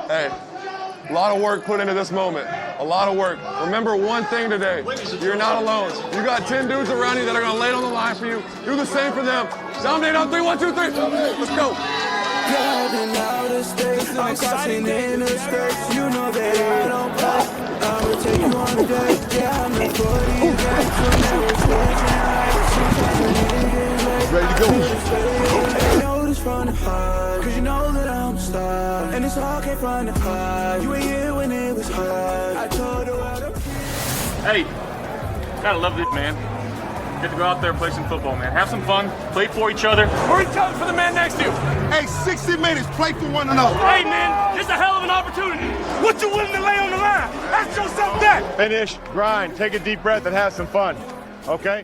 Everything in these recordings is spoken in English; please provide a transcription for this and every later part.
Hey, a lot of work put into this moment. A lot of work. Remember one thing today. You're not alone. You got 10 dudes around you that are going to lay it on the line for you. Do the same for them. Dominate on 3, 1, 2, 3. Let's go. I'm crossing in the space. You know that I don't play. I will take you on a date. Yeah, I'm the 40 Ready to go. I know this from the heart, cause you know that I'm a star. And it's all came from the heart. You were here when it was hard. I told the world. Hey, gotta love this, man. Get to go out there and play some football, man. Have some fun, play for each other. Or each other for the man next to you. Hey, 60 minutes, play for one another. Hey, man, it's a hell of an opportunity. What you willing to lay on the line? Ask yourself that. Finish, grind, take a deep breath, and have some fun. Okay?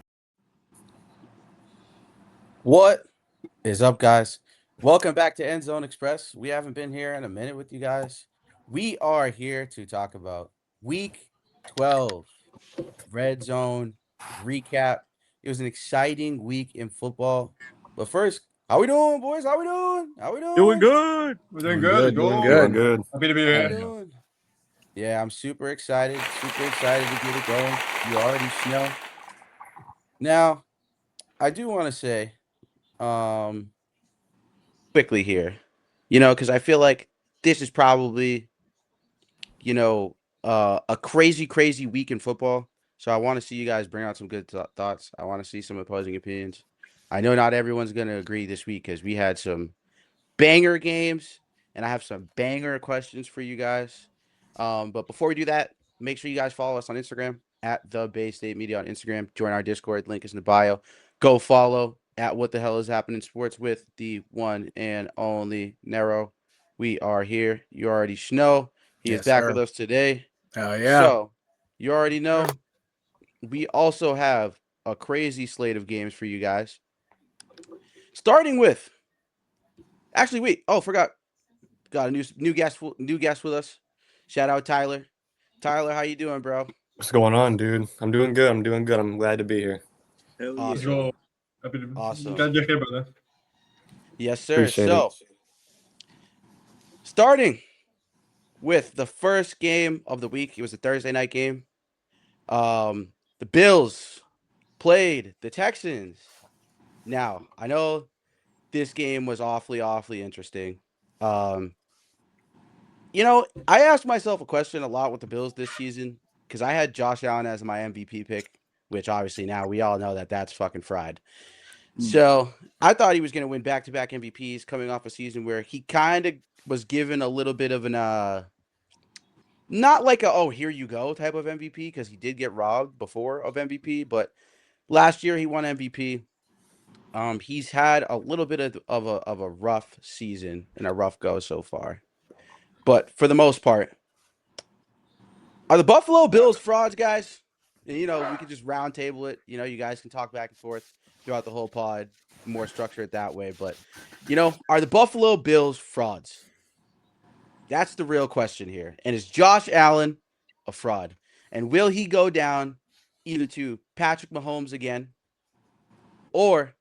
What is up, guys? Welcome back to End Zone Express. We haven't been here in a minute with you guys. We are here to talk about Week 12 Red Zone recap. It was an exciting week in football. But first, how we doing, boys? How we doing? Doing good. We're doing good. Doing good. Happy to be How we here. doing? Yeah, I'm super excited to get it going. You already know. Now, I do want to say, quickly here, because I feel like this is probably, a crazy week in football. So I want to see you guys bring out some good thoughts. I want to see some opposing opinions. I know not everyone's going to agree this week because we had some banger games, and I have some banger questions for you guys. But before we do that, make sure you guys follow us on Instagram at the Bay State Media on Instagram. Join our Discord. Link is in the bio. Go follow at What the Hell is Happening Sports with the one and only NERO. We are here. You already know. He is back with us today. Hell yeah. So you already know. We also have a crazy slate of games for you guys. Starting with, forgot. Got a new guest with us. Shout out Tyler. Tyler, how you doing, bro? What's going on, dude? I'm doing good. I'm glad to be here. Awesome. Happy to Awesome. Glad you're here, brother. Yes, sir. Appreciate So, it. starting with the first game of the week, it was a Thursday night game. The Bills played the Texans. Now, I know this game was awfully interesting. I asked myself a question a lot with the Bills this season because I had Josh Allen as my MVP pick, which obviously now we all know that that's fucking fried. So I thought he was going to win back-to-back MVPs coming off a season where he kind of was given a little bit of an not like a, oh, here you go type of MVP because he did get robbed before of MVP, but last year he won MVP. He's had a little bit of a rough season and a rough go so far. But for the most part, are the Buffalo Bills frauds, guys? And, we could just round table it. You guys can talk back and forth throughout the whole pod, more structure it that way. But, are the Buffalo Bills frauds? That's the real question here. And is Josh Allen a fraud? And will he go down either to Patrick Mahomes again, or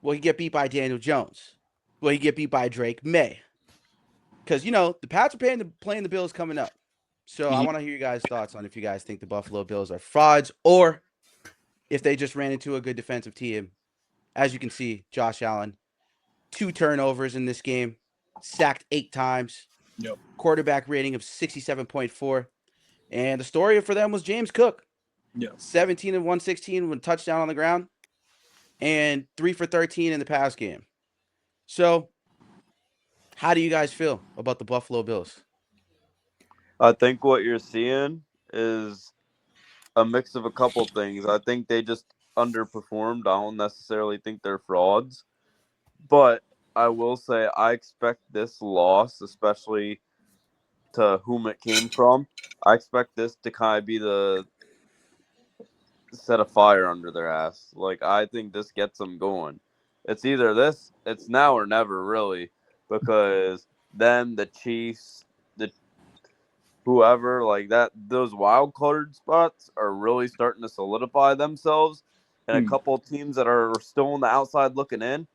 will he get beat by Daniel Jones? Will he get beat by Drake Maye? Because, the Pats are playing the Bills coming up. So I want to hear you guys' thoughts on if you guys think the Buffalo Bills are frauds or if they just ran into a good defensive team. As you can see, Josh Allen, 2 turnovers in this game, sacked 8 times, quarterback rating of 67.4. And the story for them was James Cook. 17 of 116 with a touchdown on the ground and 3 for 13 in the pass game. So how do you guys feel about the Buffalo Bills? I think what you're seeing is a mix of a couple things. I think they just underperformed. I don't necessarily think they're frauds. But I will say I expect this loss, especially to whom it came from, I expect this to kind of be the set a fire under their ass. Like, I think this gets them going. It's either this, it's now or never, really, because then the Chiefs, whoever, like that, those wild card spots are really starting to solidify themselves. And a couple of teams that are still on the outside looking in,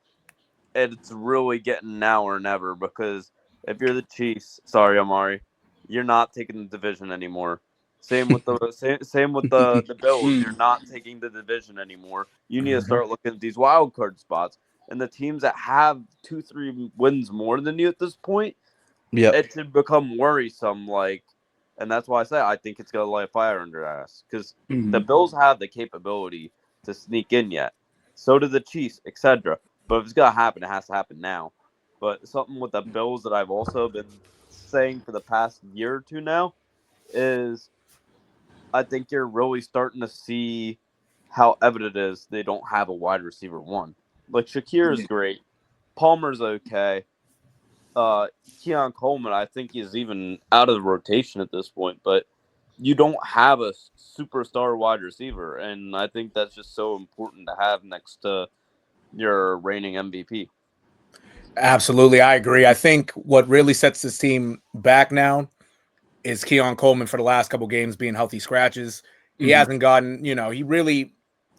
it's really getting now or never, because If you're the Chiefs, sorry, Amari, you're not taking the division anymore. Same with same with the Bills. You're not taking the division anymore. You need to start looking at these wild card spots. And the teams that have 2-3 wins more than you at this point, it should become worrisome. And that's why I say I think it's gonna light a fire under their ass because the Bills have the capability to sneak in yet. So do the Chiefs, etc. But if it's gonna happen, it has to happen now. But something with the Bills that I've also been saying for the past year or two now is I think you're really starting to see how evident it is they don't have a wide receiver one. Like Shakir is great, Palmer's okay. Keon Coleman, I think he's even out of the rotation at this point, but you don't have a superstar wide receiver, and I think that's just so important to have next to your reigning MVP. Absolutely, I agree. I think what really sets this team back now is Keon Coleman for the last couple games being healthy scratches. He hasn't gotten, he really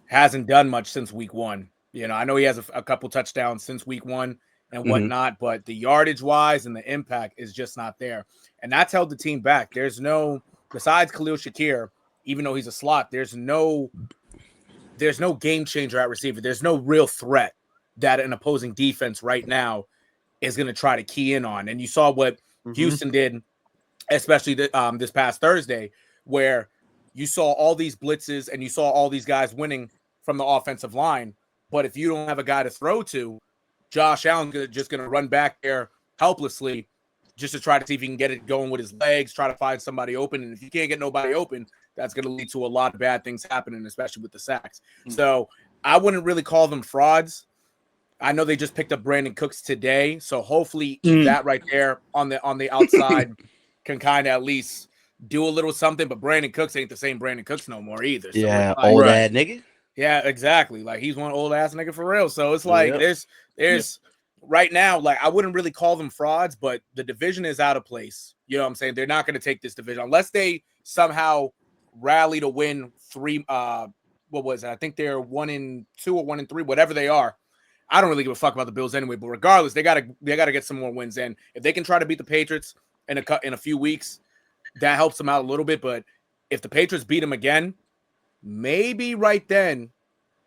hasn't done much since week 1. I know he has a couple touchdowns since week 1 and whatnot, but the yardage wise and the impact is just not there. And that's held the team back. There's no, besides Khalil Shakir, even though he's a slot, there's no game changer at receiver. There's no real threat that an opposing defense right now is going to try to key in on. And you saw what Houston did, especially this past Thursday, where you saw all these blitzes and you saw all these guys winning from the offensive line. But if you don't have a guy to throw to, Josh Allen's just going to run back there helplessly just to try to see if he can get it going with his legs, try to find somebody open. And if you can't get nobody open, that's going to lead to a lot of bad things happening, especially with the sacks. So I wouldn't really call them frauds. I know they just picked up Brandon Cooks today, so hopefully that right there on the outside can kind of at least do a little something. But Brandon Cooks ain't the same Brandon Cooks no more either. So old ass nigga. Yeah, exactly. Like he's one old ass nigga for real. So it's like there's right now, like I wouldn't really call them frauds, but the division is out of place. You know what I'm saying? They're not going to take this division unless they somehow rally to win 3. What was it? I think they're 1-2 or 1-3, whatever they are. I don't really give a fuck about the Bills anyway, but regardless, they gotta get some more wins in. If they can try to beat the Patriots in a few weeks, that helps them out a little bit. But if the Patriots beat them again, maybe right then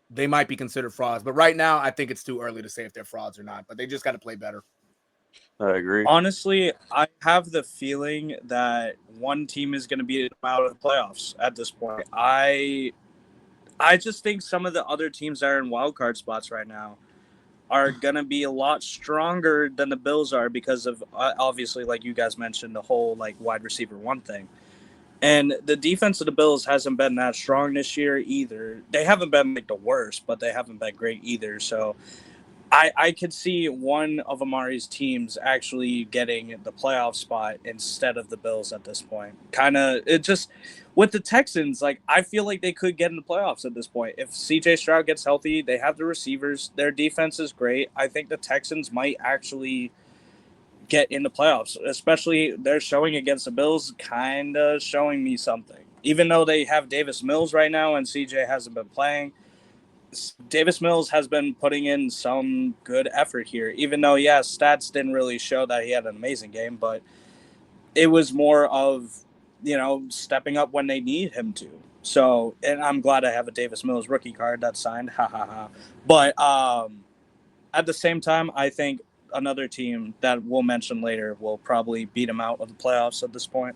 they might be considered frauds. But right now, I think it's too early to say if they're frauds or not. But they just got to play better. I agree. Honestly, I have the feeling that one team is going to beat them out of the playoffs at this point. I just think some of the other teams that are in wild card spots right now are going to be a lot stronger than the Bills are because of, obviously, like you guys mentioned, the whole wide receiver one thing. And the defense of the Bills hasn't been that strong this year either. They haven't been the worst, but they haven't been great either. So I could see one of Amari's teams actually getting the playoff spot instead of the Bills at this point. With the Texans, I feel like they could get in the playoffs at this point. If CJ Stroud gets healthy, they have the receivers. Their defense is great. I think the Texans might actually get in the playoffs, especially they're showing against the Bills, kind of showing me something. Even though they have Davis Mills right now and CJ hasn't been playing, Davis Mills has been putting in some good effort here, even though, stats didn't really show that he had an amazing game, but it was more of, stepping up when they need him to. So, and I'm glad I have a Davis Mills rookie card that's signed. Ha ha ha. But at the same time, I think another team that we'll mention later will probably beat him out of the playoffs at this point.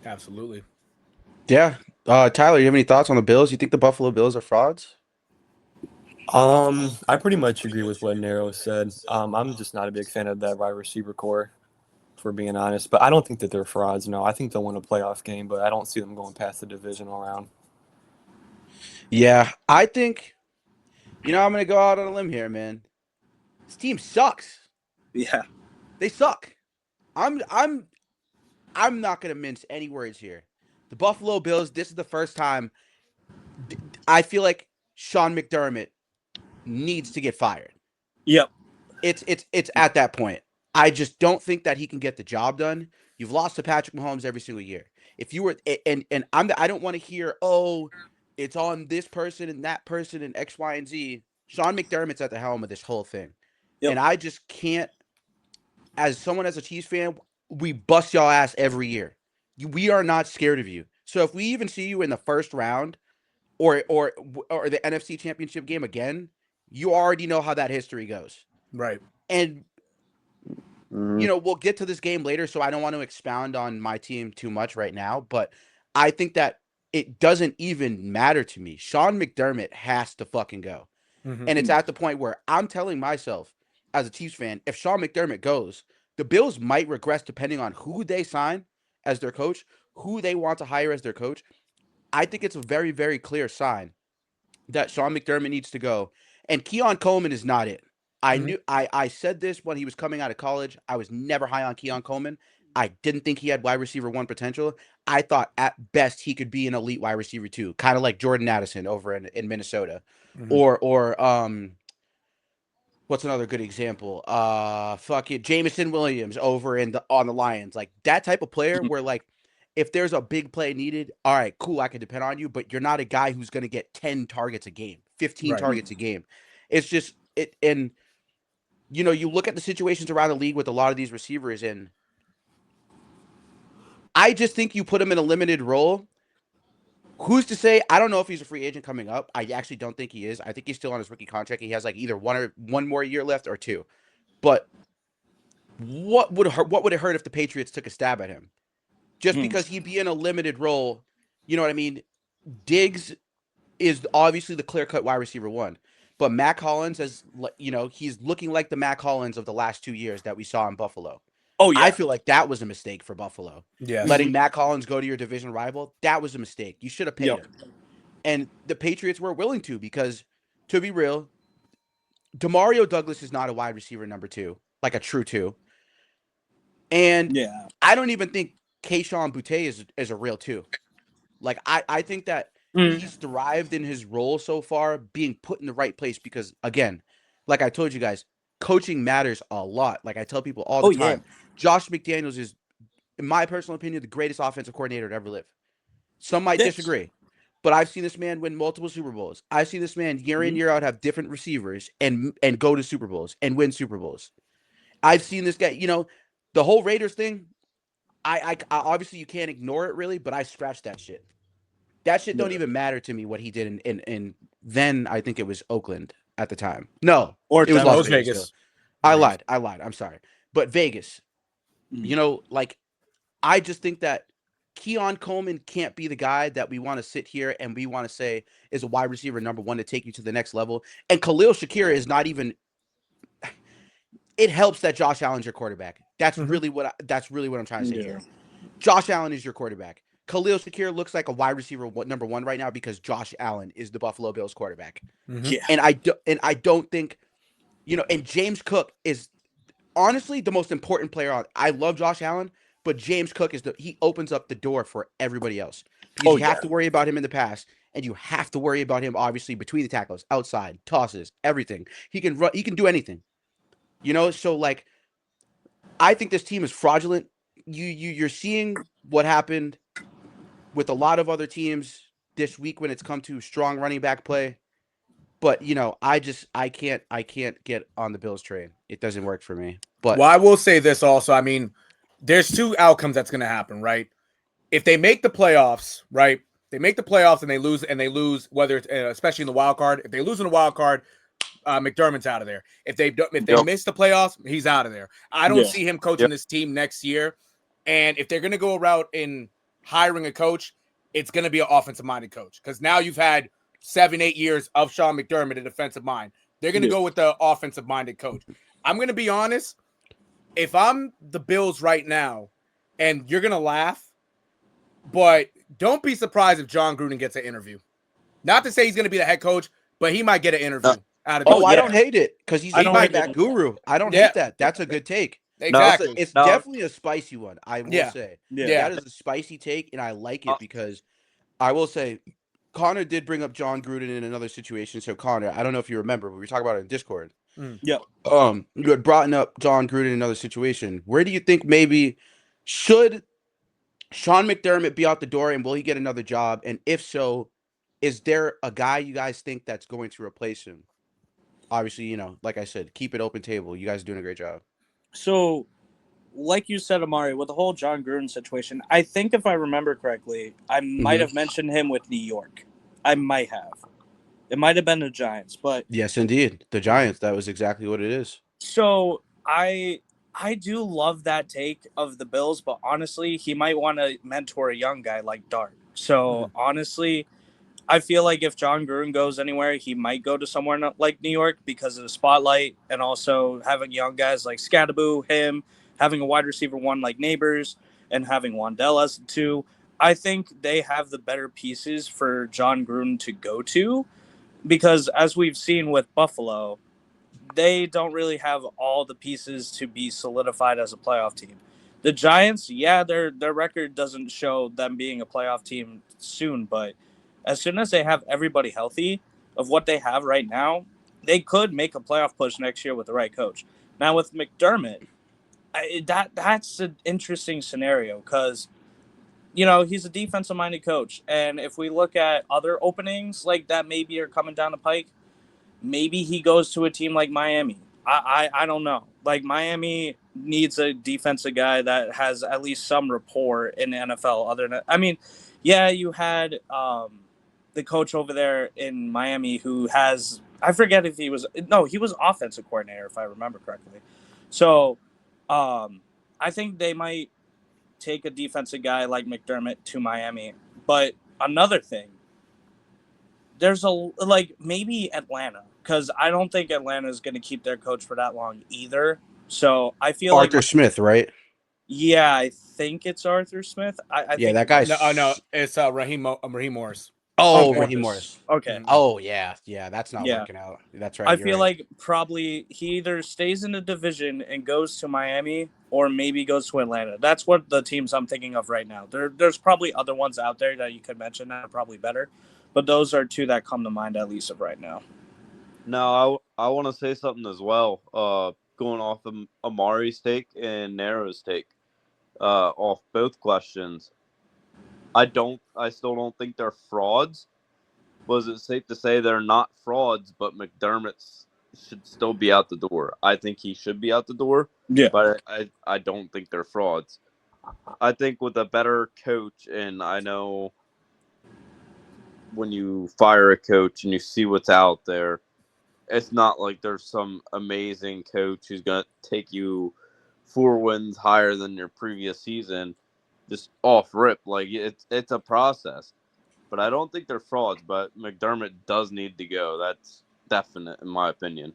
Absolutely. Yeah. Tyler, you have any thoughts on the Bills? You think the Buffalo Bills are frauds? I pretty much agree with what NERO said. I'm just not a big fan of that wide receiver core, for being honest. But I don't think that they're frauds. No, I think they'll win a playoff game, but I don't see them going past the divisional round. Yeah, I think, I'm going to go out on a limb here, man. This team sucks. Yeah. They suck. I'm not going to mince any words here. The Buffalo Bills, this is the first time I feel like Sean McDermott needs to get fired. Yep. It's at that point. I just don't think that he can get the job done. You've lost to Patrick Mahomes every single year. If you were and I don't want to hear, it's on this person and that person and X, Y, and Z. Sean McDermott's at the helm of this whole thing. Yep. And I just can't as someone as a Chiefs fan, we bust y'all ass every year. We are not scared of you. So if we even see you in the first round or the NFC Championship game again, you already know how that history goes. Right. And we'll get to this game later, so I don't want to expound on my team too much right now, but I think that it doesn't even matter to me. Sean McDermott has to fucking go. And it's at the point where I'm telling myself as a Chiefs fan, if Sean McDermott goes, the Bills might regress depending on who they sign as their coach, who they want to hire as their coach. I think it's a very, very clear sign that Sean McDermott needs to go. And Keon Coleman is not it. I said this when he was coming out of college. I was never high on Keon Coleman. I didn't think he had wide receiver 1 potential. I thought at best he could be an elite wide receiver 2, kind of like Jordan Addison over in Minnesota. Or what's another good example? Fucking Jameson Williams over on the Lions. Like that type of player where like if there's a big play needed, all right, cool, I can depend on you, but you're not a guy who's going to get 10 targets a game, 15 targets a game. It's just it. And you look at the situations around the league with a lot of these receivers, and I just think you put him in a limited role. Who's to say? I don't know if he's a free agent coming up. I actually don't think he is. I think he's still on his rookie contract. He has like either one more year left or 2. But what would it hurt if the Patriots took a stab at him? Just because he'd be in a limited role, you know what I mean? Diggs is obviously the clear-cut wide receiver 1. But Mac Hollins, he's looking like the Mac Hollins of the last 2 years that we saw in Buffalo. Oh, yeah. I feel like that was a mistake for Buffalo. Yeah. Letting Mac Hollins go to your division rival, that was a mistake. You should have paid him. And the Patriots were willing to because, to be real, Demario Douglas is not a wide receiver number 2, like a true 2. And I don't even think Keyshawn Boutte is a real 2. Like, I think that he's thrived in his role so far, being put in the right place because, again, like I told you guys, coaching matters a lot. Like I tell people all the time, Josh McDaniels is, in my personal opinion, the greatest offensive coordinator to ever live. Some might disagree, but I've seen this man win multiple Super Bowls. I've seen this man year in, year out have different receivers and go to Super Bowls and win Super Bowls. I've seen this guy, the whole Raiders thing, I obviously you can't ignore it really, but I scratched that shit. That shit don't even matter to me what he did in then I think it was Oakland at the time. No, it was Las Vegas. I lied. I'm sorry. But Vegas, like I just think that Keon Coleman can't be the guy that we want to sit here and we want to say is a wide receiver number 1 to take you to the next level. And Khalil Shakir is not even. It helps that Josh Allen's your quarterback. That's really what I'm trying to say here. Josh Allen is your quarterback. Khalil Shakir looks like a wide receiver number 1 right now because Josh Allen is the Buffalo Bills quarterback. And I don't think, and James Cook is honestly the most important player on. I love Josh Allen, but James Cook he opens up the door for everybody else. Because you have to worry about him in the pass, and you have to worry about him obviously between the tackles, outside, tosses, everything. He can run, he can do anything. So like I think this team is fraudulent. You're seeing what happened with a lot of other teams this week when it's come to strong running back play. But I can't get on the Bills train. It doesn't work for me. But I will say this also. I mean, there's 2 outcomes that's going to happen, right? If they make the playoffs, right? They make the playoffs and they lose, whether it's especially in the wild card. If they lose in the wild card, McDermott's out of there. If they miss the playoffs, he's out of there. I don't see him coaching this team next year. And if they're going to go a route in hiring a coach, it's going to be an offensive-minded coach because now you've had 7-8 years of Sean McDermott, a defensive mind. They're going to go with the offensive-minded coach. I'm going to be honest. If I'm the Bills right now, and you're going to laugh, but don't be surprised if John Gruden gets an interview. Not to say he's going to be the head coach, but he might get an interview out of it. I don't hate it because he's a running back guru. I don't hate that. That's a good take. Exactly. It's definitely a spicy one, I will say. That is a spicy take, and I like it because I will say Connor did bring up John Gruden in another situation. So, Connor, I don't know if you remember, but we were talking about it in Discord. You had brought up John Gruden in another situation. Where do you think maybe should Sean McDermott be out the door, and will he get another job? And if so, is there a guy you guys think that's going to replace him? Obviously, like I said, keep it open table. You guys are doing a great job. So like you said, Amari, with the whole John Gruden situation, I think if I remember correctly, I might have mentioned him with New York. I might have. It might have been the Giants, but Yes, indeed. The Giants, that was exactly what it is. so I do love that take of the Bills, but honestly, he might want to mentor a young guy like Dart. So honestly, I feel like if John Gruden goes anywhere, he might go to somewhere like New York because of the spotlight and also having young guys like Scadaboo, him, having a wide receiver one like Neighbors, and having Wandell as two. I think they have the better pieces for John Gruden to go to because as we've seen with Buffalo, they don't really have all the pieces to be solidified as a playoff team. The Giants, yeah, their record doesn't show them being a playoff team soon, but as soon as they have everybody healthy of what they have right now, they could make a playoff push next year with the right coach. Now with McDermott, that's an interesting scenario because he's a defensive-minded coach, and if we look at other openings like that maybe are coming down the pike, maybe he goes to a team like Miami. I don't know. Like Miami needs a defensive guy that has at least some rapport in the NFL. Other than, I mean, yeah, you had the coach over there in Miami who has, I forget if he was offensive coordinator if I remember correctly. So I think they might take a defensive guy like McDermott to Miami. But another thing, there's maybe Atlanta, because I don't think Atlanta is going to keep their coach for that long either. So I feel Arthur Smith, right? Yeah, I think it's Arthur Smith. I think that guy's No, it's Raheem Morris. Oh, Raheem Morris. Okay. Oh, yeah, that's not working out. That's right. I feel like probably he either stays in the division and goes to Miami or maybe goes to Atlanta. That's what the teams I'm thinking of right now. There's probably other ones out there that you could mention that are probably better, but those are two that come to mind at least of right now. No, I want to say something as well. Going off of Amari's take and NERO's take, off both questions. I still don't think they're frauds. Was it safe to say they're not frauds, but McDermott should still be out the door? I think he should be out the door. Yeah. But I don't think they're frauds. I think with a better coach, and I know when you fire a coach and you see what's out there, it's not like there's some amazing coach who's going to take you 4 wins higher than your previous season just off rip. Like it's a process. But I don't think they're frauds, but McDermott does need to go. That's definite in my opinion.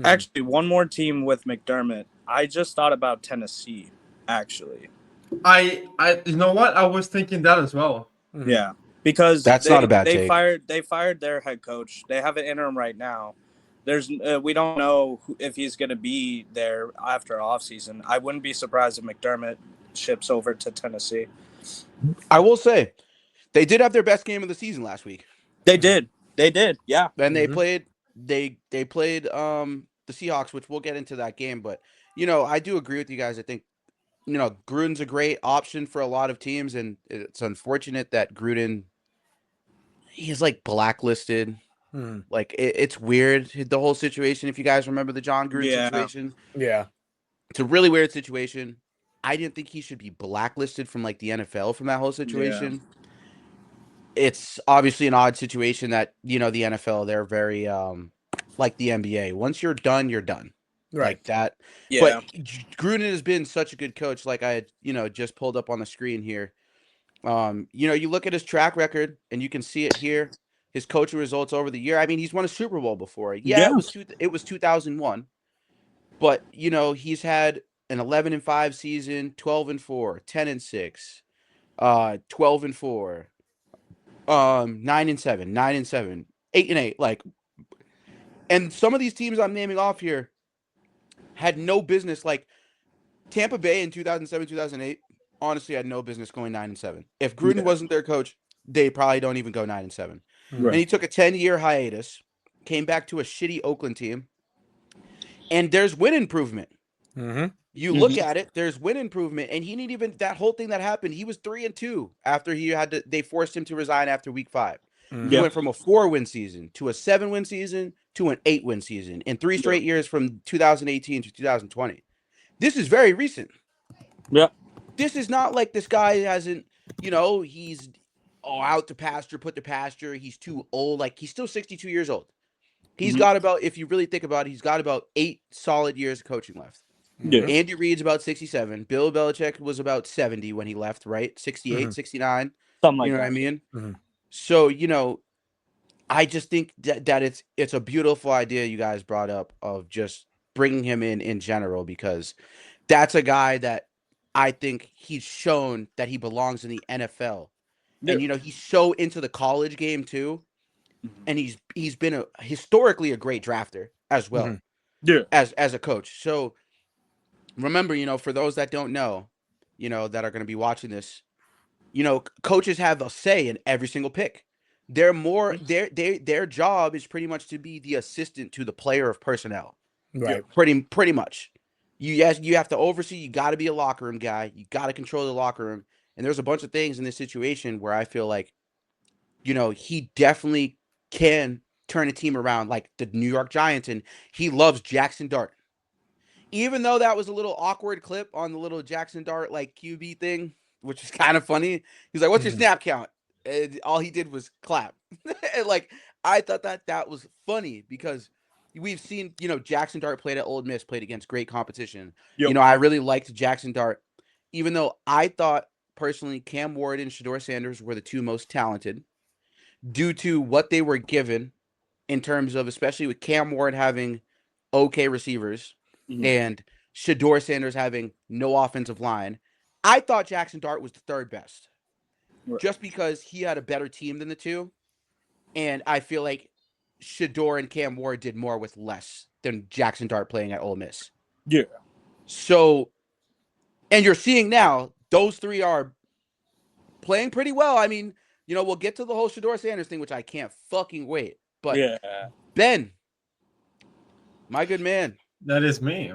Actually, one more team with McDermott. I just thought about Tennessee, actually. I you know what? I was thinking that as well. Yeah. Because that's not a bad take. They fired their head coach. They have an interim right now. We don't know if he's going to be there after offseason. I wouldn't be surprised if McDermott ships over to Tennessee. I will say, they did have their best game of the season last week. They did. Yeah. And they played the Seahawks, which we'll get into that game. But I do agree with you guys. I think Gruden's a great option for a lot of teams, and it's unfortunate that Gruden he's like blacklisted. Like it's weird, the whole situation. If you guys remember the John Gruden situation, it's a really weird situation. I didn't think he should be blacklisted from like the NFL from that whole situation. It's obviously an odd situation that the NFL, they're very like the NBA. Once you're done, you're done. Right. Like that. Yeah. But Gruden has been such a good coach. Like I had, just pulled up on the screen here. You look at his track record and you can see it here. His coaching results over the year. I mean, he's won a Super Bowl before. Yeah. It was 2001. But, he's had an 11-5 season, 12-4, 10-6, 12-4, 9-7, 9-7, 8-8. Like, and some of these teams I'm naming off here had no business. Like Tampa Bay in 2007, 2008, honestly had no business going 9-7. If Gruden wasn't their coach, they probably don't even go 9-7. Right. And he took a 10-year hiatus, came back to a shitty Oakland team, and there's win improvement. You look at it, there's win improvement, and he didn't even, that whole thing that happened, he was 3-2 after they forced him to resign after week 5. He went from a 4-win season to a 7-win season to an 8-win season in 3 straight years from 2018 to 2020. This is very recent. Yeah. This is not like this guy hasn't, he's out to pasture, put to pasture. He's too old. Like, he's still 62 years old. He's got about, if you really think about it, he's got about 8 solid years of coaching left. Yeah. Andy Reid's about 67. Bill Belichick was about 70 when he left, right? 68, 69. Something like You know that. what I mean? So, I just think that it's a beautiful idea you guys brought up of just bringing him in general, because that's a guy that I think he's shown that he belongs in the NFL. Yeah. And, he's so into the college game too. And he's been historically a great drafter as well. Yeah. As a coach. So remember, for those that don't know, that are going to be watching this, coaches have a say in every single pick. They're more their job is pretty much to be the assistant to the player of personnel. Right. Pretty much. You have to oversee, you got to be a locker room guy. You got to control the locker room. And there's a bunch of things in this situation where I feel like, he definitely can turn a team around, like the New York Giants, and he loves Jackson Dart. Even though that was a little awkward clip on the little Jackson Dart like QB thing, which is kind of funny. He's like, "What's your snap count?" And all he did was clap. And I thought that was funny because we've seen, Jackson Dart played at Ole Miss, played against great competition. Yep. I really liked Jackson Dart, even though I thought personally Cam Ward and Shedeur Sanders were the two most talented due to what they were given in terms of, especially with Cam Ward having okay receivers and Shedeur Sanders having no offensive line. I thought Jackson Dart was the third best just because he had a better team than the two. And I feel like Shedeur and Cam Ward did more with less than Jackson Dart playing at Ole Miss. Yeah. So, and you're seeing now, those three are playing pretty well. I mean, we'll get to the whole Shedeur Sanders thing, which I can't fucking wait. But Ben, my good man. That is me.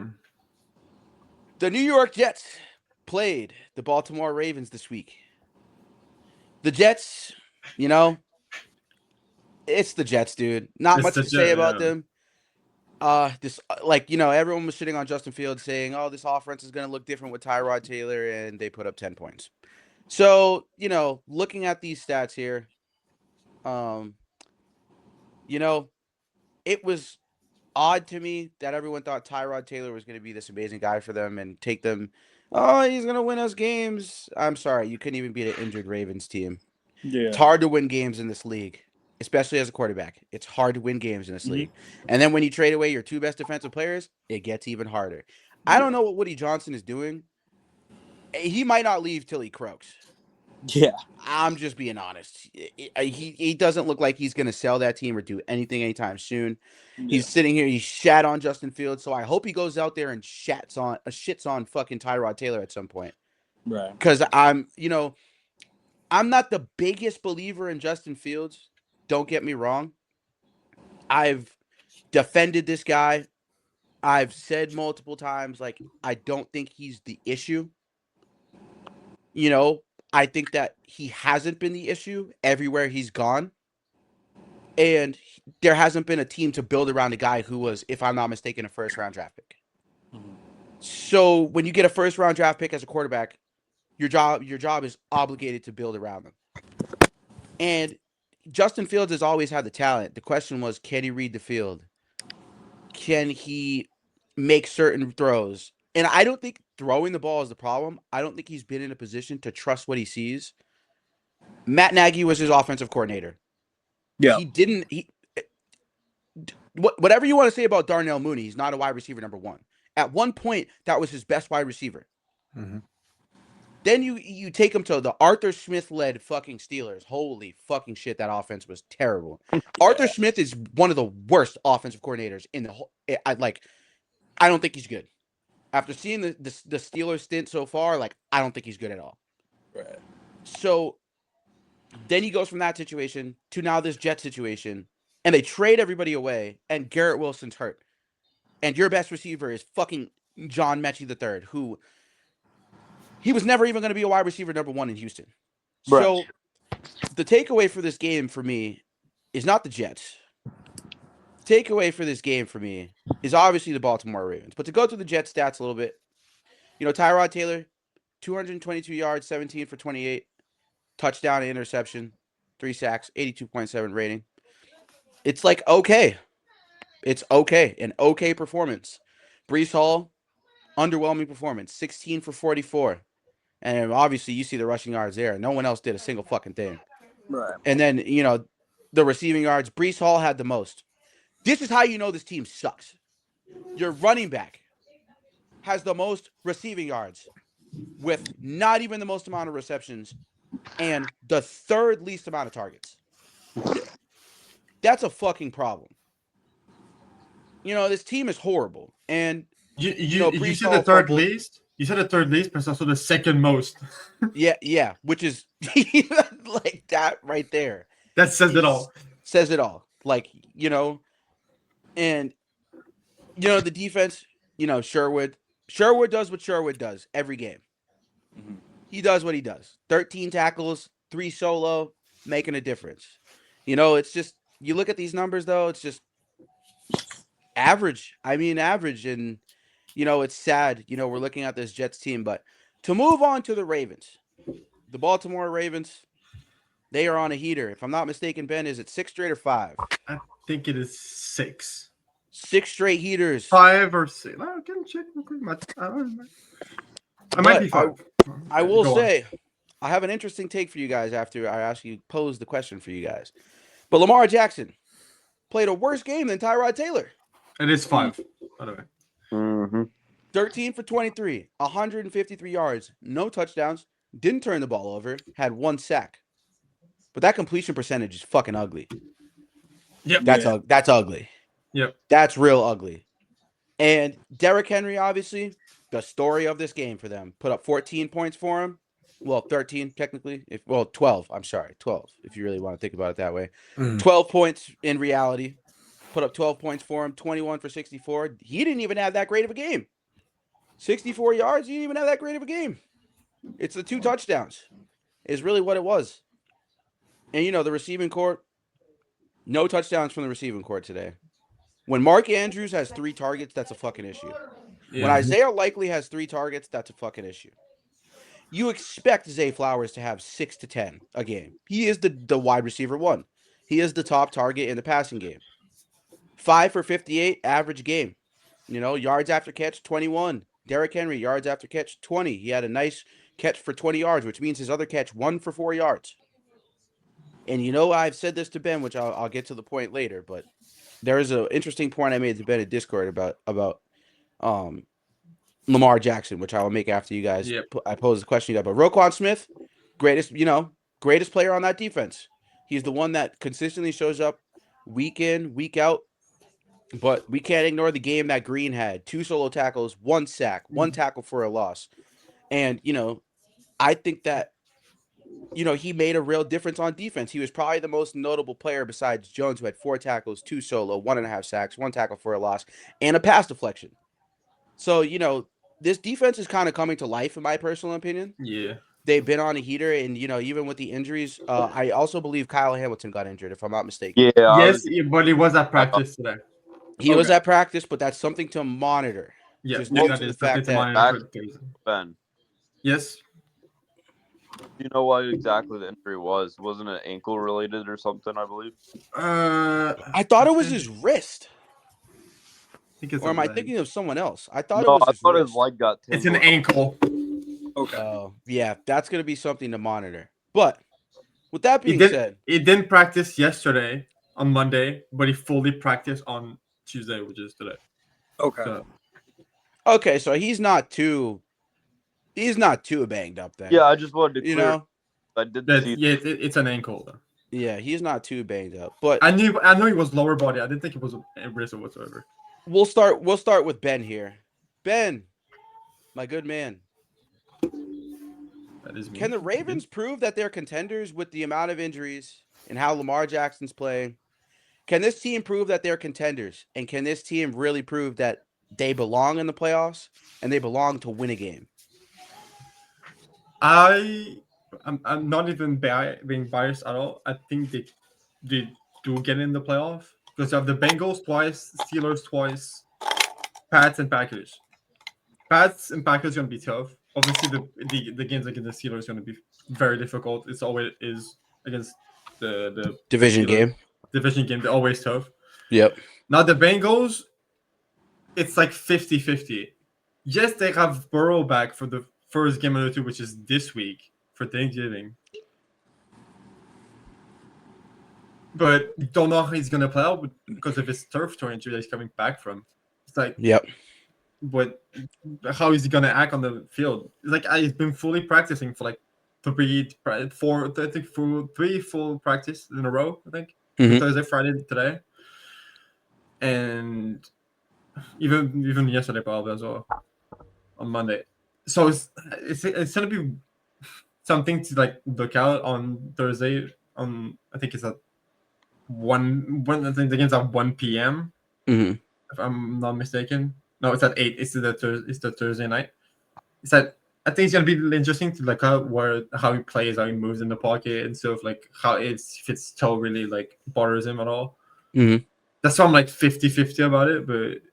The New York Jets played the Baltimore Ravens this week. The Jets, it's the Jets, dude. Not much to say about them. Everyone was shitting on Justin Fields saying, "Oh, this offense is going to look different with Tyrod Taylor," and they put up 10 points. So, looking at these stats here, it was odd to me that everyone thought Tyrod Taylor was going to be this amazing guy for them and take them. Oh, he's going to win us games. I'm sorry. You couldn't even beat an injured Ravens team. Yeah. It's hard to win games in this league, especially as a quarterback. It's hard to win games in this league. And then when you trade away your two best defensive players, it gets even harder. I don't know what Woody Johnson is doing. He might not leave till he croaks. Yeah. I'm just being honest. He doesn't look like he's going to sell that team or do anything anytime soon. Yeah. He's sitting here. He shat on Justin Fields. So I hope he goes out there and shits on fucking Tyrod Taylor at some point. Right. Because I'm not the biggest believer in Justin Fields. Don't get me wrong. I've defended this guy. I've said multiple times, I don't think he's the issue. I think that he hasn't been the issue everywhere he's gone. And there hasn't been a team to build around a guy who was, if I'm not mistaken, a first-round draft pick. So when you get a first-round draft pick as a quarterback, your job is obligated to build around them. And Justin Fields has always had the talent. The question was, can he read the field? Can he make certain throws? And I don't think throwing the ball is the problem. I don't think he's been in a position to trust what he sees. Matt Nagy was his offensive coordinator. Yeah. Whatever you want to say about Darnell Mooney, he's not a wide receiver number one. At one point, that was his best wide receiver. Then you take him to the Arthur Smith-led fucking Steelers. Holy fucking shit, that offense was terrible. Arthur Smith is one of the worst offensive coordinators in the whole. I don't think he's good. After seeing the Steelers stint so far, I don't think he's good at all. Right. So then he goes from that situation to now this Jet situation, and they trade everybody away, and Garrett Wilson's hurt. And your best receiver is fucking John Mechie III, who he was never even going to be a wide receiver number one in Houston. Right. So the takeaway for this game for me is not the Jets. Takeaway for this game for me is obviously the Baltimore Ravens. But to go through the Jets stats a little bit, Tyrod Taylor, 222 yards, 17 for 28, touchdown and interception, 3 sacks, 82.7 rating. It's like okay. It's okay. An okay performance. Breece Hall, underwhelming performance, 16 for 44. And obviously you see the rushing yards there. No one else did a single fucking thing. Right. And then, the receiving yards, Breece Hall had the most. This is how you know this team sucks. Your running back has the most receiving yards with not even the most amount of receptions and the third least amount of targets. That's a fucking problem. This team is horrible. And you said the third least? You said the third least, but it's also the second most. Yeah, which is like that right there. That says it all. Says it all. Like, and the defense, Sherwood does what Sherwood does every game. Mm-hmm. He does what he does. 13 tackles, 3 solo, making a difference. It's just, you look at these numbers though, it's just average. I mean, average. And, it's sad, we're looking at this Jets team, but to move on to the Ravens, the Baltimore Ravens, they are on a heater. If I'm not mistaken, Ben, is it 6 straight or 5? I think it is 6. 6 straight heaters. 5 or 6. I can check real quick. I might be 5. I will say, I have an interesting take for you guys after I actually pose the question for you guys. But Lamar Jackson played a worse game than Tyrod Taylor. It is 5, by the way. Mm-hmm. 13 for 23, 153 yards, no touchdowns, didn't turn the ball over, had 1 sack. But that completion percentage is fucking ugly. Yep. That's ugly. Yep. That's real ugly. And Derrick Henry, obviously, the story of this game for them, put up 14 points for him. Well, 13 technically. 12. I'm sorry, 12. If you really want to think about it that way, 12 points in reality. Put up 12 points for him. 21 for 64. He didn't even have that great of a game. 64 yards. He didn't even have that great of a game. It's the 2 touchdowns. Is really what it was. And the receiving court, no touchdowns from the receiving court today. When Mark Andrews has 3 targets, that's a fucking issue. Yeah. When Isaiah Likely has 3 targets, that's a fucking issue. You expect Zay Flowers to have 6 to 10 a game. He is the wide receiver 1. He is the top target in the passing game. 5 for 58 average game. Yards after catch, 21. Derrick Henry, yards after catch, 20. He had a nice catch for 20 yards, which means his other catch, 1 for 4 yards. And I've said this to Ben, which I'll get to the point later, but there is an interesting point I made to Ben in Discord about Lamar Jackson, which I will make after you guys. Yep. I pose the question to you guys. But Roquan Smith, greatest player on that defense. He's the one that consistently shows up week in, week out. But we can't ignore the game that Green had. 2 solo tackles, 1 sack, 1 tackle for a loss. And, I think that, he made a real difference on defense. He was probably the most notable player besides Jones, who had 4 tackles, 2 solo, 1.5 sacks, 1 tackle for a loss, and a pass deflection. So, this defense is kind of coming to life, in my personal opinion. Yeah. They've been on a heater, and, even with the injuries, I also believe Kyle Hamilton got injured, if I'm not mistaken. Yeah. Yes, but he was at practice today. He was at practice, but that's something to monitor. Yeah, Just due to the fact that Ben. Yes. You know what exactly the injury was? Wasn't it ankle related or something, I believe? I thought it was his wrist. Or am I thinking of someone else? I thought it was his wrist. His leg got tangled. It's an ankle. Okay. Yeah, that's going to be something to monitor. But with that being said, he didn't practice yesterday on Monday, but he fully practiced on Tuesday, which is today. Okay, so he's not too banged up then. Yeah, I just wanted to clear. I did see. Yeah, it's an ankle though. Yeah, he's not too banged up. But I know he was lower body. I didn't think it was a wrist or whatsoever. We'll start with Ben here. Ben, my good man. That is me. Can the Ravens prove that they're contenders with the amount of injuries and how Lamar Jackson's playing? Can this team prove that they're contenders? And can this team really prove that they belong in the playoffs and they belong to win a game? I'm not even being biased at all. I think they do get in the playoff because you have the Bengals twice, Steelers twice, Pats and Packers. Pats and Packers are going to be tough. obviously the games against the Steelers is going to be very difficult. It's always is against the Division Steelers. game. Division game, they're always tough. Yep. Now the Bengals, it's like 50-50. Yes, they have Burrow back for the first game of the two, which is this week for Thanksgiving. But you don't know how he's going to play out because of his turf toe injury that he's coming back from. It's like, Yep. but how is he going to act on the field? It's like he's been fully practicing for like 3 full practice in a row, I think. Mhm. Thursday, Friday, today. And even yesterday probably as well on Monday. So it's gonna be something to like look out on Thursday. I think it's at I think the game's at 1 p.m. Mhm. If I'm not mistaken. No, it's at 8. It's the Thursday night. I think it's gonna be interesting to like how he plays, how he moves in the pocket and stuff, like how if his toe really like bothers him at all. Mhm. That's why I'm like 50-50 about it. But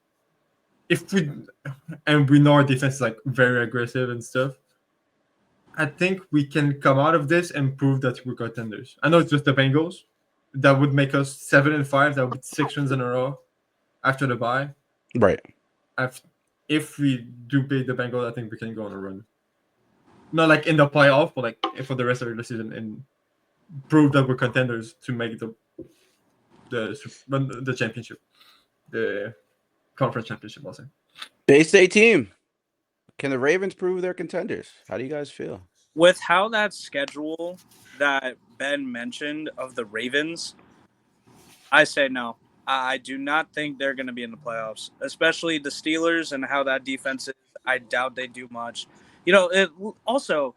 we know our defense is like very aggressive and stuff, I think we can come out of this and prove that we're contenders. I know it's just the Bengals. That would make us 7-5. That would be 6 wins in a row after the bye. Right. If we do beat the Bengals, I think we can go on a run. Not like in the playoff, but like for the rest of the season and prove that we're contenders to make the championship, the conference championship, I'll say. Bay-State team. Can the Ravens prove they're contenders? How do you guys feel? With how that schedule that Ben mentioned of the Ravens, I say no. I do not think they're going to be in the playoffs, especially the Steelers and how that defense is. I doubt they do much. Also,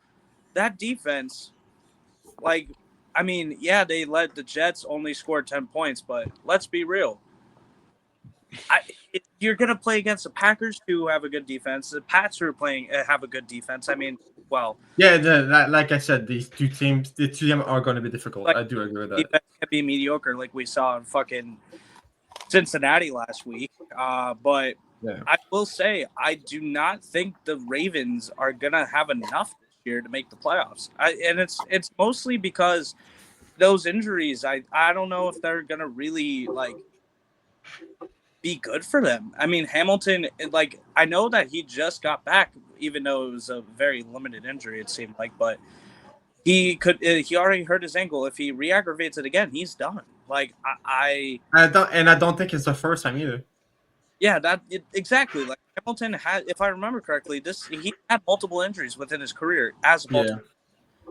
that defense, they let the Jets only score 10 points, but let's be real. You're going to play against the Packers who have a good defense. The Pats who are have a good defense. Like I said, the two teams are going to be difficult. I do agree with that. Defense can be mediocre like we saw in fucking Cincinnati last week. But yeah. I will say, I do not think the Ravens are going to have enough this year to make the playoffs. And it's mostly because those injuries, I don't know if they're going to really, be good for them. I mean, Hamilton, I know that he just got back, even though it was a very limited injury, it seemed like, but he already hurt his ankle. If he re-aggravates it again, he's done. I don't think it's the first time either. Yeah, exactly. Hamilton had, if I remember correctly, he had multiple injuries within his career as a multiple.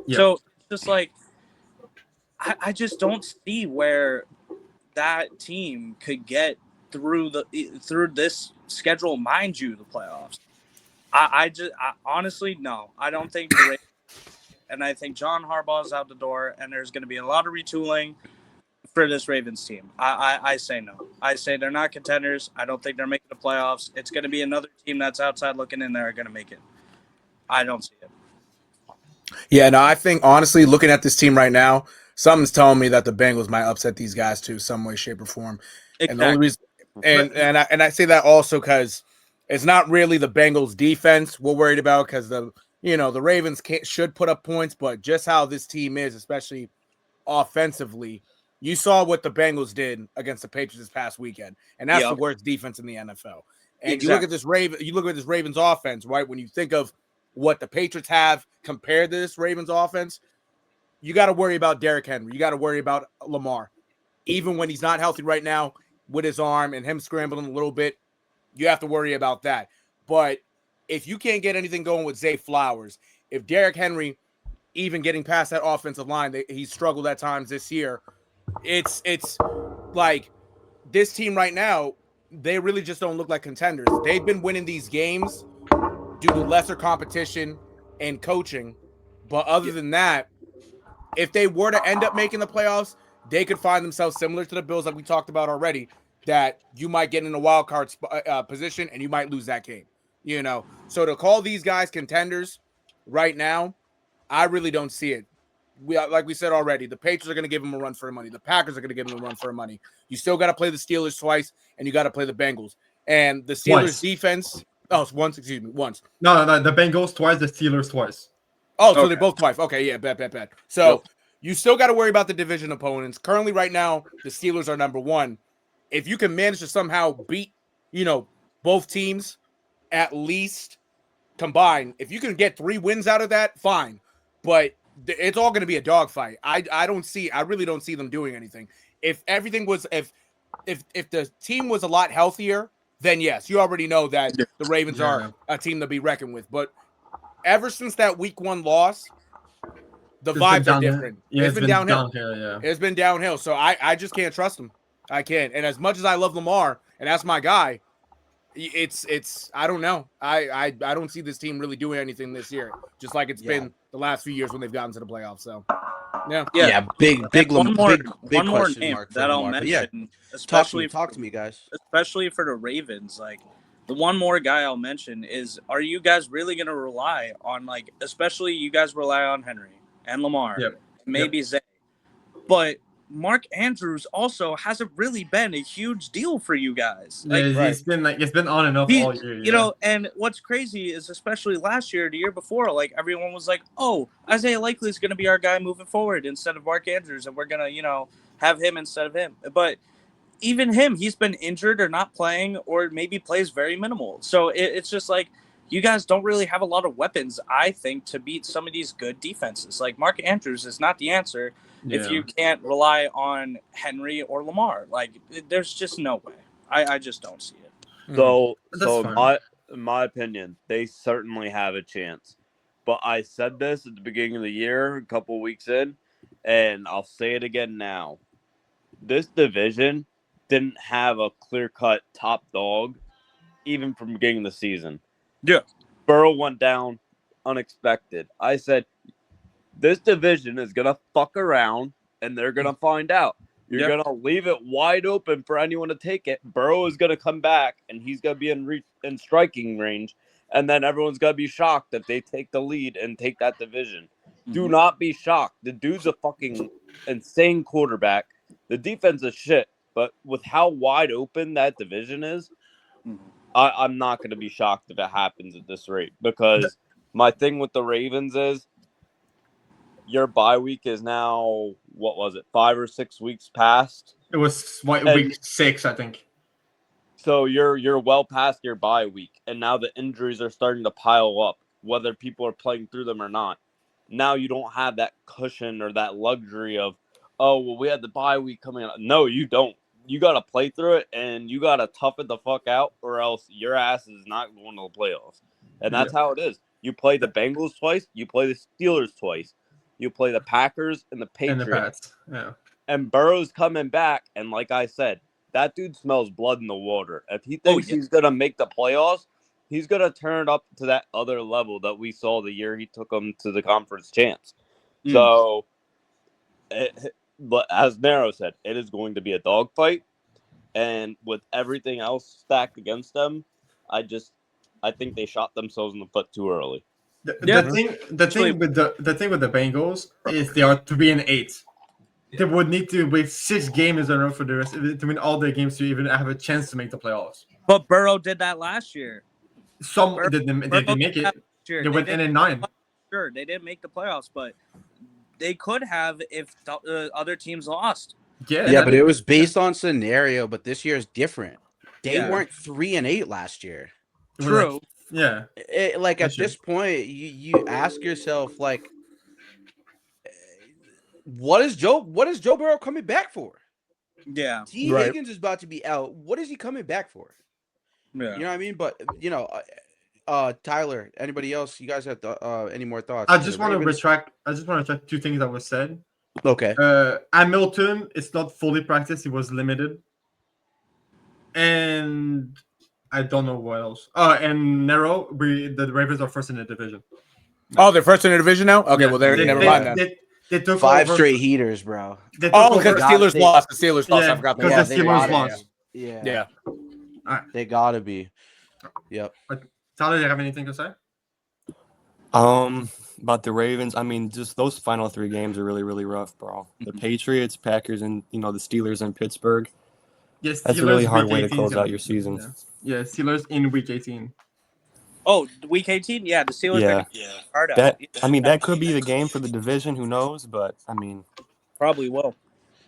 Yeah. So it's just I just don't see where that team could get through this schedule, mind you, the playoffs. I honestly, no, I don't think the Ravens, and I think John Harbaugh's out the door, and there's going to be a lot of retooling for this Ravens team. I say no. I say they're not contenders. I don't think they're making the playoffs. It's going to be another team that's outside looking in there are going to make it. I don't see it. Yeah, no, I think honestly, looking at this team right now, something's telling me that the Bengals might upset these guys too, some way, shape, or form. Exactly. And the only reason, and I say that also because it's not really the Bengals defense we're worried about, because the Ravens should put up points, but just how this team is, especially offensively, you saw what the Bengals did against the Patriots this past weekend, and that's the worst defense in the NFL. And exactly. You look at this Ravens offense, right? When you think of what the Patriots have compared to this Ravens offense, you got to worry about Derrick Henry. You got to worry about Lamar. Even when he's not healthy right now with his arm and him scrambling a little bit, you have to worry about that. But if you can't get anything going with Zay Flowers, if Derrick Henry even getting past that offensive line, he's struggled at times this year, it's like this team right now, they really just don't look like contenders. They've been winning these games due to lesser competition and coaching. But other than that, if they were to end up making the playoffs, they could find themselves similar to the Bills, like we talked about already, that you might get in a wild card position and you might lose that game. So to call these guys contenders right now, I really don't see it. Like we said already, the Patriots are going to give them a run for their money. The Packers are going to give them a run for their money. You still got to play the Steelers twice, and you got to play the Bengals. And the Steelers defense Oh, it's once. Excuse me, once. No, the Bengals twice, the Steelers twice. Oh, so they're both twice. Okay, yeah, bet. So Yep. you still got to worry about the division opponents. Currently, right now, the Steelers are number 1. If you can manage to somehow beat, both teams at least combined, if you can get 3 wins out of that, fine. But it's all going to be a dogfight. I really don't see them doing anything. If everything was, if the team was a lot healthier, then yes, you already know that the Ravens are a team to be reckoned with. But ever since that week 1 loss, the vibes are different. Yeah, it's been downhill. Yeah. It's been downhill. So I just can't trust them. I can't. And as much as I love Lamar, and that's my guy, it's I don't know. I don't see this team really doing anything this year, just like it's been the last few years when they've gotten to the playoffs. So big one more question name mark that I'll Lamar. mention, Talk to me, guys. especially for the Ravens. Like, the one more guy I'll mention is: are you guys really going to rely on, especially you guys rely on Henry and Lamar, maybe Zay, but Mark Andrews also hasn't really been a huge deal for you guys. It's been on and off all year. You know, and what's crazy is, especially last year, the year before, everyone was like, "Oh, Isaiah Likely is going to be our guy moving forward instead of Mark Andrews, and we're going to, have him instead of him." But even him, he's been injured or not playing, or maybe plays very minimal. So it's just you guys don't really have a lot of weapons, I think, to beat some of these good defenses. Mark Andrews is not the answer if you can't rely on Henry or Lamar. There's just no way. I just don't see it. So in my opinion, they certainly have a chance. But I said this at the beginning of the year, a couple weeks in, and I'll say it again now. This division didn't have a clear-cut top dog, even from the beginning of the season. Yeah. Burrow went down unexpected. I said, this division is going to fuck around, and they're going to find out. You're going to leave it wide open for anyone to take it. Burrow is going to come back, and he's going to be in striking range, and then everyone's going to be shocked if they take the lead and take that division. Mm-hmm. Do not be shocked. The dude's a fucking insane quarterback. The defense is shit, but with how wide open that division is, I'm not going to be shocked if it happens at this rate, because my thing with the Ravens is your bye week is now, 5 or 6 weeks past? It was week 6, I think. So you're well past your bye week, and now the injuries are starting to pile up, whether people are playing through them or not. Now you don't have that cushion or that luxury of, oh, well, we had the bye week coming up. No, you don't. You got to play through it, and you got to tough it the fuck out, or else your ass is not going to the playoffs. And that's how it is. You play the Bengals twice. You play the Steelers twice. You play the Packers and the Patriots. And the Pats. Yeah. And Burrow's coming back, and like I said, that dude smells blood in the water. If he thinks he's going to make the playoffs, he's going to turn it up to that other level that we saw the year he took them to the conference champs. So, but as NERO said, it is going to be a dogfight. And with everything else stacked against them, I think they shot themselves in the foot too early. The thing with the Bengals is they are 3-8. They would need to win 6 games in a row for the rest to win all their games to even have a chance to make the playoffs. But Burrow did that last year. They didn't make it. They went 9. Sure, they didn't make the playoffs, but they could have if the other teams lost. Yeah, but it was based on scenario. But this year is different. They weren't 3-8 last year. True. At this point, you ask yourself, what is Joe Burrow coming back for? Yeah. T. Higgins is about to be out. What is he coming back for? Yeah. You know what I mean? But Tyler, anybody else? You guys have any more thoughts? I just want to retract 2 things that was said. Okay. Hamilton is not fully practiced. He was limited. And I don't know what else. And NERO, the Ravens are first in the division. Oh, they're first in the division now? Okay, well, never mind then. They took 5 straight heaters, bro. Because the Steelers lost. The Steelers lost. I forgot. Because the Steelers lost. Yeah. All right. They gotta be. Yep. Tyler, do you have anything to say? About the Ravens, I mean, just those final 3 games are really, really rough, bro. The Patriots, Packers, and the Steelers in Pittsburgh. Yes, that's a really hard way to close out your season. Yeah, Steelers in week 18. Oh, week 18? Yeah, the Steelers Yeah. are gonna hard out. That I mean, that could be the game for the division. Who knows? But I mean, Probably will.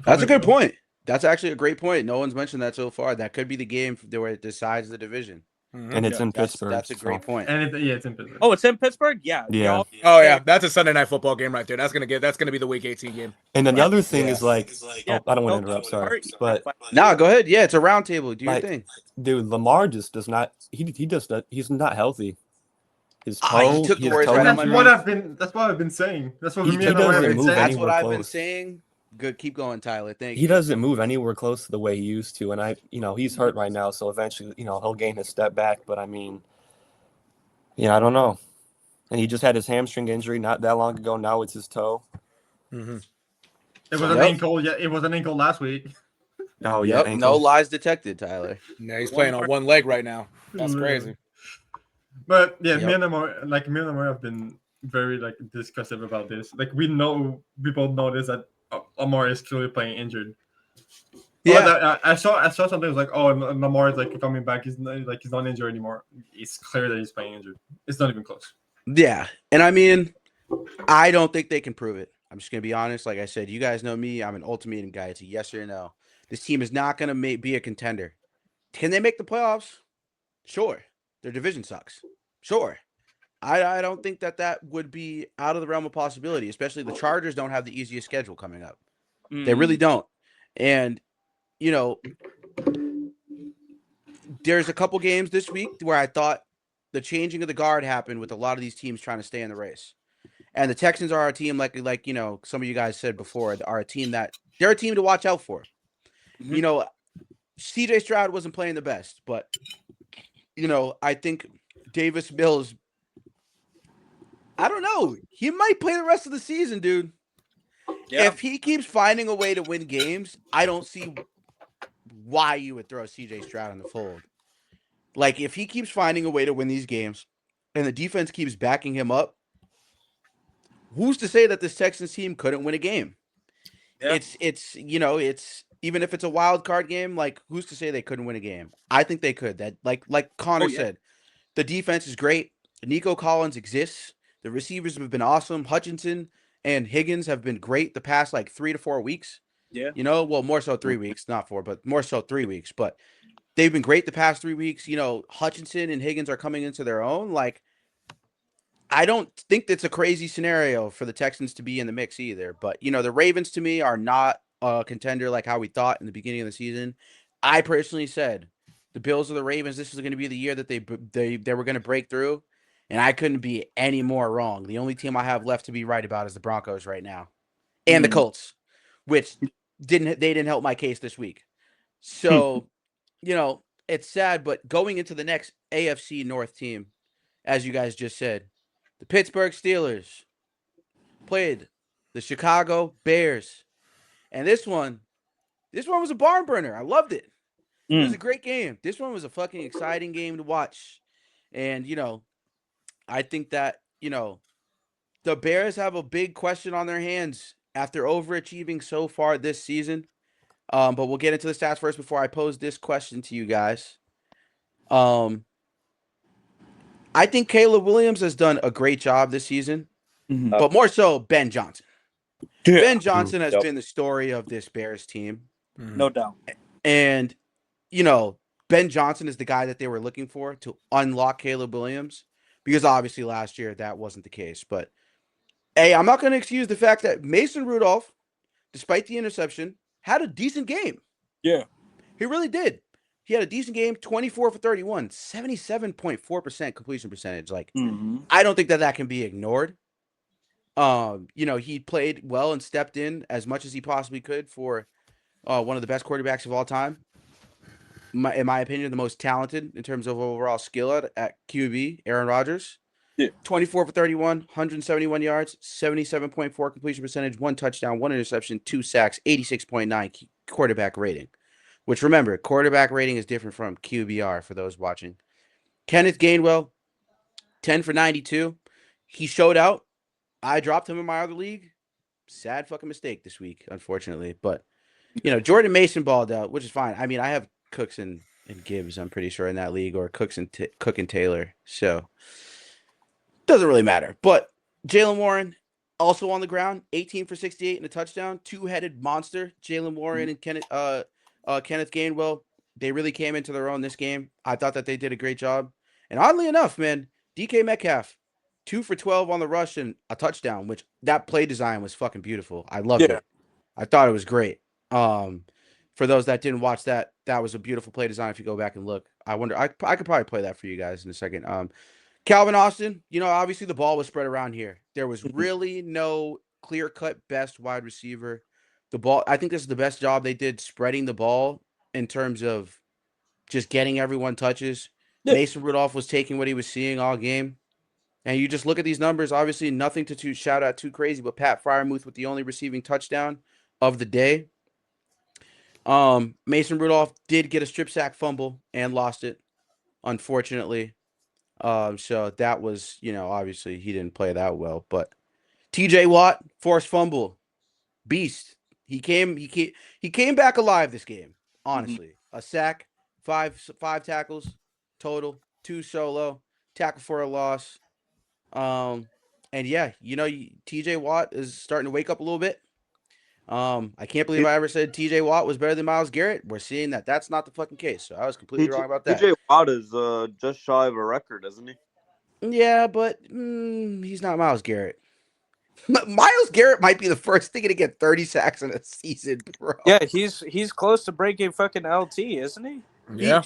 That's a good point. That's actually a great point. No one's mentioned that so far. That could be the game where it decides the division. and it's in Pittsburgh. That's a great point. And it's in Pittsburgh. Oh, it's in Pittsburgh? Yeah. Yeah. Oh yeah, that's a Sunday night football game right there. That's gonna be the week 18 game. And another thing is like, Yeah. I don't want to interrupt. Sorry, but Nah, go ahead. Yeah, it's a round table. Do your Like, thing. dude, Lamar just does not. He's not healthy. His He toe. took the his words toe right out of my injury. mouth. That's what I've been saying. That's what He me and doesn't Amar have been move saying. That's what anywhere I've been close. saying. Good. Keep going, Tyler. Thank He you. doesn't move anywhere close to the way he used to, and he's hurt right now, so eventually, he'll gain his step back. But I mean, I don't know. And he just had his hamstring injury not that long ago. Now it's his toe. Mm-hmm. It was an ankle. Yeah, it was an ankle last week. Oh yeah, Yep. ankle. No lies detected, Tyler. Yeah, he's playing on one leg right now. That's crazy. But yeah, Yep. me and Amar have been very discussive about this. Like we both know this that Amar is clearly playing injured. Yeah. I saw something that was like, oh, Lamar is coming back. He's not injured anymore. It's clear that he's playing injured. It's not even close. Yeah. And I mean, I don't think they can prove it. I'm just gonna be honest. Like I said, you guys know me. I'm an ultimatum guy. It's a yes or no. This team is not gonna be a contender. Can they make the playoffs? Sure. Their division sucks. Sure. I don't think that would be out of the realm of possibility, especially the Chargers don't have the easiest schedule coming up. They really don't. And, there's a couple games this week where I thought the changing of the guard happened with a lot of these teams trying to stay in the race. And the Texans are a team like some of you guys said before, are a team they're a team to watch out for. Mhm. CJ Stroud wasn't playing the best, but I think Davis Mills, I don't know. He might play the rest of the season, dude. Yeah. If he keeps finding a way to win games, I don't see why you would throw CJ Stroud in the fold. Like, if he keeps finding a way to win these games and the defense keeps backing him up, who's to say that this Texans team couldn't win a game? Yeah. It's even if it's a wild card game, like, who's to say they couldn't win a game? I think they could. That like Connor said, the defense is great. Nico Collins exists. The receivers have been awesome. Hutchinson and Higgins have been great the past 3 to 4 weeks. Yeah. Well, more so 3 weeks, not 4, but more so 3 weeks. But they've been great the past 3 weeks. Hutchinson and Higgins are coming into their own. I don't think that's a crazy scenario for the Texans to be in the mix either. But, the Ravens to me are not a contender like how we thought in the beginning of the season. I personally said the Bills or the Ravens, this is going to be the year that they were going to break through. And I couldn't be any more wrong. The only team I have left to be right about is the Broncos right now. And the Colts, which didn't help my case this week. So, it's sad, but going into the next AFC North team, as you guys just said, the Pittsburgh Steelers played the Chicago Bears. And this one was a barn burner. I loved it. It was a great game. This one was a fucking exciting game to watch. And, I think that, the Bears have a big question on their hands after overachieving so far this season. But we'll get into the stats first before I pose this question to you guys. I think Caleb Williams has done a great job this season, but more so Ben Johnson. Ben Johnson has been the story of this Bears team. No doubt. And, Ben Johnson is the guy that they were looking for to unlock Caleb Williams, because obviously last year that wasn't the case. But, hey, I'm not going to excuse the fact that Mason Rudolph, despite the interception, had a decent game. Yeah. He really did. He had a decent game, 24 for 31, 77.4% completion percentage. I don't think that can be ignored. He played well and stepped in as much as he possibly could for one of the best quarterbacks of all time. In my opinion, the most talented in terms of overall skill at QB, Aaron Rodgers. Yeah. 24 for 31, 171 yards, 77.4 completion percentage, 1 touchdown, 1 interception, 2 sacks, 86.9 quarterback rating. Which, remember, quarterback rating is different from QBR for those watching. Kenneth Gainwell, 10 for 92. He showed out. I dropped him in my other league. Sad fucking mistake this week, unfortunately. But, Jordan Mason balled out, which is fine. I mean, I have Cooks and and Gibbs, I'm pretty sure, in that league, or Cook and Taylor. So doesn't really matter. But Jalen Warren also on the ground, 18 for 68 and a touchdown, two-headed monster. Jalen Warren and Kenneth Gainwell, they really came into their own this game. I thought that they did a great job. And oddly enough, man, DK Metcalf, 2 for 12 on the rush and a touchdown, which that play design was fucking beautiful. I loved it. I thought it was great. For those that didn't watch that, that was a beautiful play design. If you go back and look, I wonder, I could probably play that for you guys in a second. Calvin Austin, obviously the ball was spread around here. There was really no clear-cut best wide receiver. The ball, I think this is the best job they did spreading the ball in terms of just getting everyone touches. Mason Rudolph was taking what he was seeing all game. And you just look at these numbers, obviously nothing to shout out too crazy, but Pat Freiermuth with the only receiving touchdown of the day. Mason Rudolph did get a strip sack fumble and lost it, unfortunately. So that was, obviously he didn't play that well, but TJ Watt, forced fumble, beast. He came back alive this game, honestly. A sack, five tackles total, 2 solo, tackle for a loss. And yeah, TJ Watt is starting to wake up a little bit. I can't believe I ever said TJ Watt was better than Myles Garrett. We're seeing that that's not the fucking case. So I was completely wrong about that. TJ Watt is just shy of a record, isn't he? Yeah, but he's not Myles Garrett. Myles Garrett might be the first thing to get 30 sacks in a season, bro. Yeah, he's close to breaking fucking LT, isn't he? Yeah.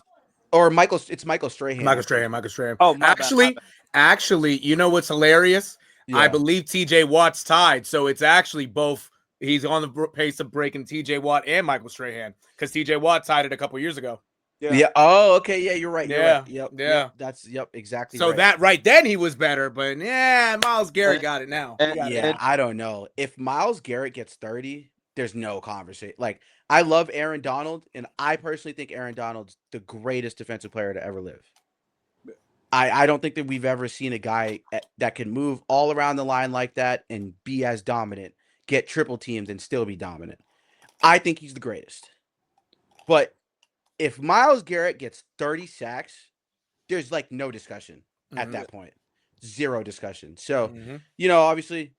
It's Michael Strahan. Michael Strahan. Oh, my bad. Actually, you know what's hilarious? Yeah. I believe TJ Watt's tied, so it's actually both. He's on the pace of breaking TJ Watt and Michael Strahan because TJ Watt tied it a couple years ago. Yeah. Oh, okay. Yeah, you're right. Yeah. Yep. Yeah. That's exactly. So right. that right then he was better, but yeah, Myles Garrett got it now. I don't know if Myles Garrett gets 30. There's no conversation. Like, I love Aaron Donald, and I personally think Aaron Donald's the greatest defensive player to ever live. I don't think that we've ever seen a guy that can move all around the line like that and be as dominant, get triple teamed, and still be dominant. I think he's the greatest. But if Myles Garrett gets 30 sacks, there's like no discussion at that point. Zero discussion. So, obviously,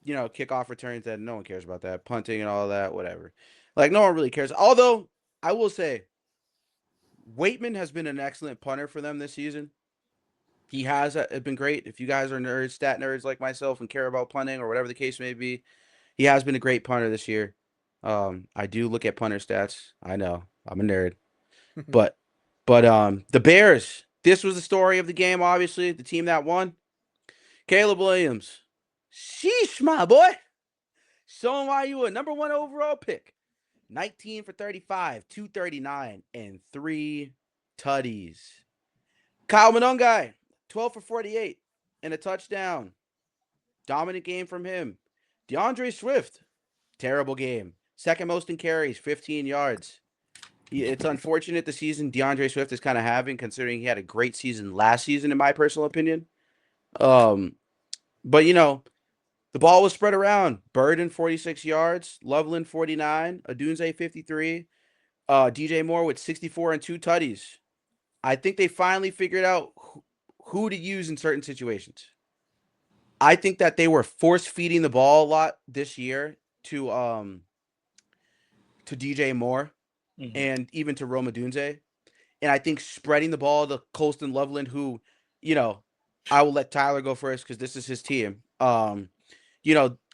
kickoff returns, that no one cares about that. Punting and all that, whatever. Like, no one really cares. Although, I will say, Waitman has been an excellent punter for them this season. He has been great. If you guys are nerds, stat nerds like myself and care about punting or whatever the case may be, he has been a great punter this year. I do look at punter stats. I know. I'm a nerd. But the Bears, this was the story of the game, obviously. The team that won. Caleb Williams. Sheesh, my boy. Showing why you a number 1 overall pick. 19 for 35, 239, and 3 tutties. Kyle Monongai, 12 for 48, and a touchdown. Dominant game from him. DeAndre Swift, terrible game. Second most in carries, 15 yards. It's unfortunate the season DeAndre Swift is kind of having, considering he had a great season last season, in my personal opinion. But, the ball was spread around. Burden, 46 yards. Loveland, 49. Adunze, 53. DJ Moore with 64 and 2 tutties. I think they finally figured out who to use in certain situations. I think that they were force-feeding the ball a lot this year to DJ Moore and even to Rome Odunze. And I think spreading the ball to Colston Loveland, who, I will let Tyler go first because this is his team.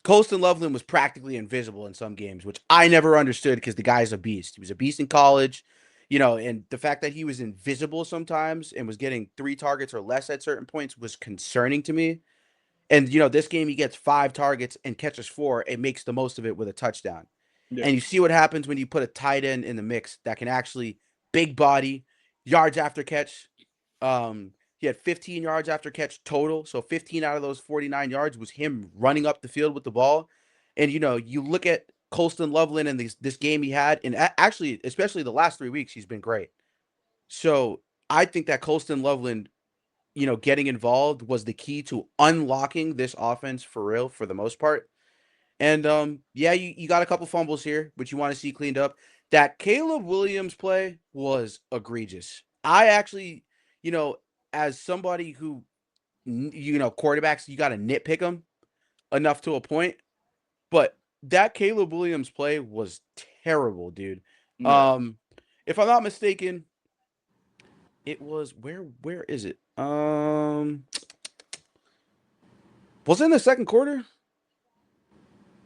Colston Loveland was practically invisible in some games, which I never understood because the guy's a beast. He was a beast in college, and the fact that he was invisible sometimes and was getting 3 targets or less at certain points was concerning to me. And, this game he gets 5 targets and catches 4 and makes the most of it with a touchdown. Yeah. And you see what happens when you put a tight end in the mix that can actually big body, yards after catch. He had 15 yards after catch total. So 15 out of those 49 yards was him running up the field with the ball. And, you look at Colston Loveland and this game he had, and actually, especially the last 3 weeks, he's been great. So I think that Colston Loveland, getting involved was the key to unlocking this offense for real, for the most part. And, you got a couple fumbles here, which you want to see cleaned up. That Caleb Williams play was egregious. I actually, as somebody who, quarterbacks, you got to nitpick them enough to a point. But that Caleb Williams play was terrible, dude. Yeah. If I'm not mistaken, it was where is it? Was it in the second quarter?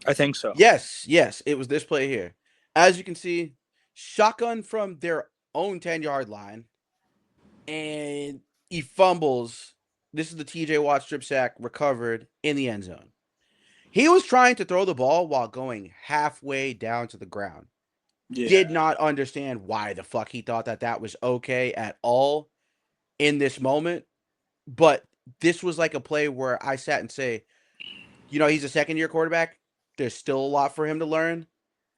I think so. Yes, it was this play here. As you can see, shotgun from their own 10-yard line, and he fumbles. This is the TJ Watt strip sack recovered in the end zone. He was trying to throw the ball while going halfway down to the ground. Yeah. Did not understand why the fuck he thought that was okay at all in this moment. But this was like a play where I sat and say, he's a second-year quarterback. There's still a lot for him to learn.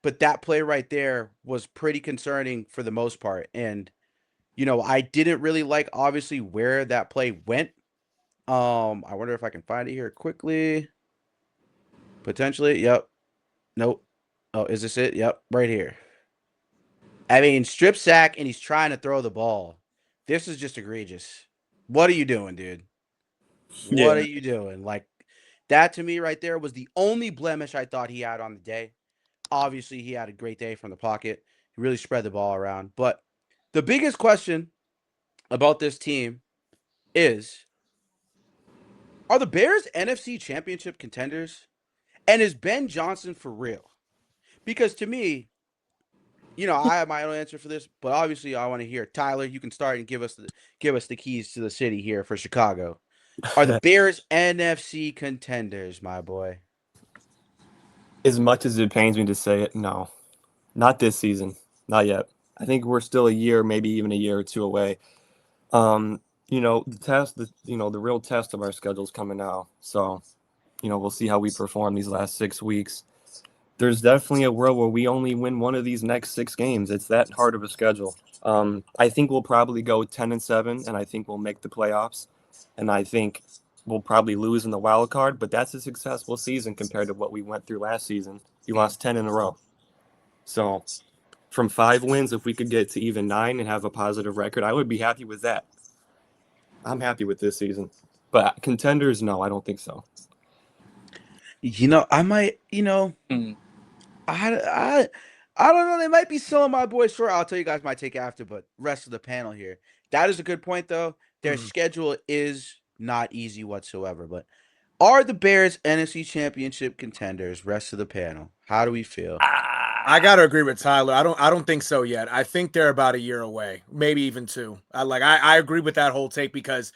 But that play right there was pretty concerning for the most part. And, I didn't really like, obviously, where that play went. I wonder if I can find it here quickly. Potentially. Yep. Nope. Oh, is this it? Yep. Right here. I mean, strip sack, and he's trying to throw the ball. This is just egregious. What are you doing, dude? What are you doing? Like, that to me right there was the only blemish I thought he had on the day. Obviously, he had a great day from the pocket. He really spread the ball around. But the biggest question about this team is, are the Bears NFC Championship contenders? And is Ben Johnson for real? Because to me, I have my own answer for this, but obviously I want to hear Tyler. You can start and give us the keys to the city here for Chicago. Are the Bears NFC contenders, my boy? As much as it pains me to say it, no, not this season, not yet. I think we're still a year, maybe even a year or two away. The real test of our schedule is coming now. So, we'll see how we perform these last 6 weeks. There's definitely a world where we only win one of these next 6 games. It's that hard of a schedule. I think we'll probably go 10-7, and I think we'll make the playoffs. And I think we'll probably lose in the wild card, but that's a successful season compared to what we went through last season. We lost 10 in a row. So from 5 wins, if we could get to even 9 and have a positive record, I would be happy with that. I'm happy with this season. But contenders, no, I don't think so. I might, I don't know. They might be selling my boys short. I'll tell you guys my take after, but rest of the panel here. That is a good point, though. Their schedule is not easy whatsoever. But are the Bears NFC Championship contenders? Rest of the panel. How do we feel? I gotta agree with Tyler. I don't think so yet. I think they're about a year away, maybe even 2. I agree with that whole take, because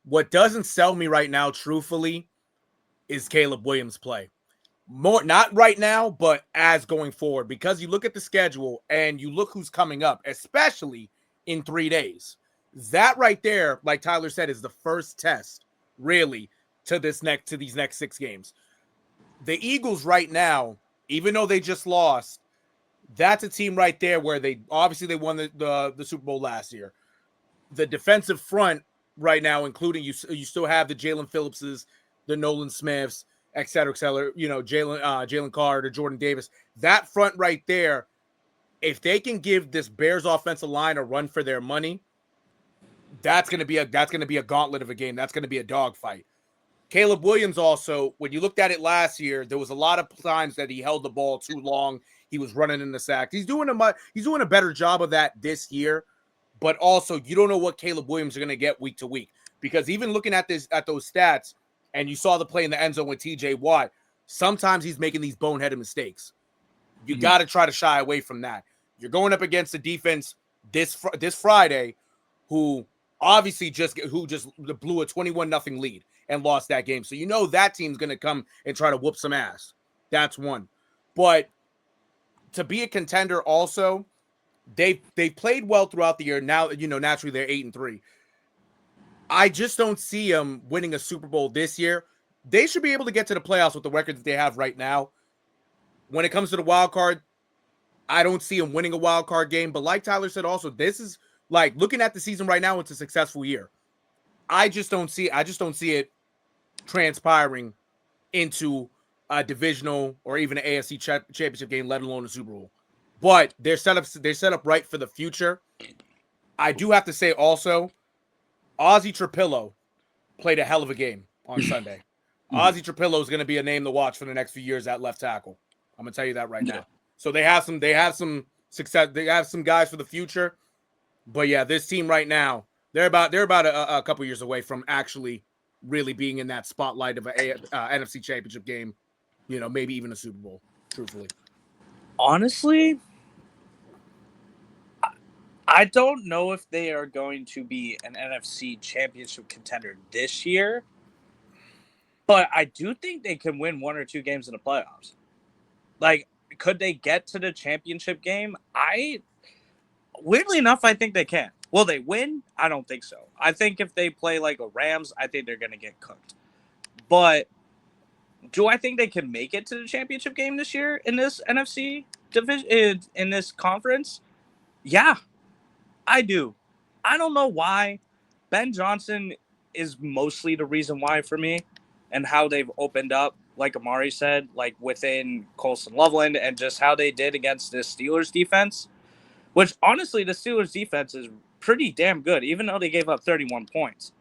what doesn't sell me right now, truthfully, is Caleb Williams' play. More not right now, but as going forward, because you look at the schedule and you look who's coming up, especially in 3 days. That right there, like Tyler said, is the first test, really, to these next 6 games. The Eagles right now, even though they just lost, that's a team right there where they won the Super Bowl last year. The defensive front right now, including you still have the Jalen Phillipses, the Nolan Smiths, et cetera, Jalen Carter, Jordan Davis. That front right there, if they can give this Bears offensive line a run for their money, that's gonna be a gauntlet of a game. That's gonna be a dogfight. Caleb Williams also, when you looked at it last year, there was a lot of times that he held the ball too long. He was running in the sack. He's doing a better job of that this year, but also you don't know what Caleb Williams are gonna get week to week, because even looking at those stats, and you saw the play in the end zone with TJ Watt, sometimes he's making these boneheaded mistakes. You got to try to shy away from that. You're going up against a defense this Friday who obviously just blew a 21-0 lead and lost that game. So that team's going to come and try to whoop some ass. That's one. But to be a contender also, they played well throughout the year. Now, naturally they're 8-3. I just don't see them winning a Super Bowl this year. They should be able to get to the playoffs with the record that they have right now. When it comes to the wild card, I don't see them winning a wild card game. But like Tyler said also, this is like looking at the season right now, it's a successful year. I just don't see it transpiring into a divisional or even an AFC championship game, let alone a Super Bowl. but they're set up right for the future. I do have to say also, Ozzie Trapillo played a hell of a game on Sunday. Ozzie Trapillo is going to be a name to watch for the next few years at left tackle. I'm going to tell you that right now. So they have some success. They have some guys for the future. But yeah, this team right now, they're about a couple years away from actually really being in that spotlight of an NFC Championship game. You know, maybe even a Super Bowl. Truthfully, Honestly, I don't know if they are going to be an NFC Championship contender this year, but I do think they can win 1 or 2 games in the playoffs. Like, could they get to the championship game? Weirdly enough, I think they can. Will they win? I don't think so. I think if they play like a Rams, I think they're going to get cooked. But do I think they can make it to the championship game this year in this NFC division, in this conference? Yeah, I do. I don't know why. Ben Johnson is mostly the reason why for me, and how they've opened up, like Amari said, like within Colson Loveland, and just how they did against this Steelers defense, which honestly, the Steelers defense is pretty damn good, even though they gave up 31 points.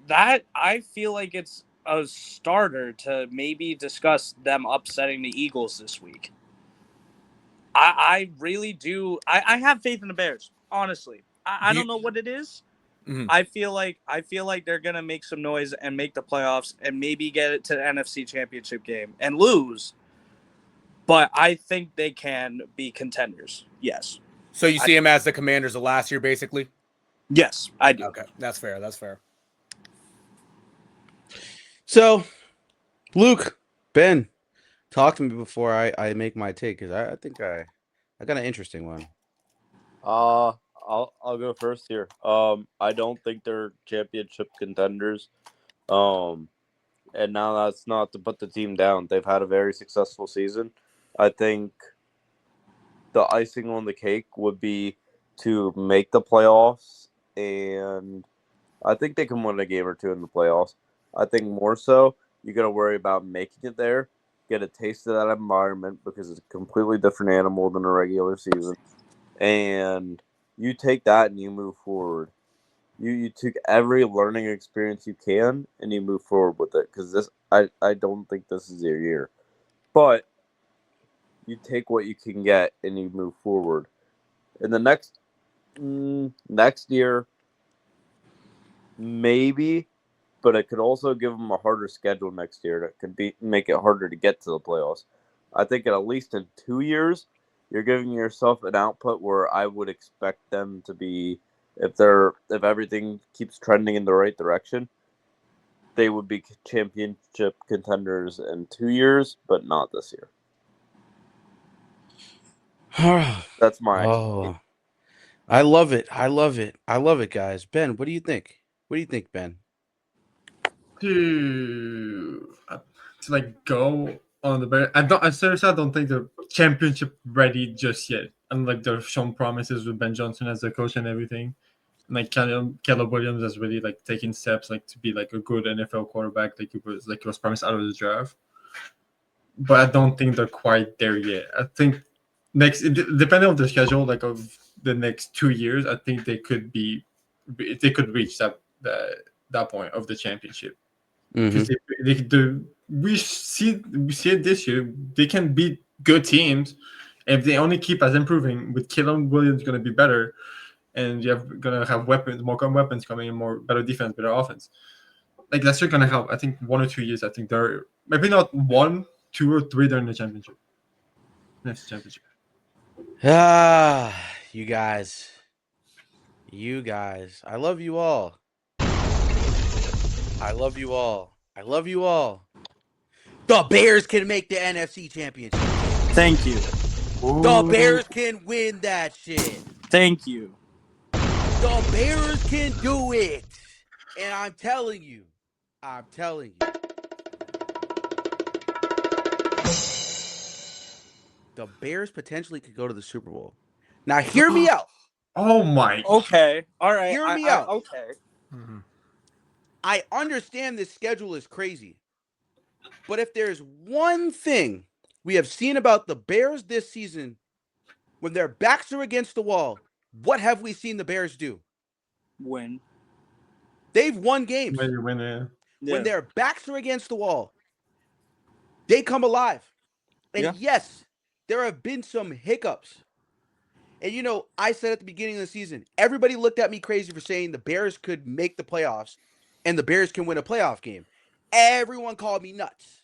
That, I feel like it's a starter to maybe discuss them upsetting the Eagles this week. I really do. I have faith in the Bears, honestly. I don't know what it is. Mhm. I feel like they're gonna make some noise and make the playoffs and maybe get it to the NFC Championship game and lose. But I think they can be contenders. Yes. so you see him as the Commanders of last year, basically. Yes, I do. Okay, that's fair. That's fair. So, Luke, Ben, talk to me before I make my take, because I think I got an interesting one. I'll go first here. I don't think they're championship contenders. And now that's not to put the team down. They've had a very successful season. I think the icing on the cake would be to make the playoffs, and I think they can win a game or two in the playoffs. I think more so, you got to worry about making it there, get a taste of that environment, because it's a completely different animal than a regular season. And you take that and you move forward. You took every learning experience you can and you move forward with it, because I don't think this is your year. But you take what you can get and you move forward. In the next year, maybe, but it could also give them a harder schedule next year that could make it harder to get to the playoffs. I think at least in 2 years, you're giving yourself an output where I would expect them to be, if everything keeps trending in the right direction, they would be championship contenders in 2 years, but not this year. That's my. Oh, I love it. I love it. I love it, guys. Ben, what do you think? What do you think, Ben? To go on the Bears. I seriously don't think they're championship ready just yet. And like they've shown promises with Ben Johnson as the coach and everything. And like Caleb Williams has really like taken steps like to be like a good NFL quarterback, like he was promised out of the draft. But I don't think they're quite there yet. I think depending on the schedule, like of the next 2 years, I think they could reach that point of the championship. Because we see it this year. They can beat good teams if they only keep as improving. With Caleb Williams going to be better, and you're going to have weapons, more weapons coming in, more better defense, better offense. Like that's going to help. I think 1 or 2 years. I think they're maybe not 1, 2, or 3. They're in the championship. Next championship. You guys. I love you all. I love you all. The Bears can make the NFC Championship. Thank you. The Bears can win that shit. Thank you. The Bears can do it. And I'm telling you. The Bears potentially could go to the Super Bowl. Now, hear me out. Oh my. Okay. All right. Hear me out. Okay. Mm-hmm. I understand this schedule is crazy. But if there's one thing we have seen about the Bears this season, When their backs are against the wall, what have we seen the Bears do? Win. They've won games. When you win, yeah. When their backs are against the wall, they come alive. And yes, there have been some hiccups. And, you know, I said at the beginning of the season, everybody looked at me crazy for saying the Bears could make the playoffs and the Bears can win a playoff game. Everyone called me nuts.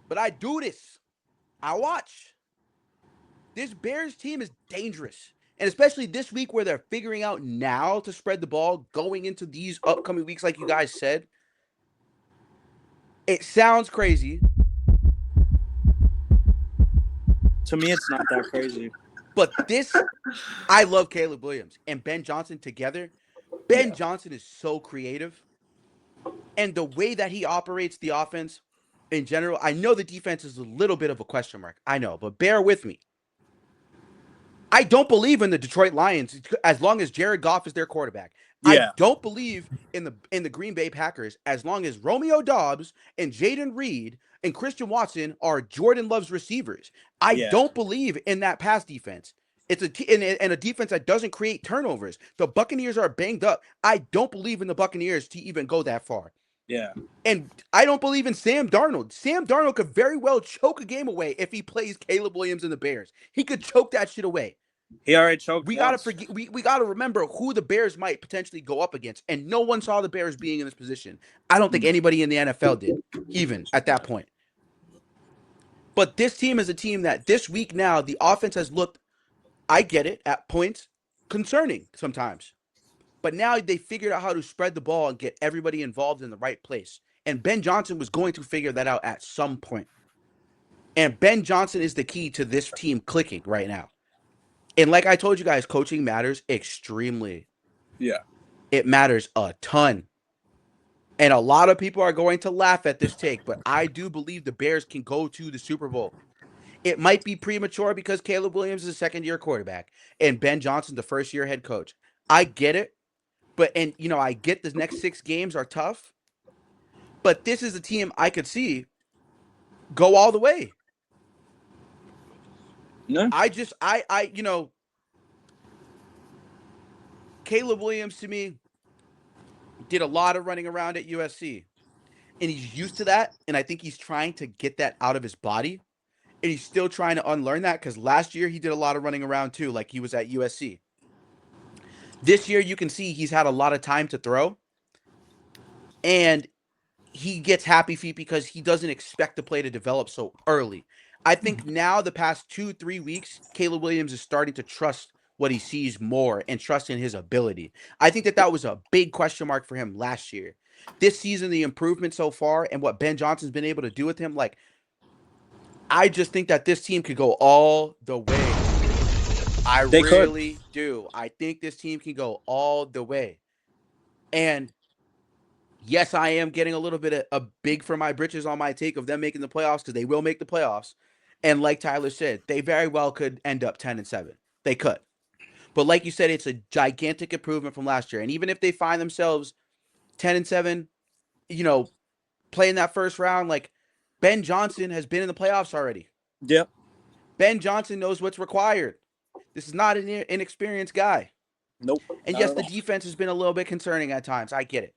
But I do this. I watch. This Bears team is dangerous. And especially this week where they're figuring out now to spread the ball going into these upcoming weeks, like you guys said. It sounds crazy. To me, it's not that crazy. But this, I love Caleb Williams and Ben Johnson together. Ben Johnson is so creative. And the way that he operates the offense in general, I know the defense is a little bit of a question mark. I know, but bear with me. I don't believe in the Detroit Lions as long as Jared Goff is their quarterback. I don't believe in the Green Bay Packers as long as Romeo Doubs and Jaden Reed and Christian Watson are Jordan Love's receivers. I don't believe in that pass defense. It's a defense that doesn't create turnovers. The Buccaneers are banged up. I don't believe in the Buccaneers to even go that far. Yeah. And I don't believe in Sam Darnold. Sam Darnold could very well choke a game away if he plays Caleb Williams and the Bears. He could choke that shit away. He already choked. We gotta forget. We gotta remember who the Bears might potentially go up against, and no one saw the Bears being in this position. I don't think anybody in the NFL did, even at that point. But this team is a team that this week now the offense has looked. I get it at points, concerning sometimes, but now they figured out how to spread the ball and get everybody involved in the right place. And Ben Johnson was going to figure that out at some point. And Ben Johnson is the key to this team clicking right now. And like I told you guys, coaching matters extremely. Yeah. It matters a ton. And a lot of people are going to laugh at this take, but I do believe the Bears can go to the Super Bowl. It might be premature because Caleb Williams is a second-year quarterback and Ben Johnson, the first-year head coach. I get it. I get the next 6 games are tough. But this is a team I could see go all the way. No. Caleb Williams to me did a lot of running around at USC. And he's used to that. And I think he's trying to get that out of his body. And he's still trying to unlearn that because last year he did a lot of running around too, like he was at USC. This year you can see he's had a lot of time to throw. And he gets happy feet because he doesn't expect the play to develop so early. I think now the past 2-3 weeks, Caleb Williams is starting to trust what he sees more and trust in his ability. I think that was a big question mark for him last year. This season, the improvement so far and what Ben Johnson's been able to do with him, I just think that this team could go all the way. I really do. I think this team can go all the way. And yes, I am getting a little bit of big for my britches on my take of them making the playoffs because they will make the playoffs. And like Tyler said, they very well could end up 10-7. They could. But like you said, it's a gigantic improvement from last year. And even if they find themselves 10-7, playing that first round, Ben Johnson has been in the playoffs already. Yep. Ben Johnson knows what's required. This is not an inexperienced guy. Nope. And yes, the defense has been a little bit concerning at times. I get it.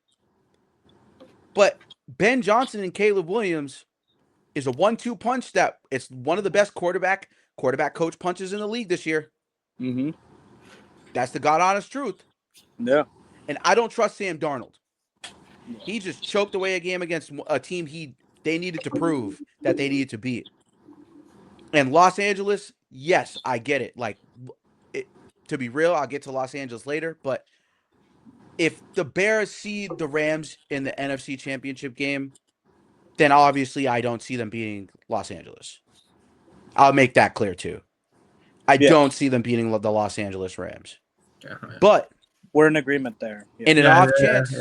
But Ben Johnson and Caleb Williams is a 1-2 punch that it's one of the best quarterback coach punches in the league this year. Mm-hmm. That's the God honest truth. Yeah. And I don't trust Sam Darnold. He just choked away a game against a team they needed to prove that they needed to beat. And Los Angeles, yes, I get it. To be real, I'll get to Los Angeles later, but if the Bears see the Rams in the NFC Championship game, then obviously I don't see them beating Los Angeles. I'll make that clear too. I don't see them beating the Los Angeles Rams. Yeah. But we're in agreement there. Yeah. In an off chance,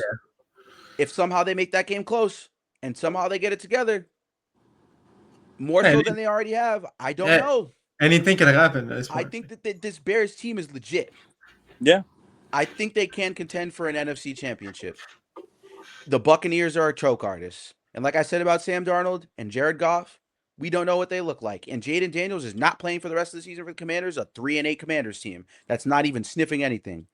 if somehow they make that game close and somehow they get it together, more so than they already have, I don't know. Anything can happen at this point. I think that this Bears team is legit. Yeah. I think they can contend for an NFC Championship. The Buccaneers are a choke artist. And like I said about Sam Darnold and Jared Goff, We don't know what they look like. And Jaden Daniels is not playing for the rest of the season for the Commanders, a 3-8 Commanders team that's not even sniffing anything.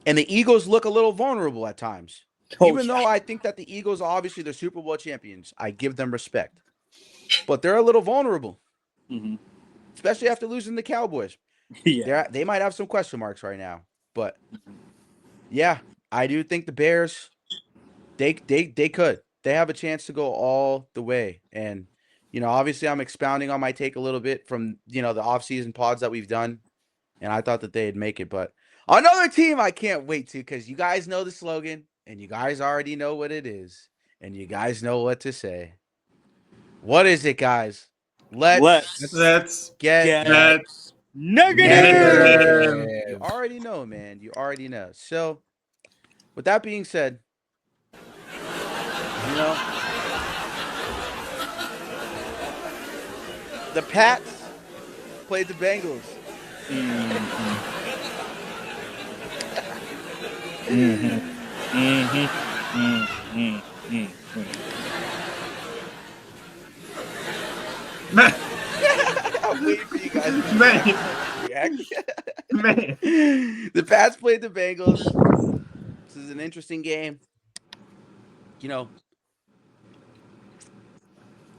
And the Eagles look a little vulnerable at times. Even though I think that the Eagles are obviously the Super Bowl champions, I give them respect. But they're a little vulnerable, especially after losing the Cowboys. They might have some question marks right now. But, yeah, I do think the Bears, they could. They have a chance to go all the way. And, you know, obviously I'm expounding on my take a little bit from, you know, the offseason pods that we've done. And I thought that they'd make it. But another team I can't wait to, because you guys know the slogan and you guys already know what it is. And you guys know what to say. What is it, guys? Let's get negative. You already know, man. You already know. So, with that being said, you know, the Pats played the Bengals. I'm waiting for you guys to react. The Pats played the Bengals. This is an interesting game. You know,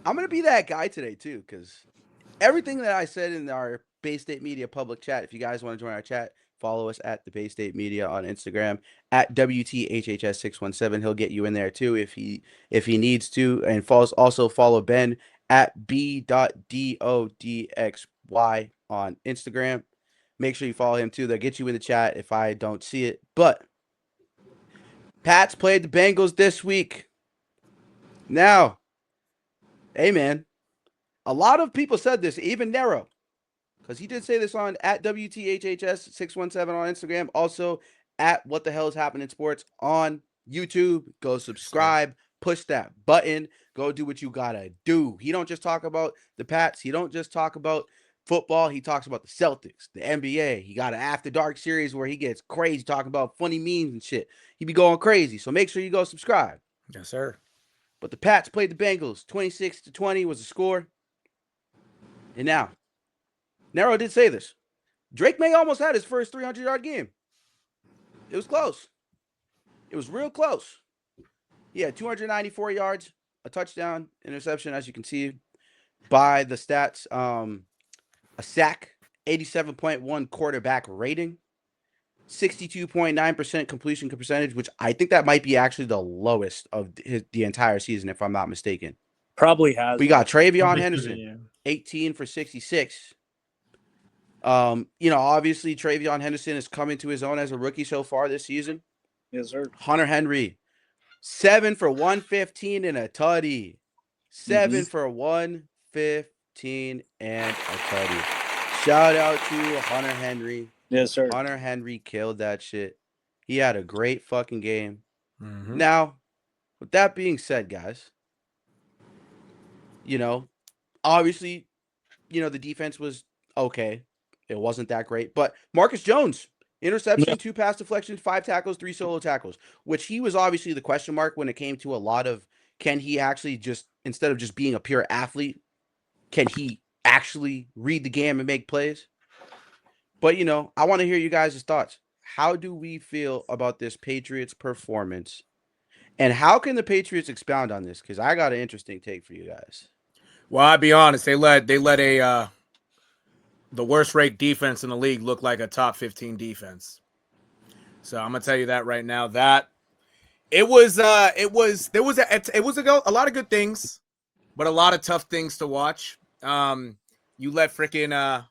I'm going to be that guy today, too, because everything that I said in our Bay State Media public chat, if you guys want to join our chat, follow us at the Bay State Media on Instagram at WTHHS617. He'll get you in there, too, if he needs to. And also follow Ben at b.dodxy on Instagram. Make sure you follow him, too. They'll get you in the chat if I don't see it. But Pats played the Bengals this week. Now, hey, man, a lot of people said this, even NERO, because he did say this on at WTHHS617 on Instagram, also at What the Hell is Happening Sports on YouTube. Go subscribe, push that button, go do what you gotta do. He don't just talk about the Pats. He don't just talk about football. He talks about the Celtics, the NBA. He got an After Dark series where he gets crazy talking about funny memes and shit. He be going crazy. So make sure you go subscribe. Yes, sir. But the Pats played the Bengals. 26-20 was the score. And now, Nero did say this. Drake Maye almost had his first 300-yard game. It was close. It was real close. He had 294 yards, a touchdown, interception, as you can see by the stats. A sack, 87.1 quarterback rating, 62.9% completion percentage, which I think that might be actually the lowest of the entire season, if I'm not mistaken. Probably has. We got Travion Henderson, 18 for 66. You know, obviously Travion Henderson is coming to his own as a rookie so far this season. Yes, sir. Hunter Henry, 7 for 115 and a tutty. 7 for 115 and a tutty. Shout out to Hunter Henry. Yes, sir. Hunter Henry killed that shit. He had a great fucking game. Now, with that being said, guys, you know, obviously, you know, the defense was okay. It wasn't that great. But Marcus Jones, interception, 2 pass deflections, 5 tackles, 3 solo tackles, which he was obviously the question mark when it came to a lot of, can he actually just, instead of just being a pure athlete, can he actually read the game and make plays? But, you know, I want to hear you guys' thoughts. How do we feel about this Patriots performance? And how can the Patriots expound on this? Because I got an interesting take for you guys. Well, I'll be honest. They let the worst ranked defense in the league look like a top 15 defense. So I'm gonna tell you that right now. That it was a lot of good things, but a lot of tough things to watch. You let freaking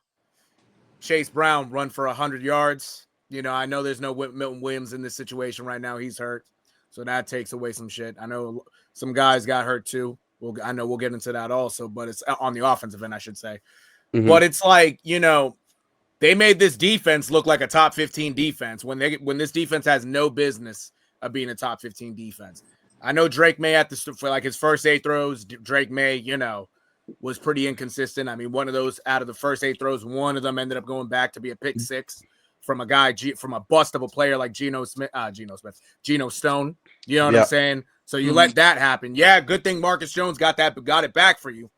Chase Brown run for 100 yards. You know, I know there's no Milton Williams in this situation right now. He's hurt, so that takes away some shit. I know some guys got hurt too. I know we'll get into that also, but it's on the offensive end, I should say. But it's like, you know, they made this defense look like a top 15 defense when this defense has no business of being a top 15 defense. I know Drake Maye for like his first 8 throws, Drake Maye, you know, was pretty inconsistent. I mean, one of those out of the first 8 throws, one of them ended up going back to be a pick 6 from a guy, from a bust of a player like Geno Stone. You know what I'm saying? So you let that happen. Yeah, good thing Marcus Jones got it back for you.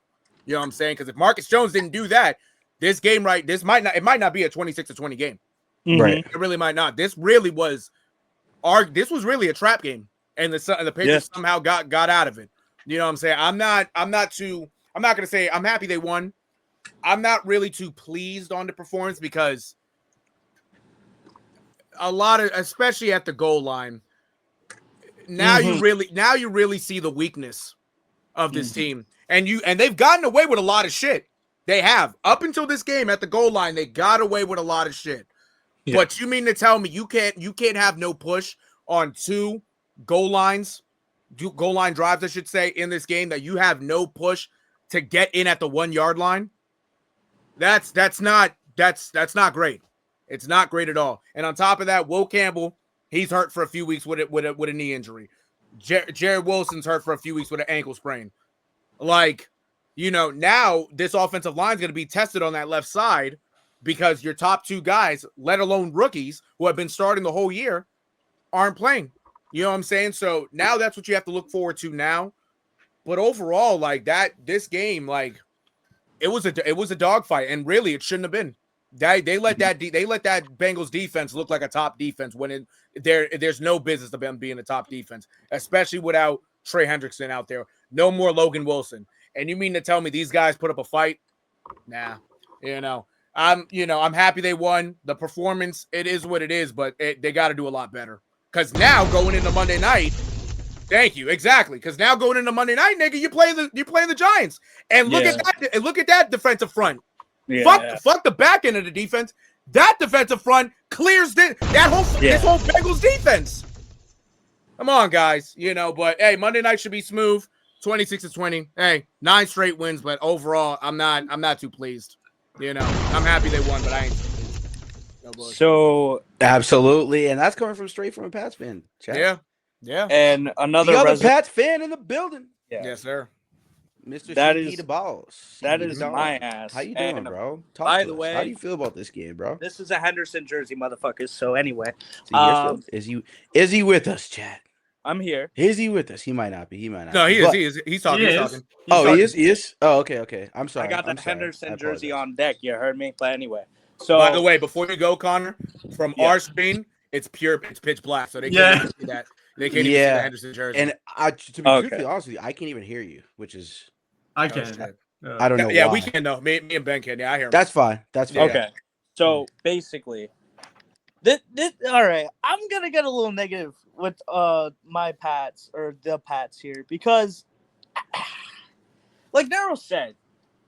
You know what I'm saying? Because if Marcus Jones didn't do that, this game, right, it might not be a 26-20 game. Right. It really might not. This really was really a trap game, and the Patriots somehow got out of it. You know what I'm saying? I'm not gonna say I'm happy they won. I'm not really too pleased on the performance because a lot of, especially at the goal line, now you really see the weakness of this team. And they've gotten away with a lot of shit. They have. Up until this game at the goal line, they got away with a lot of shit. Yeah. But you mean to tell me you can't have no push on 2 goal line drives, I should say, in this game, that you have no push to get in at the 1 yard line? That's not great. It's not great at all. And on top of that, Will Campbell, he's hurt for a few weeks with a knee injury. Jared Wilson's hurt for a few weeks with an ankle sprain. Like, now this offensive line is going to be tested on that left side because your top 2 guys, let alone rookies who have been starting the whole year, aren't playing. You know what I'm saying? So now that's what you have to look forward to now. But overall, like this game, like it was a dogfight, and really it shouldn't have been. They let that Bengals defense look like a top defense when there's no business of them being a top defense, especially without Trey Hendrickson out there. No more Logan Wilson. And you mean to tell me these guys put up a fight? Nah. I'm happy they won. The performance, it is what it is, but they got to do a lot better. Because now going into Monday night, thank you, exactly. Because now going into Monday night, nigga, you're playing the Giants, and look at that, and look at that defensive front. Yeah. Fuck the back end of the defense. That defensive front clears this whole Bengals defense. Come on, guys. But hey, Monday night should be smooth. 26-20. Hey, 9 straight wins, but overall, I'm not too pleased. I'm happy they won, but I ain't too pleased. No bullshit. So absolutely, and that's coming straight from a Pats fan. Chat. Yeah. And another Pats fan in the building. Yeah. Yes, sir. Mr. That CP is the boss. That is my ass. How you doing, bro? By the way, how do you feel about this game, bro? This is a Henderson jersey, motherfuckers. So anyway, is he with us, chat? I'm here. Is he with us? He might not be. No, he is. He's talking. He's talking. He is. Oh, okay. I'm sorry. I got the Henderson jersey on deck. You heard me. But anyway, so by the way, before you go, Connor, from our screen, it's pitch black, so they can't even see that. They can't even see the Henderson jersey. And to be truthfully honest with you, I can't even hear you, which is I can. I don't know. Yeah, why. we can though. Me and Ben can. Yeah, I hear him. That's fine. Okay. So basically, this all right. I'm gonna get a little negative with my Pats or the Pats here because, like Nero said,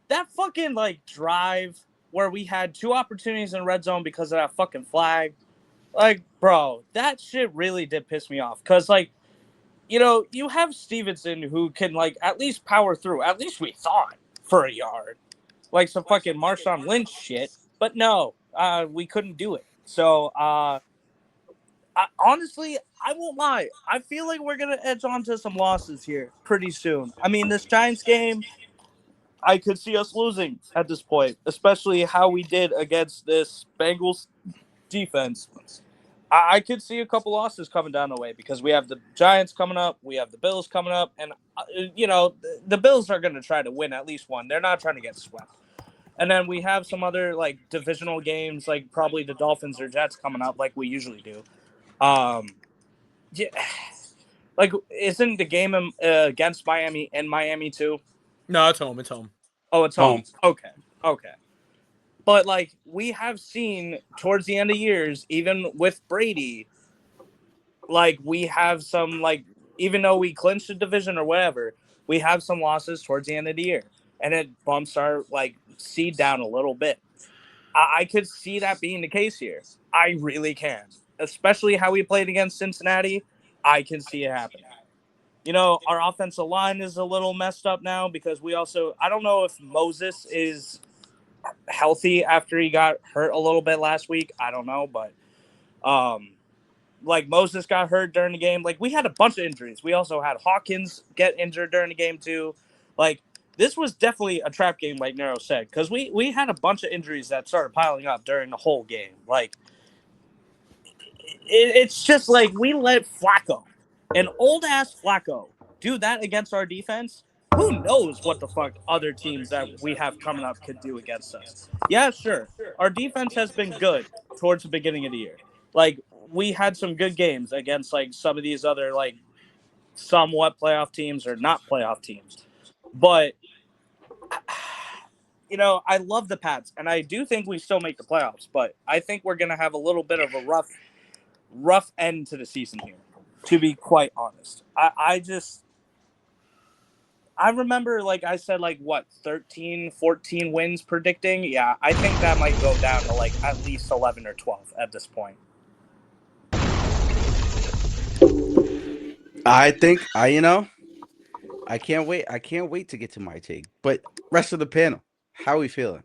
that fucking drive where we had 2 opportunities in red zone because of that fucking flag, bro, that shit really did piss me off because you have Stevenson who can at least power through. At least we thought for a yard, some fucking Marshawn Lynch shit. But no, we couldn't do it. So honestly, I won't lie. I feel like we're gonna edge onto some losses here pretty soon. I mean, this Giants game, I could see us losing at this point, especially how we did against this Bengals defense. I could see a couple losses coming down the way because we have the Giants coming up, we have the Bills coming up, and the Bills are going to try to win at least one. They're not trying to get swept. And then we have some other divisional games, probably the Dolphins or Jets coming up, like we usually do. Isn't the game against Miami in Miami too? No, it's home. It's home. Oh, it's home. Okay. But we have seen towards the end of years, even with Brady, we have some even though we clinched the division or whatever, we have some losses towards the end of the year, and it bumps our seed down a little bit. I could see that being the case here. I really can, especially how we played against Cincinnati. I can see it happening. Our offensive line is a little messed up now because I don't know if Moses is healthy after he got hurt a little bit last week. I don't know, but Moses got hurt during the game. We had a bunch of injuries. We also had Hawkins get injured during the game too. This was definitely a trap game, like Nero said, because we had a bunch of injuries that started piling up during the whole game. It's just we let Flacco, an old ass Flacco, do that against our defense. who knows what the fuck other teams that we have coming up could do against us. Yeah, sure. Our defense has been good towards the beginning of the year. Like, we had some good games against, like, some of these other, like, somewhat playoff teams or not playoff teams. But, you know, I love the Pats, and I do think we still make the playoffs, but I think we're going to have a little bit of a rough end to the season here, to be quite honest. I remember, like I said, like, what, 13, 14 wins predicting? Yeah, I think that might go down to, like, at least 11 or 12 at this point. I think, I can't wait. I can't wait to get to my take. But rest of the panel, how are we feeling?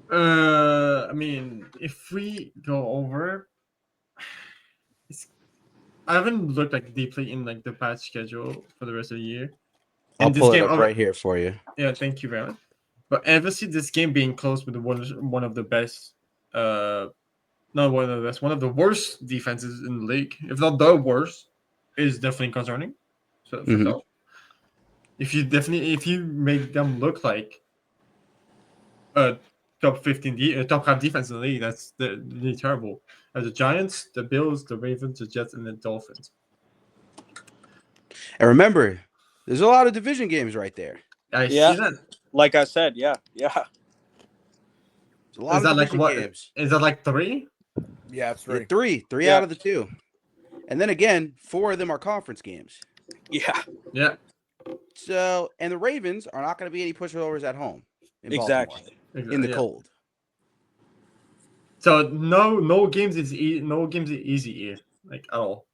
I mean, if we go over, I haven't looked like deeply in like the Pats schedule for the rest of the year. I'll pull it up right here for you. Yeah, thank you very much. But obviously, this game being close with one of the best, not one of the best, one of the worst defenses in the league, if not the worst, is definitely concerning. So, so if you make them look like a top 15, top half defense in the league, that's really terrible. The Giants, the Bills, the Ravens, the Jets, and the Dolphins. And remember, there's a lot of division games right there. I see that. Like I said, yeah. There's a lot of division games. Is that like 3? Yeah, it's 3. Yeah, three out of the 2. And then again, 4 of them are conference games. Yeah. So, and the Ravens are not going to be any pushovers at home. Exactly. In the cold. So no games is easy here, like at all.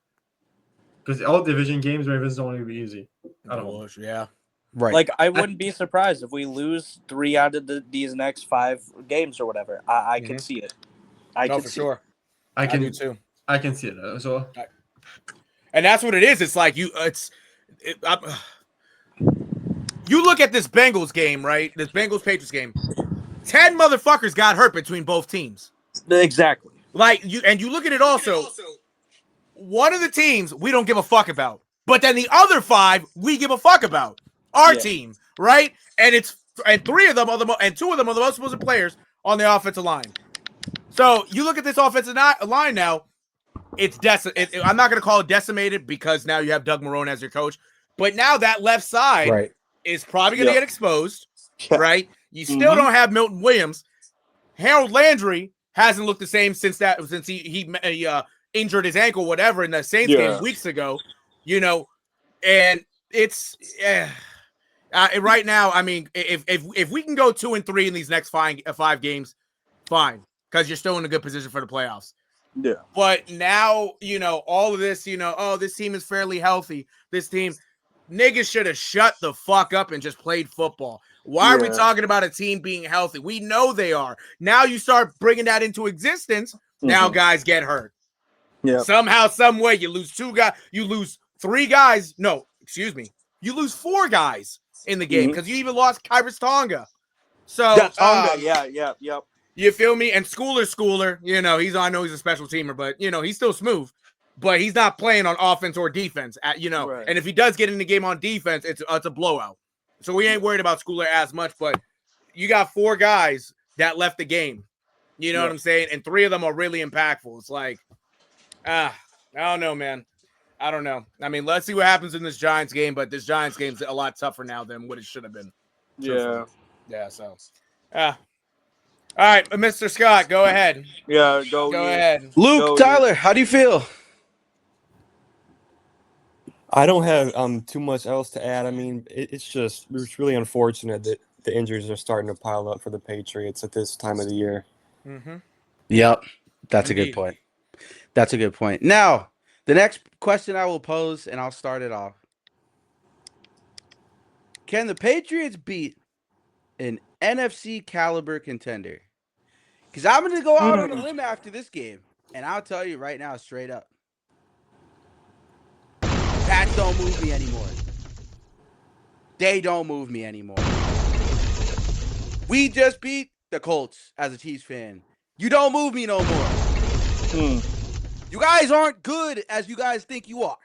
Because all division games, Ravens don't be easy at all. Yeah. Right. Like, I wouldn't be surprised if we lose 3 out of these next 5 games or whatever. I can see it. I can for see sure. I do too. I can see it as well. And that's what it is. It's like you look at this Bengals game, right? This Bengals Patriots game. 10 motherfuckers got hurt between both teams. Exactly. Like you look at it also. One of the teams we don't give a fuck about, but then the other 5 we give a fuck about. Our team, right? And 3 of them are and 2 of them are the most supposed players on the offensive line. So you look at this offensive line now. It's I'm not going to call it decimated because now you have Doug Marrone as your coach, but now that left side is probably going to get exposed, right? You still don't have Milton Williams. Harold Landry hasn't looked the same since he injured his ankle, whatever, in the Saints game weeks ago, and it's right now. I mean, if we can go 2-3 in these next 5 games, fine, because you're still in a good position for the playoffs. Yeah. But now, all of this, this team is fairly healthy. This team, niggas should have shut the fuck up and just played football. Why are we talking about a team being healthy? We know they are. Now you start bringing that into existence. Now guys get hurt. Yeah. Somehow, some way, you lose 2 guys. You lose 3 guys. No, excuse me. You lose 4 guys in the game because you even lost Kyrus Tonga. So, Tonga, you feel me? And Schooler, I know he's a special teamer, but he's still smooth. But he's not playing on offense or defense, Right. And if he does get in the game on defense, it's a blowout. So we ain't worried about Schooler as much, but you got 4 guys that left the game. You know what I'm saying? And 3 of them are really impactful. It's like, I don't know, man. I don't know. I mean, let's see what happens in this Giants game, but this Giants game's a lot tougher now than what it should have been. Yeah. Yeah, so. All right, Mr. Scott, go ahead. Yeah, go ahead. Luke, Tyler, how do you feel? I don't have too much else to add. I mean, it's really unfortunate that the injuries are starting to pile up for the Patriots at this time of the year. Yep, that's a good point. That's a good point. Now, the next question I will pose, and I'll start it off. Can the Patriots beat an NFC caliber contender? Because I'm going to go out on a limb after this game, and I'll tell you right now, straight up. Pats don't move me anymore. They don't move me anymore. We just beat the Colts as a Chiefs fan. You don't move me no more. You guys aren't good as you guys think you are.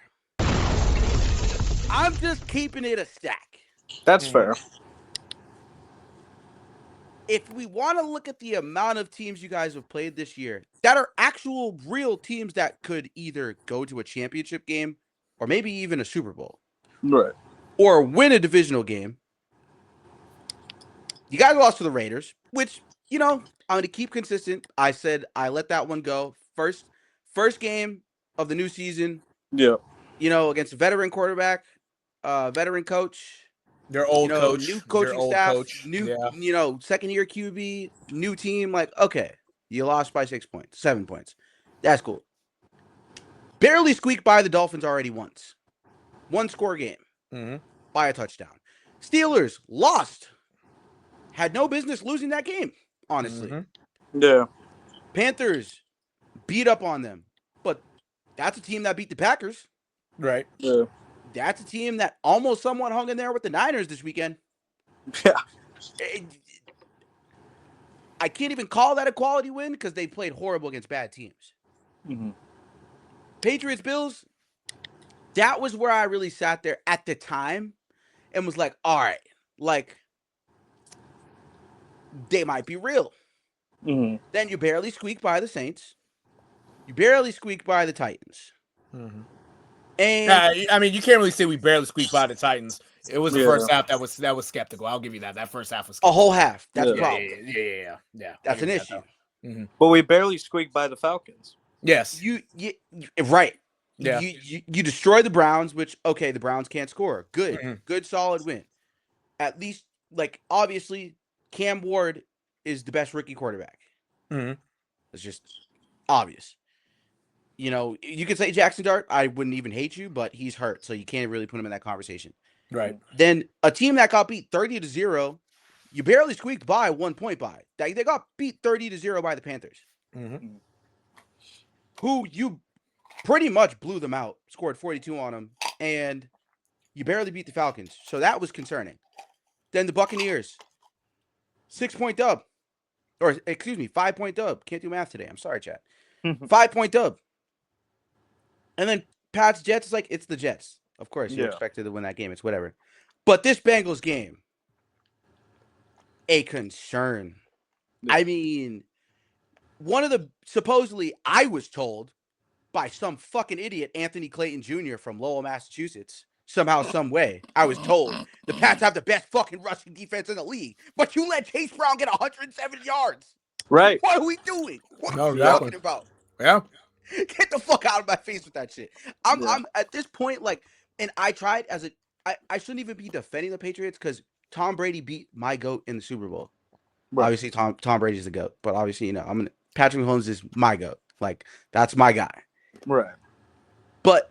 I'm just keeping it a stack. That's fair. If we want to look at the amount of teams you guys have played this year that are actual real teams that could either go to a championship game or maybe even a Super Bowl, Right. or win a divisional game, you guys lost to the Raiders, which, I'm going to keep consistent. I said I let that one go. First game of the new season, Yeah. Against a veteran quarterback, veteran coach. Their old coach, new coaching their old staff, coach. new, Yeah. second year QB, new team. Like, okay, you lost by 6 points, 7 points. That's cool. Barely squeaked by the Dolphins already once. 1-score game by a touchdown. Steelers lost. Had no business losing that game, honestly. Yeah. Panthers beat up on them, but that's a team that beat the Packers. Right. Yeah. That's a team that almost somewhat hung in there with the Niners this weekend. Yeah. I can't even call that a quality win because they played horrible against bad teams. Patriots, Bills, that was where I really sat there at the time and was like, all right, like, they might be real. Then you barely squeak by the Saints. You barely squeak by the Titans. And I mean, you can't really say we barely squeaked by the Titans. It was the first half that was skeptical. I'll give you that. That first half was skeptical. A whole half. That's a problem. Yeah. That's an issue. But we barely squeaked by the Falcons. Yes. You right. Yeah. You destroy the Browns, which, okay, the Browns can't score. Good. Good, solid win. At least, like, obviously, Cam Ward is the best rookie quarterback. It's just obvious. You could say Jackson Dart. I wouldn't even hate you, but he's hurt, so you can't really put him in that conversation. Right. Then a team that got beat 30-0, you barely squeaked by 1 point by. They got beat 30-0 by the Panthers, who you pretty much blew them out, scored 42 on them, and you barely beat the Falcons. So that was concerning. Then the Buccaneers, 6-point dub. Or, excuse me, 5-point dub. Can't do math today. I'm sorry, chat. 5-point dub. And then Pats, Jets, is like, it's the Jets. Of course, you're expected to win that game. It's whatever. But this Bengals game, a concern. I mean, one of the, supposedly, I was told by some fucking idiot, Anthony Clayton Jr. from Lowell, Massachusetts, somehow, some way, I was told the Pats have the best fucking rushing defense in the league, but you let Chase Brown get 107 yards. Right. What are we doing? What are we exactly. talking about? Yeah. Get the fuck out of my face with that shit. I'm at this point, like, and I tried I shouldn't even be defending the Patriots because Tom Brady beat my GOAT in the Super Bowl. Right. Obviously, Tom Brady's the GOAT, but obviously, Patrick Mahomes is my GOAT. Like, that's my guy. Right. But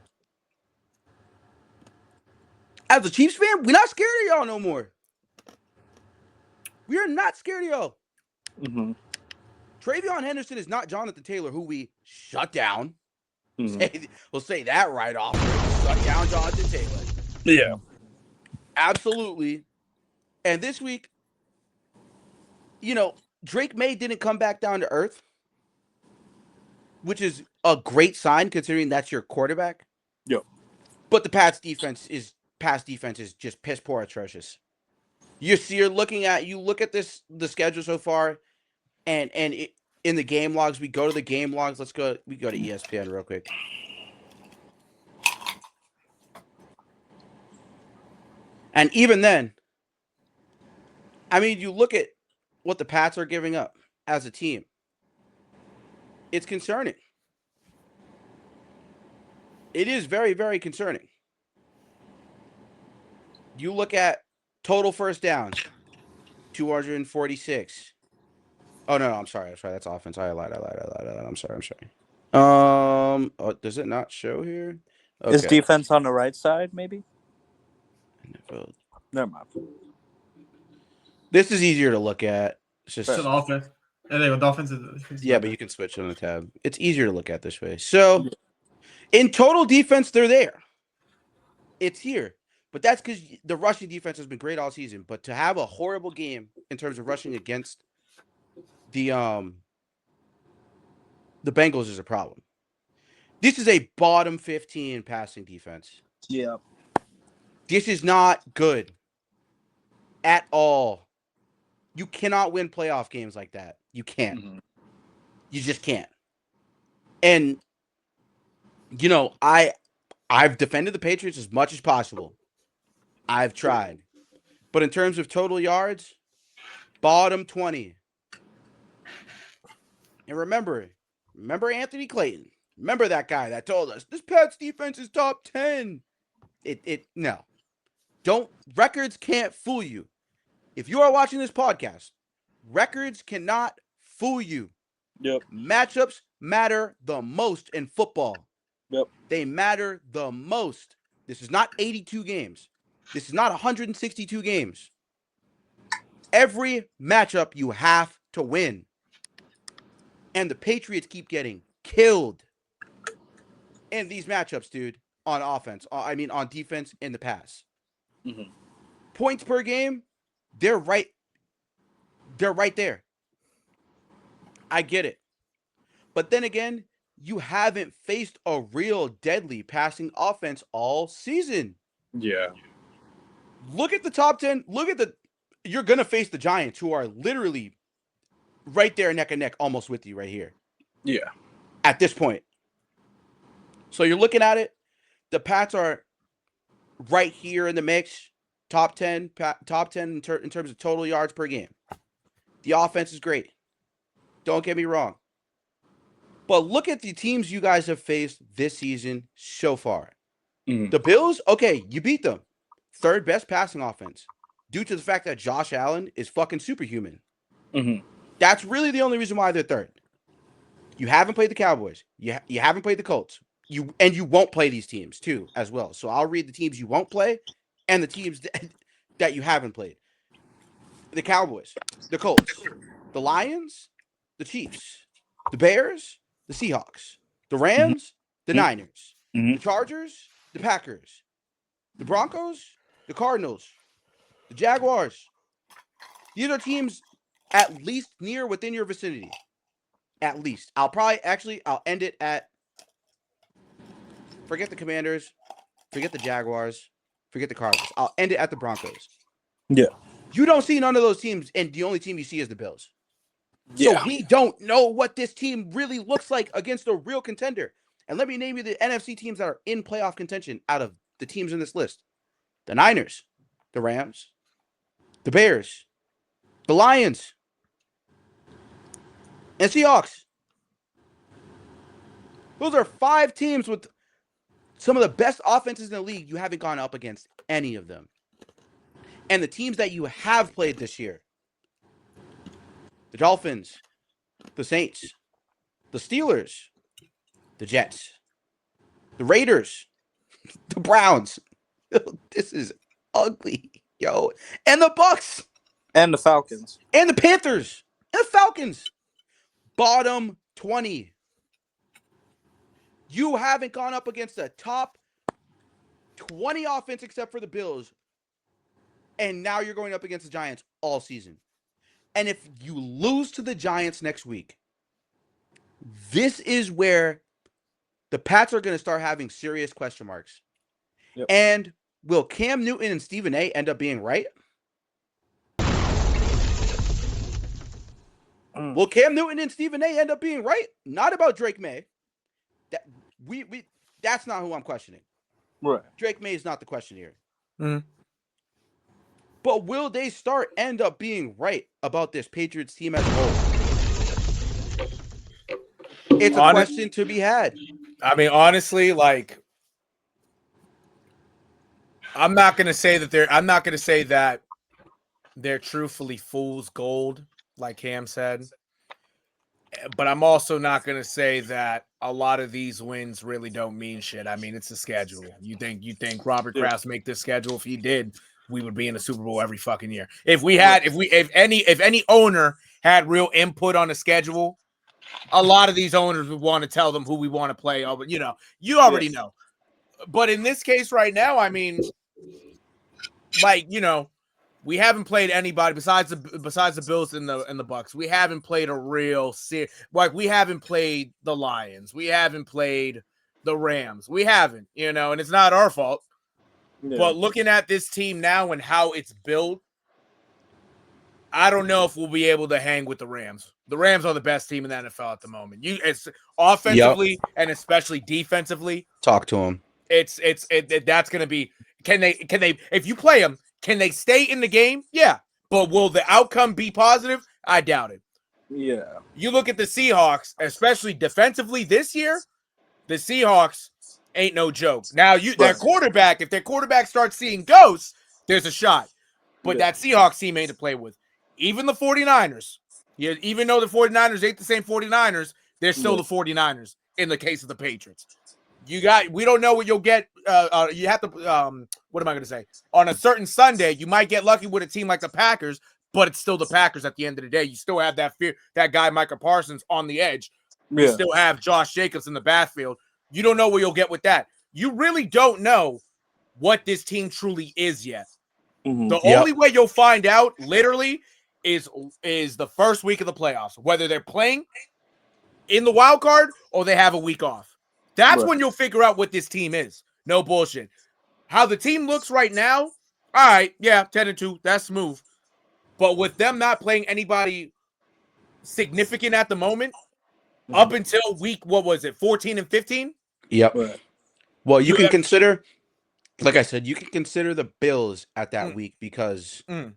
as a Chiefs fan, we're not scared of y'all no more. We are not scared of y'all. Travion Henderson is not Jonathan Taylor, who we shut down. We'll say that right off. Shut down Jonathan Taylor. Yeah. Absolutely. And this week, Drake Maye didn't come back down to earth, which is a great sign considering that's your quarterback. Yep. But the Pats defense is just piss poor atrocious. You look at the schedule so far, and in the game logs, we go to the game logs. We go to ESPN real quick. And even then, I mean, you look at what the Pats are giving up as a team. It's concerning. It is very, very concerning. You look at total first downs, 246. Oh, no, I'm sorry. That's offense. I lied. I'm sorry. Does it not show here? Okay. Is defense on the right side, maybe? Never mind. This is easier to look at. It's just an offense. The offense is yeah, but you can switch on the tab. It's easier to look at this way. So, in total defense, they're there. It's here. But that's because the rushing defense has been great all season. But to have a horrible game in terms of rushing against the Bengals is a problem. This is a bottom 15 passing defense. Yeah. This is not good at all. You cannot win playoff games like that. You can't. Mm-hmm. You just can't. And, you know, I've defended the Patriots as much as possible. I've tried. But in terms of total yards, bottom 20. And remember Anthony Clayton. Remember that guy that told us this Pats defense is top 10. No. Records can't fool you. If you are watching this podcast, records cannot fool you. Yep. Matchups matter the most in football. Yep. They matter the most. This is not 82 games. This is not 162 games. Every matchup you have to win. And the Patriots keep getting killed in these matchups, dude, on offense. On defense in the pass. Mm-hmm. Points per game, they're right there. I get it. But then again, you haven't faced a real deadly passing offense all season. Yeah. Look at the top 10. You're going to face the Giants, who are literally right there neck and neck almost with you right here. Yeah. At this point. So you're looking at it. The Pats are right here in the mix. Top 10 in terms of total yards per game. The offense is great. Don't get me wrong. But look at the teams you guys have faced this season so far. Mm-hmm. The Bills, okay, you beat them. Third best passing offense due to the fact that Josh Allen is fucking superhuman. Mm-hmm. That's really the only reason why they're third. You haven't played the Cowboys. You haven't played the Colts. You won't play these teams too as well. So I'll read the teams you won't play and the teams that you haven't played. The Cowboys, the Colts, the Lions, the Chiefs, the Bears, the Seahawks, the Rams, the Niners, the Chargers, the Packers, the Broncos, the Cardinals, the Jaguars. These are teams at least near within your vicinity. At least. I'll end it at, forget the Commanders, forget the Jaguars, forget the Cardinals. I'll end it at the Broncos. Yeah. You don't see none of those teams, and the only team you see is the Bills. Yeah. So we don't know what this team really looks like against a real contender. And let me name you the NFC teams that are in playoff contention out of the teams in this list. The Niners, the Rams, the Bears, the Lions, and Seahawks. Those are 5 teams with some of the best offenses in the league. You haven't gone up against any of them. And the teams that you have played this year, the Dolphins, the Saints, the Steelers, the Jets, the Raiders, the Browns. This is ugly, yo. And the Bucks. And the Falcons. And the Panthers. And the Falcons. Bottom 20. You haven't gone up against the top 20 offense except for the Bills. And now you're going up against the Giants all season. And if you lose to the Giants next week, this is where the Pats are going to start having serious question marks. Yep. And will Cam Newton and Stephen A end up being right? Will Cam Newton and Stephen A end up being right? Not about Drake Maye. That's not who I'm questioning. Right. Drake Maye is not the question here. Mm. But will they end up being right about this Patriots team as a whole? It's a question to be had. I mean, honestly, like, I'm not gonna say that they're truthfully fool's gold, like Cam said. But I'm also not gonna say that a lot of these wins really don't mean shit. I mean, it's a schedule. You think Robert Kraft make this schedule? If he did, we would be in the Super Bowl every fucking year. If any owner had real input on the schedule, a lot of these owners would want to tell them who we want to play. But you already know. But in this case right now, I mean, like, we haven't played anybody besides the Bills and the Bucks. We haven't played a real we haven't played the Lions. We haven't played the Rams. We haven't, and it's not our fault. But looking at this team now and how it's built, I don't know if we'll be able to hang with the Rams. The Rams are the best team in the NFL at the moment. It's offensively and especially defensively. Talk to him. That's going to be. Can they? If you play them, can they stay in the game? Yeah, but will the outcome be positive? I doubt it. Yeah. You look at the Seahawks, especially defensively this year. The Seahawks ain't no joke. Now their quarterback. If their quarterback starts seeing ghosts, there's a shot. But that Seahawks team ain't to play with. Even the 49ers, even though the 49ers ain't the same 49ers, they're still the 49ers in the case of the Patriots. We don't know what you'll get. You have to, what am I going to say? On a certain Sunday, you might get lucky with a team like the Packers, but it's still the Packers at the end of the day. You still have that guy, Micah Parsons, on the edge. You still have Josh Jacobs in the backfield. You don't know what you'll get with that. You really don't know what this team truly is yet. The only way you'll find out, literally, is the first week of the playoffs, whether they're playing in the wild card or they have a week off. That's when you'll figure out what this team is. No bullshit. How the team looks right now, all right, 10-2, that's smooth. But with them not playing anybody significant at the moment, up until week, 14 and 15? Yep. Well, you can consider, like I said, you can consider the Bills at that week because you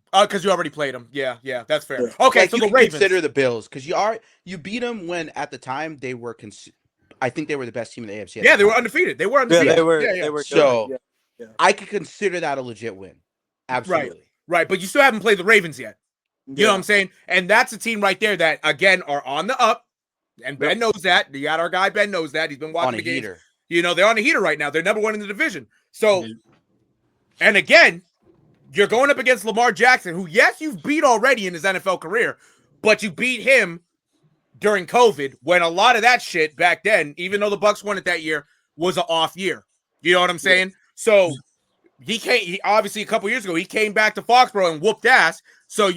already played them. Yeah, that's fair. Okay, like, so you the can Ravens. consider the Bills because you beat them when at the time they were. I think they were the best team in the AFC. Yeah, they were undefeated. They were undefeated. Yeah, they were. So I could consider that a legit win. Absolutely. Right. But you still haven't played the Ravens yet. You know what I'm saying? And that's a team right there that again are on the up. And Ben knows that. You got our guy Ben knows that. He's been watching the game. Heater. They're on the heater right now. They're number one in the division. So, and again, you're going up against Lamar Jackson, who, yes, you've beat already in his NFL career, but you beat him during COVID when a lot of that shit back then, even though the Bucs won it that year, was an off year. You know what I'm saying? So he obviously a couple years ago, he came back to Foxborough and whooped ass. So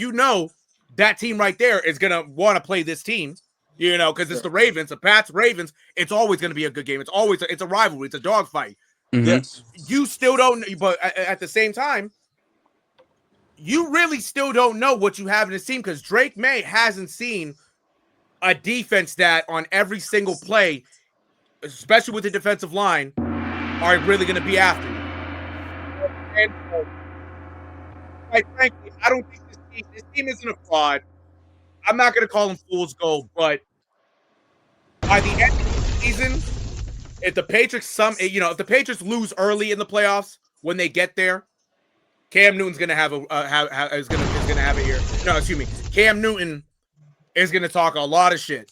that team right there is going to want to play this team. Because it's the Ravens, the Pats, Ravens. It's always going to be a good game. It's always it's a rivalry. It's a dogfight. Yes. You still don't, but at the same time, you really still don't know what you have in this team because Drake Maye hasn't seen a defense that on every single play, especially with the defensive line, are really going to be after you. And quite frankly, I don't think this team isn't a fraud. I'm not going to call them fool's gold, but by the end of the season, if the Patriots lose early in the playoffs when they get there, Cam Newton's going to have a year. No, excuse me. Cam Newton is going to talk a lot of shit.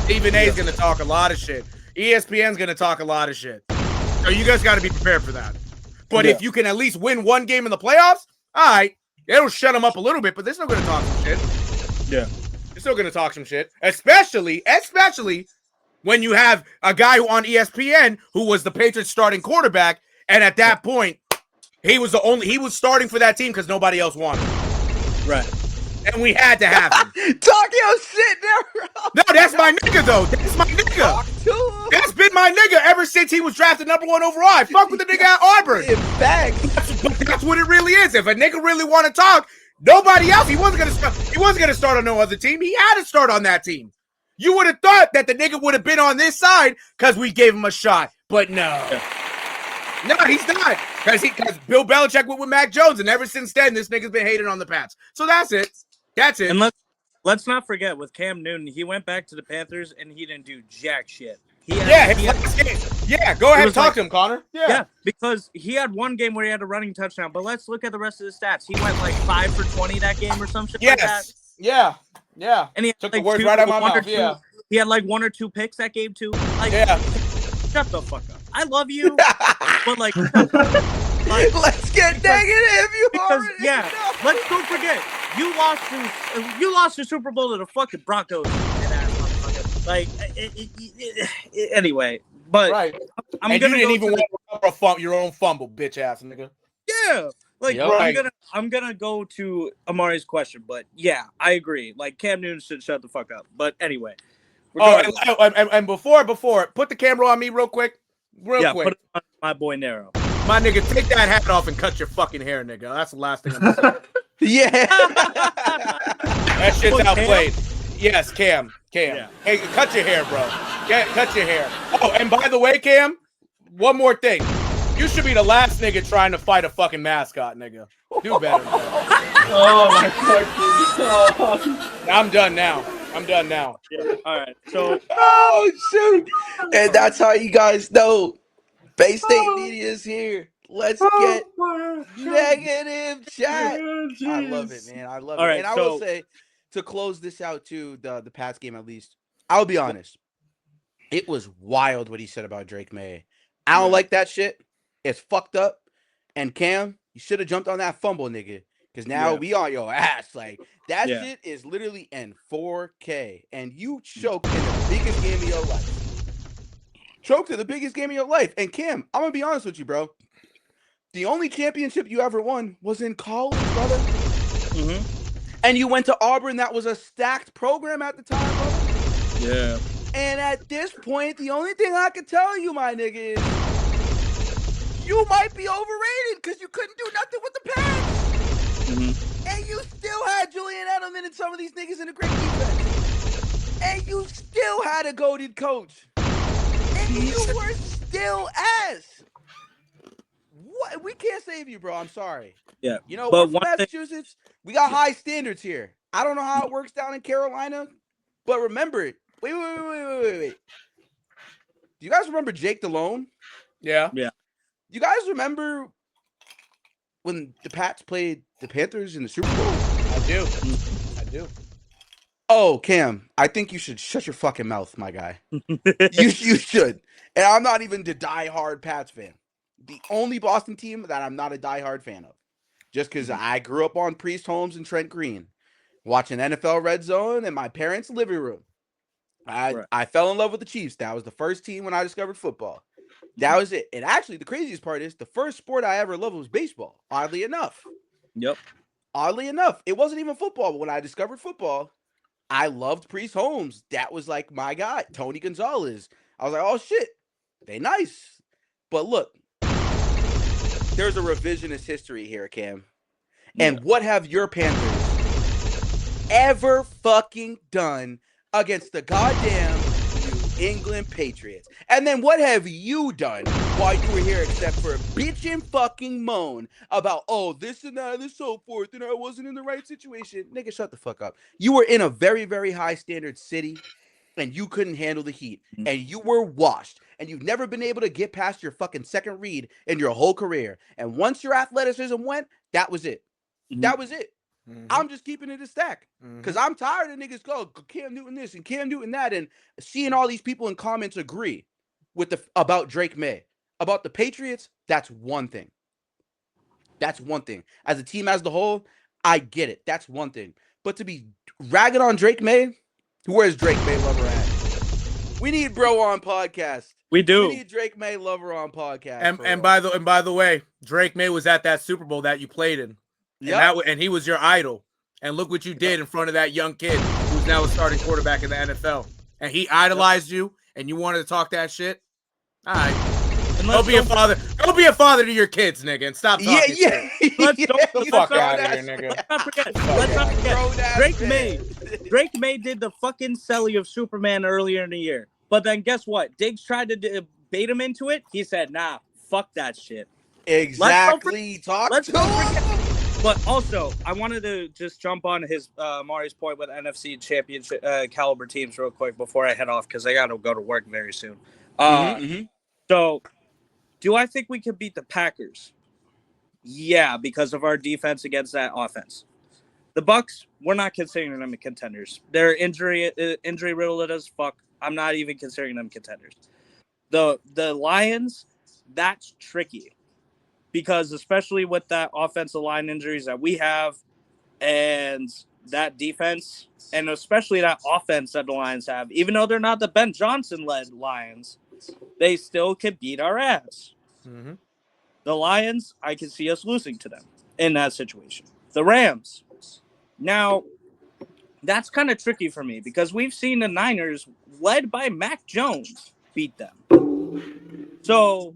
Stephen A is going to talk a lot of shit. ESPN's going to talk a lot of shit. So you guys got to be prepared for that. But if you can at least win one game in the playoffs, all right, it'll shut them up a little bit, but they're still going to talk some shit. Yeah. They're still going to talk some shit, especially when you have a guy on ESPN who was the Patriots starting quarterback, and at that point, he was starting for that team because nobody else wanted him. Right. And we had to have him. Talk your shit there, bro. No, that's my nigga, though. That's my nigga. Talk to him. That's been my nigga ever since he was drafted #1 overall. I fuck with the nigga at Auburn. In fact. That's what it really is. If a nigga really want to talk, nobody else. He wasn't gonna start on no other team. He had to start on that team. You would have thought that the nigga would have been on this side because we gave him a shot, but no. No, he's not. Because Bill Belichick went with Mac Jones, and ever since then, this nigga's been hating on the Pats. So that's it. That's it. And let's not forget, with Cam Newton, he went back to the Panthers, and he didn't do jack shit. Go ahead and talk to him, Connor. Yeah, because he had one game where he had a running touchdown, but let's look at the rest of the stats. He went like 5 for 20 that game or some shit like that. Yeah. And he took the words right out of my mouth. Yeah. He had like 1 or 2 picks that game too. Like, shut the fuck up. I love you, but like let's get negative. Let's don't forget you lost the Super Bowl to the fucking Broncos. Like anyway, but right. I'm and gonna you didn't even want to your own fumble, bitch ass nigga. Yeah. Like I'm gonna go to Amari's question, but yeah, I agree. Like Cam Newton should shut the fuck up. But anyway. And before, put the camera on me real quick. Real quick. Put it on my boy NERO. My nigga, take that hat off and cut your fucking hair, nigga. That's the last thing I'm gonna say. Yeah. That shit's outplayed. Yes, Cam. Yeah. Hey, cut your hair, bro. Yeah, cut your hair. Oh, and by the way, Cam, one more thing. You should be the last nigga trying to fight a fucking mascot, nigga. Do better. Oh my fucking god. I'm done now. Yeah. All right. So. Oh shoot! And that's how you guys know Bay State Media is here. Let's get negative chat. I love it, man. I love it. All right, And I will say, to close this out too, the Pats game at least, I'll be honest. It was wild what he said about Drake Maye. I don't like that shit. It's fucked up. And Cam, you should have jumped on that fumble, nigga. Because now we on your ass. Like, that shit is literally in 4K. And you choked in the biggest game of your life. Choked in the biggest game of your life. And Cam, I'm going to be honest with you, bro. The only championship you ever won was in college, brother. Mm-hmm. And you went to Auburn. That was a stacked program at the time, brother. Yeah. And at this point, the only thing I can tell you, my nigga, is you might be overrated because you couldn't do nothing with the Pats. Mm-hmm. And you still had Julian Edelman and some of these niggas in a great defense. And you still had a goated coach. And you were still ass. What? We can't save you, bro. I'm sorry. Yeah. You know, but we're from Massachusetts. We got high standards here. I don't know how it works down in Carolina, but remember it. Wait. Do you guys remember Jake Delhomme? Yeah. Yeah. You guys remember when the Pats played the Panthers in the Super Bowl? I do. Oh, Cam, I think you should shut your fucking mouth, my guy. you should. And I'm not even the diehard Pats fan. The only Boston team that I'm not a diehard fan of. Just because I grew up on Priest Holmes and Trent Green, watching NFL RedZone in my parents' living room. I fell in love with the Chiefs. That was the first team when I discovered football. That was it. And actually, the craziest part is the first sport I ever loved was baseball, oddly enough. Yep. Oddly enough, it wasn't even football. But when I discovered football, I loved Priest Holmes. That was like my guy, Tony Gonzalez. I was like, oh, shit, they nice. But look, there's a revisionist history here, Cam. And what have your Panthers ever fucking done against the goddamn New England Patriots? And then what have you done while you were here except for bitch and fucking moan about, oh, this and that and so forth, and I wasn't in the right situation? Nigga, shut the fuck up. You were in a very, very high standard city, and you couldn't handle the heat, and you were washed, and you've never been able to get past your fucking second read in your whole career. And once your athleticism went, that was it. That was it. I'm just keeping it a stack because I'm tired of niggas go Cam Newton this and Cam Newton that, and seeing all these people in comments agree with about Drake Maye. About the Patriots, that's one thing. That's one thing. As a team as the whole, I get it. That's one thing. But to be ragging on Drake Maye, where's Drake Maye lover at? We need bro on podcast. We do. We need Drake Maye lover on podcast. And by the way, Drake Maye was at that Super Bowl that you played in. And he was your idol. And look what you did in front of that young kid who's now a starting quarterback in the NFL. And he idolized you, and you wanted to talk that shit. All right. Go be a father. Go be a father to your kids, nigga, and stop talking. Let's Get the fuck out of here, nigga. Let's not forget. Drake Maye did the fucking selling of Superman earlier in the year. But then guess what? Diggs tried to bait him into it. He said, nah, fuck that shit. Exactly. Let's not forget. But also, I wanted to just jump on his Mari's point with NFC championship caliber teams real quick before I head off because I got to go to work very soon. So, do I think we could beat the Packers? Yeah, because of our defense against that offense. The Bucs, we're not considering them contenders. They're injury riddled as fuck. I'm not even considering them contenders. The Lions, that's tricky. Because especially with that offensive line injuries that we have and that defense, and especially that offense that the Lions have, even though they're not the Ben Johnson-led Lions, they still can beat our ass. The Lions, I can see us losing to them in that situation. The Rams. Now, that's kind of tricky for me because we've seen the Niners, led by Mac Jones, beat them. So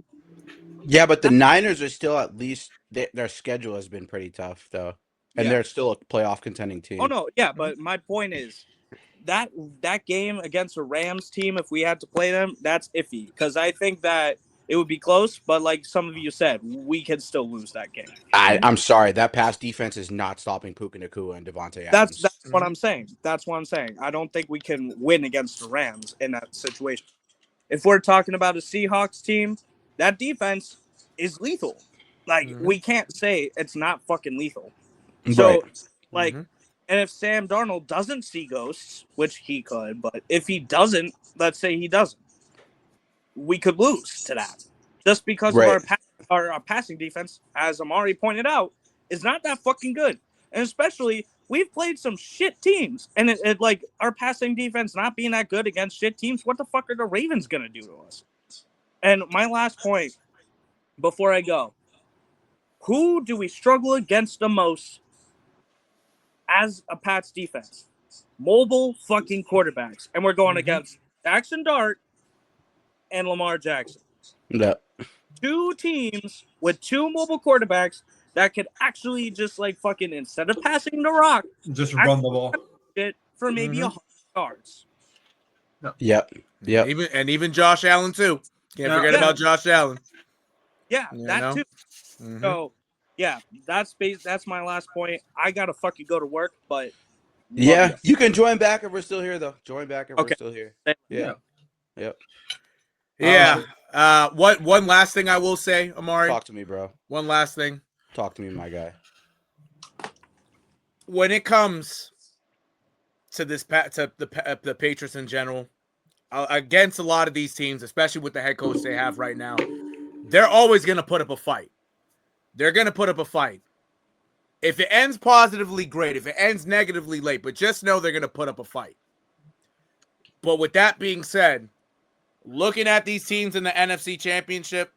Yeah, but the Niners are still at least their schedule has been pretty tough though, and Yeah. they're still a playoff contending team. Oh no, yeah, but my point is that game against a Rams team, if we had to play them, that's iffy because I think that it would be close, but like some of you said, we could still lose that game. I'm sorry, that pass defense is not stopping Puka Nacua and Devontae Adams. That's what I'm saying. That's what I'm saying. I don't think we can win against the Rams in that situation. If we're talking about a Seahawks team, that defense is lethal. Like we can't say it's not fucking lethal. So, like, and if Sam Darnold doesn't see ghosts, which he could, but if he doesn't, let's say he doesn't, we could lose to that just because of our passing defense, as Amari pointed out, is not that fucking good. And especially, we've played some shit teams, and it like our passing defense not being that good against shit teams. What the fuck are the Ravens gonna do to us? And my last point before I go: who do we struggle against the most as a Pats defense? Mobile fucking quarterbacks, and we're going against Jackson Dart and Lamar Jackson. Yeah. Two teams with two mobile quarterbacks that could actually just like fucking, instead of passing the rock, just run the ball it for maybe 100 yards. Yep. Even Josh Allen too. Can't forget about Josh Allen. Yeah, that too. So yeah, that's my last point. I gotta fucking go to work, but yeah, you can join back if we're still here though. Join back if we're still here. Yeah. Yep. Yeah. One last thing I will say, Amari. Talk to me, bro. One last thing. Talk to me, my guy. When it comes to the Patriots in general, against a lot of these teams, especially with the head coach they have right now, they're always going to put up a fight. They're going to put up a fight. If it ends positively, great. If it ends negatively, late. But just know they're going to put up a fight. But with that being said, looking at these teams in the NFC Championship,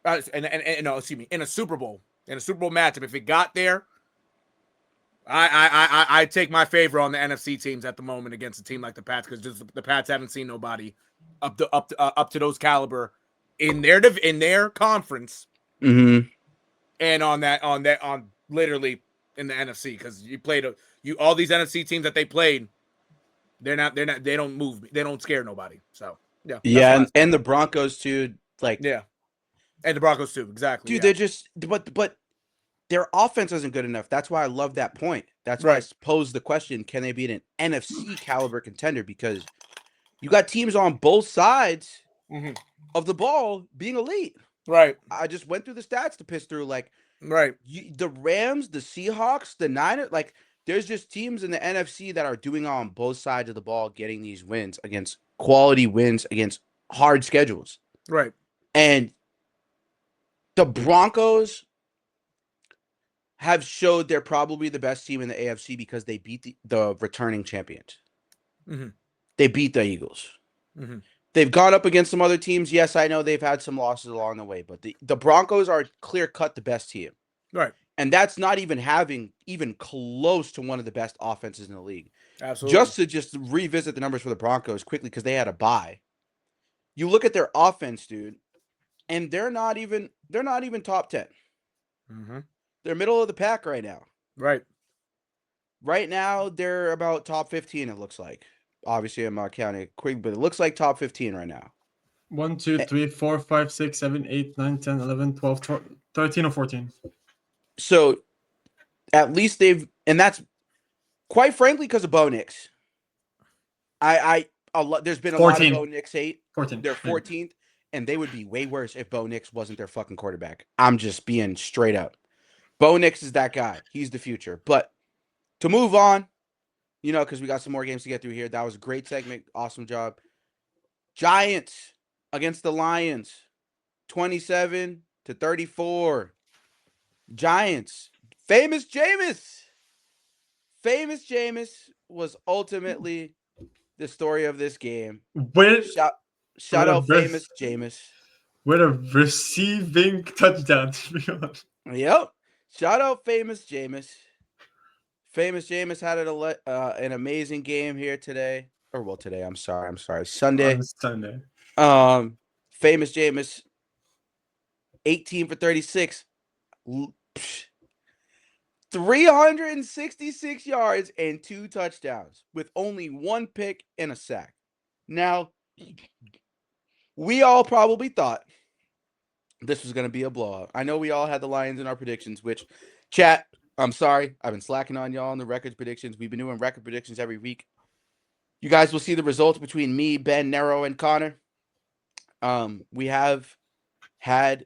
in a Super Bowl matchup, if it got there, I take my favor on the NFC teams at the moment against a team like the Pats, because the Pats haven't seen nobody up to those caliber in their conference, and on literally in the NFC, because all these NFC teams that they played, they don't move, they don't scare nobody. So yeah, and the Broncos too, like and the Broncos too, exactly. Dude, they're just but their offense isn't good enough. That's why I love that point. That's why I posed the question: can they beat an NFC caliber contender? Because you got teams on both sides of the ball being elite. Right. I just went through the stats to piss through. Like, the Rams, the Seahawks, the Niners. Like, there's just teams in the NFC that are doing on both sides of the ball, getting these wins against quality wins against hard schedules. Right. And the Broncos have showed they're probably the best team in the AFC because they beat the returning champions. They beat the Eagles. They've gone up against some other teams. Yes, I know they've had some losses along the way, but the Broncos are clear-cut the best team. Right. And that's not even having even close to one of the best offenses in the league. Absolutely. Just to revisit the numbers for the Broncos quickly, because they had a bye. You look at their offense, dude, and they're not even top 10. They're middle of the pack right now. Right. Right now, they're about top 15, it looks like. Obviously, I'm not counting it quick, but it looks like top 15 right now. 1, 2, 3, 4, 5, 6, 7, 8, 9, 10, 11, 12, 13, or 14. So, at least and that's quite frankly because of Bo Nix. There's been a 14. lot of Bo Nix hate. 14. They're 14th, and they would be way worse if Bo Nix wasn't their fucking quarterback. I'm just being straight up. Bo Nix is that guy. He's the future. But to move on, because we got some more games to get through here. That was a great segment. Awesome job. Giants against the Lions, 27-34. Giants. Famous Jameis was ultimately the story of this game. Shout out Famous Jameis. With a receiving touchdown, to be honest. Yep. Shout out Famous Jameis. Famous Jameis had an amazing game here today. Today. I'm sorry. Sunday. On Sunday. Famous Jameis 18 for 36. 366 yards and 2 touchdowns with only 1 pick and a sack. Now, we all probably thought this was going to be a blowout. I know we all had the Lions in our predictions, which, chat, I'm sorry. I've been slacking on y'all on the record predictions. We've been doing record predictions every week. You guys will see the results between me, Ben, Nero, and Connor. We have had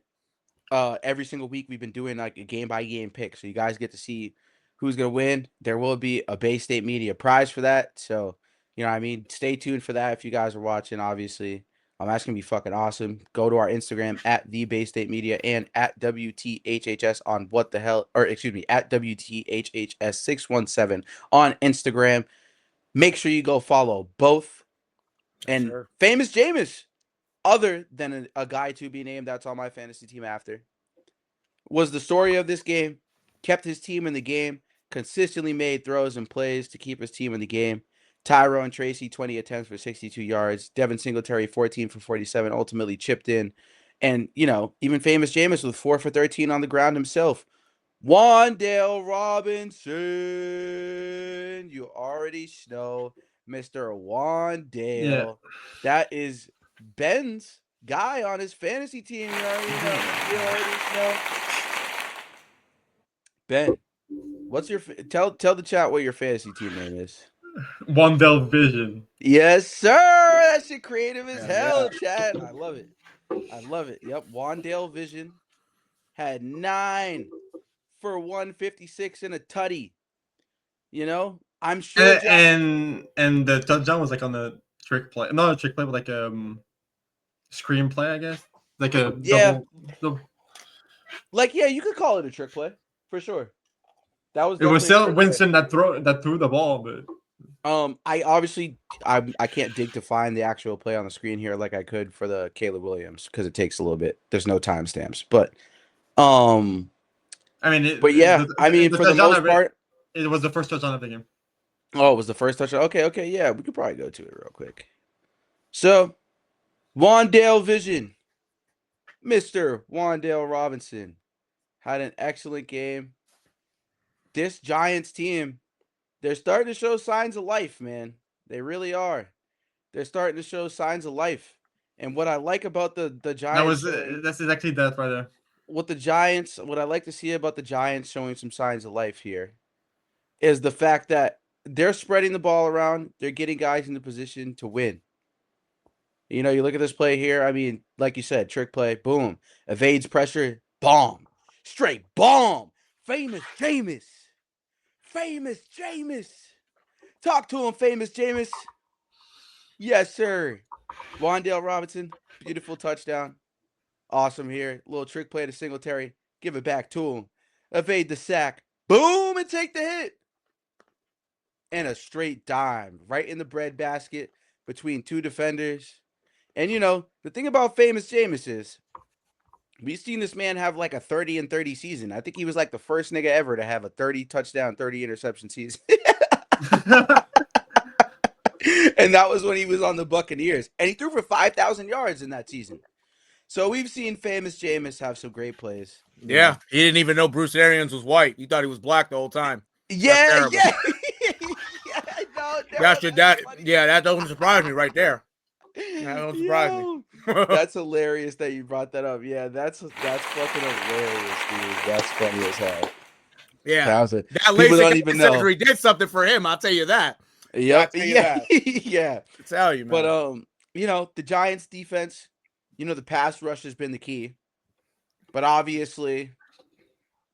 every single week we've been doing like a game-by-game pick, so you guys get to see who's going to win. There will be a Bay State Media prize for that, so, you know what I mean? Stay tuned for that if you guys are watching, obviously. That's going to be fucking awesome. Go to our Instagram at the Bay State Media and at WTHHS on what the hell, or excuse me, at WTHHS 617 on Instagram. Make sure you go follow both. And Sure. Famous Jameis, other than a guy to be named that's on my fantasy team after, was the story of this game, kept his team in the game, consistently made throws and plays to keep his team in the game. Tyrone Tracy, 20 attempts for 62 yards. Devin Singletary, 14 for 47, ultimately chipped in. And, you know, even Famous Jameis with 4 for 13 on the ground himself. Wan'Dale Robinson. You already know Mr. Wan'Dale. Yeah. That is Ben's guy on his fantasy team. You already know. Ben, what's your tell the chat what your fantasy team name is? Wan'Dale Vision. Yes, sir. That shit creative as Yeah, hell, chat. I love it. I love it. Yep. Wan'Dale Vision had 9 for 156 and a tutty. You know, I'm sure. And the touchdown was like on the trick play. Not a trick play, but like screen play, I guess. Like a double. Like, yeah, you could call it a trick play for sure. That was. It was definitely a still trick play. Winston that threw the ball, but I obviously I can't dig to find the actual play on the screen here like I could for the Caleb Williams because it takes a little bit. There's no timestamps, but I mean, for the most part, it was the first touchdown of the game. Oh, it was the first touchdown. Okay, yeah, we could probably go to it real quick. So, Wan'Dale Vision, Mr. Wan'Dale Robinson, had an excellent game. This Giants team, they're starting to show signs of life, man. They really are. They're starting to show signs of life. And what I like about the Giants, that's exactly that right there. What I like to see about the Giants showing some signs of life here is the fact that they're spreading the ball around. They're getting guys in the position to win. You know, you look at this play here. I mean, like you said, trick play, boom. Evades pressure, bomb. Straight bomb. Famous Jameis. Talk to him, Famous Jameis. Yes, sir. Wan'Dale Robinson, beautiful touchdown. Awesome here. Little trick play to Singletary. Give it back to him. Evade the sack. Boom, and take the hit. And a straight dime right in the breadbasket between 2 defenders. And, you know, the thing about Famous Jameis is we've seen this man have like a 30-30 season. I think he was like the first nigga ever to have a 30 touchdown, 30 interception season. And that was when he was on the Buccaneers. And he threw for 5,000 yards in that season. So we've seen Famous Jameis have some great plays. Yeah, he didn't even know Bruce Arians was white. He thought he was black the whole time. Yeah. That doesn't surprise me right there. That don't surprise me. That's hilarious that you brought that up. Yeah, that's fucking hilarious, dude. That's funny as hell. Yeah, that LASIK he did something for him. I'll tell you that. Yep. Yeah. I tell you, man. But you know, the Giants defense, you know, the pass rush has been the key. But obviously,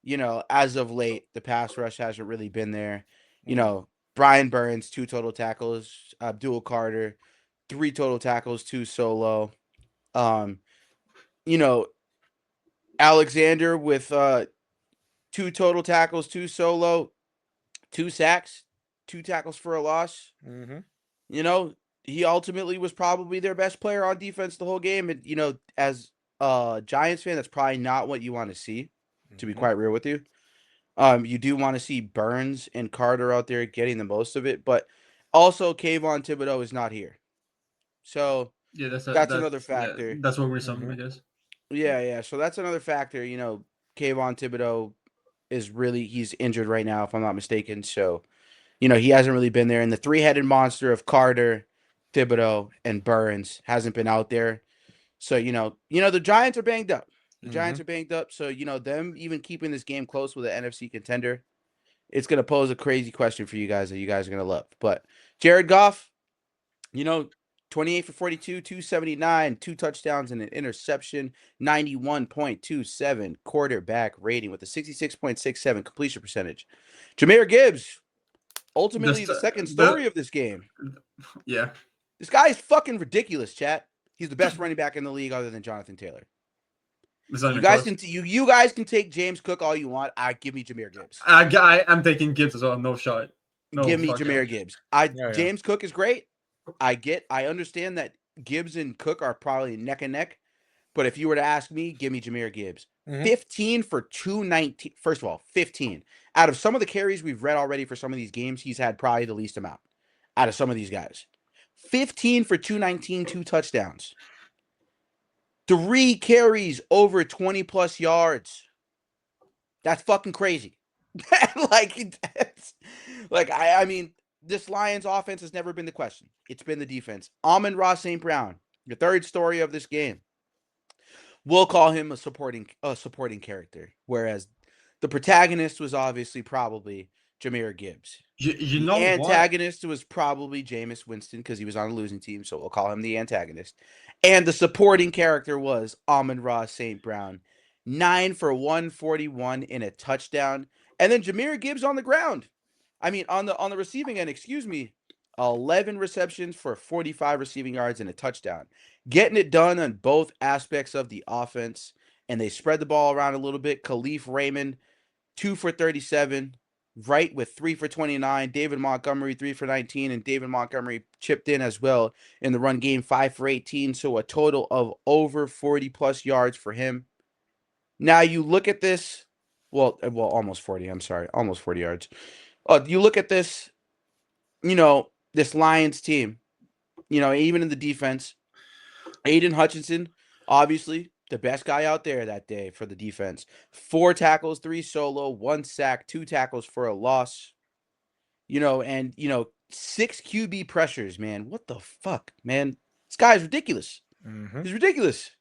you know, as of late, the pass rush hasn't really been there. You know, Brian Burns, 2 total tackles. Abdul Carter, 3 total tackles, 2 solo. You know, Alexander with 2 total tackles, 2 solo, 2 sacks, 2 tackles for a loss. Mm-hmm. You know, he ultimately was probably their best player on defense the whole game. And, you know, as a Giants fan, that's probably not what you want to see, to be quite real with you. You do want to see Burns and Carter out there getting the most of it, but also Kayvon Thibodeau is not here. So yeah, that's another factor. That's what we're saying, I guess. Yeah. So that's another factor. Kayvon Thibodeau he's injured right now, if I'm not mistaken. So, he hasn't really been there. And the three-headed monster of Carter, Thibodeau, and Burns hasn't been out there. So, the Giants are banged up. The Giants are banged up. So, them even keeping this game close with an NFC contender, it's going to pose a crazy question for you guys that you guys are going to love. But Jared Goff, 28 for 42, 279, 2 touchdowns and an interception, 91.27 quarterback rating with a 66.67 completion percentage. Jahmyr Gibbs, ultimately the second story of this game. Yeah. This guy is fucking ridiculous, chat. He's the best running back in the league other than Jonathan Taylor. You guys can take James Cook all you want. Give me Jahmyr Gibbs. I'm taking Gibbs as well. No shot. Give me Jahmyr Gibbs. James Cook is great. I understand that Gibbs and Cook are probably neck and neck, but if you were to ask me, give me Jahmyr Gibbs. 15 for 219. First of all, 15. Out of some of the carries we've read already for some of these games, he's had probably the least amount out of some of these guys. 15 for 219, 2 touchdowns. 3 carries over 20 plus yards. That's fucking crazy. I mean, this Lions offense has never been the question. It's been the defense. Amon-Ra St. Brown, the third story of this game. We'll call him a supporting character, whereas the protagonist was obviously probably Jahmyr Gibbs. The antagonist was probably Jameis Winston because he was on a losing team, so we'll call him the antagonist. And the supporting character was Amon-Ra St. Brown, 9 for 141 in a touchdown, and then Jahmyr Gibbs on the ground. I mean, on the receiving end, 11 receptions for 45 receiving yards and a touchdown. Getting it done on both aspects of the offense, and they spread the ball around a little bit. Khalif Raymond, 2 for 37, Wright with 3 for 29, David Montgomery 3 for 19, and David Montgomery chipped in as well in the run game, 5 for 18, so a total of over 40-plus yards for him. Now you look at this, almost 40, I'm sorry, almost 40 yards. You look at this, this Lions team, even in the defense, Aiden Hutchinson, obviously the best guy out there that day for the defense. 4 tackles, 3 solo, 1 sack, 2 tackles for a loss, and 6 QB pressures, man. What the fuck, man? This guy is ridiculous. He's ridiculous.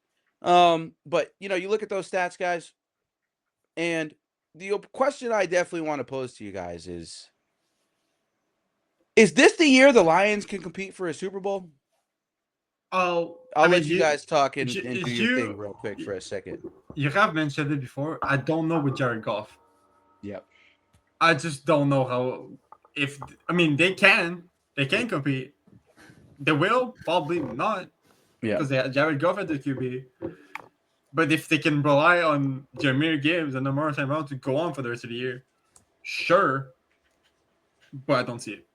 But you look at those stats, guys, and the question I definitely want to pose to you guys is this the year the Lions can compete for a Super Bowl? I'll let you guys talk and do your thing real quick for a second. You have mentioned it before. I don't know with Jared Goff. Yep. I just don't know how. They can compete. They will probably not. Yeah. Because they had Jared Goff at the QB. But if they can rely on Jahmyr Gibbs and Amon-Ra St. Brown to go on for the rest of the year, sure. But I don't see it.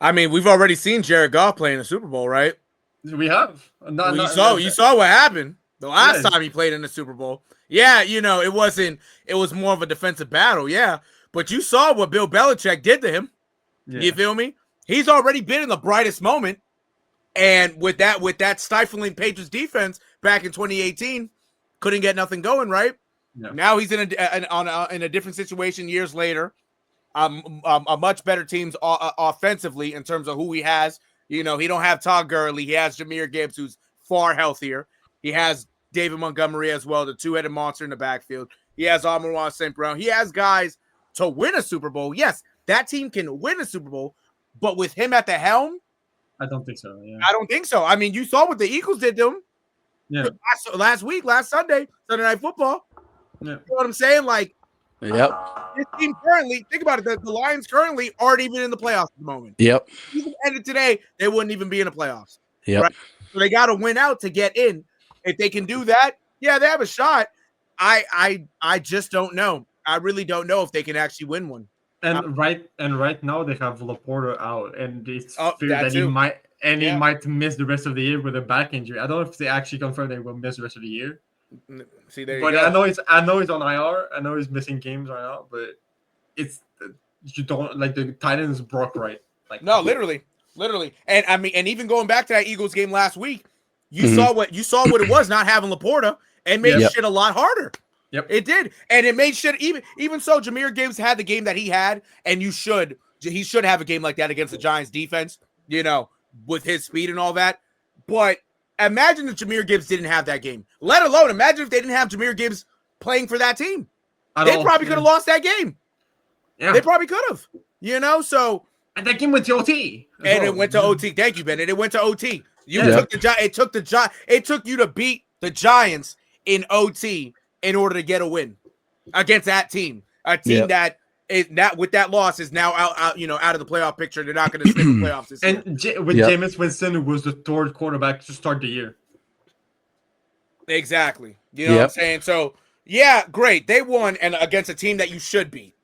I mean, we've already seen Jared Goff play in the Super Bowl, right? We have. You saw what happened the last time he played in the Super Bowl. Yeah, it was more of a defensive battle, yeah. But you saw what Bill Belichick did to him. Yeah. You feel me? He's already been in the brightest moment. And with that stifling Patriots defense back in 2018, couldn't get nothing going, right? Yeah. Now he's in a different situation years later. A much better teams offensively in terms of who he has. He don't have Todd Gurley. He has Jahmyr Gibbs, who's far healthier. He has David Montgomery as well, the two-headed monster in the backfield. He has Amon-Ra St. Brown. He has guys to win a Super Bowl. Yes, that team can win a Super Bowl, but with him at the helm, I don't think so. Yeah. I don't think so. I mean, you saw what the Eagles did to him last Sunday Night Football. Yeah. You know what I'm saying? Yep. This team currently, think about it, the Lions currently aren't even in the playoffs at the moment. Yep. Even ended today, they wouldn't even be in the playoffs. Yep. Right? So they got to win out to get in. If they can do that, yeah, they have a shot. I just don't know. I really don't know if they can actually win one. And right now they have Laporta out, and it's feared that he might miss the rest of the year with a back injury. I don't know if they actually confirm they will miss the rest of the year. See, there you but go. I know he's on IR. I know he's missing games right now, but you don't the Titans broke right. No, literally. And I mean, and even going back to that Eagles game last week, you saw what it was not having Laporta, and made shit a lot harder. Yep, it did, and it made shit even so. Jahmyr Gibbs had the game that he had, and he should have a game like that against the Giants defense, with his speed and all that. But imagine if Jahmyr Gibbs didn't have that game. Let alone imagine if they didn't have Jahmyr Gibbs playing for that team. They probably could have lost that game. Yeah, they probably could have. So and that game went to OT. And it went to OT. Thank you, Bennett. It went to OT. It took you to beat the Giants in OT in order to get a win against that team. A team that is not with that loss is now out of the playoff picture. They're not going to stay in the playoffs this year. And Jameis Winston, who was the third quarterback to start the year. Exactly. You know what I'm saying? So yeah, great. They won and against a team that you should beat.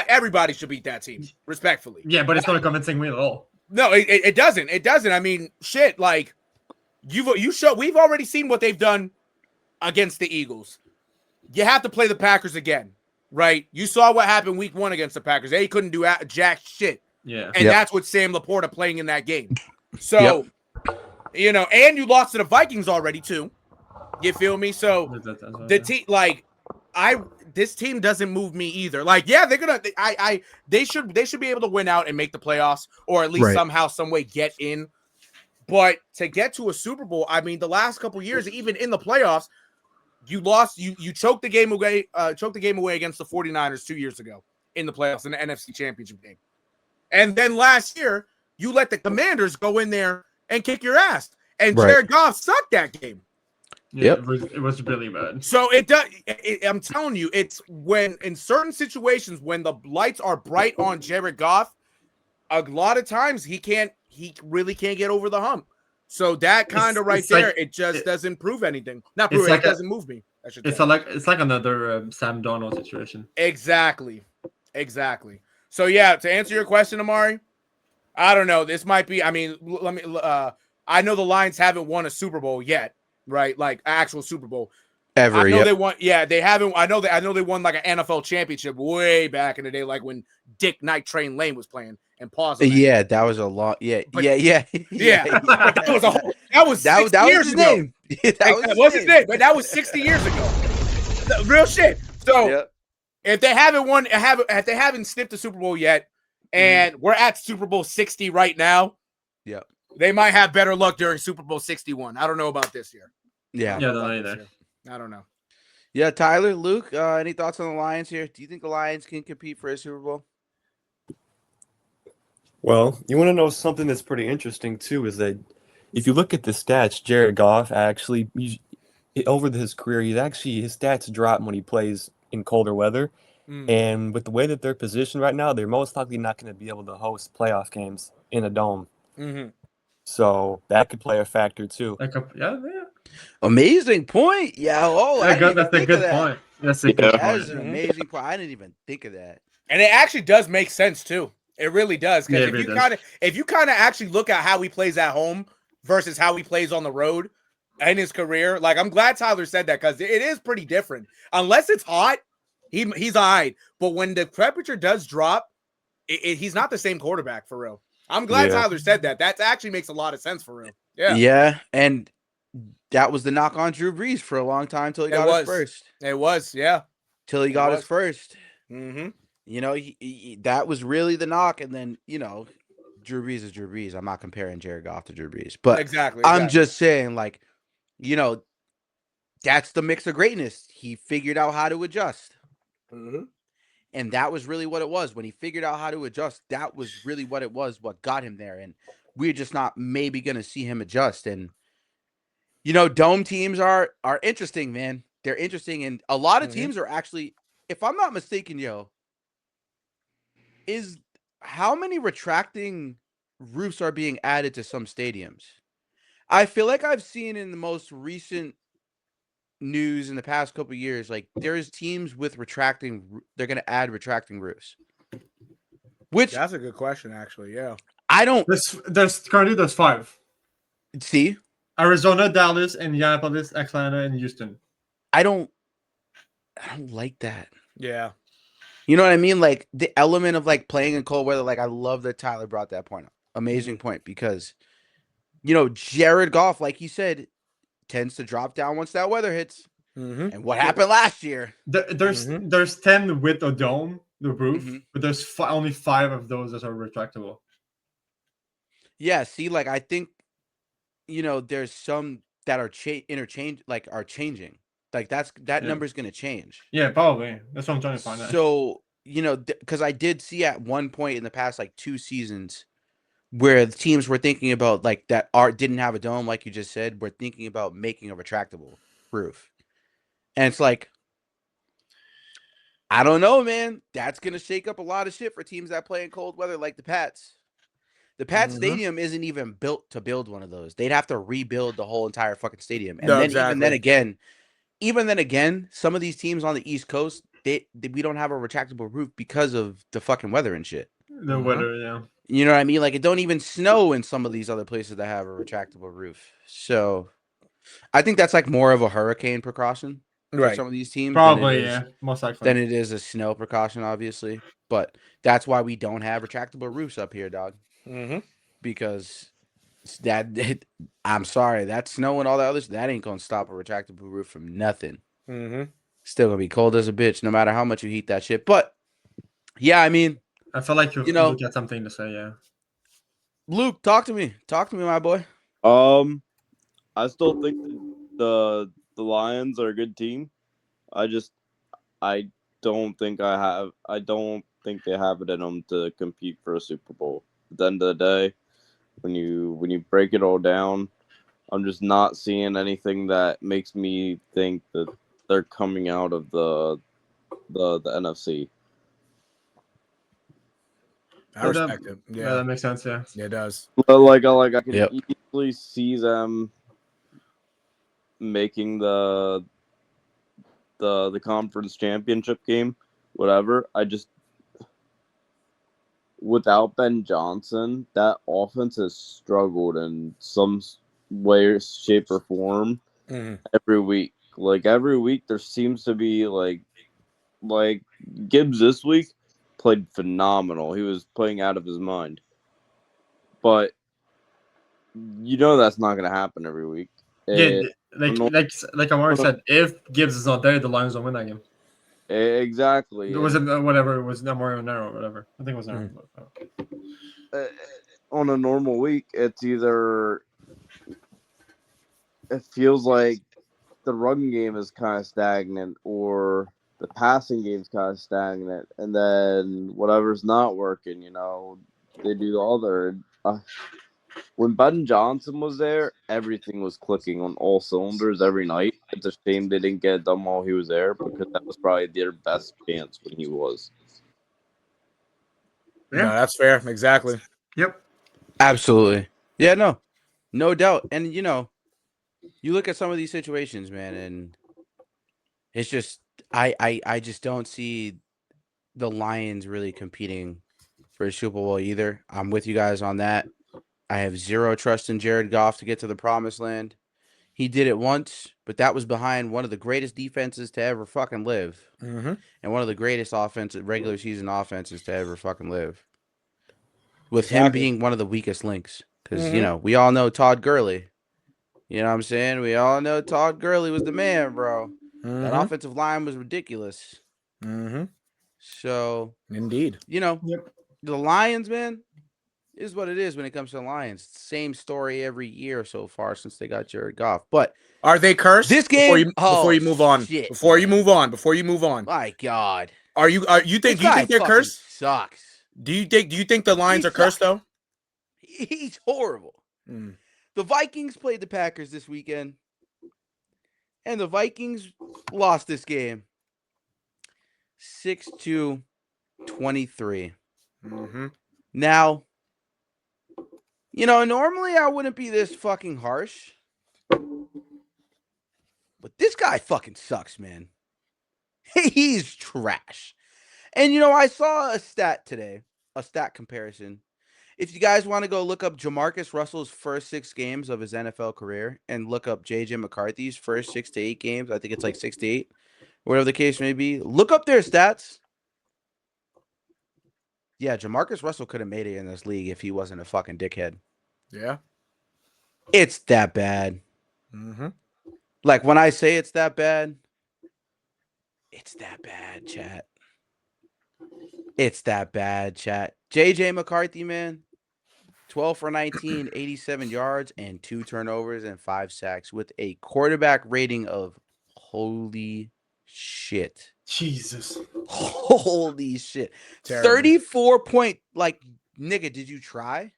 Everybody should beat that team, respectfully. Yeah, but it's not a convincing win at all. No, it doesn't. It doesn't. I mean, shit. Like we've already seen what they've done against the Eagles. You have to play the Packers again, right? You saw what happened week 1 against the Packers. They couldn't do jack shit. Yeah, and that's with Sam Laporta playing in that game. So, and you lost to the Vikings already too. You feel me? So the team, this team doesn't move me either. They should be able to win out and make the playoffs, or at least somehow, some way get in. But to get to a Super Bowl, I mean, the last couple years, even in the playoffs, you lost. You choked the game away. Against the 49ers 2 years ago in the playoffs in the NFC Championship game, and then last year you let the Commanders go in there and kick your ass, and Jared Goff sucked that game. Yeah, it was really bad. So it does. I'm telling you, it's when in certain situations when the lights are bright on Jared Goff, a lot of times he really can't get over the hump. So that kind of it just doesn't prove anything. Not prove it doesn't move me. It's like another Sam Darnold situation. Exactly. So yeah, to answer your question, Amari, I don't know. This might be. I mean, let me. I know the Lions haven't won a Super Bowl yet. Right, like actual Super Bowl. Ever? I know they won. Yeah, they haven't. I know they won like an NFL championship way back in the day, like when Dick Night Train Lane was playing. And pause. Yeah, that was a lot. Yeah. That was 60 years ago. That was his name, but that was 60 years ago. Real shit. So if they haven't sniffed the Super Bowl yet, and we're at Super Bowl 60 right now, they might have better luck during Super Bowl 61. I don't know about this year. I don't know either. I don't know. Yeah, Tyler, Luke, any thoughts on the Lions here? Do you think the Lions can compete for a Super Bowl? Well, you want to know something that's pretty interesting too, is that if you look at the stats, Jared Goff actually, over his career, his stats drop when he plays in colder weather. And with the way that they're positioned right now, they're most likely not going to be able to host playoff games in a dome. So that could play a factor too. Amazing point. Yeah. Oh, that's a good point. That's a good point. That is an amazing point. I didn't even think of that. And it actually does make sense too. It really does. Because if you kind of actually look at how he plays at home versus how he plays on the road in his career, like I'm glad Tyler said that because it is pretty different. Unless it's hot, he's all right. But when the temperature does drop, he's not the same quarterback for real. I'm glad Tyler said that. That actually makes a lot of sense for real. Yeah. Yeah. And that was the knock on Drew Brees for a long time till he got his first. It was, yeah. Till he got his first. Mm-hmm. That was really the knock. And then, Drew Brees is Drew Brees. I'm not comparing Jared Goff to Drew Brees. But exactly. I'm just saying, that's the mix of greatness. He figured out how to adjust. Mm-hmm. And that was really what it was. When he figured out how to adjust, that was really what it was, what got him there. And we're just not maybe going to see him adjust. And, dome teams are interesting, man. They're interesting. And a lot of teams are actually, if I'm not mistaken, is how many retracting roofs are being added to some stadiums? I feel like I've seen in the most recent news in the past couple of years, like there's teams with they're going to add retracting roofs. Which that's a good question, actually. Yeah. I don't. There's currently 5. See? Arizona, Dallas, Indianapolis, Atlanta, and Houston. I don't like that. Yeah. You know what I mean? Like the element of like playing in cold weather. Like I love that Tyler brought that point up. Amazing point because, Jared Goff, like he said, tends to drop down once that weather hits. Mm-hmm. And what happened last year? There's 10 with a dome, the roof, Mhm. but there's only 5 of those that are retractable. Yeah, see, like I think, there's some that are are changing. Like that Yeah. number's gonna change. Yeah, probably. That's what I'm trying to find out. So, because I did see at one point in the past like 2 seasons where the teams were thinking about like that didn't have a dome, like you just said, were thinking about making a retractable roof. And it's like, I don't know, man. That's gonna shake up a lot of shit for teams that play in cold weather, like the Pats. The Pats stadium isn't even built to build one of those. They'd have to rebuild the whole entire fucking stadium. And No, then exactly. even then again, some of these teams on the East Coast, we don't have a retractable roof because of the fucking weather and shit. The weather, yeah. You know what I mean? Like it don't even snow in some of these other places that have a retractable roof. So I think that's like more of a hurricane precaution for Right. some of these teams. Probably, yeah. Most likely. Than it is a snow precaution, obviously. But that's why we don't have retractable roofs up here, dog. Mm-hmm. Because I'm sorry, that snow and all that other that ain't gonna stop a retractable roof from nothing. Mm-hmm. Still gonna be cold as a bitch, no matter how much you heat that shit. But yeah, I mean, I feel like you got something to say, yeah. Luke, talk to me, my boy. I still think the Lions are a good team. I don't think they have it in them to compete for a Super Bowl. At the end of the day, when you break it all down, I'm just not seeing anything that makes me think that they're coming out of the NFC. I respect it. Yeah, that makes sense, yeah. Yeah, it does. But I can easily see them making the conference championship game, whatever. Without Ben Johnson, that offense has struggled in some way, shape, or form every week. Like every week, there seems to be like Gibbs this week played phenomenal. He was playing out of his mind, but that's not going to happen every week. Yeah, like Amar said, if Gibbs is not there, the Lions don't win that game. Exactly. It wasn't whatever. It was Mario NERO or whatever. I think it was NERO. On a normal week, it's either it feels like the run game is kind of stagnant or the passing game is kind of stagnant, and then whatever's not working, they do the other. When Ben Johnson was there, everything was clicking on all cylinders every night. It's a shame they didn't get it done while he was there because that was probably their best chance when he was. Yeah, no, that's fair. Exactly. Yep. Absolutely. Yeah, no doubt. And you look at some of these situations, man, and it's just I just don't see the Lions really competing for a Super Bowl either. I'm with you guys on that. I have zero trust in Jared Goff to get to the promised land. He did it once, but that was behind one of the greatest defenses to ever fucking live. Mm-hmm. And one of the greatest regular season offenses to ever fucking live. With him being one of the weakest links. Because, we all know Todd Gurley. You know what I'm saying? We all know Todd Gurley was the man, bro. That offensive line was ridiculous. Mm-hmm. So. Indeed. The Lions, man, is what it is when it comes to the Lions. Same story every year so far since they got Jared Goff. But are they cursed? This game before you move on. Shit, before you move on. My God. You think they're cursed? Sucks. Do you think the Lions are cursed though? He's horrible. The Vikings played the Packers this weekend. And the Vikings lost this game 6-23. Now, normally I wouldn't be this fucking harsh. But this guy fucking sucks, man. He's trash. And, I saw a stat today, a stat comparison. If you guys want to go look up Jamarcus Russell's first 6 games of his NFL career and look up J.J. McCarthy's first 6 to 8 games, I think it's like 6 to 8, whatever the case may be, look up their stats. Yeah, Jamarcus Russell could have made it in this league if he wasn't a fucking dickhead. Yeah. It's that bad. Like when I say it's that bad, it's that bad, chat. It's that bad, chat. JJ McCarthy, man. 12 for 19, 87 yards, and 2 turnovers and 5 sacks with a quarterback rating of holy shit. Jesus. Holy shit. Terrible. 34 point, like, nigga, did you try?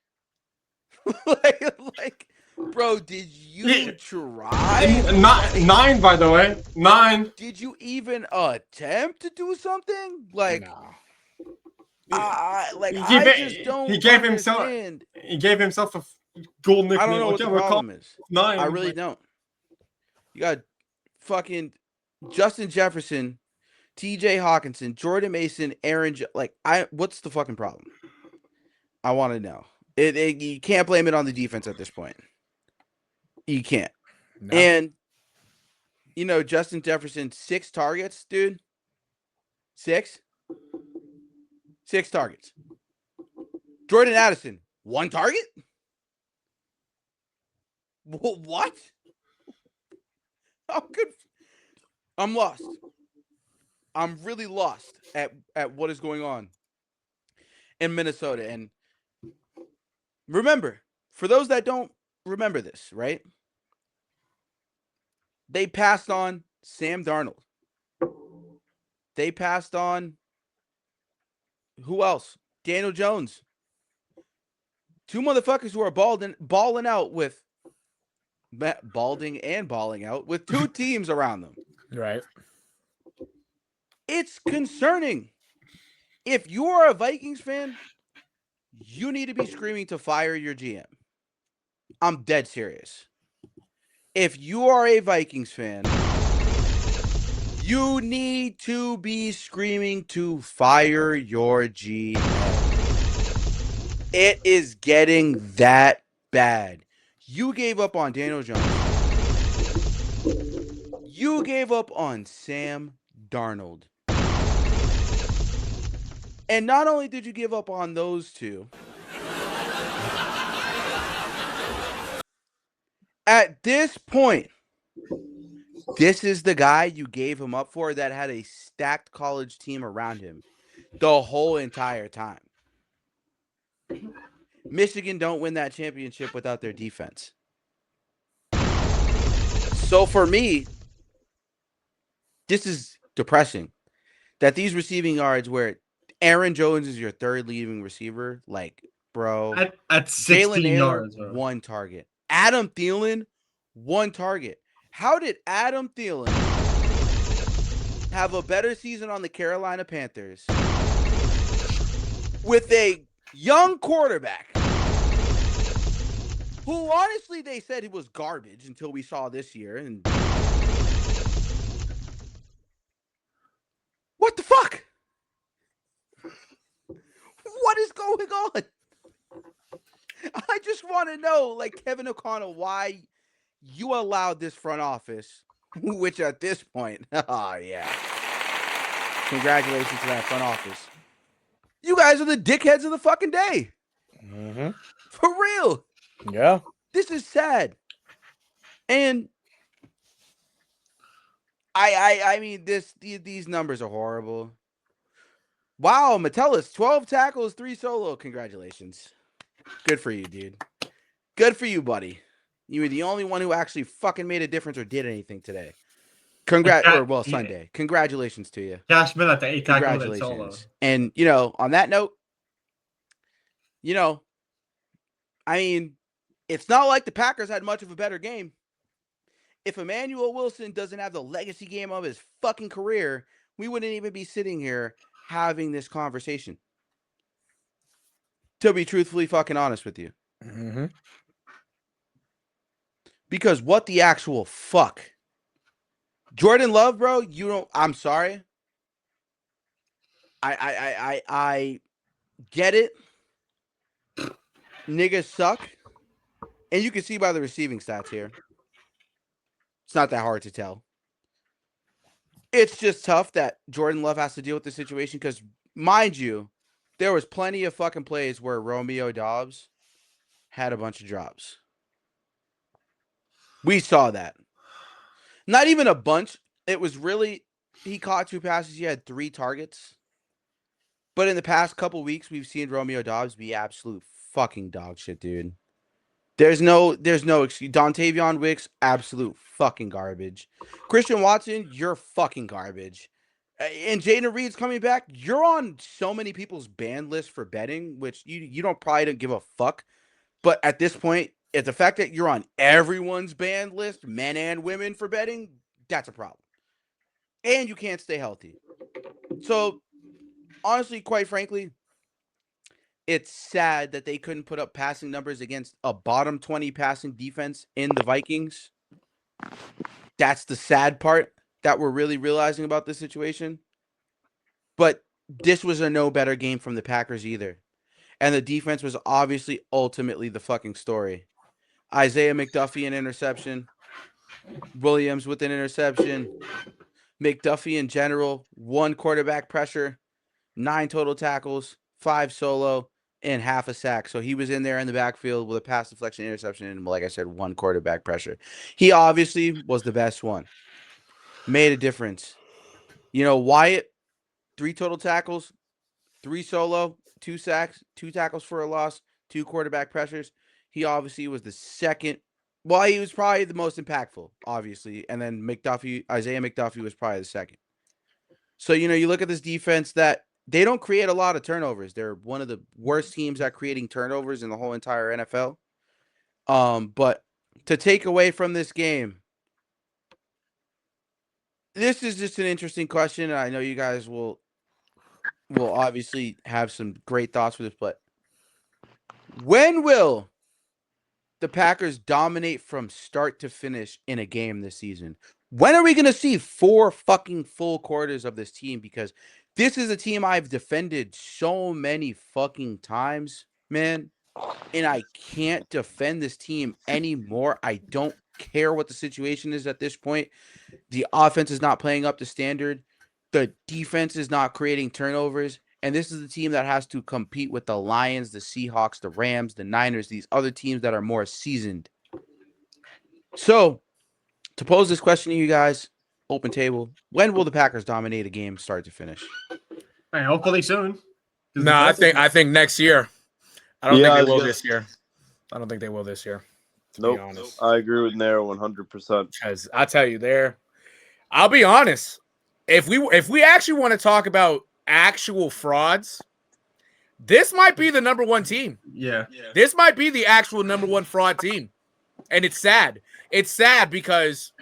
like, bro, did you try? Nine, by the way. 9. Did you even attempt to do something? Like, I just don't understand. He gave himself a goal nickname. I don't know what the problem is. 9. I really don't. You got fucking Justin Jefferson, TJ Hawkinson, Jordan Mason, what's the fucking problem? I want to know. You can't blame it on the defense at this point. You can't. No. And, Justin Jefferson, 6 targets, dude. 6 targets. Jordan Addison, 1 target? What? I'm lost. I'm really lost at what is going on in Minnesota. And remember, for those that don't remember this, right? They passed on Sam Darnold. They passed on who else? Daniel Jones. 2 motherfuckers who are balling out with balling out with 2 teams around them. Right. It's concerning. If you are a Vikings fan, you need to be screaming to fire your GM. I'm dead serious. If you are a Vikings fan, you need to be screaming to fire your GM. It is getting that bad. You gave up on Daniel Jones. You gave up on Sam Darnold. And not only did you give up on those 2, at this point, this is the guy you gave him up for that had a stacked college team around him the whole entire time. Michigan don't win that championship without their defense. So for me, this is depressing that these receiving yards where Aaron Jones is your 3rd leading receiver, like, bro. At 16 yards. 1 target. Adam Thielen, 1 target. How did Adam Thielen have a better season on the Carolina Panthers with a young quarterback who honestly they said he was garbage until we saw this year? And what the fuck? What is going on? I just want to know, like Kevin O'Connell, why you allowed this front office, which at this point, oh yeah, congratulations to that front office. You guys are the dickheads of the fucking day. Mm-hmm. For real. Yeah. This is sad. And I mean, these numbers are horrible. Wow, Metellus, 12 tackles, 3 solo. Congratulations. Good for you, dude. Good for you, buddy. You were the only one who actually fucking made a difference or did anything today. Sunday. Congratulations to you. Cash Mill at the 8 tackle Congratulations. solo. And, on that note, I mean, it's not like the Packers had much of a better game. If Emmanuel Wilson doesn't have the legacy game of his fucking career, we wouldn't even be sitting here having this conversation. To be truthfully fucking honest with you. Mm-hmm. Because what the actual fuck? Jordan Love, bro, I'm sorry. I get it. Niggas suck. And you can see by the receiving stats here. It's not that hard to tell. It's just tough that Jordan Love has to deal with the situation because, mind you, there was plenty of fucking plays where Romeo Doubs had a bunch of drops. We saw that. Not even a bunch. It was really, he caught 2 passes. He had 3 targets. But in the past couple weeks, we've seen Romeo Doubs be absolute fucking dog shit, dude. There's no excuse. Dontavion Wicks, absolute fucking garbage. Christian Watson, you're fucking garbage. And Jaden Reed's coming back. You're on so many people's ban list for betting, which you probably don't give a fuck. But at this point, it's the fact that you're on everyone's ban list, men and women, for betting, that's a problem. And you can't stay healthy. So, honestly, quite frankly, it's sad that they couldn't put up passing numbers against a bottom 20 passing defense in the Vikings. That's the sad part that we're really realizing about this situation. But this was a no better game from the Packers either. And the defense was obviously ultimately the fucking story. Isaiah McDuffie an interception. Williams with an interception. McDuffie in general, 1 quarterback pressure, 9 total tackles, 5 solo, and half a sack. So he was in there in the backfield with a pass deflection interception and, like I said, 1 quarterback pressure. He obviously was the best one. Made a difference. You know, Wyatt, 3 total tackles, 3 solo, 2 sacks, 2 tackles for a loss, 2 quarterback pressures. He obviously was the second. Well, he was probably the most impactful, obviously. And then Isaiah McDuffie was probably the second. So, you know, you look at this defense that they don't create a lot of turnovers. They're one of the worst teams at creating turnovers in the whole entire NFL. But to take away from this game, this is just an interesting question. And I know you guys will obviously have some great thoughts for this, but when will the Packers dominate from start to finish in a game this season? When are we going to see 4 fucking full quarters of this team? Because this is a team I've defended so many fucking times, man. And I can't defend this team anymore. I don't care what the situation is at this point. The offense is not playing up to standard. The defense is not creating turnovers. And this is the team that has to compete with the Lions, the Seahawks, the Rams, the Niners, these other teams that are more seasoned. So, to pose this question to you guys, open table, when will the Packers dominate a game start to finish? Hey, hopefully soon. No, I think next year. I don't think they will this year. I don't think they will this year. To be honest. I agree with Nero 100%. Because I tell you, I'll be honest. If we actually want to talk about actual frauds, this might be the number 1 team. Yeah. This might be the actual number 1 fraud team. And it's sad. It's sad because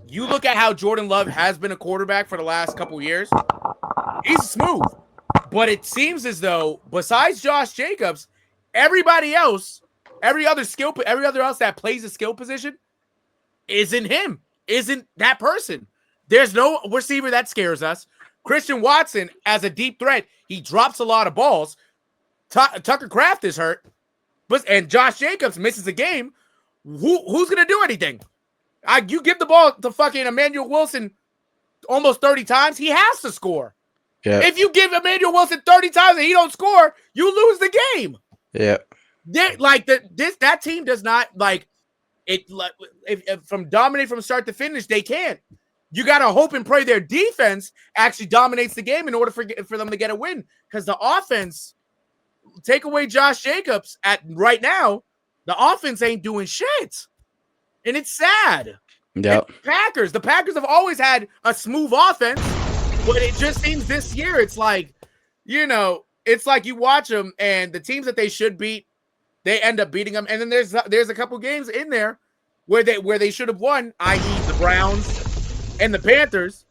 you look at how Jordan Love has been a quarterback for the last couple years. He's smooth. But it seems as though, besides Josh Jacobs, everybody else, every other else that plays a skill position isn't him. Isn't that person. There's no receiver that scares us. Christian Watson, as a deep threat, he drops a lot of balls. Tucker Kraft is hurt, and Josh Jacobs misses a game. Who's going to do anything? You give the ball to fucking Emmanuel Wilson almost 30 times, he has to score. Yeah. If you give Emmanuel Wilson 30 times and he don't score, you lose the game. Yeah. That team does not if from dominate from start to finish, they can't. You got to hope and pray their defense actually dominates the game in order for them to get a win. Because the offense, take away Josh Jacobs right now, the offense ain't doing shit. And it's sad. Yeah. The Packers have always had a smooth offense, but it just seems this year it's like, it's like you watch them and the teams that they should beat, they end up beating them. And then there's a couple games in there where they should have won, i.e. the Browns and the Panthers.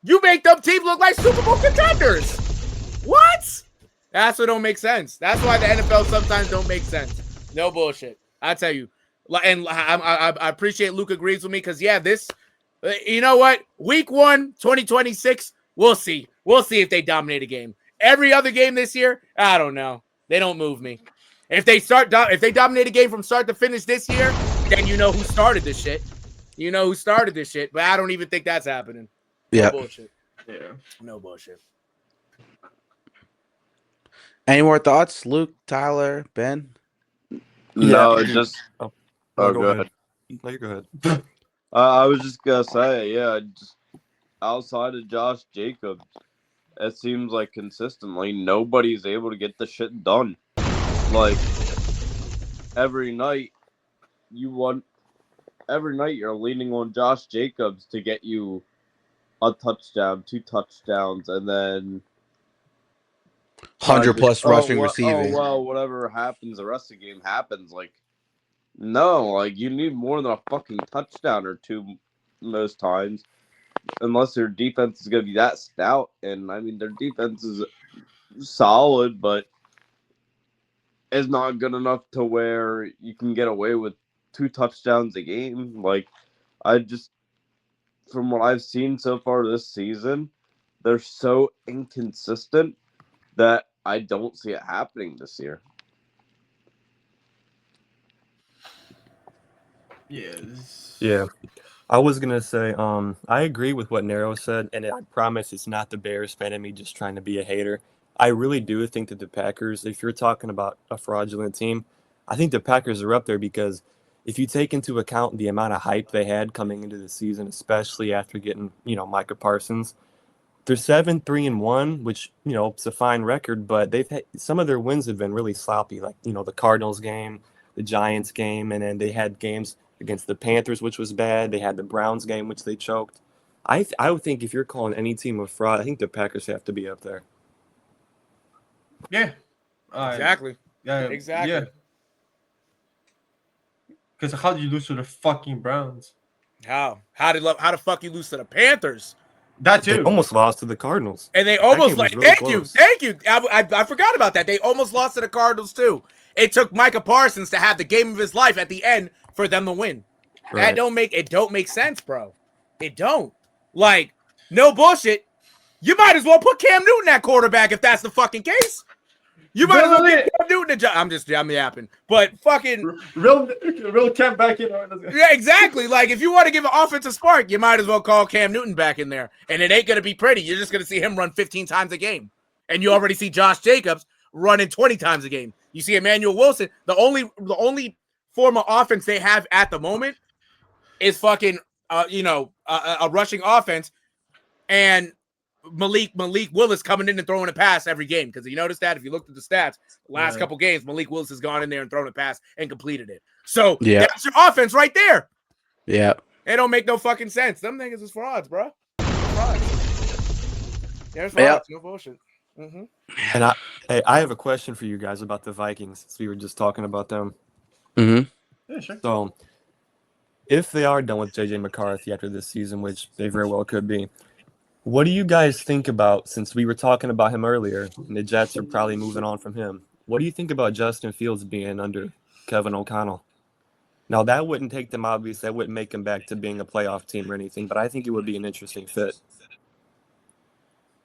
You make them teams look like Super Bowl contenders. What? That's what don't make sense. That's why the NFL sometimes don't make sense. No bullshit. I tell you. And I appreciate Luke agrees with me because, this, you know what? Week 1, 2026, we'll see. We'll see if they dominate a game. Every other game this year, I don't know. They don't move me. If they dominate a game from start to finish this year, then you know who started this shit. You know who started this shit, but I don't even think that's happening. Yeah. No bullshit. Yeah. No bullshit. Any more thoughts, Luke, Tyler, Ben? No, it's just. Oh, go ahead. No, you go ahead. I was just gonna say, yeah, just outside of Josh Jacobs, it seems like consistently nobody's able to get the shit done. Like every night every night you're leaning on Josh Jacobs to get you a touchdown, 2 touchdowns, and then 100+ rushing, receiving. Oh well, whatever happens, the rest of the game happens. Like, no, like you need more than a fucking touchdown or 2 most times, unless their defense is gonna be that stout. And I mean, their defense is solid, but it's not good enough to where you can get away with 2 touchdowns a game. Like, from what I've seen so far this season, they're so inconsistent that I don't see it happening this year. Yeah. I was gonna say, I agree with what Nero said, and I promise it's not the Bears fan in me just trying to be a hater. I really do think that the Packers, if you're talking about a fraudulent team, I think the Packers are up there because if you take into account the amount of hype they had coming into the season, especially after getting, Micah Parsons, they're 7-3-1, which, it's a fine record, but they've had some of their wins have been really sloppy, like, the Cardinals game, the Giants game, and then they had games against the Panthers, which was bad. They had the Browns game, which they choked. I would think if you're calling any team a fraud, I think the Packers have to be up there. Yeah. Exactly. Yeah. Exactly. Yeah. Because how did you lose to the fucking Browns? How the fuck you lose to the Panthers? That They too. almost lost to the Cardinals. And they almost That game was really thank you. I forgot about that. They almost lost to the Cardinals too. It took Micah Parsons to have the game of his life at the end for them to win. Right. That don't make sense, bro. It don't. Like, no bullshit. You might as well put Cam Newton at quarterback if that's the fucking case. You might as well get Cam Newton a job. I'm yapping. But fucking real Cam back in. yeah, exactly. Like, if you want to give an offensive spark, you might as well call Cam Newton back in there. And it ain't going to be pretty. You're just going to see him run 15 times a game. And you already see Josh Jacobs running 20 times a game. You see Emmanuel Wilson. The only form of offense they have at the moment is fucking, a rushing offense. And Malik Willis coming in and throwing a pass every game. Because you notice that if you looked at the stats, last couple games, Malik Willis has gone in there and thrown a pass and completed it. So that's your offense right there. Yeah. It don't make no fucking sense. Them niggas is frauds, bro. They're frauds. No bullshit. Mm-hmm. And I have a question for you guys about the Vikings, since we were just talking about them. Mm-hmm. Yeah, sure. So, if they are done with J.J. McCarthy after this season, which they very well could be, what do you guys think about, since we were talking about him earlier, and the Jets are probably moving on from him, what do you think about Justin Fields being under Kevin O'Connell? Now, that wouldn't take them, obviously. That wouldn't make them back to being a playoff team or anything, but I think it would be an interesting fit.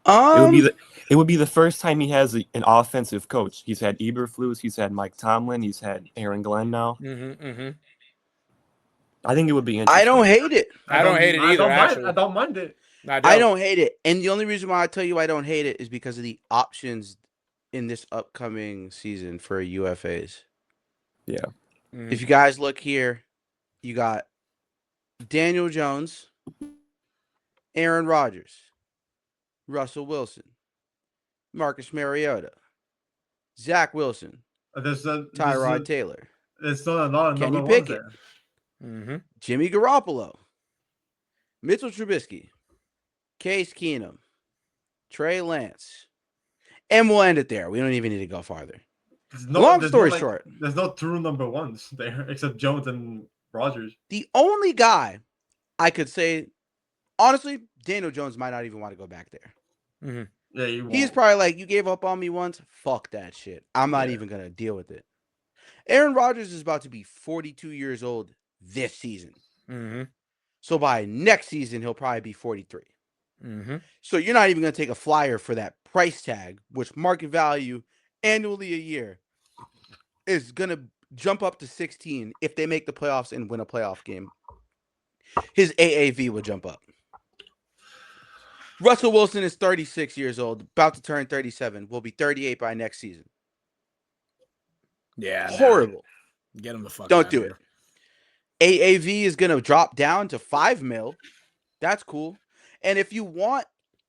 It would be the first time he has an offensive coach. He's had Eberflus, he's had Mike Tomlin, he's had Aaron Glenn now. I think it would be interesting. I don't hate it. I don't hate it either, actually. I don't mind it. I don't hate it. And the only reason why I tell you I don't hate it is because of the options in this upcoming season for UFAs. Yeah. If you guys look here, you got Daniel Jones, Aaron Rodgers, Russell Wilson, Marcus Mariota, Zach Wilson, Tyrod Taylor. There's not a lot of Kenny number ones Pickett, there. Jimmy Garoppolo, Mitchell Trubisky, Case Keenum, Trey Lance, and we'll end it there. We don't even need to go farther. Long story short, there's no true number ones there except Jones and Rodgers. The only guy I could say, honestly, Daniel Jones might not even want to go back there. Yeah, he's probably like, you gave up on me once. Fuck that shit. I'm not even gonna deal with it. Aaron Rodgers is about to be 42 years old this season. So by next season, he'll probably be 43. So you're not even going to take a flyer for that price tag, which market value annually a year is going to jump up to 16 if they make the playoffs and win a playoff game. His AAV will jump up. Russell Wilson is 36 years old, about to turn 37, will be 38 by next season. Yeah. Horrible. Get him the fuck Don't out do of it. here. AAV is going to drop down to $5 million. That's cool. And if you want,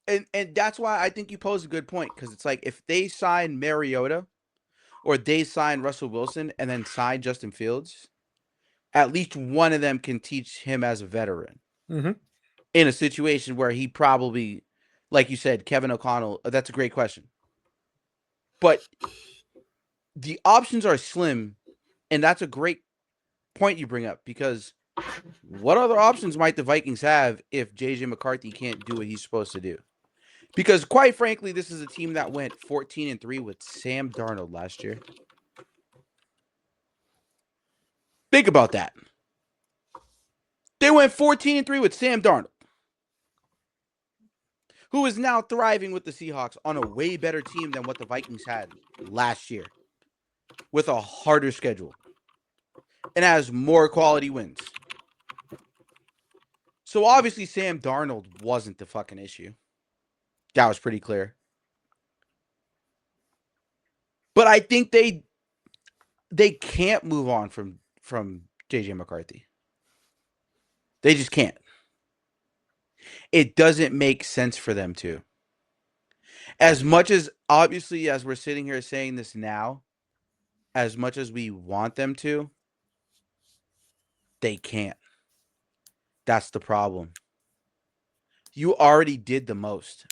and that's why I think you pose a good point, because it's like if they sign Mariota or they sign Russell Wilson and then sign Justin Fields, at least one of them can teach him as a veteran in a situation where he probably, like you said, Kevin O'Connell, that's a great question. But the options are slim, and that's a great point you bring up, because what other options might the Vikings have if JJ McCarthy can't do what he's supposed to do? Because quite frankly, this is a team that went 14-3 with Sam Darnold last year. Think about that. They went 14-3 with Sam Darnold, who is now thriving with the Seahawks on a way better team than what the Vikings had last year, with a harder schedule and has more quality wins. So obviously Sam Darnold wasn't the fucking issue. That was pretty clear. But I think they can't move on from JJ McCarthy. They just can't. It doesn't make sense for them to. As much as, obviously, as we're sitting here saying this now, as much as we want them to, they can't. That's the problem. You already did the most.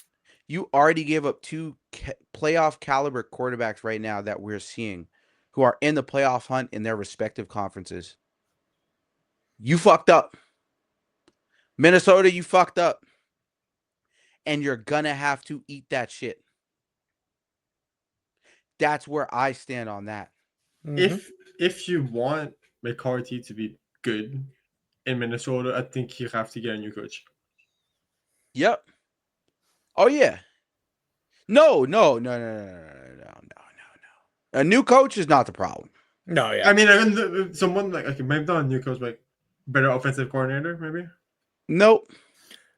You already gave up two playoff caliber quarterbacks right now that we're seeing who are in the playoff hunt in their respective conferences. You fucked up. Minnesota, you fucked up. And you're going to have to eat that shit. That's where I stand on that. If you want McCarthy to be good in Minnesota, I think you have to get a new coach. Yep. Oh, yeah. No. A new coach is not the problem. No, yeah. I mean, someone like, okay, maybe not a new coach, like better offensive coordinator, maybe? Nope.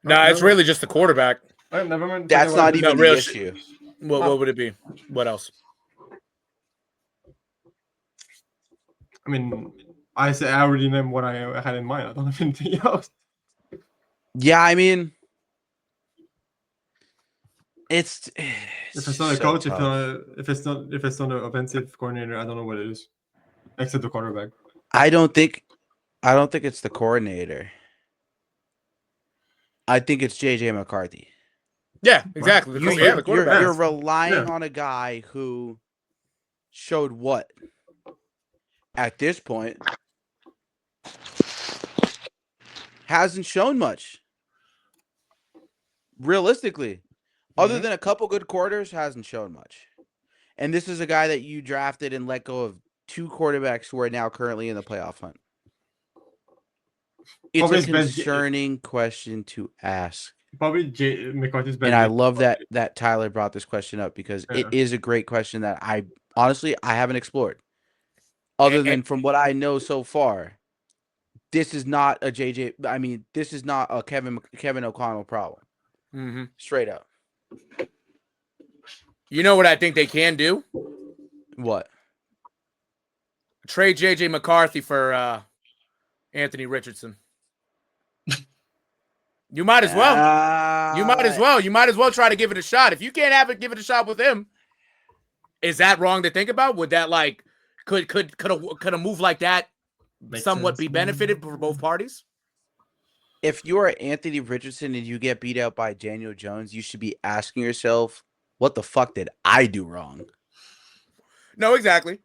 No, it's really just the quarterback. Never mind. That's not even the issue. What would it be? What else? I mean, I already know what I had in mind. I don't have anything else. Yeah, I mean, if it's not a coach, if it's not an offensive coordinator, I don't know what it is, except the quarterback. I don't think it's the coordinator. I think it's JJ McCarthy. Yeah, exactly. You're relying on a guy who showed what? At this point, hasn't shown much. Realistically, other than a couple good quarters, hasn't shown much. And this is a guy that you drafted and let go of two quarterbacks who are now currently in the playoff hunt. It's a concerning question to ask. Probably McCarthy's best. And I love that Tyler brought this question up, because it is a great question that I haven't explored. Other than from what I know so far, this is not a JJ. I mean, this is not a Kevin O'Connell problem. Straight up. You know what I think they can do? What? Trade JJ McCarthy for Anthony Richardson. You might as well. You might as well try to give it a shot. If you can't give it a shot with him, is that wrong to think about? Would that could a move like that somewhat be benefited for both parties? If you are Anthony Richardson and you get beat out by Daniel Jones, you should be asking yourself, what the fuck did I do wrong? No, exactly.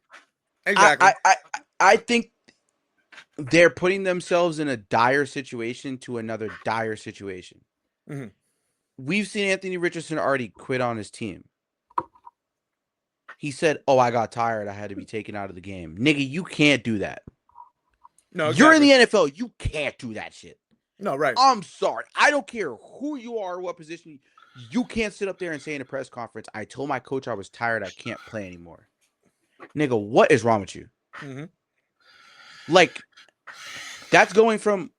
I think they're putting themselves in a dire situation to another dire situation. We've seen Anthony Richardson already quit on his team. He said, "Oh, I got tired. I had to be taken out of the game." Nigga, you can't do that. No, You're in the NFL. You can't do that shit. No, right. I'm sorry. I don't care who you are or what position. You can't sit up there and say in a press conference, "I told my coach I was tired. I can't play anymore." Nigga, what is wrong with you? Like, that's going from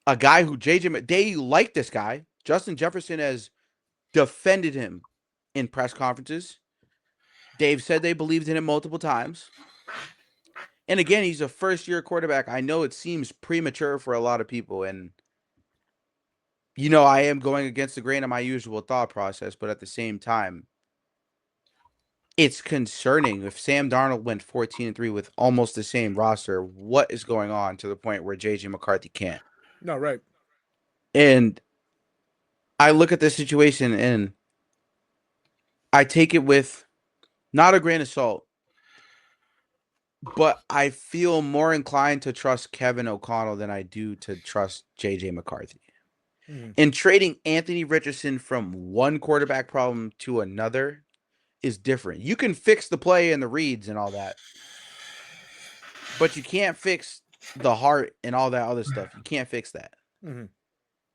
a guy who they like this guy. Justin Jefferson has defended him in press conferences. They've said they believed in him multiple times. And again, he's a first-year quarterback. I know it seems premature for a lot of people, and I am going against the grain of my usual thought process, but at the same time, it's concerning. If Sam Darnold went 14-3 with almost the same roster, what is going on to the point where JJ McCarthy can't? No, right. And I look at this situation and I take it with not a grain of salt, but I feel more inclined to trust Kevin O'Connell than I do to trust JJ McCarthy. And trading Anthony Richardson from one quarterback problem to another is different. You can fix the play and the reads and all that, but you can't fix the heart and all that other stuff. You can't fix that. Mm-hmm.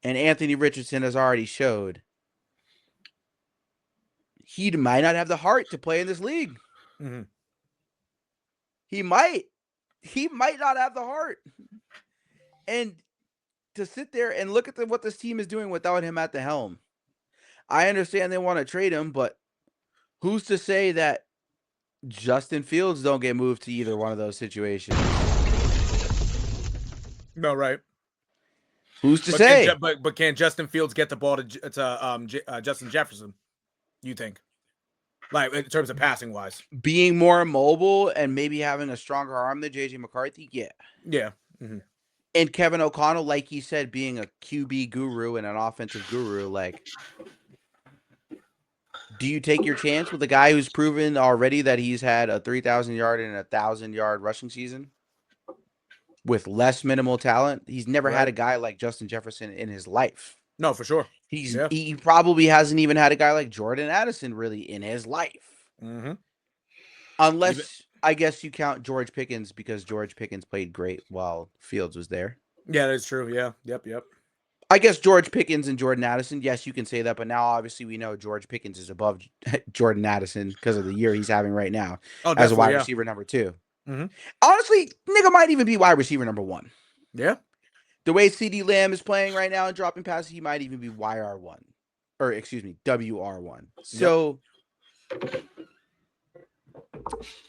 And Anthony Richardson has already showed he might not have the heart to play in this league. Mm-hmm. He might not have the heart. And to sit there and look at what this team is doing without him at the helm. I understand they want to trade him, but who's to say that Justin Fields don't get moved to either one of those situations? No, right. Who's to say? But can Justin Fields get the ball to Justin Jefferson? You think, like in terms of passing wise, being more mobile and maybe having a stronger arm than JJ McCarthy? Yeah. Mm-hmm. And Kevin O'Connell, like he said, being a QB guru and an offensive guru, like, do you take your chance with a guy who's proven already that he's had a 3,000-yard and a 1,000-yard rushing season with less minimal talent? He's never had a guy like Justin Jefferson in his life. No, for sure. He probably hasn't even had a guy like Jordan Addison really in his life. Mm-hmm. Unless, I guess you count George Pickens, because George Pickens played great while Fields was there. Yeah, that's true. Yeah. Yep. I guess George Pickens and Jordan Addison, yes, you can say that, but now obviously we know George Pickens is above Jordan Addison because of the year he's having right now as a wide receiver number 2. Mm-hmm. Honestly, nigga might even be wide receiver number 1. Yeah. The way CD Lamb is playing right now and dropping passes, he might even be WR1. Or, excuse me, WR1. So,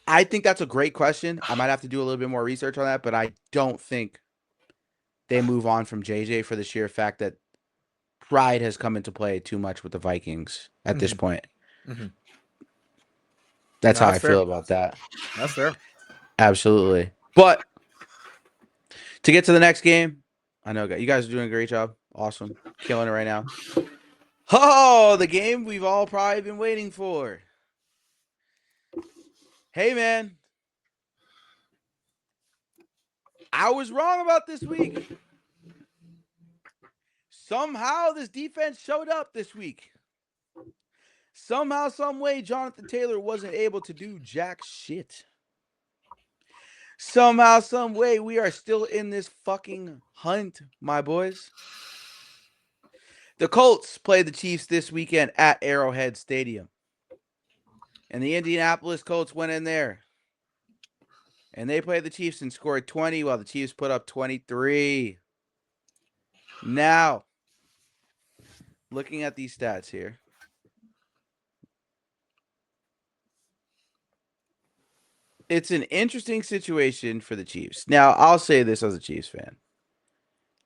I think that's a great question. I might have to do a little bit more research on that, but I don't think they move on from JJ for the sheer fact that pride has come into play too much with the Vikings at this point. Mm-hmm. That's how I feel about that. That's fair. Absolutely. But to get to the next game, I know you guys are doing a great job. Awesome. Killing it right now. Oh, the game we've all probably been waiting for. Hey, man. I was wrong about this week. Somehow this defense showed up this week. Somehow, some way, Jonathan Taylor wasn't able to do jack shit. Somehow, some way, we are still in this fucking hunt, my boys. The Colts played the Chiefs this weekend at Arrowhead Stadium. And the Indianapolis Colts went in there. And they played the Chiefs and scored 20 while the Chiefs put up 23. Now, looking at these stats here. It's an interesting situation for the Chiefs. Now, I'll say this as a Chiefs fan.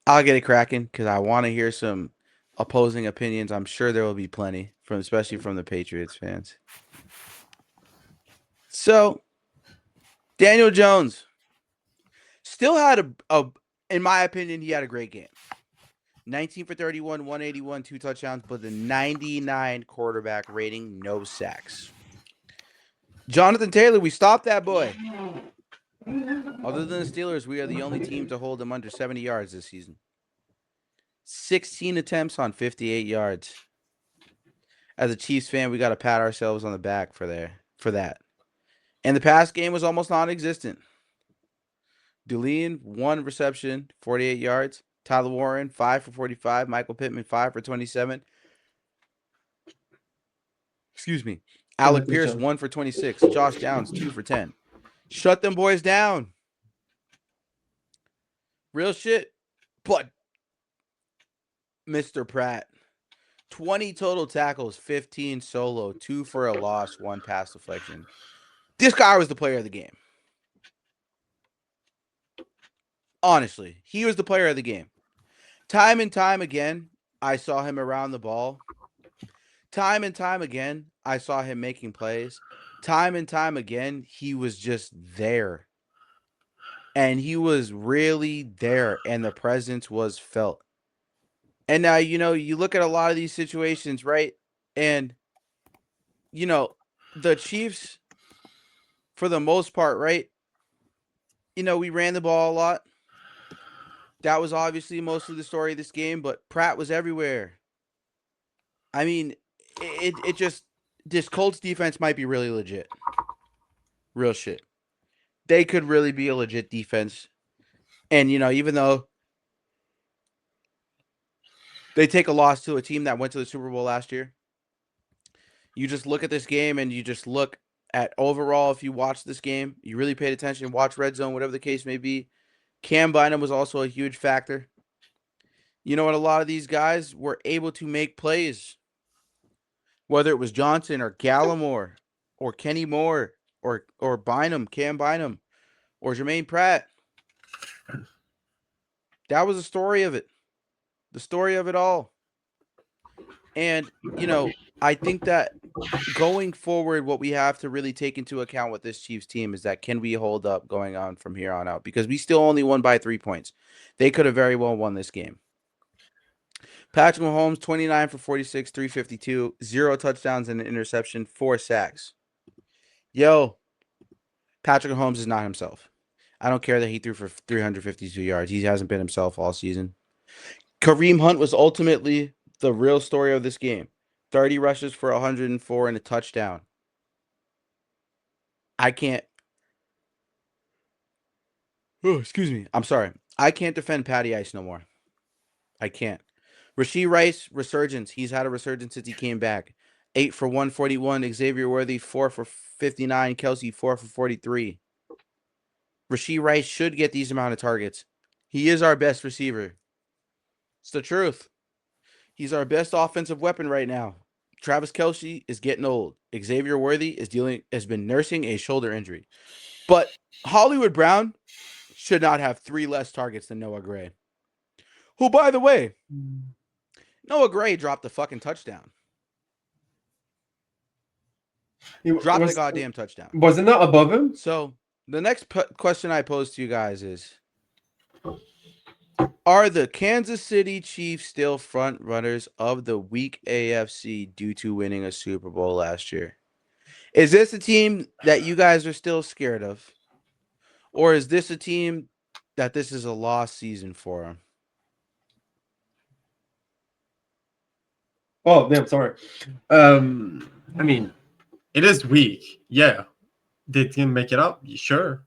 I'll get it cracking because I want to hear some opposing opinions. I'm sure there will be plenty, especially from the Patriots fans. So, Daniel Jones still had in my opinion, he had a great game. 19 for 31, 181, 2 touchdowns, but the 99 quarterback rating, no sacks. Jonathan Taylor, we stopped that boy. Other than the Steelers, we are the only team to hold him under 70 yards this season. 16 attempts on 58 yards. As a Chiefs fan, we got to pat ourselves on the back for that. And the pass game was almost non-existent. Dulien, 1 reception, 48 yards. Tyler Warren, 5 for 45. Michael Pittman, 5 for 27. Excuse me. Alec Pierce, 1 for 26. Josh Downs, 2 for 10. Shut them boys down. Real shit. But Mr. Pratt, 20 total tackles, 15 solo, 2 for a loss, 1 pass deflection. This guy was the player of the game. Honestly, he was the player of the game. Time and time again, I saw him around the ball. Time and time again, I saw him making plays. Time and time again, he was just there. And he was really there, and the presence was felt. And now, you look at a lot of these situations, right? And, the Chiefs, for the most part, right? We ran the ball a lot. That was obviously most of the story of this game, but Pratt was everywhere. I mean, it just, this Colts defense might be really legit. Real shit. They could really be a legit defense. And, even though they take a loss to a team that went to the Super Bowl last year, you just look at this game and you just look at overall, if you watch this game, you really paid attention, watch RedZone, whatever the case may be. Cam Bynum was also a huge factor. You know what? A lot of these guys were able to make plays, whether it was Johnson or Gallimore or Kenny Moore or Bynum, Cam Bynum, or Jermaine Pratt. That was the story of it. The story of it all. And, I think that going forward, what we have to really take into account with this Chiefs team is that, can we hold up going on from here on out? Because we still only won by 3 points. They could have very well won this game. Patrick Mahomes, 29 for 46, 352, 0 touchdowns and an interception, 4 sacks. Yo, Patrick Mahomes is not himself. I don't care that he threw for 352 yards. He hasn't been himself all season. Kareem Hunt was ultimately the real story of this game. 30 rushes for 104 and a touchdown. I can't. Oh, excuse me. I'm sorry. I can't defend Patty Ice no more. I can't. Rashee Rice, resurgence. He's had a resurgence since he came back. 8 for 141. Xavier Worthy, 4 for 59. Kelsey, 4 for 43. Rashee Rice should get these amount of targets. He is our best receiver. It's the truth. He's our best offensive weapon right now. Travis Kelce is getting old. Xavier Worthy has been nursing a shoulder injury. But Hollywood Brown should not have 3 less targets than Noah Gray. Who, by the way, Noah Gray dropped the fucking touchdown. Dropped the goddamn touchdown. Wasn't that above him? So the next question I pose to you guys is, are the Kansas City Chiefs still front runners of the weak AFC due to winning a Super Bowl last year? Is this a team that you guys are still scared of? Or is this a team that this is a lost season for them? Oh, damn, sorry. I mean, it is weak. Yeah. They can make it up. Sure.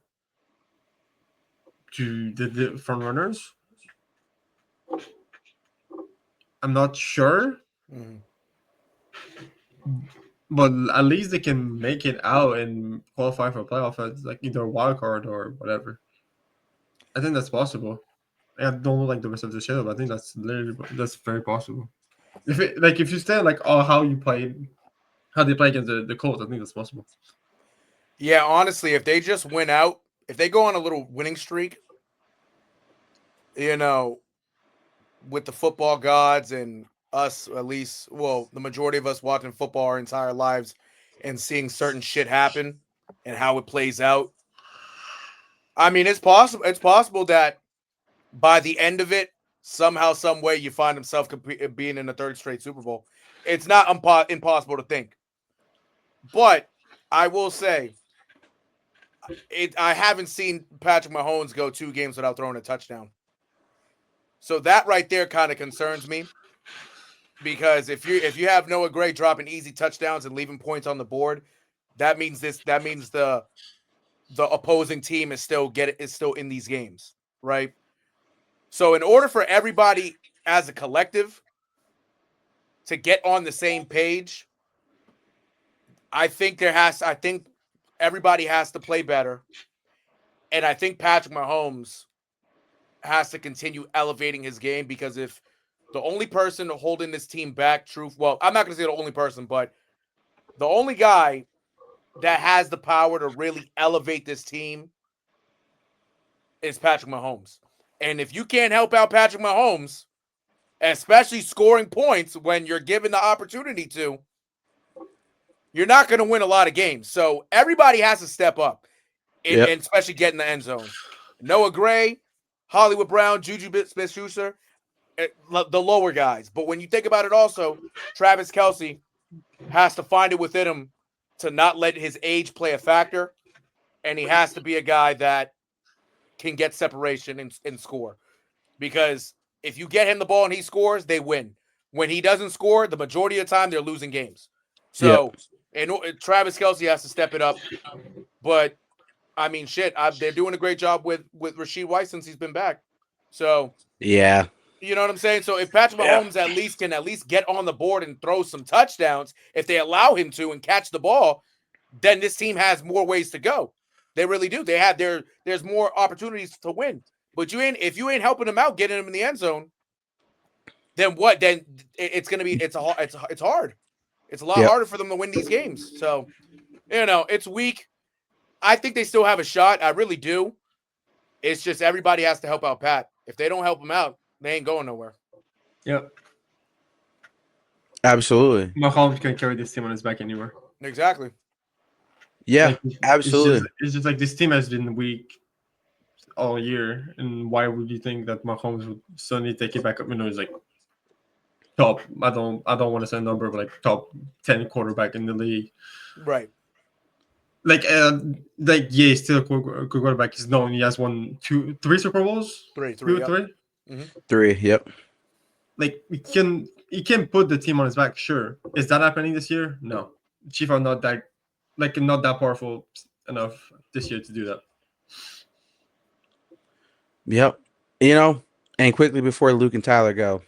To the front runners? I'm not sure. But at least they can make it out and qualify for a playoff as like either a wild card or whatever. I think that's possible. I don't know like the rest of the schedule, but I think that's very possible. If you stand like how they play against the Colts, I think that's possible. Yeah, honestly, if they just win out, if they go on a little winning streak, with the football gods and us, at least, well, the majority of us watching football our entire lives and seeing certain shit happen and how it plays out. I mean, it's possible. It's possible that by the end of it, somehow, some way, you find himself being in the 3rd straight Super Bowl. It's not impossible to think. But I will say, I haven't seen Patrick Mahomes go 2 games without throwing a touchdown. So that right there kind of concerns me, because if you have Noah Gray dropping easy touchdowns and leaving points on the board, that means the opposing team is still in these games, right? So in order for everybody as a collective to get on the same page, I think everybody has to play better. And I think Patrick Mahomes has to continue elevating his game, because if the only person holding this team back, well, I'm not going to say the only person, but the only guy that has the power to really elevate this team is Patrick Mahomes. And if you can't help out Patrick Mahomes, especially scoring points when you're given the opportunity to, you're not going to win a lot of games. So everybody has to step up, and especially get in the end zone. Noah Gray, Hollywood Brown, Juju Smith-Schuster, the lower guys. But when you think about it also, Travis Kelce has to find it within him to not let his age play a factor, and he has to be a guy that can get separation and score. Because if you get him the ball and he scores, they win. When he doesn't score, the majority of the time, they're losing games. So and Travis Kelce has to step it up. But, I mean, they're doing a great job with Rashid White since he's been back. So, Yeah. you know what I'm saying? So if Patrick Mahomes can at least get on the board and throw some touchdowns, if they allow him to and catch the ball, then this team has more ways to go. They really do. There's more opportunities to win. But if you ain't helping them out, getting them in the end zone, then what? Then it's gonna be it's hard. It's a lot harder for them to win these games. So, it's weak. I think they still have a shot. I really do. It's just everybody has to help out Pat. If they don't help him out, they ain't going nowhere. Yep. Absolutely. Mahomes can carry this team on his back anywhere. Exactly. Yeah, absolutely. It's just like this team has been weak all year, and why would you think that Mahomes would suddenly take it back up? It's like top. I don't want to say a number, but like top 10 quarterback in the league. Right. He's still a good quarterback. He's known. He has won 3 Super Bowls. Three. Mm-hmm. 3. Yep. Like he can put the team on his back. Sure. Is that happening this year? No. Chiefs are not that powerful enough this year to do that. Yep. And quickly before Luke and Tyler go,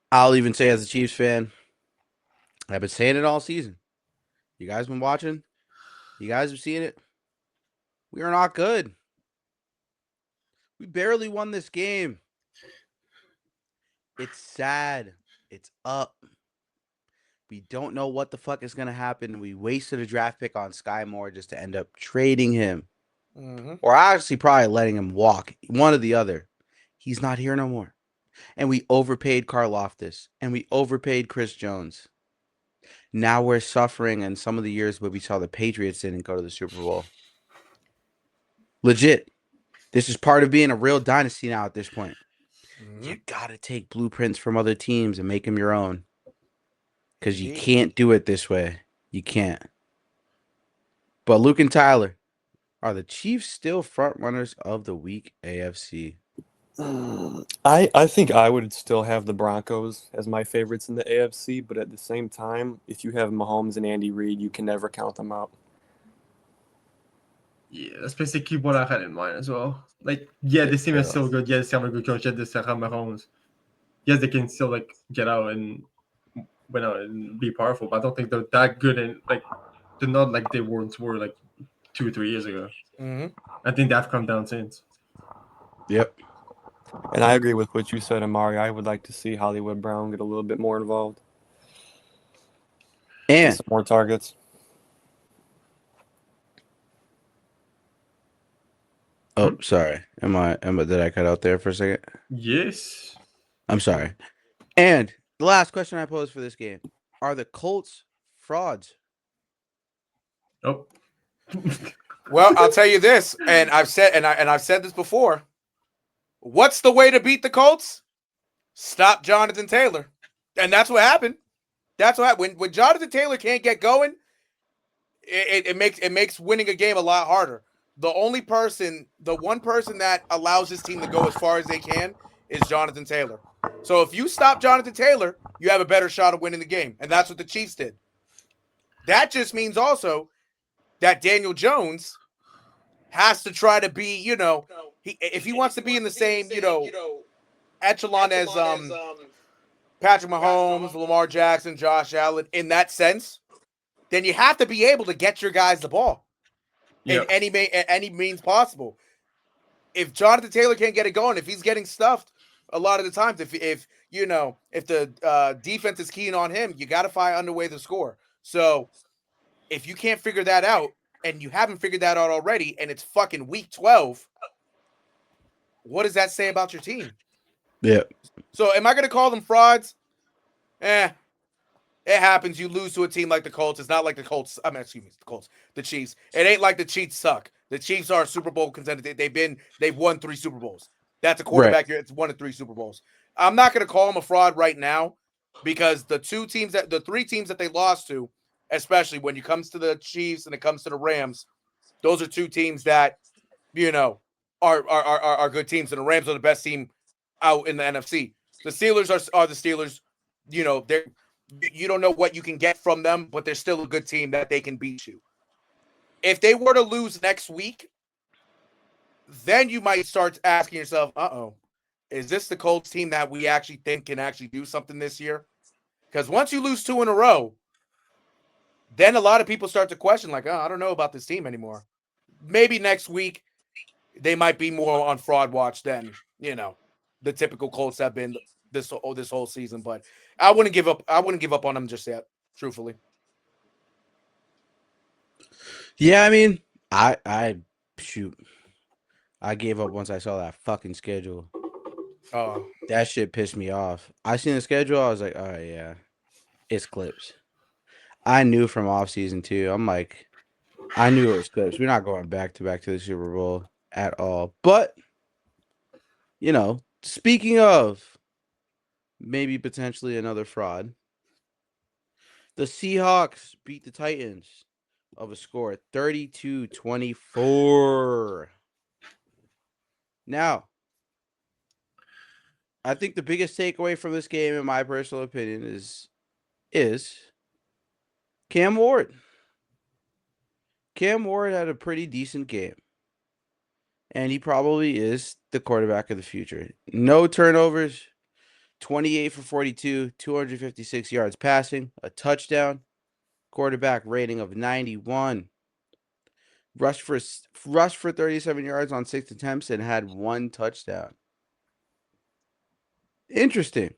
I'll even say as a Chiefs fan, I've been saying it all season. You guys been watching? You guys have seen it? We are not good. We barely won this game. It's sad. It's up. We don't know what the fuck is going to happen. We wasted a draft pick on Sky Moore just to end up trading him. Mm-hmm. Or actually probably letting him walk. One or the other. He's not here no more. And we overpaid Karlaftis. And we overpaid Chris Jones. Now we're suffering in some of the years where we saw the Patriots didn't go to the Super Bowl. Legit. This is part of being a real dynasty now at this point. Mm-hmm. You got to take blueprints from other teams and make them your own. Because you can't do it this way. You can't. But Luke and Tyler, are the Chiefs still front runners of the week AFC? I think I would still have the Broncos as my favorites in the AFC, but at the same time, if you have Mahomes and Andy Reid, you can never count them out. Yeah, that's basically what I had in mind as well. This team is still good. Yes, they have a good coach. Yes, they still have Mahomes. Yes, they can still get out and win out and be powerful, but I don't think they're that good, and they're not like they once were 2 or 3 years ago. Mm-hmm. I think they've come down since. Yep. And I agree with what you said, Amari. I would like to see Hollywood Brown get a little bit more involved. And some more targets. Oh, sorry. Did I cut out there for a second? Yes. I'm sorry. And the last question I posed for this game: are the Colts frauds? Nope. Well, I'll tell you this, and I've said this before. What's the way to beat the Colts? Stop Jonathan Taylor. And that's what happened. That's what happened. When Jonathan Taylor can't get going, it makes winning a game a lot harder. The one person that allows this team to go as far as they can is Jonathan Taylor. So if you stop Jonathan Taylor, you have a better shot of winning the game. And that's what the Chiefs did. That just means also that Daniel Jones has to try to be, if he wants to be in the same, echelon as Patrick Mahomes, Lamar Jackson, Josh Allen, in that sense, then you have to be able to get your guys the ball in any means possible. If Jonathan Taylor can't get it going, if he's getting stuffed a lot of the times, if the defense is keying on him, you got to find another way to score. So if you can't figure that out, and you haven't figured that out already, and it's fucking week 12, what does that say about your team? Yeah. So am I going to call them frauds? It happens. You lose to a team like the Colts. It's not like the Colts. I mean, excuse me, the Colts, the Chiefs. It ain't like the Chiefs suck. The Chiefs are a Super Bowl contender. They've won 3 Super Bowls. That's a quarterback here. It's 1 of 3 Super Bowls. I'm not going to call them a fraud right now because the 3 teams that they lost to, especially when it comes to the Chiefs and it comes to the Rams, those are 2 teams that, are good teams, and the Rams are the best team out in the NFC. The Steelers are the Steelers. You don't know what you can get from them, but they're still a good team that they can beat you. If they were to lose next week, then you might start asking yourself, is this the Colts team that we actually think can actually do something this year? Because once you lose 2 in a row, then a lot of people start to question, like, I don't know about this team anymore. Maybe next week they might be more on fraud watch than, the typical Colts have been this whole season. But I wouldn't give up. I wouldn't give up on them just yet, truthfully. Yeah, I mean, I gave up once I saw that fucking schedule. Oh, that shit pissed me off. I seen the schedule. I was like, all right, yeah, it's clips. I knew from offseason too. I'm like, I knew it was clips. We're not going back to the Super Bowl at all. But, speaking of maybe potentially another fraud, the Seahawks beat the Titans of a score 32-24. Now, I think the biggest takeaway from this game, in my personal opinion, is Cam Ward. Cam Ward had a pretty decent game, and he probably is the quarterback of the future. No turnovers, 28 for 42, 256 yards passing, a touchdown, quarterback rating of 91. Rushed for 37 yards on 6 attempts and had 1 touchdown. Interesting,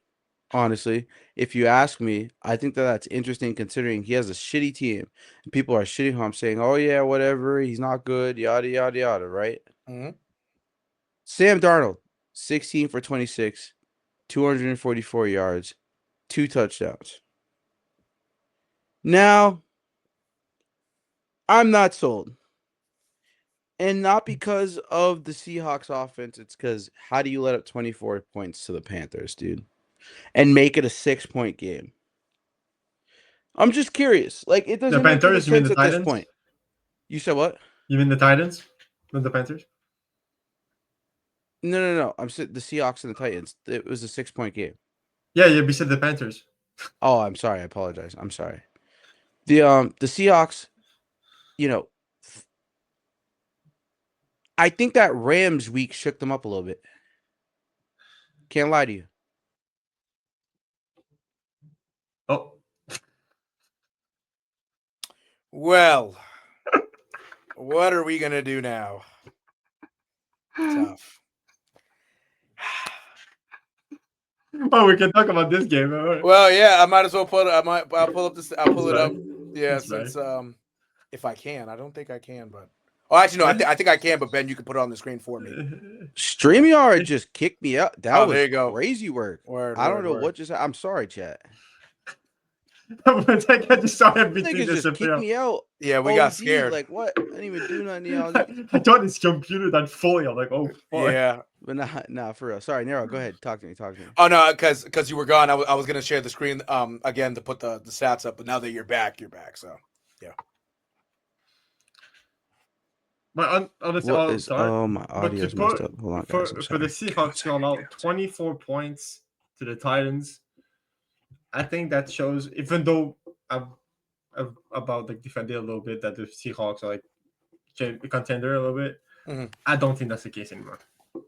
honestly. If you ask me, I think that's interesting considering he has a shitty team. And people are shitting on him saying, oh, yeah, whatever, he's not good, yada, yada, yada, right? Mm-hmm. Sam Darnold, 16 for 26, 244 yards, 2 touchdowns. Now, I'm not sold. And not because of the Seahawks offense. It's because how do you let up 24 points to the Panthers, dude? And make it a 6-point game? I'm just curious. Like, it doesn't make any sense at this point. You said what? You mean the Titans? Not the Panthers? No. I'm saying the Seahawks and the Titans. It was a 6-point game. Yeah, we said the Panthers. Oh, I'm sorry. I apologize. I'm sorry. The Seahawks, I think that Rams week shook them up a little bit. Can't lie to you. Oh. Well, what are we going to do now? Tough. Well, we can talk about this game. Right? Well, yeah, I might as well pull it up. Yeah, That's since right. If I can. I don't think I can, but actually no, I think I can, but Ben, you can put it on the screen for me. StreamYard just kicked me out. That was there you go. Crazy work. Word, I don't know word. what just. I'm sorry, chat. I just saw everything Niggas just kicked me out. Yeah, we got scared. Like what? I didn't even do nothing. I thought his computer that fully. I'm like, oh, fuck. Yeah. But nah, for real. Sorry, Nero. Go ahead. Talk to me. Oh no, because you were gone. I was gonna share the screen again to put the stats up, but now that you're back. So yeah. But honestly, my audio is messed up. Hold on, guys. For the Seahawks to allow 24 points to the Titans, I think that shows, even though I've about like defending a little bit that the Seahawks are like a contender a little bit, I don't think that's the case anymore. You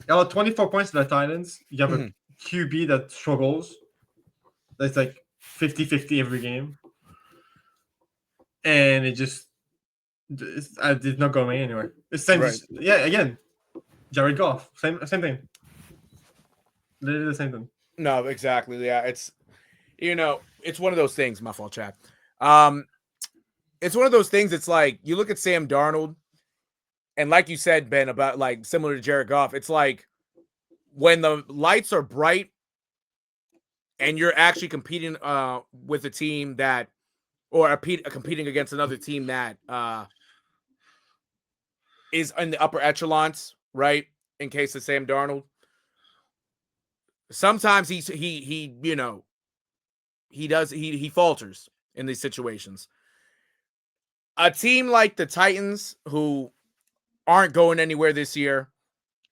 know, 24 points to the Titans. You have a QB that struggles. That's like 50-50 every game. And it's not going anywhere. It's same. Right. Yeah, again, Jared Goff, same thing. Literally the same thing. No, exactly. Yeah, it's one of those things. My fault, Chad. It's one of those things. It's like you look at Sam Darnold, And like you said, Ben, about like similar to Jared Goff, it's like when the lights are bright and you're actually competing with a team that, or competing against another team that is in the upper echelons, right? In case of Sam Darnold, sometimes he falters in these situations. A team like the Titans, who aren't going anywhere this year,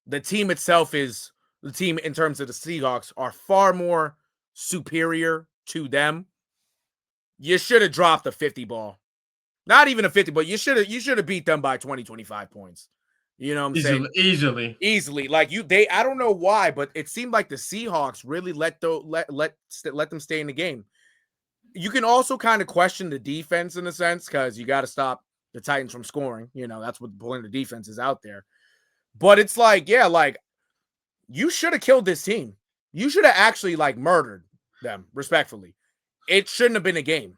the team itself is the team in terms of the Seahawks are far more superior to them. You should have dropped the 50 ball. Not even a 50, but you should have beat them by 20, 25 points. You know what I'm saying? Easily. Like I don't know why, but it seemed like the Seahawks really let them stay in the game. You can also kind of question the defense in a sense, because you got to stop the Titans from scoring. You know, that's what the point of the defense is out there. But it's like, yeah, like you should have killed this team. You should have actually like murdered them, respectfully. It shouldn't have been a game.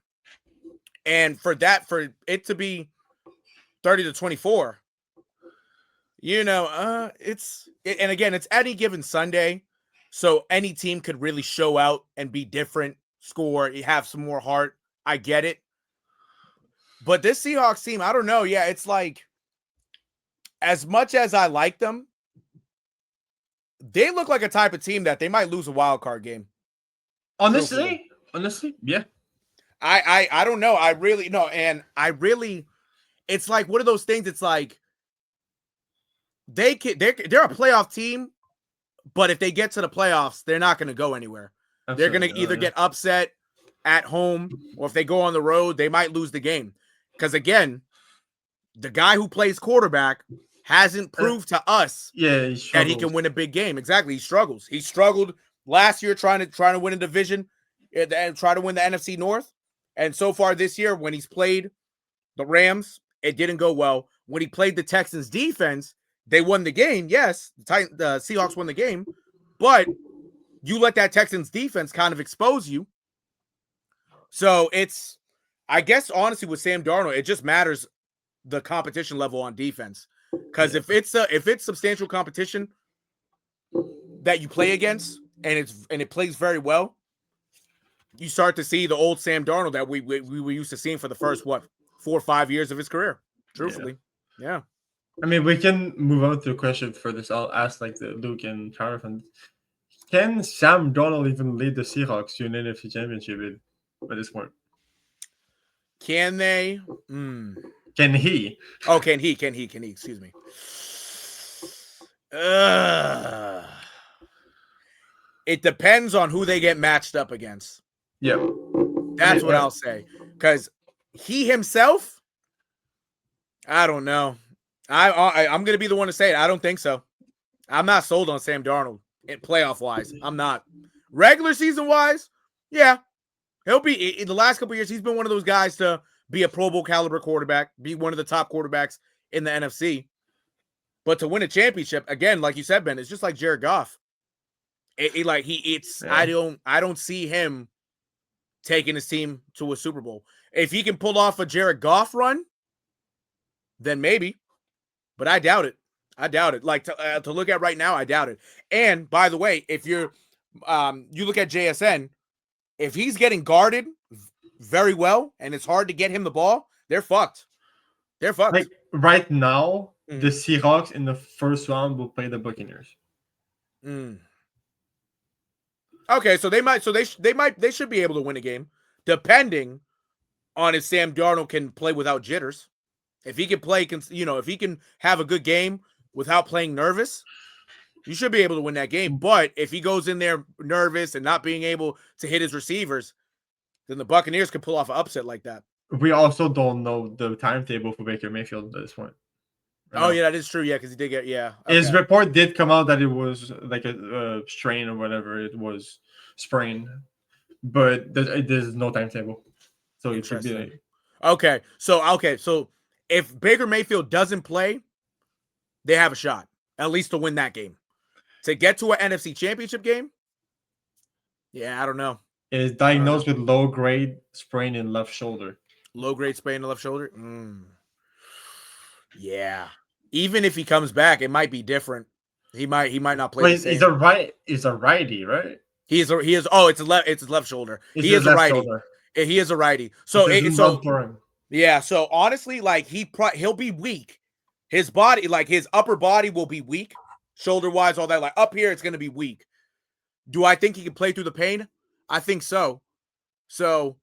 And for it to be 30-24, you know, and again, it's any given Sunday. So any team could really show out and be different, score, have some more heart. I get it. But this Seahawks team, I don't know. Yeah, it's like, as much as I like them, they look like a type of team that they might lose a wild card game. Honestly, yeah. I don't know. It's like one of those things. It's like they're a playoff team, but if they get to the playoffs, they're not going to go anywhere. Absolutely. They're going to either get upset at home, or if they go on the road, they might lose the game. Because again, the guy who plays quarterback hasn't proved to us that he can win a big game. Exactly. He struggles. He struggled last year trying to win a division and try to win the NFC North. And so far this year, when he's played the Rams, it didn't go well. When he played the Texans defense, they won the game. Yes, the Seahawks won the game, but you let that Texans defense kind of expose you. So it's, I guess, honestly, with Sam Darnold, it just matters the competition level on defense. Because if it's substantial competition that you play against and it plays very well, you start to see the old Sam Darnold that we were used to seeing for the first 4 or 5 years of his career. Truthfully, yeah. I mean, we can move on to a question for this. I'll ask like the Luke and Jonathan. Can Sam Darnold even lead the Seahawks to an NFC Championship at this point? Can they? Can he? Oh, can he? Excuse me. It depends on who they get matched up against. Yeah. That's what I'll say. Because he himself, I don't know. I'm going to be the one to say it. I don't think so. I'm not sold on Sam Darnold playoff-wise. I'm not. Regular season-wise, yeah. He'll be, in the last couple of years, he's been one of those guys to be a Pro Bowl caliber quarterback, be one of the top quarterbacks in the NFC. But to win a championship, again, like you said, Ben, it's just like Jared Goff. I don't see him taking his team to a Super Bowl. If he can pull off a Jared Goff run, then maybe. But I doubt it. Like to look at right now, I doubt it. And by the way, if you look at JSN, if he's getting guarded very well and it's hard to get him the ball, they're fucked. Like right now, the Seahawks in the first round will play the Buccaneers. Okay, so they should be able to win a game, depending on if Sam Darnold can play without jitters. If he can play, if he can have a good game without playing nervous, you should be able to win that game. But if he goes in there nervous and not being able to hit his receivers, then the Buccaneers could pull off an upset like that. We also don't know the timetable for Baker Mayfield at this point. Oh, yeah, that is true. Yeah, because he did get, Okay. His report did come out that it was like a strain or whatever. It was sprain, but there's no timetable. So it should be like... Okay, so if Baker Mayfield doesn't play, they have a shot, at least to win that game. To get to an NFC Championship game, yeah, I don't know. Is diagnosed with low-grade sprain in left shoulder. Low-grade sprain in the left shoulder? Yeah. even if he comes back, it might be different. He might not play the Wait, same. he's a righty, right? He is. Oh, it's his left shoulder. He is a left righty. shoulder. He is a righty. So yeah. So honestly, like he'll be weak. His body, like his upper body, will be weak, shoulder wise, all that. Like up here, it's gonna be weak. Do I think he can play through the pain? I think so. So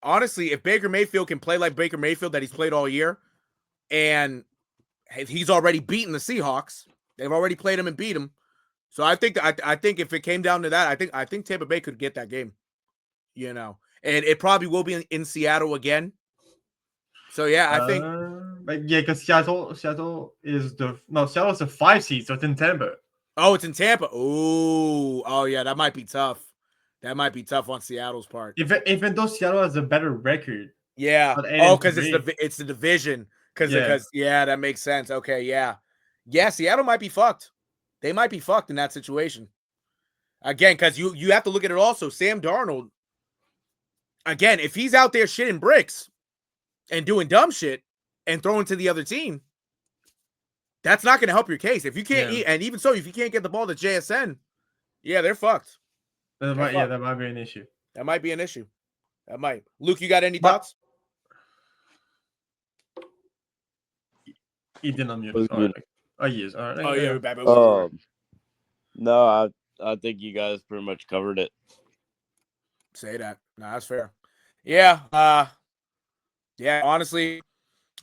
honestly, if Baker Mayfield can play like Baker Mayfield that he's played all year, and he's already beaten the Seahawks, they've already played him and beat him. So I think if it came down to that, I think Tampa Bay could get that game, and it probably will be in Seattle again. So yeah, I think. Because Seattle is Seattle's a 5 seed, so it's in Tampa. Oh, it's in Tampa. Oh yeah, that might be tough. That might be tough on Seattle's part. Even though Seattle has a better record. Yeah. Oh, because it's the division. Because that makes sense. Okay, yeah. Seattle might be fucked. They might be fucked in that situation. Again, because you have to look at it also. Sam Darnold, again, if he's out there shitting bricks and doing dumb shit and throwing to the other team, that's not going to help your case. If you can't eat, and even so, if you can't get the ball to JSN, they're fucked. That might be an issue. That might be an issue. That might. Luke, you got any thoughts? He didn't unmute. Oh, he is. All right. Oh, yeah, we're back. No, I think you guys pretty much covered it. Say that. No, that's fair. Yeah. Honestly,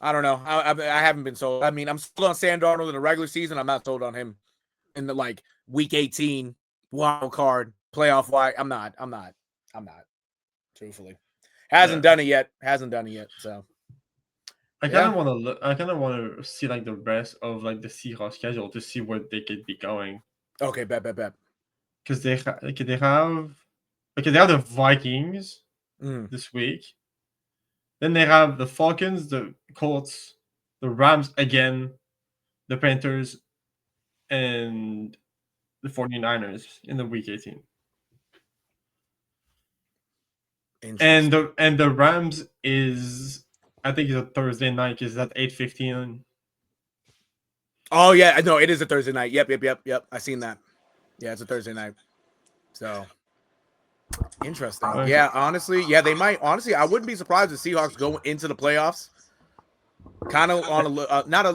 I don't know. I haven't been sold. I mean, I'm sold on Sam Darnold in the regular season. I'm not sold on him in the week 18 wild card playoff. Why? I'm not. Truthfully, hasn't done it yet. So. I kind of want to look. I kind of want to see the rest of the Seahawks schedule to see where they could be going. Okay, bet. Because they have the Vikings this week. Then they have the Falcons, the Colts, the Rams again, the Panthers, and the 49ers in the week 18. And the Rams is, I think, it's a Thursday night. Is that 8:15? Oh yeah, no, it is a Thursday night. Yep. I seen that. Yeah, it's a Thursday night. So interesting. Okay. Yeah, honestly, they might. Honestly, I wouldn't be surprised if Seahawks go into the playoffs, kind of on a not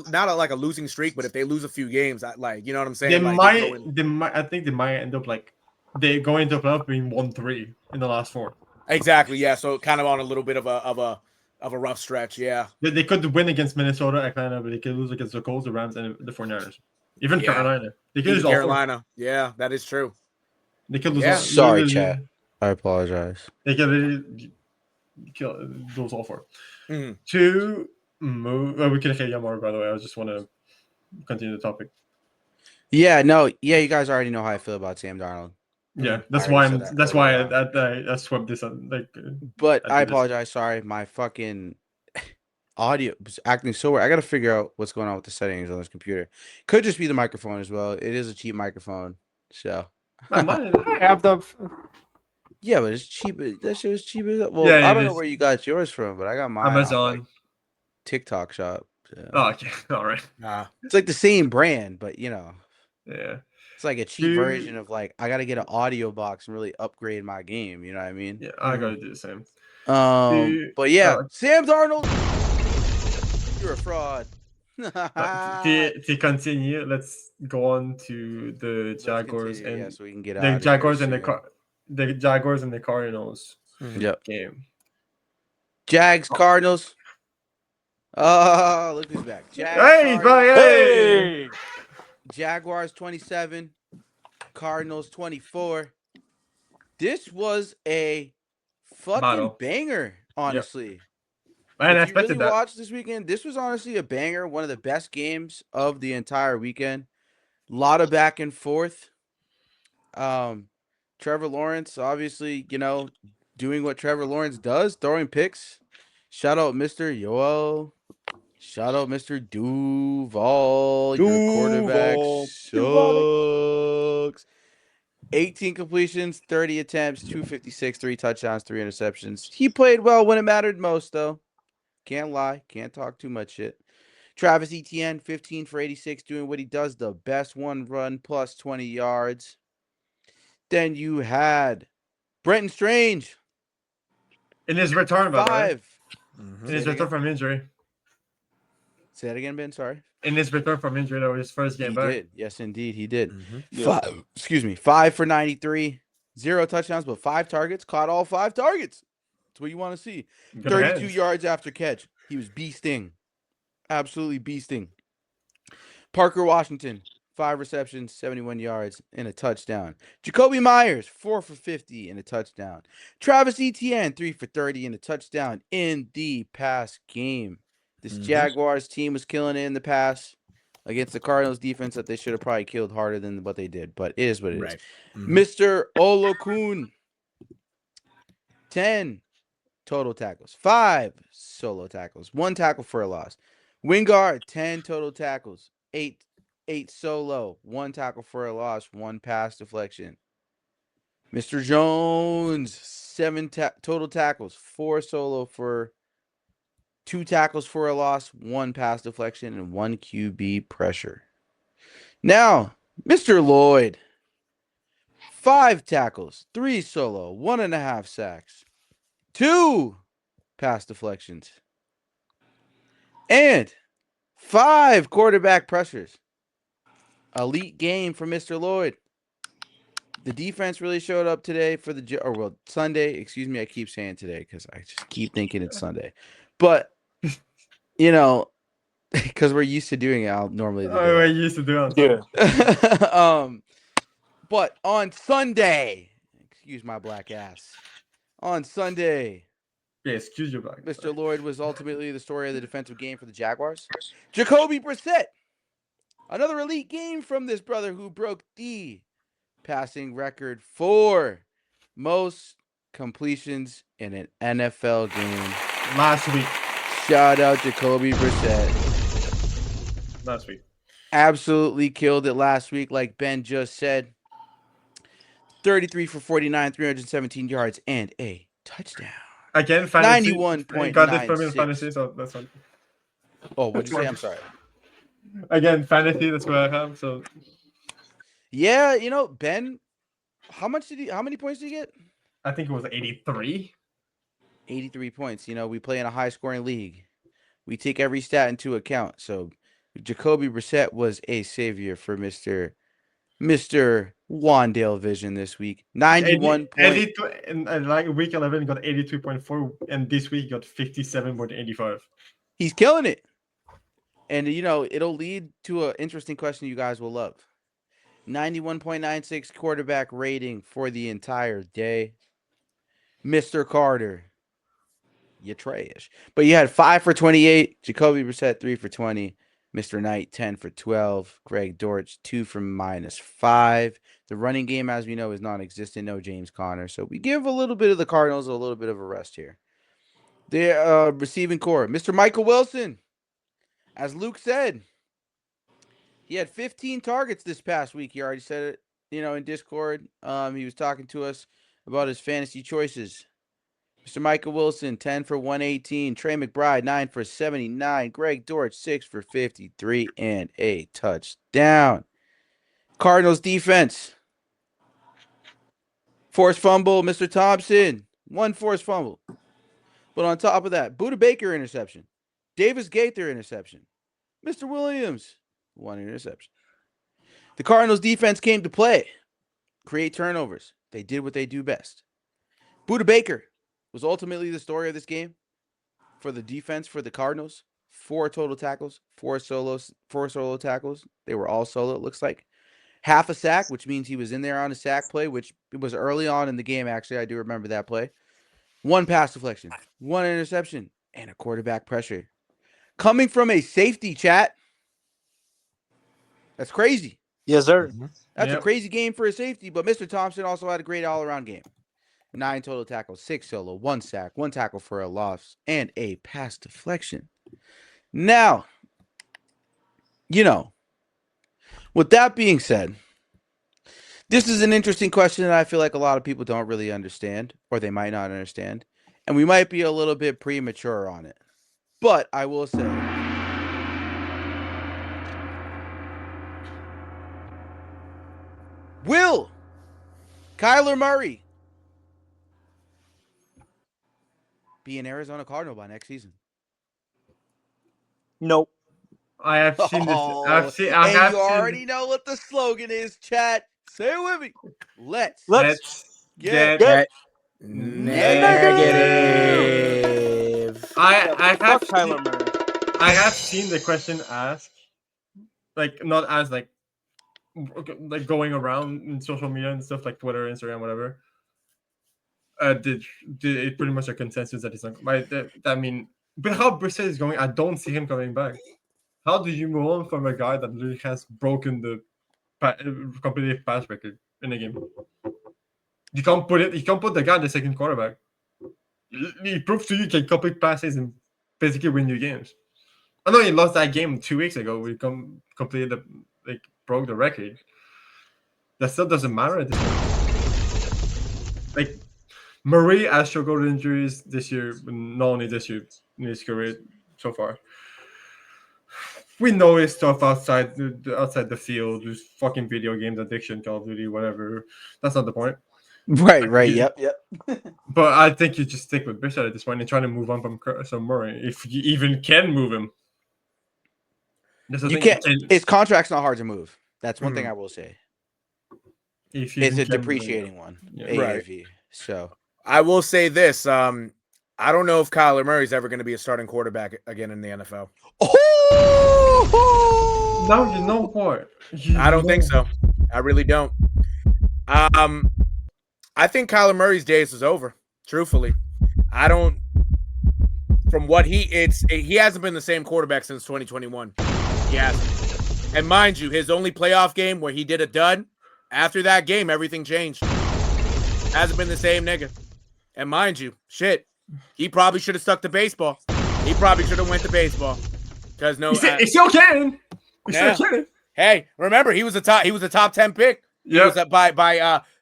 a losing streak, but if they lose a few games, you know what I'm saying? They might. I think they might end up they go into the playoff being 1-3 in the last 4. Exactly. Yeah. So kind of on a little bit of a rough stretch. Yeah. They could win against Minnesota, Atlanta, but they could lose against the Colts, the Rams, and the 49ers. Even Carolina. They could lose Carolina. Yeah, that is true. They could lose. Sorry, chat. I apologize. They could lose all 4. To move, we can hear you more. By the way, I just want to continue the topic. Yeah. No. Yeah. You guys already know how I feel about Sam Darnold. Yeah, that's why I swept this on. But I apologize. Sorry, my fucking audio was acting so weird. I got to figure out what's going on with the settings on this computer. Could just be the microphone as well. It is a cheap microphone, so. I have the. Yeah, but it's cheap. That shit was cheap as well. Yeah, I don't know where you got yours from, but I got mine Amazon, TikTok shop. So. Oh, okay, all right. It's like the same brand, but Yeah. It's like a cheap version of I gotta get an audio box and really upgrade my game. You know what I mean? Yeah, I gotta do the same. But yeah, Sam Darnold, you're a fraud. To continue, let's go on to the Jaguars so we can get the Jaguars and the Jaguars and the Cardinals game. Jags Cardinals. Oh, look who's back. Hey! Jaguars 27, Cardinals 24. This was a fucking banger, honestly. Man, I expected that. Watch this weekend. This was honestly a banger. One of the best games of the entire weekend. A lot of back and forth. Trevor Lawrence, obviously, doing what Trevor Lawrence does, throwing picks. Shout out Mr. Yoel. Shout out Mr. Duval. Your quarterback sucks. 18 completions, 30 attempts, 256, 3 touchdowns, 3 interceptions. He played well when it mattered most, though. Can't lie. Can't talk too much shit. Travis Etienne, 15 for 86, doing what he does the best, 1 run plus 20 yards. Then you had Brenton Strange. In his return, by the way. 5. In his return from injury. Say it again, Ben. Sorry. In his return from injury, that was his first game He back. did. Yes, indeed, he did. Yeah. 5 for 93, 0 touchdowns, but 5 targets. Caught all 5 targets. That's what you want to see. Good 32 hands. yards after catch. He was beasting. Absolutely beasting. Parker Washington, 5 receptions, 71 yards, and a touchdown. Jacoby Myers, 4 for 50 and a touchdown. Travis Etienne, 3 for 30 and a touchdown in the pass game. This Jaguars team was killing it in the pass against the Cardinals defense that they should have probably killed harder than what they did, but it is what it is. Mr. Olokun, 10 total tackles, 5 solo tackles, 1 tackle for a loss. Wingard, 10 total tackles, 8 solo, 1 tackle for a loss, 1 pass deflection. Mr. Jones, 7 total tackles, 4 solo for 2 tackles for a loss, 1 pass deflection, and 1 QB pressure. Now, Mr. Lloyd, 5 tackles, 3 solo, 1.5 sacks, 2 pass deflections, and 5 quarterback pressures. Elite game for Mr. Lloyd. The defense really showed up today for Sunday. Excuse me, I keep saying today because I just keep thinking it's Sunday. But, because we're used to doing it normally. We're used to doing it. But on Sunday, excuse my black ass. On Sunday, yeah, excuse your black. Mr. Lloyd was ultimately the story of the defensive game for the Jaguars. Jacoby Brissett, another elite game from this brother who broke the passing record for most completions in an NFL game last week. Shout out Jacoby Brissett. Last week. Absolutely killed it last week, like Ben just said. 33 for 49, 317 yards, and a touchdown. Again, fantasy. 91.96. Got this from fantasy, so that's fine. Oh, what'd you say? I'm sorry. Again, fantasy, that's what I have, so. Yeah, Ben, how many points did he get? I think it was 83. 83 points. We play in a high-scoring league. We take every stat into account. So Jacoby Brissett was a savior for Mr. Wandale Vision this week. 91 points. Like week 11 got 82.4, and this week got 57.85. He's killing it. And, it'll lead to an interesting question you guys will love. 91.96 quarterback rating for the entire day. Mr. Carter, you trash. But you had 5 for 28. Jacoby Brissett, 3 for 20. Mr. Knight, 10 for 12. Greg Dortch, 2 for -5. The running game, as we know, is non-existent. No James Conner. So we give a little bit of the Cardinals a little bit of a rest here. The receiving core, Mr. Michael Wilson. As Luke said, he had 15 targets this past week. He already said it, in Discord. He was talking to us about his fantasy choices. Mr. Michael Wilson, 10 for 118. Trey McBride, 9 for 79. Greg Dortch, 6 for 53 and a touchdown. Cardinals defense. Forced fumble, Mr. Thompson. 1 forced fumble. But on top of that, Budda Baker interception. Davis Gaither interception. Mr. Williams, 1 interception. The Cardinals defense came to play. Create turnovers. They did what they do best. Budda Baker was ultimately the story of this game for the defense for the Cardinals. 4 total tackles, 4 solo tackles. They were all solo, it looks like. Half a sack, which means he was in there on a sack play, which it was early on in the game, actually. I do remember that play. 1 pass deflection, 1 interception, and a quarterback pressure. Coming from a safety, chat. That's crazy. Yes, sir. That's a crazy game for a safety, but Mr. Thompson also had a great all-around game. 9 total tackles, 6 solo, 1 sack, 1 tackle for a loss, and a pass deflection. Now, with that being said, this is an interesting question that I feel like a lot of people don't really understand, or they might not understand, and we might be a little bit premature on it. But I will say, Will Kyler Murray be an Arizona Cardinal by next season? Nope. I have seen this. Oh, I and have you seen. already know what the slogan is, chat. Say it with me. Let's get negative. I have Fuck Kyler Murray. I have seen the question asked, like not as like going around in social media and stuff like Twitter, Instagram, whatever. Did it pretty much a consensus that he's not? I mean, but how Brissett is going, I don't see him coming back. How do you move on from a guy that literally has broken the competitive pass record in a game? You can't put the guy in the second quarterback. He proves to you can complete passes and basically win you games. I know he lost that game 2 weeks ago. We completed broke the record. That still doesn't matter at this point. Like Murray has struggled with injuries this year, not only this year in his career so far. We know his stuff outside the field, his fucking video games addiction, Call of Duty, whatever. That's not the point. Right. Yep. But I think you just stick with Brissett at this point and try to move on from Murray, if you even can move him. You can't. His contract's not hard to move. That's one thing I will say. It's a depreciating one. AAV. Right. So I will say this. I don't know if Kyler Murray's ever going to be a starting quarterback again in the NFL. No, you know what? I don't think so. I really don't. I think Kyler Murray's days is over. Truthfully, I don't. From what he hasn't been the same quarterback since 2021. He hasn't. And mind you, his only playoff game where he did a dud. After that game, everything changed. Hasn't been the same nigga. And mind you, he probably should have stuck to baseball. He probably should have went to baseball. Because he still can. He still can. Hey, remember he was a top 10 pick. He was by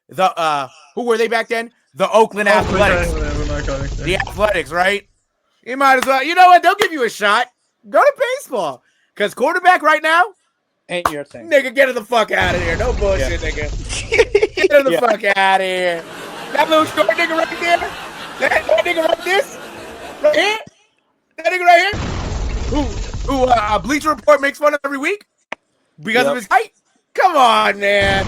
the who were they back then? The Oakland Athletics. The Athletics, right? You might as well. You know what? They'll give you a shot. Go to baseball. Because quarterback right now ain't your thing. Nigga, get the fuck out of here. No bullshit, nigga. Get the fuck out of here. That little short nigga right there. That nigga right this. Right here. That nigga right here. Who Bleacher Report makes fun of every week because of his height. Come on, man.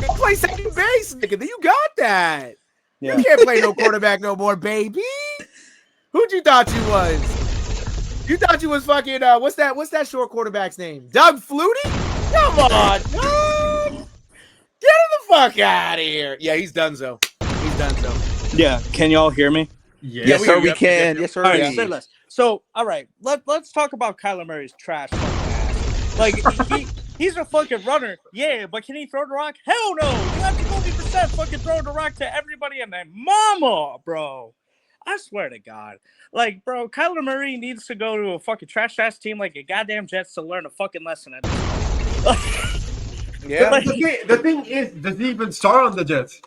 Go play second base, nigga. You got that. Yeah. You can't play no quarterback no more, baby. Who'd you thought you was? You thought you was fucking what's that short quarterback's name? Doug Flutie? Come on, Doug. Get the fuck out of here. Yeah, he's donezo. Yeah, can y'all hear me? Yes, sir, we can. Yes, sir. All right, say less. So, all right, let's talk about Kyler Murray's trash fucking ass. Like he's a fucking runner, yeah, but can he throw the rock? Hell no. You have to go 50% fucking throw the rock to everybody and their mama, bro. I swear to God. Like, bro, Kyler Murray needs to go to a fucking trash-ass team like a goddamn Jets to learn a fucking lesson at this point. Yeah. The thing is, does he even start on the Jets?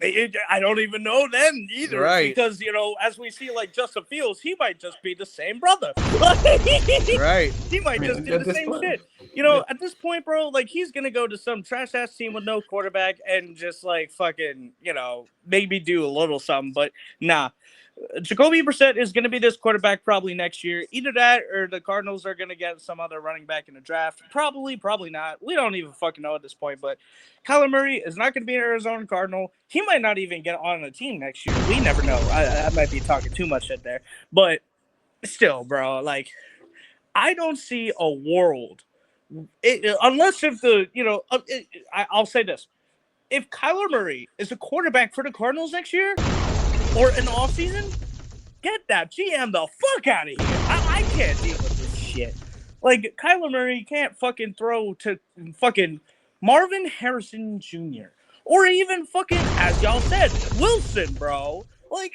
I don't even know then either. Right. Because, as we see, like, Justin Fields, he might just be the same brother. Right. He might just do the same shit. At this point, bro, like, he's going to go to some trash-ass team with no quarterback and just, like, fucking, maybe do a little something. But, nah. Jacoby Brissett is going to be this quarterback probably next year. Either that or the Cardinals are going to get some other running back in the draft. Probably not. We don't even fucking know at this point. But Kyler Murray is not going to be an Arizona Cardinal. He might not even get on the team next year. We never know. I might be talking too much shit there. But still, bro, like, I don't see a world. Unless if I'll say this. If Kyler Murray is a quarterback for the Cardinals next year, or in the offseason, get that GM the fuck out of here. I can't deal with this shit. Like, Kyler Murray can't fucking throw to fucking Marvin Harrison Jr. Or even fucking, as y'all said, Wilson, bro. Like,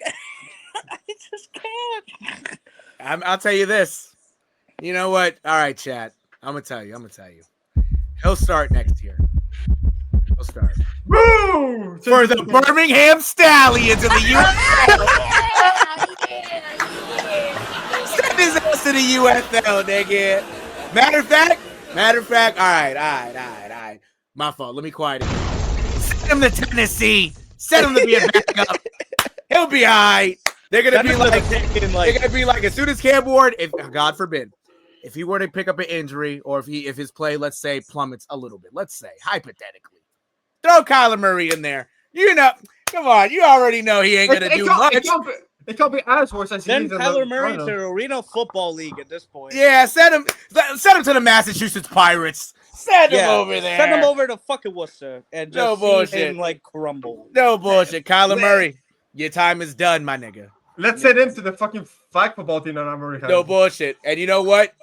I just can't. I'll tell you this. You know what? All right, chat. I'm going to tell you. He'll start next year. He'll start. Woo! For the Birmingham Stallions of the UFL. Send his ass to the UFL, nigga. Matter of fact, all right. My fault. Let me quiet it. Send him to Tennessee. Send him to be a backup. He'll be all right. They're gonna be like, as soon as Cam Ward, if God forbid, if he were to pick up an injury, or if his play, let's say, plummets a little bit, let's say hypothetically, throw Kyler Murray in there. You know, come on, you already know he ain't gonna do much. It can't be as worse as Send Kyler Murray to the Arena Football League at this point. Yeah, send him to the Massachusetts Pirates. Send him over there. Send him over to fucking Worcester and just see him like crumble. No bullshit. Kyler Murray, your time is done, my nigga. Let's send him to the fucking flag football team that I'm already having. No bullshit. And you know what?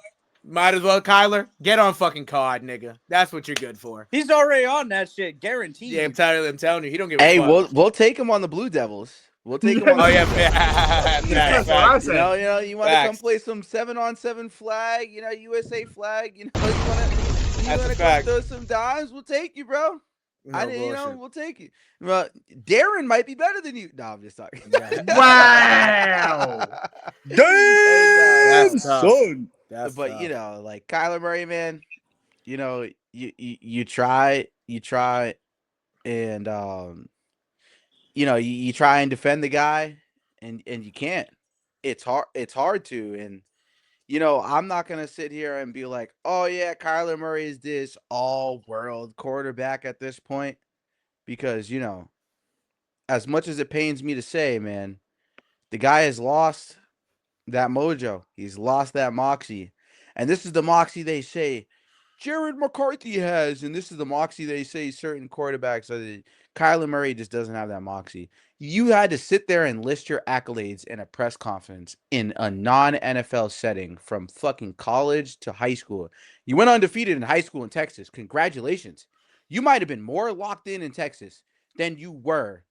Might as well, Kyler, get on fucking card, nigga. That's what you're good for. He's already on that shit, guaranteed. Yeah, I'm telling you, he don't give a fuck. Hey, we'll take him on the Blue Devils. We'll take him on. Oh yeah, That's what I said. You want to come play some 7-on-7 flag? USA flag. You want to come throw some dimes? We'll take you, bro. We'll take you. Well, Darren might be better than you. No, I'm just talking. Wow. Damn, son. But like Kyler Murray, man, you try, and you try and defend the guy, and you can't. It's hard to, and I'm not gonna sit here and be like, oh yeah, Kyler Murray is this all-world quarterback at this point, because as much as it pains me to say, man, the guy has lost that mojo. He's lost that moxie, and this is the moxie they say Jared McCarthy has, and this is the moxie they say certain quarterbacks are. Kyler Murray just doesn't have that moxie. You had to sit there and list your accolades in a press conference in a non-NFL setting from fucking college to high school. You went undefeated in high school in Texas. Congratulations. You might have been more locked in Texas than you were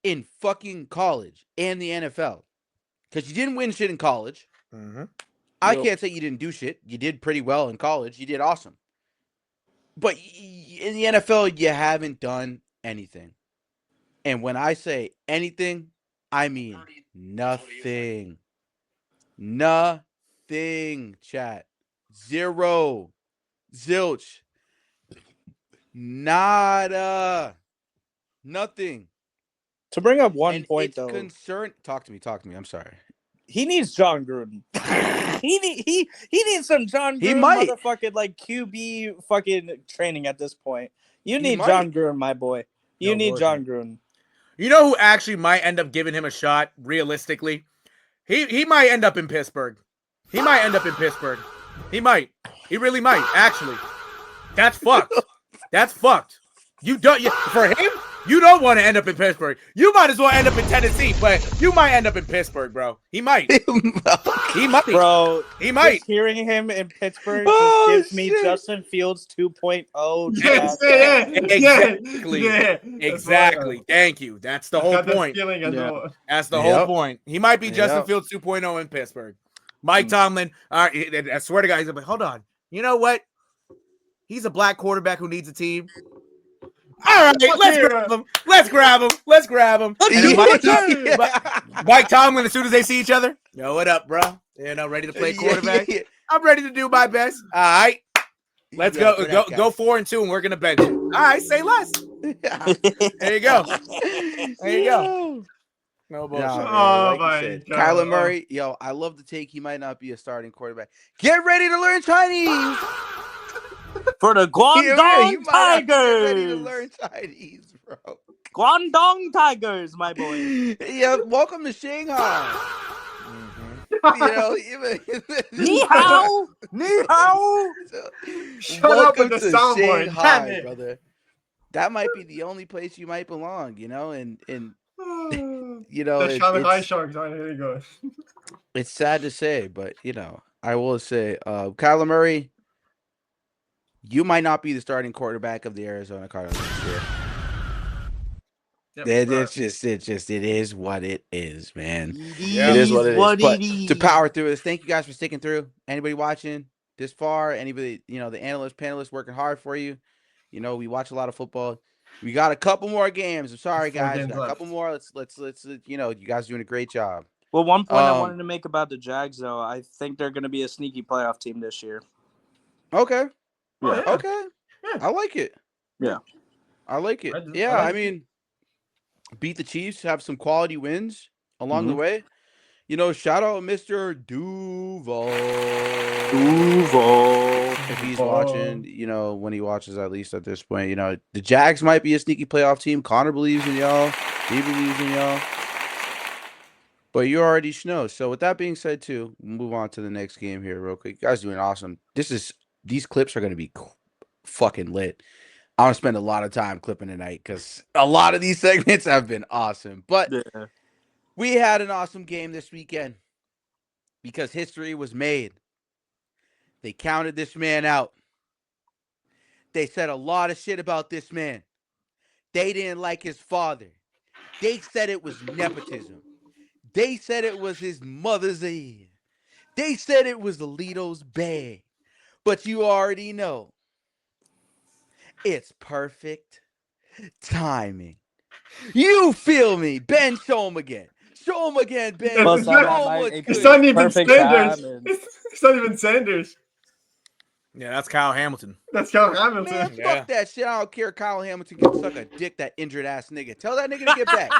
in fucking college and the NFL. Because you didn't win shit in college. Mm-hmm. I can't say you didn't do shit. You did pretty well in college. You did awesome. But in the NFL, you haven't done anything. And when I say anything, I mean nothing. Nothing, chat. Zero. Zilch. Nada. Nothing. To bring up one point, though. Talk to me. I'm sorry. He needs John Gruden. he needs some John Gruden motherfucking like QB fucking training at this point. You need John Gruden, my boy. You need John Gruden. You know who actually might end up giving him a shot, realistically? He might end up in Pittsburgh. He might. He really might, actually. That's fucked. For him, you don't want to end up in Pittsburgh. You might as well end up in Tennessee, but you might end up in Pittsburgh, bro. He might. Bro, he might. Just hearing him in Pittsburgh just gives me Justin Fields 2.0. Exactly. Thank you. That's the whole point. That's the whole point. He might be Justin Fields 2.0 in Pittsburgh. Mike Tomlin, I swear to God, he's like, hold on. You know what? He's a black quarterback who needs a team. All right, let's grab him. Mike Tomlin, as soon as they see each other, yo, what up, bro? Ready to play quarterback? I'm ready to do my best. All right, let's go 4-2, and we're gonna bench it. All right, say less. There you go. No bullshit. Kyler Murray, I love the take. He might not be a starting quarterback. Get ready to learn Chinese. For the Guangdong Tigers. Get ready to learn Chinese, bro. Guangdong Tigers, my boy. Yeah, welcome to Shanghai. Ni hao. Shut up with the soundboard, Shanghai, brother. That might be the only place you might belong, and the Shanghai Sharks. Here you go. It's sad to say, but I will say, Kyler Murray, you might not be the starting quarterback of the Arizona Cardinals this year. It is what it is, man. It is what it is. To power through this, thank you guys for sticking through. Anybody watching this far, anybody, the analysts, panelists working hard for you. We watch a lot of football. We got a couple more games. I'm sorry, guys. We got a couple more. Let's you guys doing a great job. Well, one point I wanted to make about the Jags, though, I think they're going to be a sneaky playoff team this year. Okay. Yeah. Okay. Yeah. I like it. Yeah. I like it. I do- Yeah, I I like mean, beat the Chiefs, have some quality wins along the Mhm. way. You know, shout out Mr. Duval. Duval. If he's Duval. watching, you know, when he watches, at least at this point, you know, the Jags might be a sneaky playoff team. Connor believes in y'all. He believes in y'all. But you already know. So with that being said, too, we'll move on to the next game here real quick. You guys doing awesome. These clips are going to be fucking lit. I'm going to spend a lot of time clipping tonight because a lot of these segments have been awesome. But Yeah. we had an awesome game this weekend because history was made. They counted this man out. They said a lot of shit about this man. They didn't like his father. They said it was nepotism. They said it was his mother's aid. They said it was Alito's bag. But you already know. It's perfect timing. You feel me? Ben, show him again. Show him again, Ben. Plus, Show I'm him at my what's AP. It's good. not even Perfect Sanders. time and- It's not even Sanders. Yeah, that's Kyle Hamilton. That's Kyle Hamilton. Man, Yeah. fuck that shit. I don't care. Kyle Hamilton can suck a dick, that injured ass nigga. Tell that nigga to get back.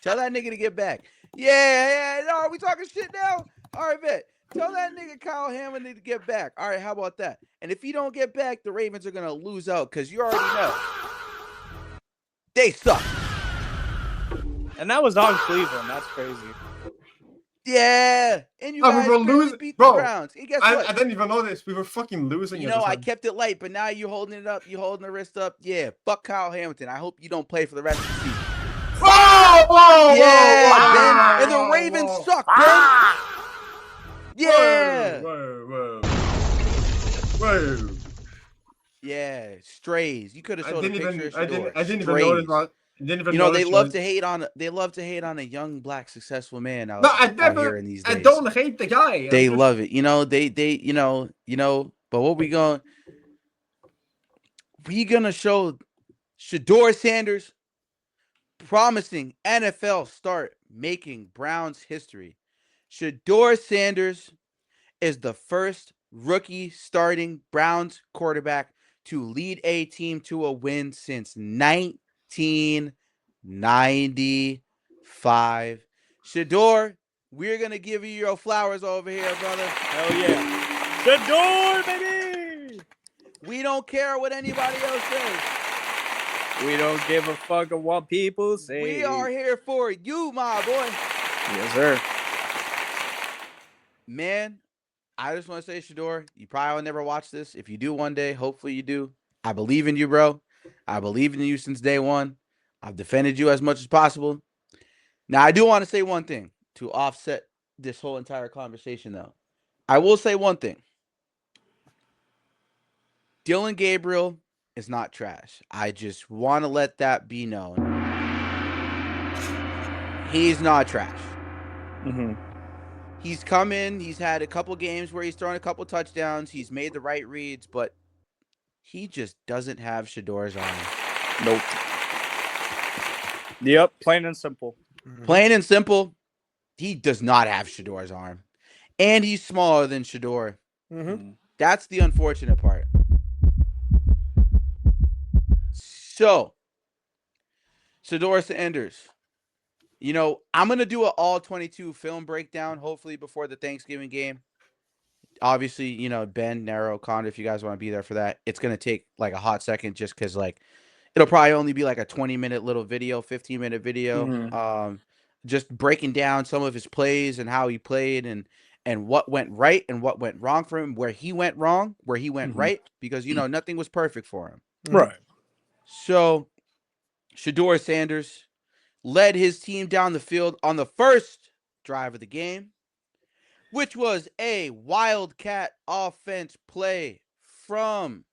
Tell that nigga to get back. Yeah. No, are we talking shit now? All right, bet. Tell that nigga Kyle Hamilton to get back. All right, how about that? And if he don't get back, the Ravens are going to lose out because you already know. They suck. And that was on Cleveland. That's crazy. Yeah. And you Oh, guys we were barely losing, beat the bro. Browns. And guess I what? didn't even know this. We were fucking losing. You at know, the I time. kept it light, but now you're holding it up. You're holding the wrist up. Yeah, fuck Kyle Hamilton. I hope you don't play for the rest of the season. Whoa! Yeah, Ben. whoa, And the whoa, Ravens whoa. suck, Ben. Yeah. Whoa. Yeah, strays. You could have I showed a didn't picture even. of I Shedeur. didn't even notice. Strays. Didn't even You know, notice they love was- to hate on a young black successful man out, No, I out never. here in these days. I don't hate the guy. They love it. You know, they you know, but what we gonna show Shedeur Sanders promising NFL start making Browns history. Shedeur Sanders is the first rookie starting Browns quarterback to lead a team to a win since 1995. Shedeur, we're going to give you your flowers over here, brother. Hell yeah. Shedeur, baby! We don't care what anybody else says. We don't give a fuck of what people say. We are here for you, my boy. Yes, sir. Man, I just want to say, Shedeur, you probably will never watch this. If you do one day, hopefully you do. I believe in you, bro. I believe in you since day one. I've defended you as much as possible. Now, I do want to say one thing to offset this whole entire conversation, though. I will say one thing. Dylan Gabriel is not trash. I just want to let that be known. He's not trash. Mm-hmm. He's come in. He's had a couple games where he's thrown a couple touchdowns. He's made the right reads, but he just doesn't have Shedeur's arm. Nope. Yep, plain and simple. Plain and simple, he does not have Shedeur's arm. And he's smaller than Shedeur. Mm-hmm. That's the unfortunate part. So, Shedeur Sanders. You know, I'm going to do an all-22 film breakdown, hopefully before the Thanksgiving game. Obviously, you know, Ben, NERO, Contender, if you guys want to be there for that. It's going to take like a hot second just because, like, it'll probably only be like a 20-minute little video, 15-minute video. Mhm. Just breaking down some of his plays and how he played and what went right and what went wrong for him, where he went wrong, where he went right, because, you know, nothing was perfect for him. Right. So, Shedeur Sanders led his team down the field on the first drive of the game, which was a Wildcat offense play from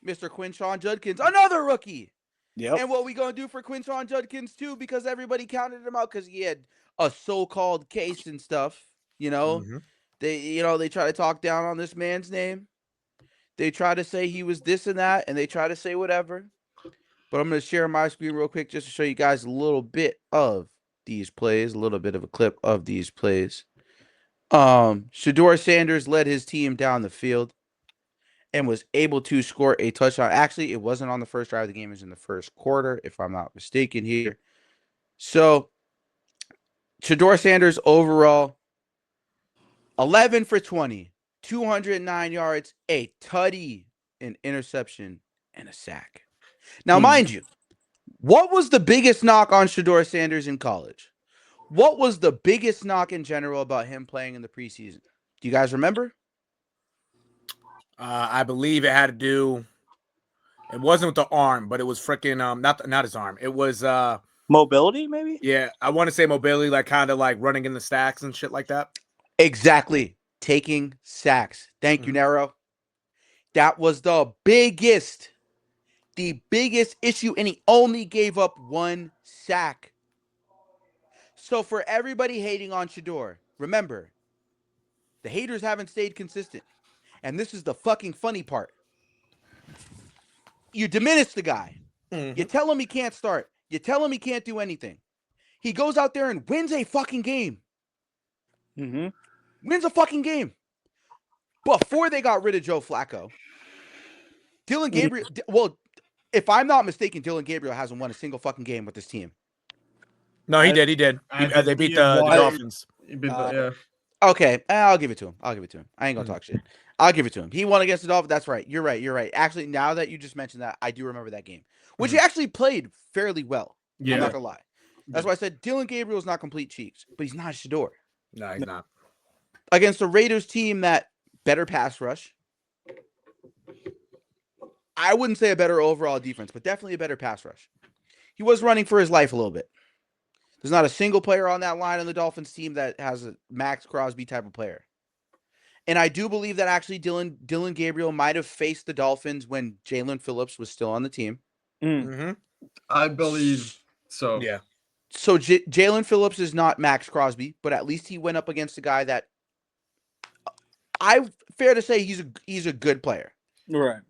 Mr. Quinshon Judkins, another rookie. Yep. And what we going to do for Quinshon Judkins, too, because everybody counted him out because he had a so-called case and stuff, you know. They try to talk down on this man's name. They try to say he was this and that, and they try to say whatever. But I'm going to share my screen real quick just to show you guys a little bit of these plays, a little bit of a clip of these plays. Shedeur Sanders led his team down the field. and was able to score a touchdown. Actually, it wasn't on the first drive of the game. It was in the first quarter, if I'm not mistaken here. So, Shedeur Sanders overall, 11 for 20, 209 yards, a tutty, an interception, and a sack. Now, mind you, what was the biggest knock on Shedeur Sanders in college? What was the biggest knock in general about him playing in the preseason? Do you guys remember? I believe it had to do. It wasn't with the arm, but it was freaking not his arm. It was mobility, maybe. Yeah, I want to say mobility, like kind of like running in the stacks and shit like that. Exactly, taking sacks. Thank you, Nero. That was the biggest issue, and he only gave up 1 sack. So for everybody hating on Shedeur, remember, the haters haven't stayed consistent. And this is the fucking funny part. You diminish the guy. You tell him he can't start. You tell him he can't do anything. He goes out there and wins a fucking game. Wins a fucking game. Before they got rid of Joe Flacco, Dylan Gabriel, well, if I'm not mistaken, Dylan Gabriel hasn't won a single fucking game with this team. No, he did. He did. They beat the Dolphins. Okay, I'll give it to him. I ain't gonna talk shit. I'll give it to him. He won against the Dolphins. That's right. You're right. Actually, now that you just mentioned that, I do remember that game, which he actually played fairly well. Yeah. I'm not gonna lie. That's why I said Dylan Gabriel's not complete cheeks, but he's not Shedeur. No, he's not. Against the Raiders team that better pass rush. I wouldn't say a better overall defense, but definitely a better pass rush. He was running for his life a little bit. There's not a single player on that line on the Dolphins team that has a Max Crosby type of player. And I do believe that actually Dylan Gabriel might have faced the Dolphins when Jalen Phillips was still on the team. I believe so. Yeah. So Jalen Phillips is not Max Crosby, but at least he went up against a guy that fair to say he's a good player. Right.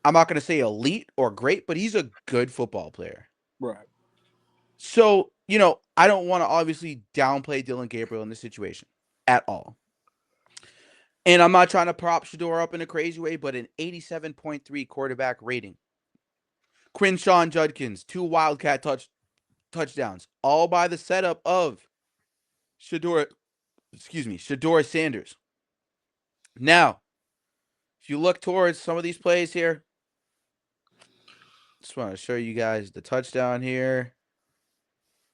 I'm not going to say elite or great, but he's a good football player. Right. So, I don't want to obviously downplay Dylan Gabriel in this situation at all. And I'm not trying to prop Shedeur up in a crazy way, but an 87.3 quarterback rating. Quinshawn Judkins, 2 Wildcat touchdowns, all by the setup of Shedeur Sanders. Now, if you look towards some of these plays here, just want to show you guys the touchdown here.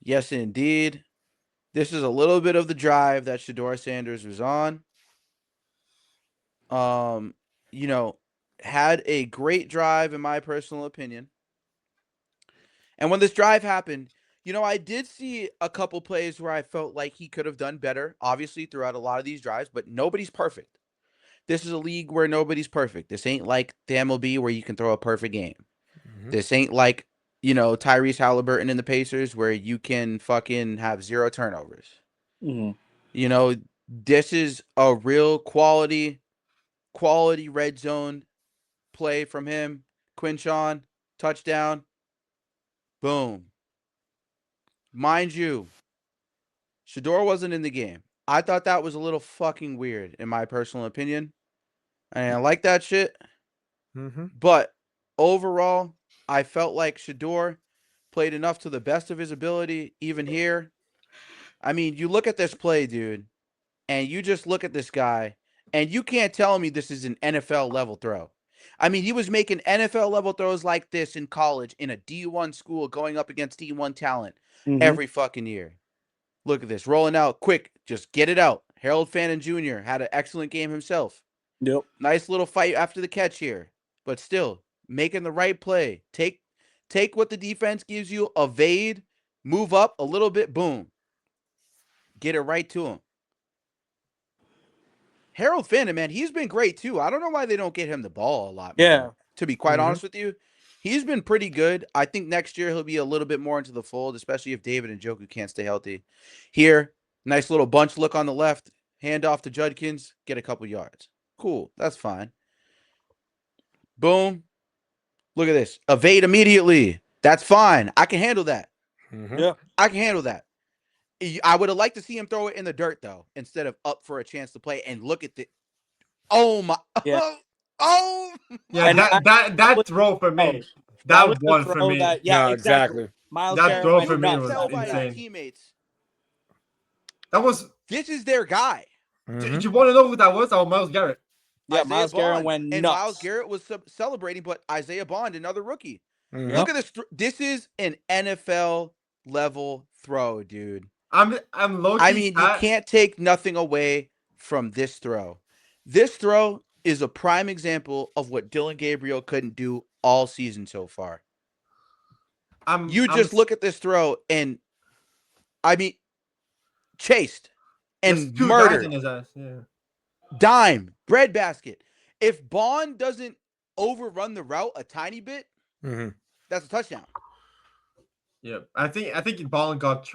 Yes, indeed. This is a little bit of the drive that Shedeur Sanders was on. Had a great drive, in my personal opinion. And when this drive happened, I did see a couple plays where I felt like he could have done better, obviously, throughout a lot of these drives, but nobody's perfect. This is a league where nobody's perfect. This ain't like the MLB where you can throw a perfect game. This ain't like, Tyrese Halliburton in the Pacers where you can fucking have 0 turnovers. This is a real quality red zone play from him. Quinshawn, touchdown. Boom. Mind you, Shedeur wasn't in the game. I thought that was a little fucking weird, in my personal opinion. And I like that shit. But overall, I felt like Shedeur played enough to the best of his ability, even here. I mean, you look at this play, dude, and you just look at this guy, and you can't tell me this is an NFL level throw. I mean, he was making NFL level throws like this in college, in a D1 school, going up against D1 talent every fucking year. Look at this, rolling out quick, just get it out. Harold Fannin Jr. had an excellent game himself. Yep. Nice little fight after the catch here, but still making the right play. Take what the defense gives you, evade, move up a little bit, boom. Get it right to him. Harold Fannin, man, he's been great too. I don't know why they don't get him the ball a lot more. Yeah. To be quite honest with you, he's been pretty good. I think next year he'll be a little bit more into the fold, especially if David and Njoku can't stay healthy. Here, nice little bunch look on the left, hand off to Judkins, get a couple yards. Cool, that's fine. Boom. Look at this. Evade immediately. That's fine. I can handle that. Yeah. I can handle that. I would have liked to see him throw it in the dirt, though, instead of up for a chance to play. And look at the... Oh, my... Yeah. Oh, Yeah, And that throw for me. That was the one for throw me. that- yeah, No, exactly. exactly. Miles That Garrett throw went for me nuts was tell that by play. his insane. teammates. That was. This is their guy. Did you want to know who that was? Oh, Miles Garrett. Yeah, Isaiah Miles Garrett Bond. went And nuts. Miles Garrett was celebrating, but Isaiah Bond, another rookie. Mhm. Look at this. This is an NFL level throw, dude. I'm low key. I mean, you can't take nothing away from this throw. This throw is a prime example of what Dylan Gabriel couldn't do all season so far. You just look at this throw and, I mean, chased and two guys in murdered. his ass. Yeah. Dime, breadbasket. If Bond doesn't overrun the route a tiny bit, that's a touchdown. Yeah, I think Ballin got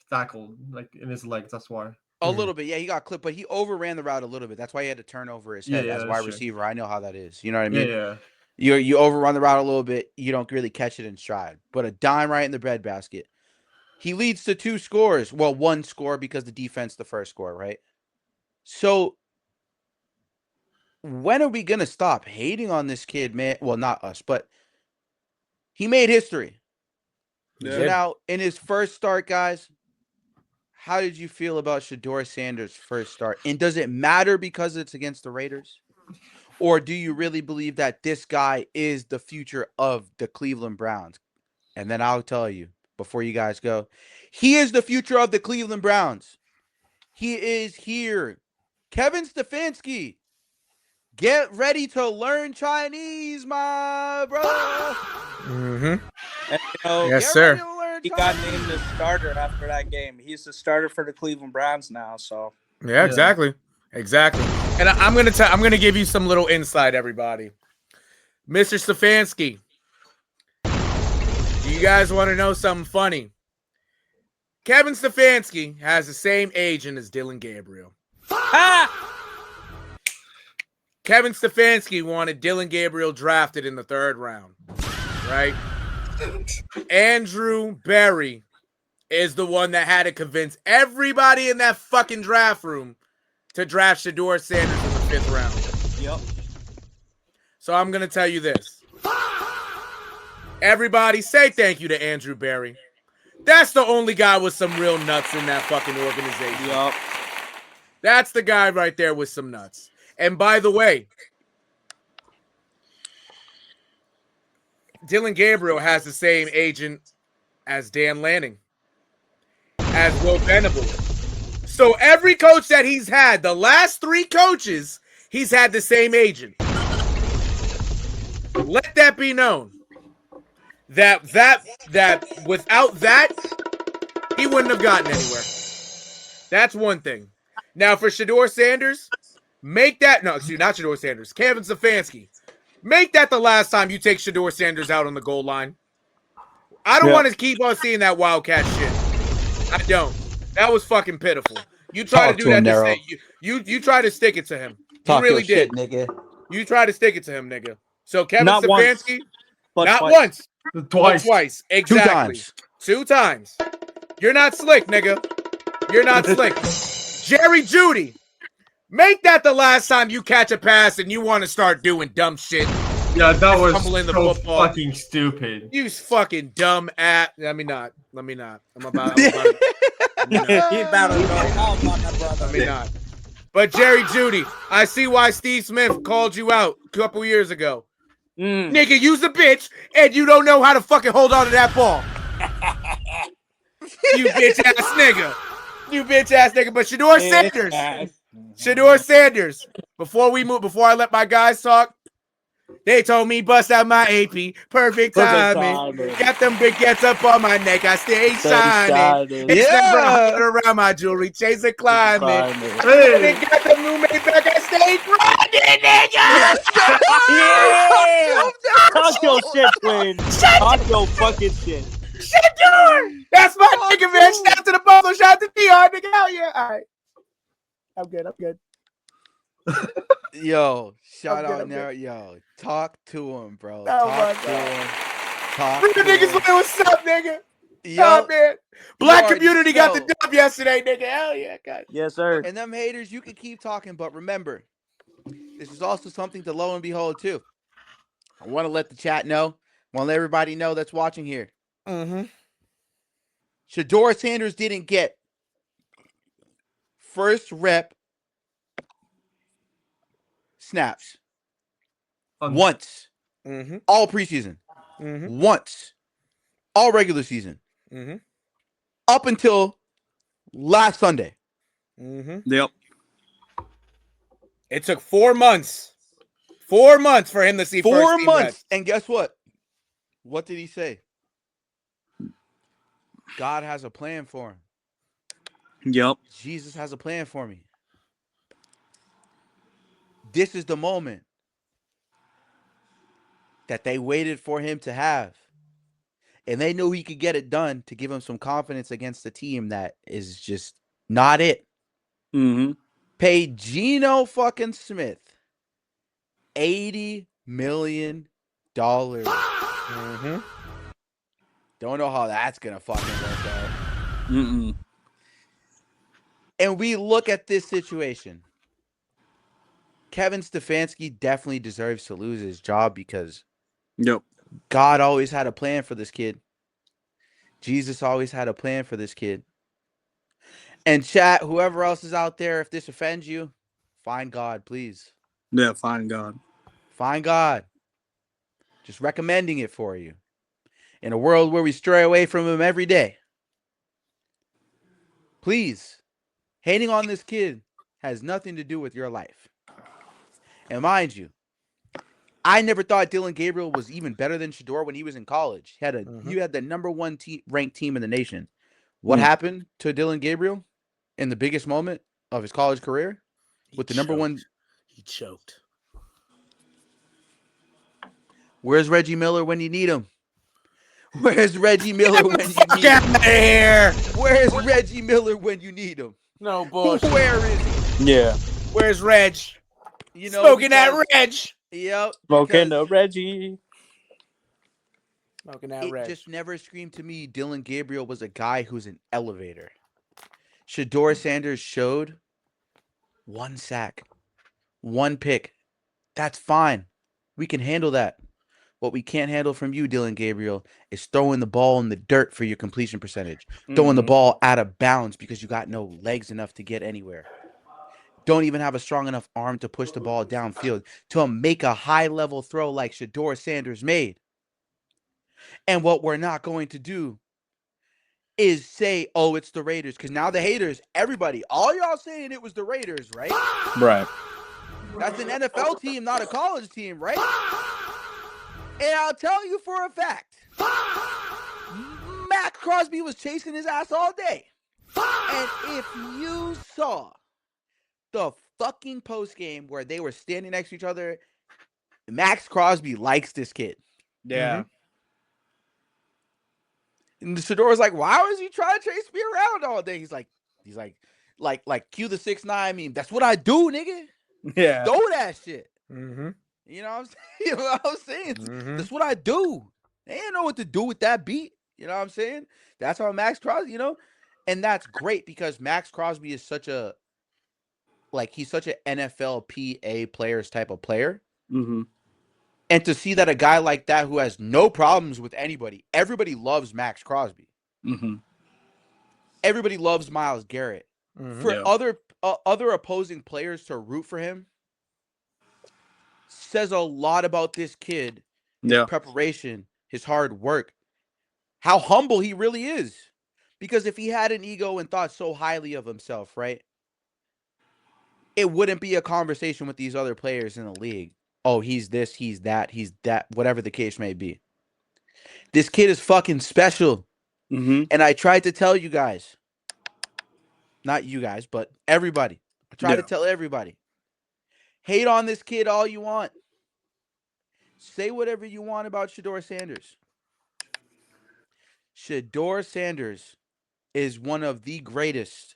tackled like in his legs. That's why. A little bit, yeah, he got clipped, but he overran the route a little bit. That's why he had to turn over his head as wide receiver. I know how that is. You know what I mean? Yeah. You overrun the route a little bit, you don't really catch it in stride. But a dime right in the breadbasket. He leads to 2 scores. Well, 1 score because the defense the first score, right? So when are we gonna stop hating on this kid, man? Well, not us, but he made history. Yeah. So now in his first start, guys, how did you feel about Shedeur Sanders' first start? And does it matter because it's against the Raiders? Or do you really believe that this guy is the future of the Cleveland Browns? And then I'll tell you before you guys go, he is the future of the Cleveland Browns. He is here. Kevin Stefanski, get ready to learn Chinese, my brother. Mm-hmm. And, you know, Yes, sir. he got named the starter after that game. He's the starter for the Cleveland Browns now. So Yeah, exactly. And I'm gonna give you some little insight, everybody. Mr. Stefanski, do you guys want to know something funny? Kevin Stefanski has the same agent as Dylan Gabriel. Kevin Stefanski wanted Dylan Gabriel drafted in the 3rd round, right? Andrew Berry is the one that had to convince everybody in that fucking draft room to draft Shedeur Sanders in the 5th round. Yep. So I'm going to tell you this. Everybody say thank you to Andrew Berry. That's the only guy with some real nuts in that fucking organization. Yep. That's the guy right there with some nuts. And by the way, Dylan Gabriel has the same agent as Dan Lanning, as Will Venables. So every coach that he's had, the last 3 coaches, he's had the same agent. Let that be known. That without that, he wouldn't have gotten anywhere. That's one thing. Now for Shedeur Sanders, make that not Shedeur Sanders, Kevin Stefanski. Make that the last time you take Shedeur Sanders out on the goal line. I don't want to keep on seeing that Wildcat shit. I don't. That was fucking pitiful. You try to do that to you try to stick it to him. You really did, nigga. You try to stick it to him, nigga. So Kevin Not Stefanski, once, not twice. once, Twice. but twice. Exactly. 2 times. You're not slick, nigga. You're not slick. Jerry Jeudy, make that the last time you catch a pass and you want to start doing dumb shit. Yeah, that was Fumbling the so football. fucking stupid. You fucking dumb ass. Let me not. I'm about He about to go off on that brother. Let me not. But Jerry Jeudy, I see why Steve Smith called you out a couple years ago. Nigga, you's a bitch, and you don't know how to fucking hold on to that ball. You bitch ass nigga. You bitch ass nigga. But Shedeur Sanders. Before I let my guys talk, they told me bust out my AP. Perfect timing. Got them baguettes up on my neck. I stay shining. It's never around my jewelry. Chasing climbing. They got the new made back. I stay grinding, nigga. Talk your shit, Twin. Talk your fucking shit. Shedeur. That's my nigga, man. Shout out to the Buffalo. Shout out to DR, nigga. Hell yeah. All right. I'm good. Yo, shout out now. Yo, talk to him, bro. Oh Talk to him. Talk Bring the to niggas him. with what's up, nigga. Yo, Oh, man. Black already community got the know. dub yesterday, nigga. Hell yeah, guys. Yes, sir. And them haters, you can keep talking, but remember, this is also something to lo and behold, too. I want to let the chat know. I want to let everybody know that's watching here. Mm-hmm. Shedeur Sanders didn't get first rep snaps once. Mm-hmm. All preseason. Mm-hmm. Once. All regular season. Mm-hmm. Up until last Sunday. Mm-hmm. Yep. It took 4 months. 4 months for him to see 4 first team months. reps. And guess what? What did he say? God has a plan for him. Yep. Jesus has a plan for me. This is the moment that they waited for him to have. And they knew he could get it done to give him some confidence against a team that is just not it. Mm-hmm. Paid Geno fucking Smith $80 million. Mm-hmm. Don't know how that's going to fucking work out. Mm-mm. And we look at this situation. Kevin Stefanski definitely deserves to lose his job because Yep. God always had a plan for this kid. Jesus always had a plan for this kid. And chat, whoever else is out there, if this offends you, find God, please. Yeah, find God. Find God. Just recommending it for you. In a world where we stray away from him every day. Please, hating on this kid has nothing to do with your life. And mind you, I never thought Dylan Gabriel was even better than Shedeur when he was in college. You had the number one ranked team in the nation. What happened to Dylan Gabriel in the biggest moment of his college career? With the number one. He choked. Where's Reggie Miller when you need him? Where's Reggie Miller when you need Get him? out of here! Where's Reggie Miller when you need him? No bullshit. Where is he? Yeah. Where's Reg? You know, Smoking that because- Reg. Yep. Smoking because the Reggie. Smoking that It Reg. just never screamed to me Dylan Gabriel was a guy who's an elevator. Shedeur Sanders showed 1 sack, 1 pick. That's fine. We can handle that. What we can't handle from you, Dylan Gabriel, is throwing the ball in the dirt for your completion percentage. Throwing the ball out of bounds because you got no legs enough to get anywhere. Don't even have a strong enough arm to push the ball downfield to make a high-level throw like Shedeur Sanders made. And what we're not going to do is say, oh, it's the Raiders. Because now the haters, everybody, all y'all saying it was the Raiders, right? Right. That's an NFL team, not a college team, right? And I'll tell you for a fact, Max Crosby was chasing his ass all day. And if you saw the fucking post game where they were standing next to each other, Max Crosby likes this kid. Yeah. And the Shedeur's like, why was he trying to chase me around all day? He's like, cue the 6ix9ine meme. That's what I do, nigga. Yeah. Throw that shit. Mm-hmm. You know what I'm saying? You know what I'm saying? Mhm. That's what I do. They didn't know what to do with that beat. You know what I'm saying? That's how Max Crosby, you know? And that's great because Max Crosby is such a, he's such an NFL PA players type of player. Mm-hmm. And to see that a guy like that who has no problems with anybody, everybody loves Max Crosby. Mm-hmm. Everybody loves Myles Garrett. Mhm. For Yeah. other opposing players to root for him says a lot about this kid, his Yeah. preparation, his hard work, how humble he really is. Because if he had an ego and thought so highly of himself, right, it wouldn't be a conversation with these other players in the league. Oh, he's this, he's that, whatever the case may be. This kid is fucking special. Mm-hmm. And I tried to tell you guys, not you guys, but everybody. I tried to tell everybody. Hate on this kid all you want. Say whatever you want about Shedeur Sanders. Shedeur Sanders is one of the greatest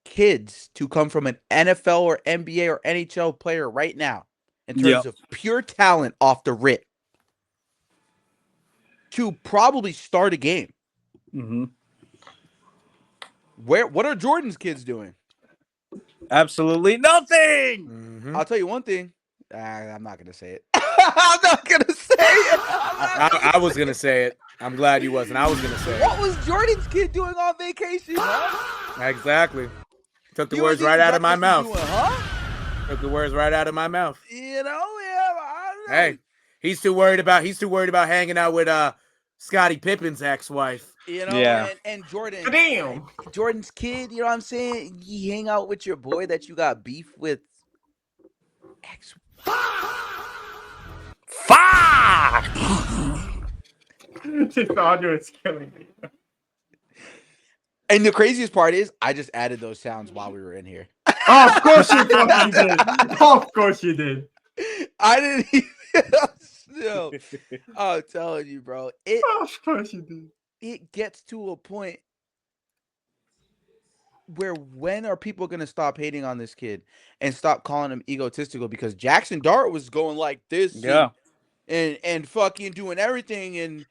kids to come from an NFL or NBA or NHL player right now in terms of pure talent off the rip to probably start a game. Mm-hmm. What are Jordan's kids doing? Absolutely nothing. Mhm. I'll tell you one thing. I'm not gonna say it. I'm not gonna say it. I was gonna say it. I'm glad you wasn't. I was gonna say What was Jordan's kid doing on vacation? Huh? it. Exactly. Took the He words was right eating out of my breakfast mouth. and doing, huh? Took the words right out of my mouth. You know, yeah, I don't know. Hey, he's too worried about hanging out with Scottie Pippen's ex-wife. You know, Yeah. and Jordan, Damn. Jordan's kid, you know what I'm saying? You hang out with your boy that you got beef with. Fuck! This audio is killing me. And the craziest part is, I just added those sounds while we were in here. Oh, of course you fucking did. Of course you did. I didn't even know. I'm telling you, bro. Of course you did. It gets to a point where when are people going to stop hating on this kid and stop calling him egotistical? Because Jackson Dart was going like this, Yeah. and fucking doing everything and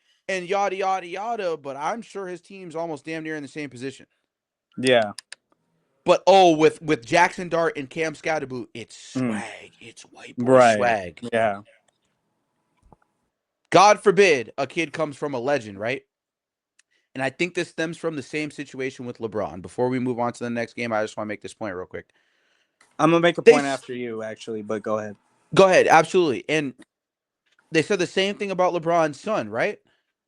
yada yada yada. But I'm sure his team's almost damn near in the same position. Yeah. But with Jackson Dart and Cam Scatterboot, it's swag. It's white boy Right. swag. Yeah. God forbid a kid comes from a legend, right? And I think this stems from the same situation with LeBron. Before we move on to the next game, I just want to make this point real quick. I'm gonna make a point after you, actually, but go ahead. Go ahead, absolutely. And they said the same thing about LeBron's son, right?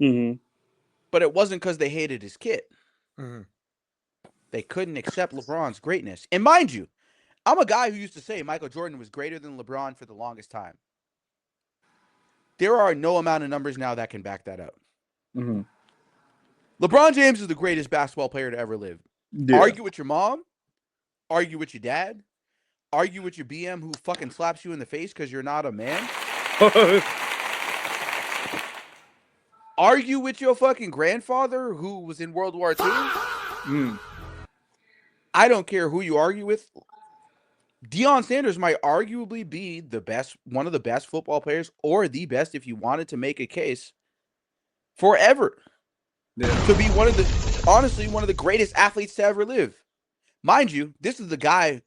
Mm-hmm. But it wasn't because they hated his kid. Mhm. They couldn't accept LeBron's greatness. And mind you, I'm a guy who used to say Michael Jordan was greater than LeBron for the longest time. There are no amount of numbers now that can back that up. Mm-hmm. LeBron James is the greatest basketball player to ever live. Yeah. Argue with your mom. Argue with your dad. Argue with your BM who fucking slaps you in the face because you're not a man. Argue with your fucking grandfather who was in World War II. I don't care who you argue with. Deion Sanders might arguably be the best, one of the best football players, or the best if you wanted to make a case forever. Yeah. To be honestly, one of the greatest athletes to ever live. Mind you, this is the guy.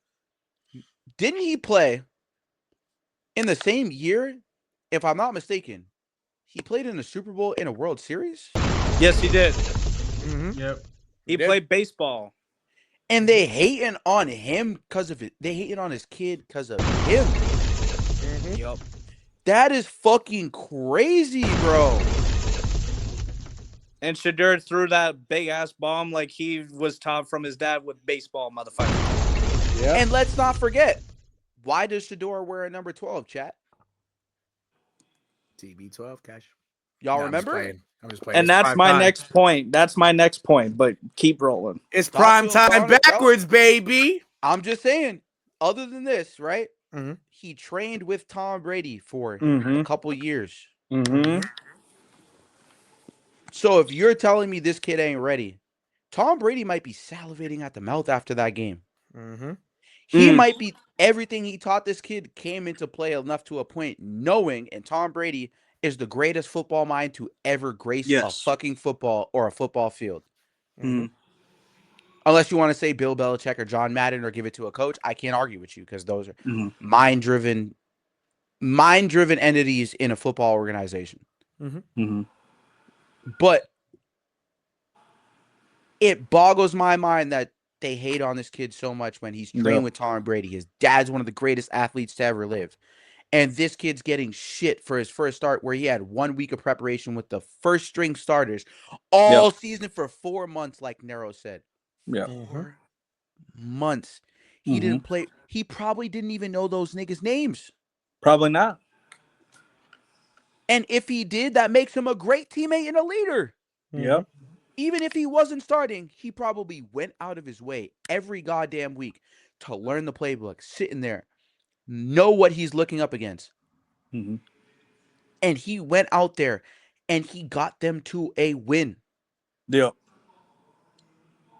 Didn't he play in the same year? If I'm not mistaken, he played in a Super Bowl and a World Series. Yes, he did. Mm-hmm. Yep. He played baseball. And they hating on him because of it. They hating on his kid because of him. Mm-hmm. Yep. That is fucking crazy, bro. And Shedeur threw that big ass bomb like he was taught from his dad with baseball, motherfucker. Yeah. And let's not forget, why does Shedeur wear a number 12, chat? TB12, Cash. Y'all Nah, remember? I'm just playing. And that's my next point. That's my next point, but keep rolling. It's Talk prime to him, time Darnold, backwards, baby. I'm just saying, other than this, right? Mhm. He trained with Tom Brady for Mhm. a couple years. Mm-hmm. So if you're telling me this kid ain't ready, Tom Brady might be salivating at the mouth after that game. Mm-hmm. He might be, everything he taught this kid came into play enough to a point knowing, and Tom Brady is the greatest football mind to ever grace a fucking football or a football field. Mm-hmm. Unless you want to say Bill Belichick or John Madden or give it to a coach, I can't argue with you because those are Mm-hmm. mind-driven entities in a football organization. Mm-hmm. Mm-hmm. But it boggles my mind that they hate on this kid so much when he's trained with Tom Brady. His dad's one of the greatest athletes to ever live. And this kid's getting shit for his first start where he had 1 week of preparation with the first string starters all season for 4 months, like NERO said. Yeah. 4 months. He didn't play. He probably didn't even know those niggas' names. Probably not. And if he did, that makes him a great teammate and a leader. Yep. Even if he wasn't starting, he probably went out of his way every goddamn week to learn the playbook, sitting there, know what he's looking up against. Mm-hmm. And he went out there and he got them to a win. Yep.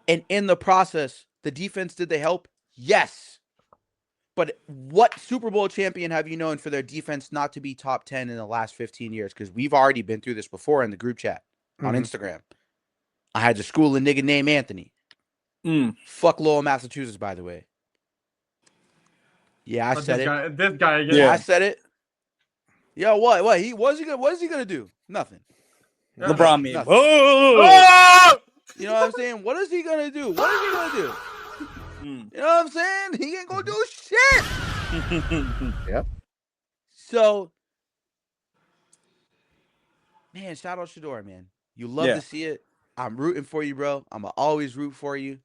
And in the process, the defense, did they help? Yes. But what Super Bowl champion have you known for their defense not to be top 10 in the last 15 years? Because we've already been through this before in the group chat on Instagram. I had to school a nigga named Anthony. Fuck Lowell, Massachusetts, by the way. Yeah, I But said this it. guy, this guy again. Yeah, I said it. Yo, what? What is he gonna do? Nothing. LeBron meme. Nothing. Oh! You know what I'm saying? What is he gonna do? What is he gonna do? You know what I'm saying? He ain't gonna do shit. Yep. So, man, shout out Shedeur, man. You love to see it. I'm rooting for you, bro. I'm going to always root for you.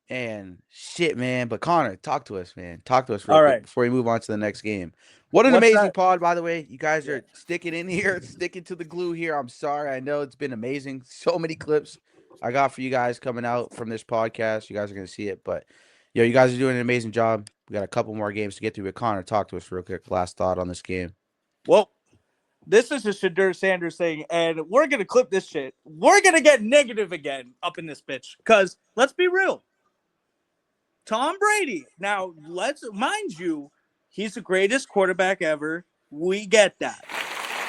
And shit, man. But Connor, talk to us, man. Talk to us real quick before we move on to the next game. What an amazing pod, by the way. You guys are sticking in here, sticking to the glue here. I'm sorry. I know it's been amazing. So many clips I got for you guys coming out from this podcast. You guys are going to see it. But, yo, you guys are doing an amazing job. We got a couple more games to get through with Connor. Talk to us real quick. Last thought on this game. Well, this is a Shedeur Sanders thing, and we're going to clip this shit. We're going to get negative again up in this bitch. Because, let's be real. Tom Brady. Now, mind you, he's the greatest quarterback ever. We get that.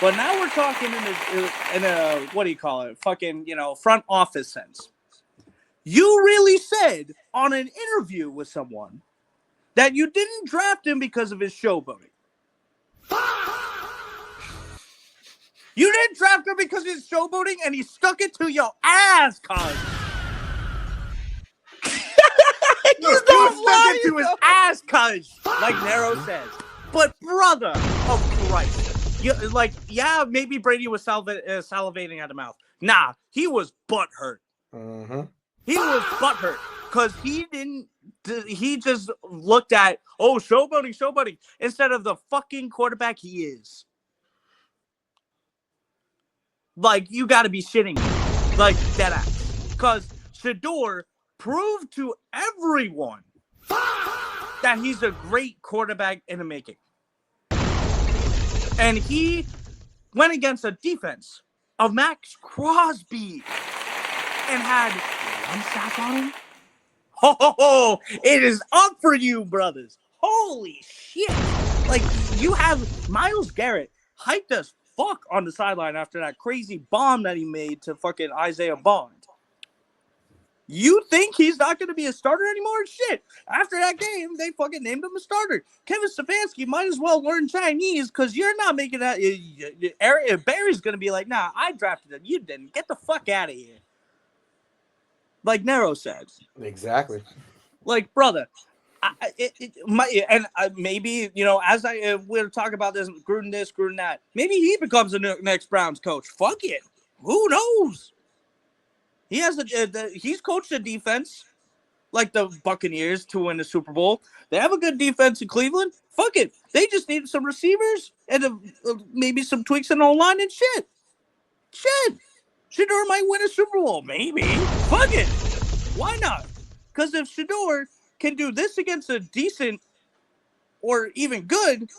But now we're talking in a what do you call it? Fucking, front office sense. You really said on an interview with someone that you didn't draft him because of his showboating. You didn't draft him because of his showboating, and he stuck it to your ass, cuz. You stuck it to his ass, cuz, like NERO says. But brother of Christ, maybe Brady was salivating at the mouth. Nah, he was butthurt. Mm-hmm. He was butthurt because he just looked at, showboating, instead of the fucking quarterback he is. Like, you got to be shitting me. Like, deadass. Because Shedeur proved to everyone that he's a great quarterback in the making. And he went against a defense of Max Crosby and had one sack on him. Oh, it is up for you, brothers. Holy shit. Like, you have Myles Garrett hyped as fuck on the sideline after that crazy bomb that he made to fucking Isaiah Bond. You think he's not going to be a starter anymore? Shit. After that game, they fucking named him a starter. Kevin Stefanski might as well learn Chinese because you're not making that. Barry's going to be like, nah, I drafted him. You didn't. Get the fuck out of here. Like NERO said. Exactly. Like, brother, maybe, as we're talking about this, Gruden that, maybe he becomes the next Browns coach. Fuck it. Who knows? He has he's coached a defense like the Buccaneers to win the Super Bowl. They have a good defense in Cleveland. Fuck it. They just need some receivers and maybe some tweaks in the line and shit. Shedeur might win a Super Bowl. Maybe. Fuck it. Why not? Because if Shedeur can do this against a decent or even good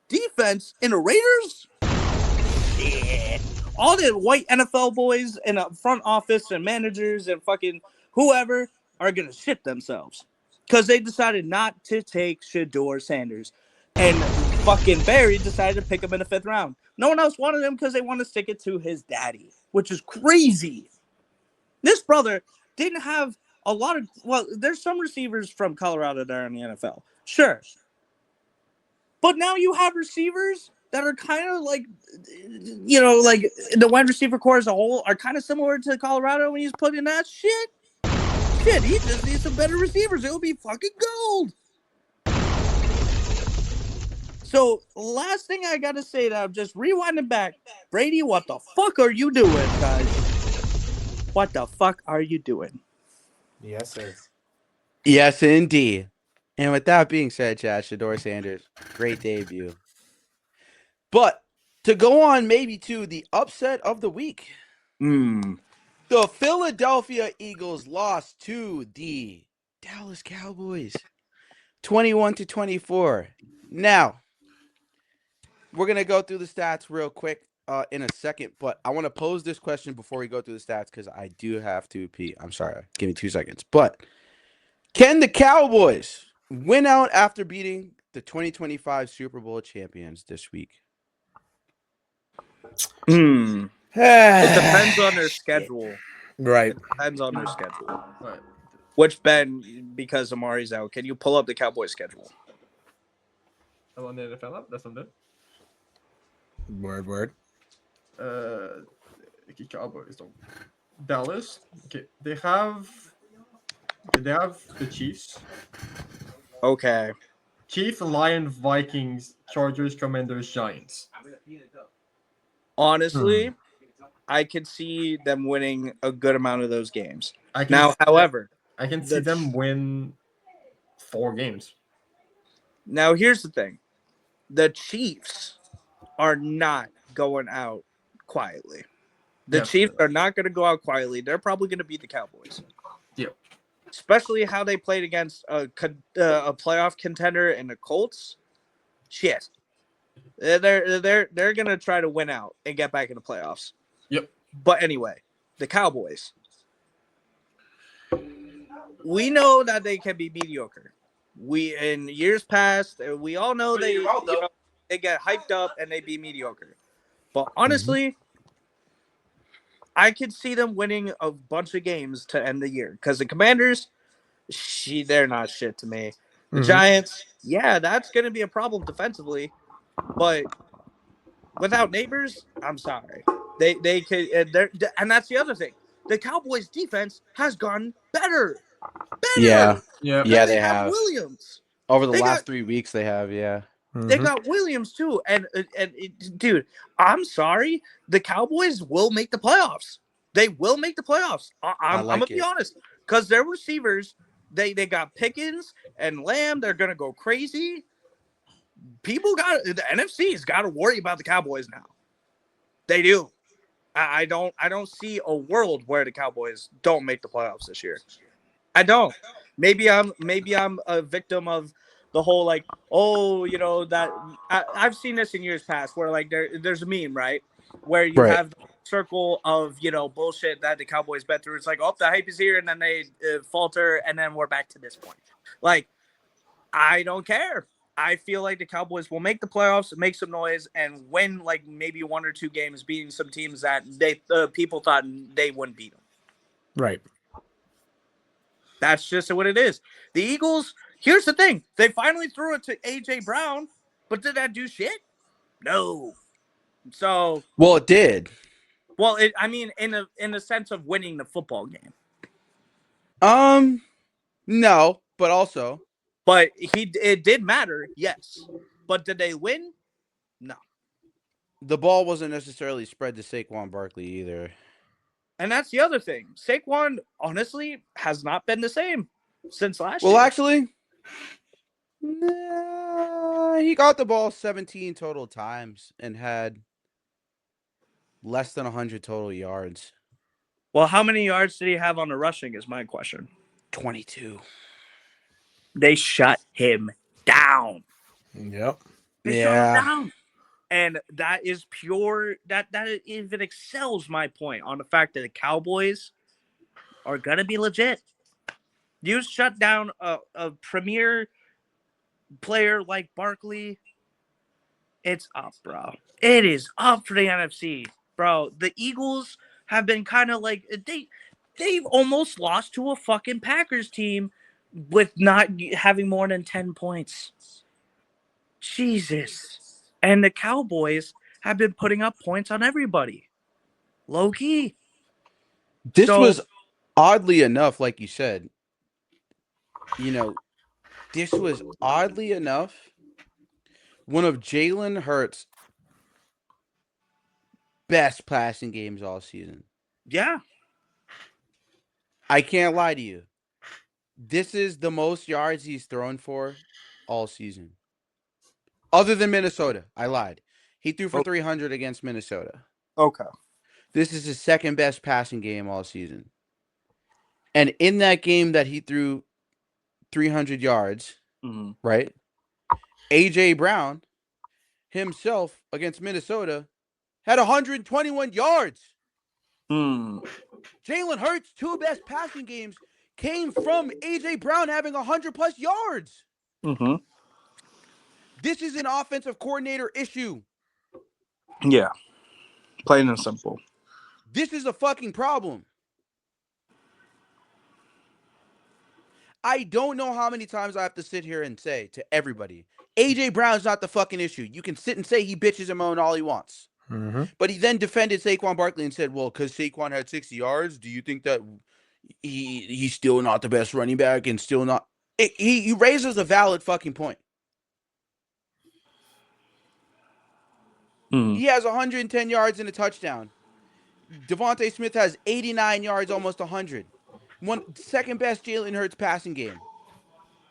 defense in the Raiders, shit. All the white NFL boys in the front office and managers and fucking whoever are going to shit themselves because they decided not to take Shedeur Sanders. And fucking Barry decided to pick him in the 5th round. No one else wanted him because they want to stick it to his daddy, which is crazy. This brother didn't have a lot of, there's some receivers from Colorado that are in the NFL. Sure. But now you have receivers that are kind of like, like the wide receiver core as a whole are kind of similar to Colorado when he's put in that shit. He just needs some better receivers. It'll be fucking gold. So, last thing I got to say that I'm just rewinding back. Brady, what the fuck are you doing, guys? What the fuck are you doing? Yes, sir. Yes, indeed. And with that being said, Chad, Shedeur Sanders, great debut. But to go on maybe to the upset of the week, the Philadelphia Eagles lost to the Dallas Cowboys, 21-24. Now, we're going to go through the stats real quick in a second, but I want to pose this question before we go through the stats because I do have to pee. I'm sorry. Give me 2 seconds. But can the Cowboys win out after beating the 2025 Super Bowl champions this week? It depends on their schedule. Right. It depends on their schedule. Which, Ben, because Amari's out, can you pull up the Cowboys schedule? on the NFL app. That's on there. Word. Okay, Cowboys. Donc, Dallas. Okay, they have the Chiefs. Okay. Chiefs, Lions, Vikings, Chargers, Commanders, Giants. Honestly, I could see them winning a good amount of those games. I can see them win 4 games. Now, here's the thing. The Chiefs are not going out quietly. The Chiefs are not going to go out quietly. They're probably going to beat the Cowboys. Yep. Especially how they played against a playoff contender in the Colts. Shit. They're going to try to win out and get back in the playoffs. Yep. But anyway, the Cowboys. We know that they can be mediocre. We in years past, we all know they get hyped up and they be mediocre. But honestly, I could see them winning a bunch of games to end the year because the Commanders, they're not shit to me. The Giants, that's going to be a problem defensively, but without Neighbors, I'm sorry. They could, and that's the other thing. The Cowboys' defense has gotten better. Yeah, they have Williams. Over the last 3 weeks, they have, They got Williams, too. And dude, I'm sorry. The Cowboys will make the playoffs. They will make the playoffs. I'm going to be honest. Because their receivers, they got Pickens and Lamb. They're going to go crazy. The NFC's got to worry about the Cowboys now. They do. I don't see a world where the Cowboys don't make the playoffs this year. I don't. Maybe I'm a victim of the whole that I've seen this in years past where there's a meme, right? Where you have the circle of, bullshit that the Cowboys bet through. It's like, oh, the hype is here and then they falter and then we're back to this point. I don't care. I feel like the Cowboys will make the playoffs, make some noise, and win maybe 1 or 2 games, beating some teams that people thought they wouldn't beat them. Right. That's just what it is. The Eagles, here's the thing. They finally threw it to A.J. Brown, but did that do shit? No. So. Well, it did. Well, in the sense of winning the football game. No, but also. But it did matter, yes. But did they win? No. The ball wasn't necessarily spread to Saquon Barkley either. And that's the other thing. Saquon, honestly, has not been the same since last year. Well, actually, he got the ball 17 total times and had less than 100 total yards. Well, how many yards did he have on the rushing is my question. 22. They shut him down. Yep. They shut him down. And that is pure. That even excels my point on the fact that the Cowboys are gonna be legit. You shut down a premier player like Barkley. It's up, bro. It is up for the NFC, bro. The Eagles have been kind of they've almost lost to a fucking Packers team with not having more than 10 points. Jesus. And the Cowboys have been putting up points on everybody. Low key. This was oddly enough, like you said, this was oddly enough one of Jalen Hurts' best passing games all season. Yeah. I can't lie to you. This is the most yards he's thrown for all season. Other than Minnesota. I lied. He threw for 300 against Minnesota. Okay. This is his second best passing game all season. And in that game that he threw 300 yards, right? A.J. Brown himself against Minnesota had 121 yards. Jalen Hurts' 2 best passing games came from A.J. Brown having 100-plus yards. This is an offensive coordinator issue. Yeah. Plain and simple. This is a fucking problem. I don't know how many times I have to sit here and say to everybody, A.J. Brown's not the fucking issue. You can sit and say he bitches and moan all he wants. Mm-hmm. But he then defended Saquon Barkley and said, well, because Saquon had 60 yards, do you think that he's still not the best running back and still not... He raises a valid fucking point. He has 110 yards and a touchdown. Devontae Smith has 89 yards, almost 100. Second best Jalen Hurts passing game.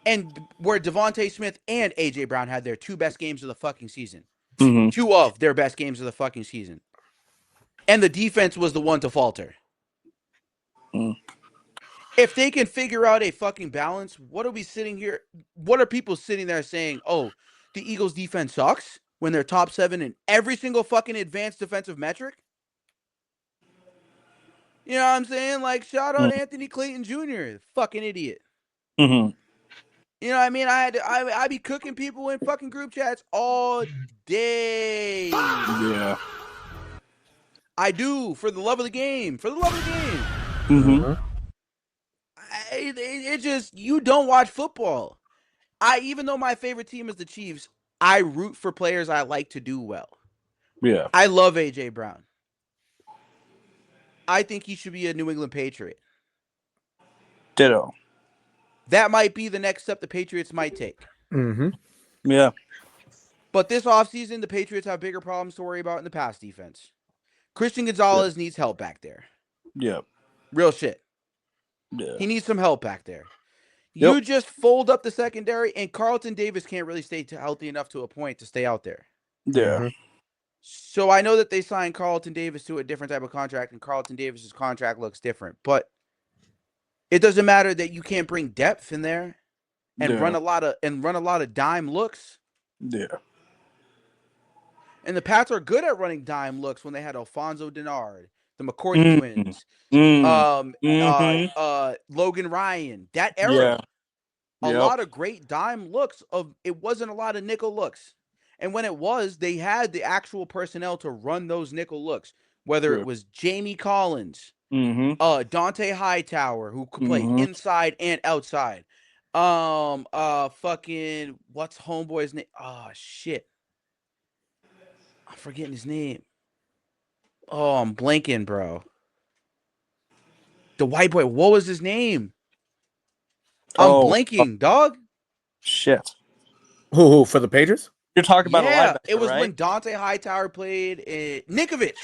And where Devontae Smith and A.J. Brown had their 2 best games of the fucking season. 2 of their best games of the fucking season. And the defense was the one to falter. If they can figure out a fucking balance, what are we sitting here? What are people sitting there saying, oh, the Eagles defense sucks when they're top 7 in every single fucking advanced defensive metric? You know what I'm saying? Like, shout out Anthony Clayton Jr., fucking idiot. You know what I mean? I be cooking people in fucking group chats all day. Yeah. I do, for the love of the game. For the love of the game. It just, you don't watch football. Even though my favorite team is the Chiefs, I root for players I like to do well. Yeah. I love A.J. Brown. I think he should be a New England Patriot. Ditto. That might be the next step the Patriots might take. Yeah. But this offseason, the Patriots have bigger problems to worry about in the pass defense. Christian Gonzalez needs help back there. Yeah. Real shit. Yeah. He needs some help back there. Yep. You just fold up the secondary, and Carlton Davis can't really stay healthy enough to a point to stay out there. Yeah. So I know that they signed Carlton Davis to a different type of contract, and Carlton Davis's contract looks different. But it doesn't matter that you can't bring depth in there and run a lot of dime looks. Yeah. And the Pats are good at running dime looks when they had Alfonso Denard, the McCourty twins, Logan Ryan. That era, a lot of great dime looks. It wasn't a lot of nickel looks. And when it was, they had the actual personnel to run those nickel looks, whether it was Jamie Collins, Dante Hightower, who could play inside and outside. Fucking, what's homeboy's name? Oh, shit. I'm forgetting his name. Oh, I'm blanking, bro. The white boy, what was his name? I'm blanking, dog. Shit. Who for the Patriots? You're talking about a linebacker, it was right? when Dante Hightower played Ninkovich.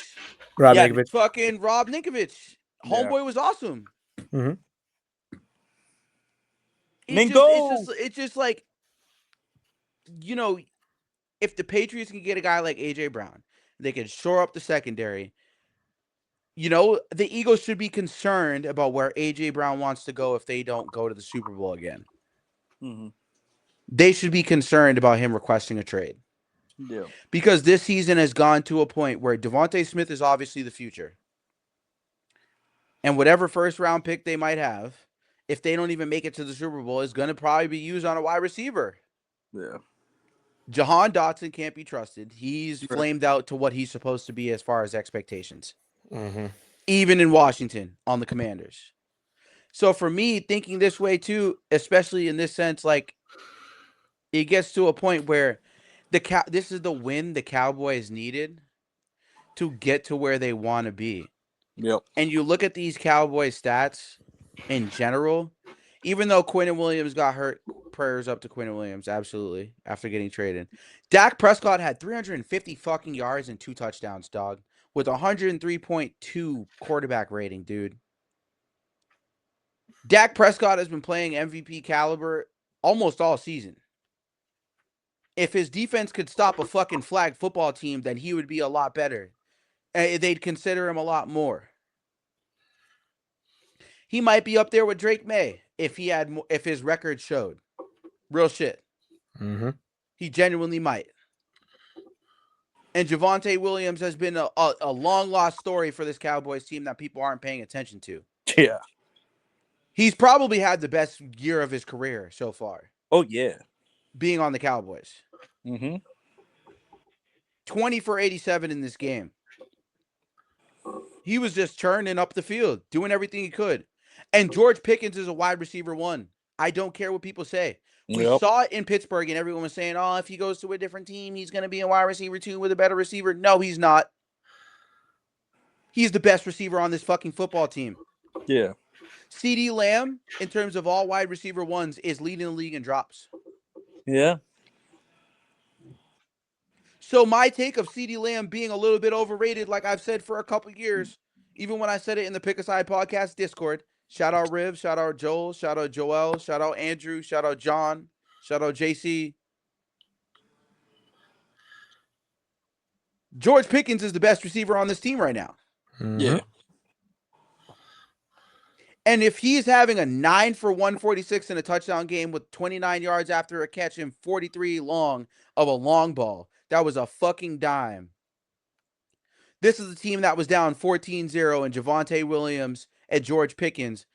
Rob Ninkovich. Fucking Rob Ninkovich. Homeboy was awesome. It's just like, you know, if the Patriots can get a guy like A.J. Brown, they can shore up the secondary. You know, the Eagles should be concerned about where A.J. Brown wants to go if they don't go to the Super Bowl again. They should be concerned about him requesting a trade. Yeah. Because this season has gone to a point where Devontae Smith is obviously the future. And whatever first-round pick they might have, if they don't even make it to the Super Bowl, is going to probably be used on a wide receiver. Yeah. Jahan Dotson can't be trusted. He's flamed out to what he's supposed to be as far as expectations. Even in Washington on the Commanders. So for me, thinking this way too, especially in this sense, like, it gets to a point where this is the win the Cowboys needed to get to where they want to be. Yep. And you look at these Cowboys stats in general, even though Quinnen Williams got hurt, prayers up to Quinnen Williams, absolutely, after getting traded. Dak Prescott had 350 fucking yards and 2 touchdowns, dog, with 103.2 quarterback rating, dude. Dak Prescott has been playing MVP caliber almost all season. If his defense could stop a fucking flag football team, then he would be a lot better. They'd consider him a lot more. He might be up there with Drake Maye if his record showed. Real shit. He genuinely might. And Javonte Williams has been a long lost story for this Cowboys team that people aren't paying attention to. Yeah. He's probably had the best year of his career so far. Oh, yeah. Being on the Cowboys. 20 for 87 in this game. He was just churning up the field, doing everything he could. And George Pickens is a wide receiver 1. I don't care what people say. We saw it in Pittsburgh, and everyone was saying, "Oh, if he goes to a different team, he's going to be a wide receiver 2 with a better receiver." No, he's not. He's the best receiver on this fucking football team. Yeah. CeeDee Lamb, in terms of all wide receiver ones, is leading the league in drops. Yeah. So my take of CeeDee Lamb being a little bit overrated, like I've said for a couple years, even when I said it in the Pick Aside podcast Discord. Shout out Riv, shout out Joel, shout out Joel, shout out Andrew, shout out John, shout out JC. George Pickens is the best receiver on this team right now. Yeah. And if he's having a 9 for 146 in a touchdown game with 29 yards after a catch and 43 long of a long ball, that was a fucking dime. This is a team that was down 14-0 and Javonte Williams and George Pickens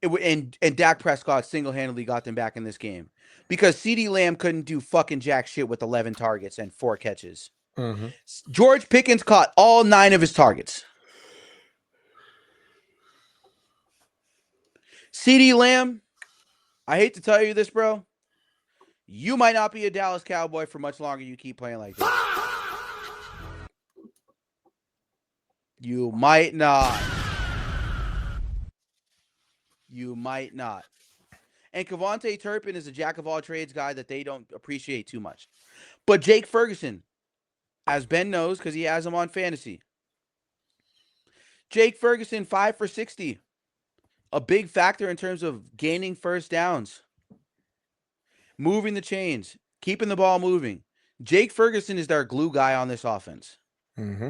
and Dak Prescott single-handedly got them back in this game because CeeDee Lamb couldn't do fucking jack shit with 11 targets and 4 catches. Mm-hmm. George Pickens caught all 9 of his targets. CeeDee Lamb, I hate to tell you this, bro. You might not be a Dallas Cowboy for much longer. You keep playing like this. You might not. You might not. And Kevontae Turpin is a jack-of-all-trades guy that they don't appreciate too much. But Jake Ferguson, as Ben knows because he has him on fantasy. Jake Ferguson, 5 for 60. A big factor in terms of gaining first downs. Moving the chains. Keeping the ball moving. Jake Ferguson is their glue guy on this offense. Mm-hmm.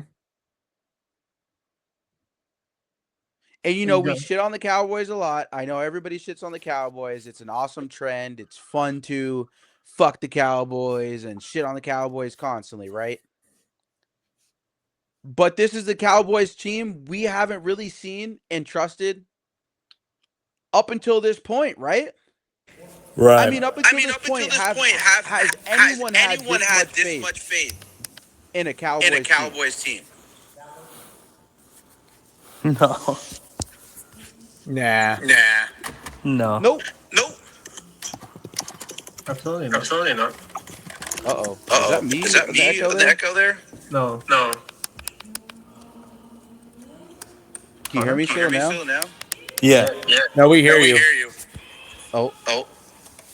And, you know, we shit on the Cowboys a lot. I know everybody shits on the Cowboys. It's an awesome trend. It's fun to fuck the Cowboys and shit on the Cowboys constantly, right? But this is the Cowboys team we haven't really seen and trusted up until this point, right? Right. I mean, up until this point, has anyone had this much faith in a Cowboys team? No. Nah. No. Nope. Absolutely not. Uh-oh. Is that me? The echo there? No. Can you hear me still now? Yeah. No, we hear you. Oh.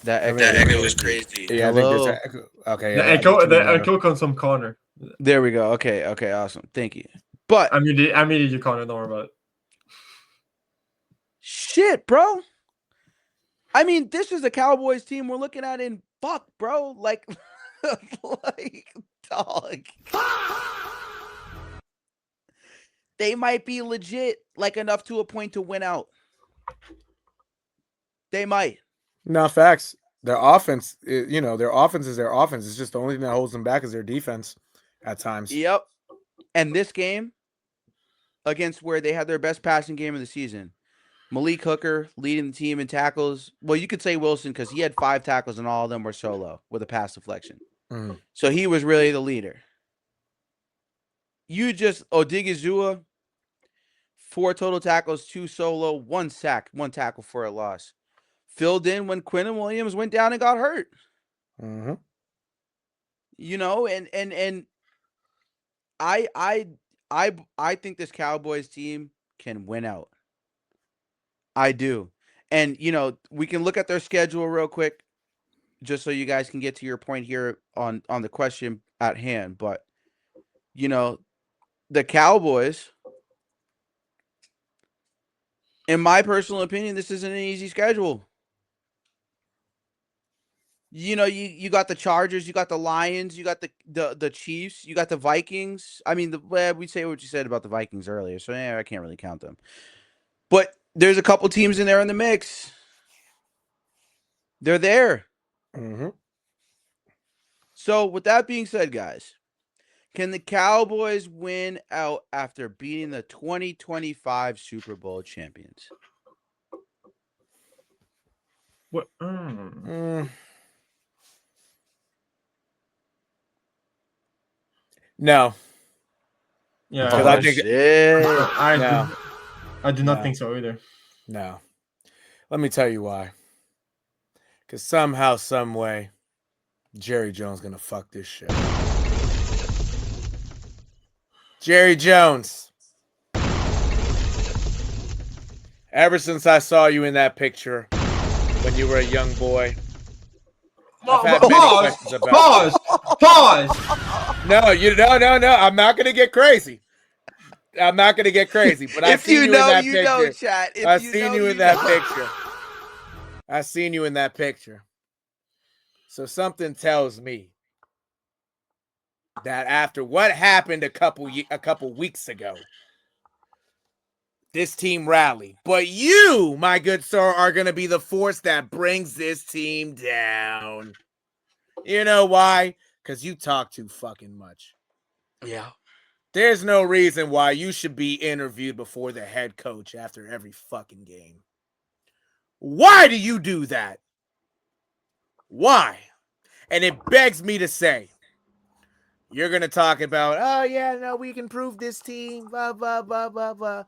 That echo is crazy. Yeah, Hello? I think there's echo. Okay. The echo comes from Connor. There we go. Okay, awesome. Thank you. But I muted you, Connor. Don't worry about it. Shit, bro. I mean, this is the Cowboys team we're looking at in fuck, bro. Like dog. They might be legit, like enough to a point to win out. They might. No, facts. Their offense, their offense is their offense. It's just the only thing that holds them back is their defense at times. Yep. And this game, against where they had their best passing game of the season, Malik Hooker leading the team in tackles. Well, you could say Wilson because he had 5 tackles and all of them were solo with a pass deflection. Mm. So he was really the leader. Odigizua, 4 total tackles, 2 solo, 1 sack, 1 tackle for a loss. Filled in when Quinnen Williams went down and got hurt. Mm-hmm. You know, and I think this Cowboys team can win out. I do. And, you know, we can look at their schedule real quick just so you guys can get to your point here on the question at hand. But, you know, the Cowboys, in my personal opinion, this isn't an easy schedule. You know, you got the Chargers, you got the Lions, you got the Chiefs, you got the Vikings. I mean, we say what you said about the Vikings earlier, so I can't really count them. But there's a couple teams in there in the mix. They're there. Mm-hmm. So with that being said, guys, can the Cowboys win out after beating the 2025 Super Bowl champions? What? No. Yeah, I think I do not think so either. No. Let me tell you why. Because somehow, some way, Jerry Jones gonna fuck this shit. Jerry Jones. Ever since I saw you in that picture when you were a young boy, I've had many questions about you. Pause. No. I'm not gonna get crazy. But I've seen you in that picture. Chat. I've seen you in that picture. I've seen you in that picture. So something tells me that after what happened a couple weeks ago, this team rallied. But you, my good sir, are going to be the force that brings this team down. You know why? Because you talk too fucking much. Yeah. There's no reason why you should be interviewed before the head coach after every fucking game. Why do you do that? Why? And it begs me to say, you're going to talk about, oh, yeah, no, we can prove this team, blah, blah, blah, blah, blah.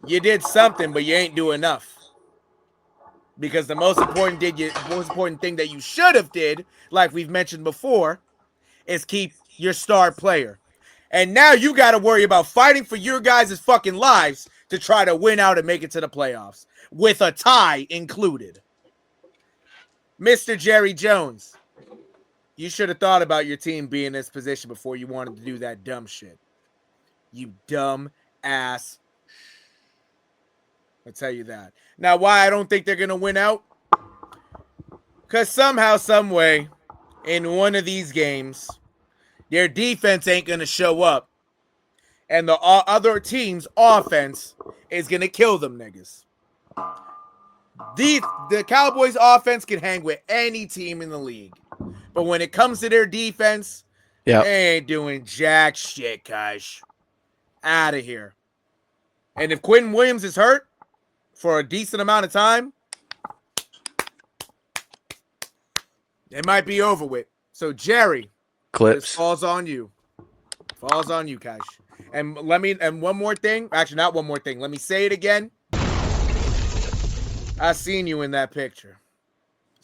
You did something, but you ain't do enough. Because the most important thing that you should have did, like we've mentioned before, is keep your star player. And now you got to worry about fighting for your guys' fucking lives to try to win out and make it to the playoffs, with a tie included. Mr. Jerry Jones, you should have thought about your team being in this position before you wanted to do that dumb shit. You dumb ass. I'll tell you that. Now, why I don't think they're going to win out? Because somehow, some way, in one of these games, their defense ain't going to show up. And the other team's offense is going to kill them niggas. The Cowboys' offense can hang with any team in the league. But when it comes to their defense, they ain't doing jack shit, guys. Out of here. And if Quentin Williams is hurt for a decent amount of time, it might be over with. So, Jerry, this falls on you. Falls on you, Cash. And one more thing. Actually, not one more thing. Let me say it again. I seen you in that picture.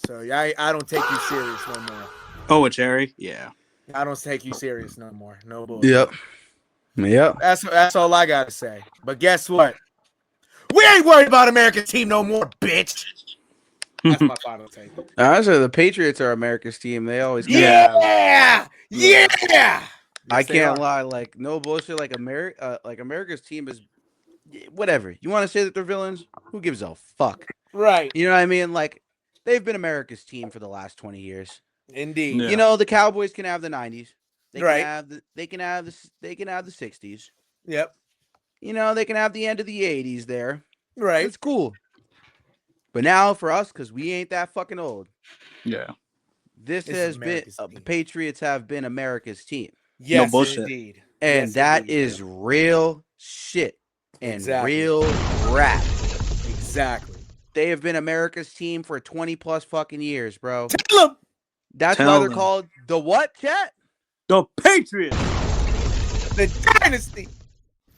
So I don't take you serious no more. Oh, with Jerry? Yeah. I don't take you serious no more. No bullshit. Yep. That's all I gotta say. But guess what? We ain't worried about America's team no more, bitch. That's my final take. Honestly, the Patriots are America's team. They always Yeah. I can't lie. Like, no bullshit. Like America's team is whatever. You want to say that they're villains? Who gives a fuck? Right. You know what I mean? Like, they've been America's team for the last 20 years. Indeed. Yeah. You know, the Cowboys can have the 90s. They can have the 60s. Yep. You know, they can have the end of the 80s there. Right. It's cool. But now for us, because we ain't that fucking old. Yeah. This has been the Patriots have been America's team. Yes, no bullshit. Indeed. And that is real shit and real rap. Exactly. They have been America's team for 20 plus fucking years, bro. Tell them. That's why they're called the what, chat? The Patriots. The dynasty.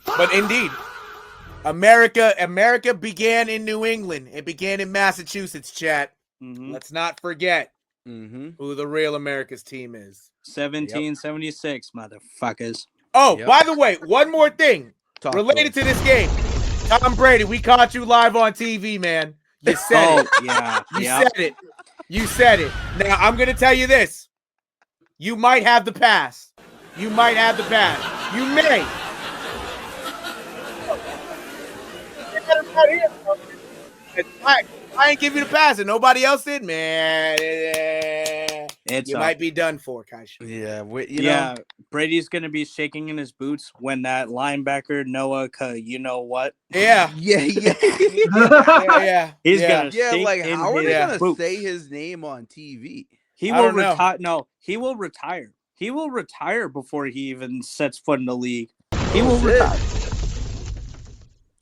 But indeed, America began in New England. It began in Massachusetts, chat. Mm-hmm. Let's not forget who the real America's team is. 1776, motherfuckers. Oh, by the way, one more thing related to this game. Tom Brady, we caught you live on TV, man. You said it. Yeah. You said it. Now, I'm going to tell you this. You might have the pass. You may. I ain't give you the pass, and nobody else did, man. You might be done for, Kaish. Yeah, you know, Brady's gonna be shaking in his boots when that linebacker Noah, you know what? Yeah. He's gonna shake like in how are they gonna boots. say his name on TV? He will retire. No, he will retire. He will retire before he even sets foot in the league. He will retire.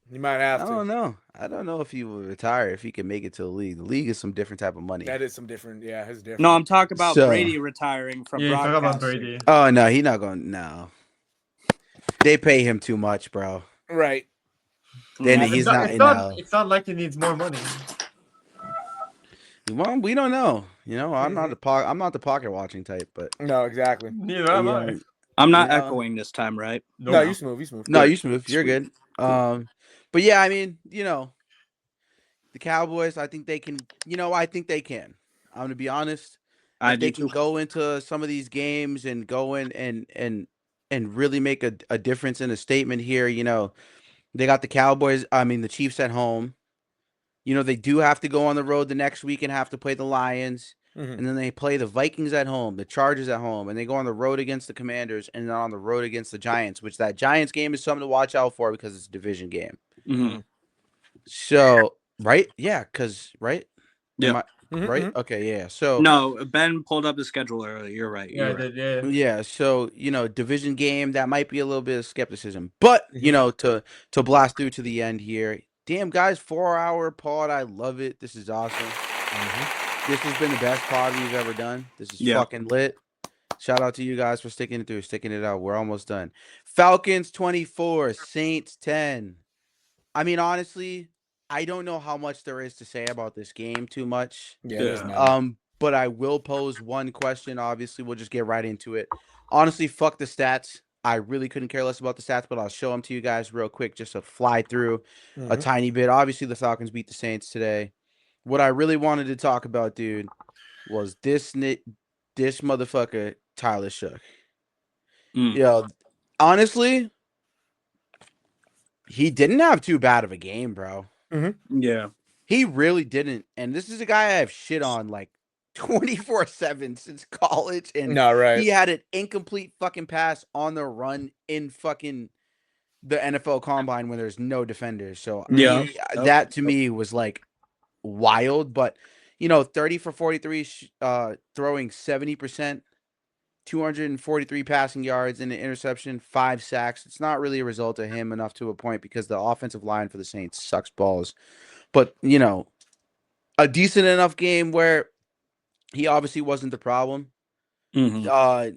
You might have to. I don't know if he will retire if he can make it to the league. The league is some different type of money. That is some different. Yeah, it's different. No, I'm talking about Brady retiring from broadcasting. About Brady. Oh no, he's not going. No, they pay him too much, bro. Right. Then It's not like he needs more money. Well, we don't know. I'm not the pocket watching type, but No, exactly. Neither am I. I'm not You know. echoing this time, right? No, you smooth. You smooth. No, Good. you smooth. You're Sweet. good. But yeah, I mean, the Cowboys, I think they can. I think they can. I'm gonna be honest. I If they do can too. go into some of these games and go in and really make a difference in a statement here, they got the Cowboys. I mean, the Chiefs at home. They do have to go on the road the next week and have to play the Lions. Mhm. And then they play the Vikings at home, the Chargers at home, and they go on the road against the Commanders and then on the road against the Giants, which that Giants game is something to watch out for because it's a division game. Mhm. So, right? Yeah, right? Yeah. Am I- Mhm, right? mhm. Okay, yeah. So No, Ben pulled up the schedule earlier. You're right. Yeah, I You're right. did. Yeah. yeah, so division game, that might be a little bit of skepticism. But, to blast through to the end here. Damn guys, 4-hour pod. I love it. This is awesome. This has been the best pod we've ever done. This is fucking lit. Shout out to you guys for sticking it through, sticking it out. We're almost done. Falcons 24, Saints 10. I mean, honestly, I don't know how much there is to say about this game too much. Yeah, there's not. But I will pose one question. Obviously, we'll just get right into it. Honestly, fuck the stats. I really couldn't care less about the stats, but I'll show them to you guys real quick just to fly through a tiny bit. Obviously, the Falcons beat the Saints today. What I really wanted to talk about, dude, was this motherfucker, Tyler Shook. Honestly, he didn't have too bad of a game, bro. Yeah. He really didn't. And this is a guy I have shit on like 24/7 since college. And he had an incomplete fucking pass on the run in fucking the NFL Combine when there's no defenders. So that to me was like wild. But 30 for 43, throwing 70%, 243 passing yards and an interception, 5 sacks. It's not really a result of him enough to a point because the offensive line for the Saints sucks balls. But, a decent enough game where he obviously wasn't the problem. No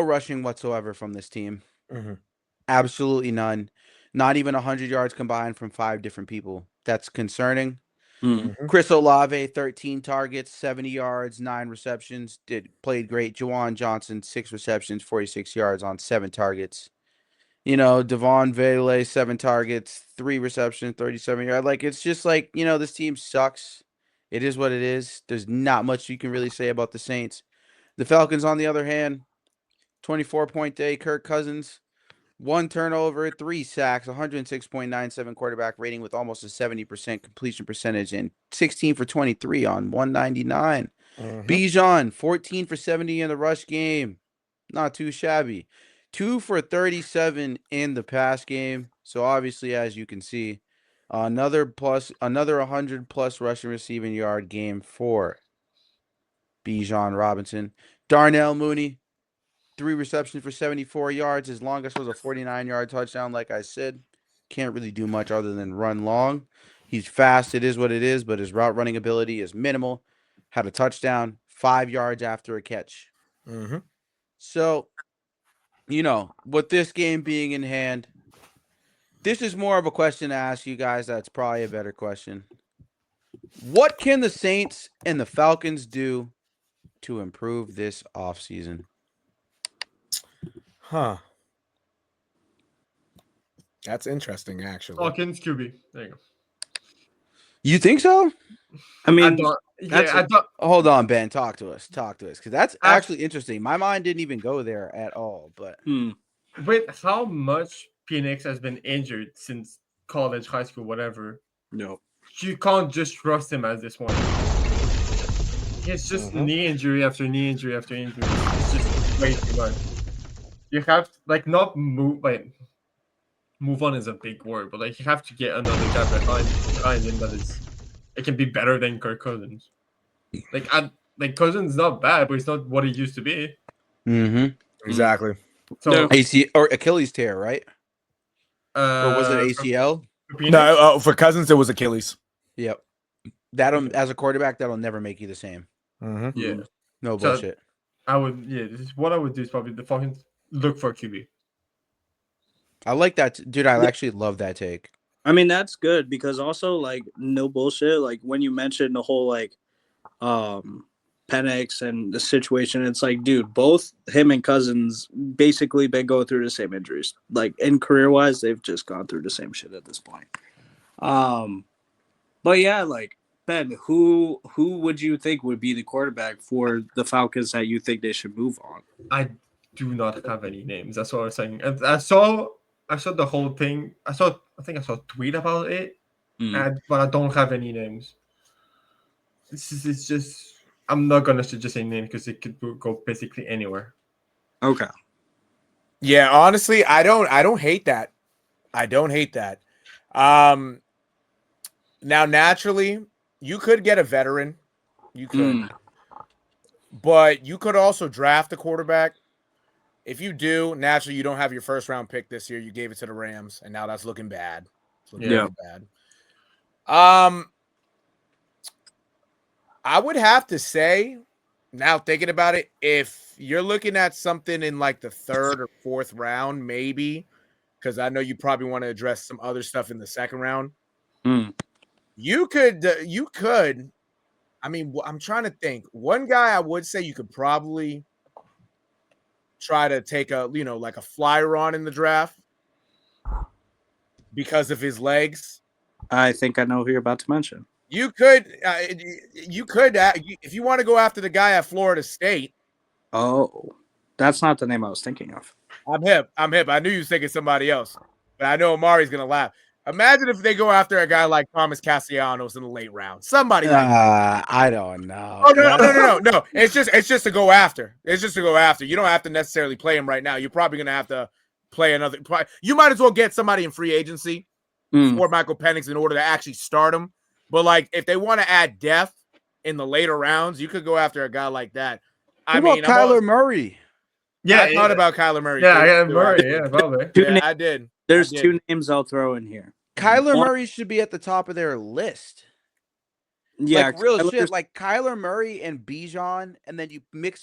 rushing whatsoever from this team. Absolutely none. Not even 100 yards combined from 5 different people. That's concerning. Chris Olave, 13 targets, 70 yards, 9 receptions. Played great. Juwan Johnson, 6 receptions, 46 yards on 7 targets. Devon Vele, 7 targets, 3 receptions, 37 yards. Like, it's just like, this team sucks. It is what it is. There's not much you can really say about the Saints. The Falcons, on the other hand, 24-point day. Kirk Cousins, 1 turnover, 3 sacks, 106.97 quarterback rating with almost a 70% completion percentage and 16 for 23 on 199. Bijan, 14 for 70 in the rush game. Not too shabby. 2 for 37 in the pass game. So obviously, as you can see, another 100+ rushing receiving yard game for Bijan Robinson. Darnell Mooney, 3 receptions for 74 yards. His longest was a 49-yard touchdown. Like I said, can't really do much other than run long. He's fast. It is what it is, but his route running ability is minimal. Had a touchdown, 5 yards after a catch. So, with this game being in hand, this is more of a question to ask you guys. That's probably a better question. What can the Saints and the Falcons do to improve this offseason? That's interesting, actually. Falcons QB. There you go. You think so? I mean, hold on, Ben. Talk to us, because that's actually interesting. My mind didn't even go there at all. But with how much Phoenix has been injured since college, high school, whatever, you can't just trust him at this one. It's just knee injury after knee injury after injury. It's just way too much. You have to, not move. Move on is a big word, but you have to get another guy behind him it can be better than Kirk Cousins. Cousins not bad, but he's not what he used to be. Exactly. So AC or Achilles tear, right? Or was it ACL? No, for Cousins it was Achilles. Yep. As a quarterback, that'll never make you the same. Yeah. No bullshit. This is what I would do is probably the Falcons look for a QB. I like that, dude. I actually love that take. I mean, that's good because also, like, no bullshit. Like, when you mentioned the whole, like, Penix and the situation, it's like, dude, both him and Cousins basically been going through the same injuries. Like, in career-wise, they've just gone through the same shit at this point. But yeah, like, Ben, who would you think would be the quarterback for the Falcons that you think they should move on? I do not have any names. That's what I was saying. And I saw the whole thing. I think I saw a tweet about it, but I don't have any names. It's just I'm not gonna just say name because it could go basically anywhere. Okay. Yeah, honestly, I don't hate that. I don't hate that. Now naturally, you could get a veteran. You could. But you could also draft a quarterback. If you do, naturally you don't have your first round pick this year. You gave it to the Rams, and now that's looking bad. It's looking really bad. I would have to say, now thinking about it, if you're looking at something in like the third or fourth round, maybe, because I know you probably want to address some other stuff in the second round. You could. I mean, I'm trying to think. One guy I would say you could probably try to take like a flyer on in the draft because of his legs. I think I know who you're about to mention. You could, if you want to go after the guy at Florida State. Oh, that's not the name I was thinking of. I'm hip. I knew you was thinking somebody else, but I know Amari's gonna laugh. Imagine if they go after a guy like Thomas Castellanos in the late round. Somebody like that. I don't know. Oh no. It's just to go after. It's just to go after. You don't have to necessarily play him right now. You're probably gonna have to play another. You might as well get somebody in free agency for Michael Penix in order to actually start him. But like, if they want to add depth in the later rounds, you could go after a guy like that. What about Kyler Murray? Yeah, I thought about Kyler Murray. Yeah, I got Murray. Yeah, probably. Yeah, I did. There's two names I'll throw in here. Kyler Murray should be at the top of their list. Yeah, like real shit. Like Kyler Murray and Bijan, and then you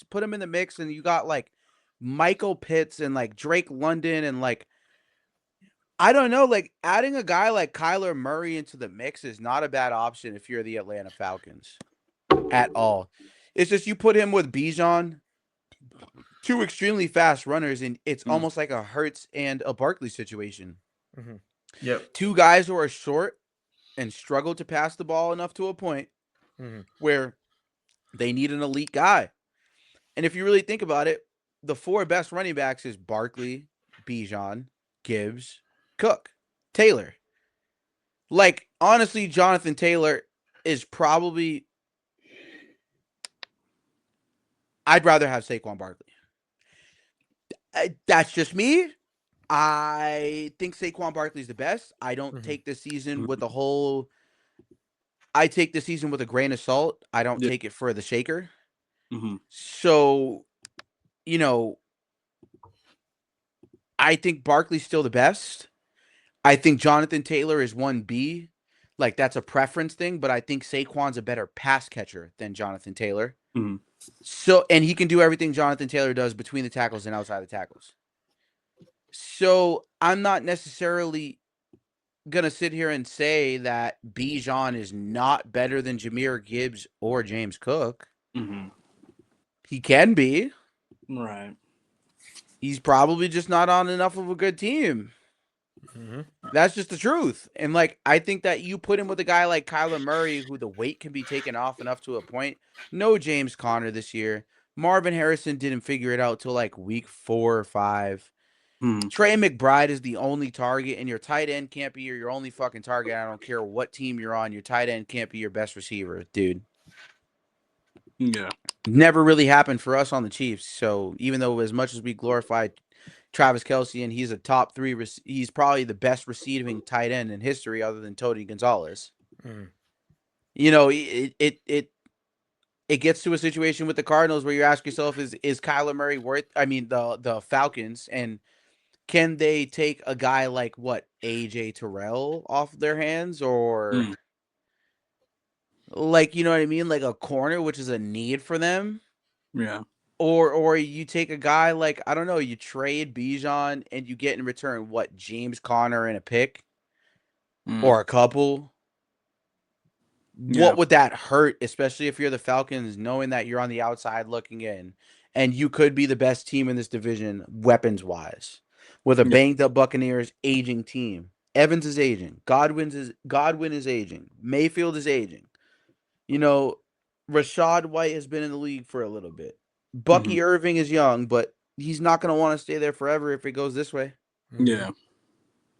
put them in the mix, and you got like Michael Pitts and like Drake London, and like I don't know, like adding a guy like Kyler Murray into the mix is not a bad option if you're the Atlanta Falcons at all. It's just you put him with Bijan, two extremely fast runners, and it's almost like a Hurts and a Barkley situation. Yep. Two guys who are short and struggle to pass the ball enough to a point where they need an elite guy. And if you really think about it, the four best running backs is Barkley, Bijan, Gibbs, Cook, Taylor. Like, honestly, Jonathan Taylor is probably... I'd rather have Saquon Barkley. That's just me. I think Saquon Barkley's the best. I don't take this season with I take the season with a grain of salt. I don't take it for the shaker. So, I think Barkley's still the best. I think Jonathan Taylor is 1B. Like, that's a preference thing, but I think Saquon's a better pass catcher than Jonathan Taylor. So, and he can do everything Jonathan Taylor does between the tackles and outside the tackles. So I'm not necessarily going to sit here and say that Bijan is not better than Jahmyr Gibbs or James Cook. He can be. Right. He's probably just not on enough of a good team. That's just the truth. And like, I think that you put him with a guy like Kyler Murray, who the weight can be taken off enough to a point. No James Conner this year. Marvin Harrison didn't figure it out till like week 4 or 5. Trey McBride is the only target, and your tight end can't be your only fucking target. I don't care what team you're on. Your tight end can't be your best receiver, dude. Yeah. Never really happened for us on the Chiefs. So even though as much as we glorified Travis Kelce and he's a top 3, he's probably the best receiving tight end in history other than Tony Gonzalez. It gets to a situation with the Cardinals where you ask yourself, is Kyler Murray worth, the Falcons, and can they take a guy like AJ Terrell off their hands, or like, you know what I mean? Like a corner, which is a need for them. Yeah. Or you take a guy like, I don't know, you trade Bijan and you get in return James Conner and a pick. or a couple, what would that hurt, especially if you're the Falcons, knowing that you're on the outside looking in and you could be the best team in this division weapons-wise with a banged-up Buccaneers aging team. Evans is aging. Godwin is aging. Mayfield is aging. You know, Rashad White has been in the league for a little bit. Bucky Irving is young, but he's not going to want to stay there forever if it goes this way. Yeah.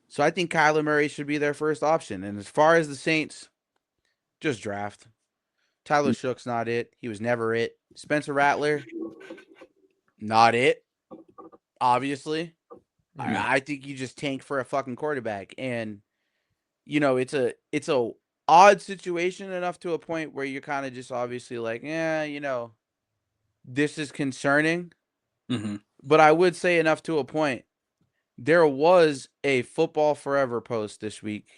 So I think Kyler Murray should be their first option. And as far as the Saints, just draft. Tyler Shook's not it. He was never it. Spencer Rattler, not it. Obviously. I think you just tank for a fucking quarterback. And, you know, it's a odd situation enough to a point where you're kind of just obviously like, yeah, you know, this is concerning. But I would say enough to a point. There was a Football Forever post this week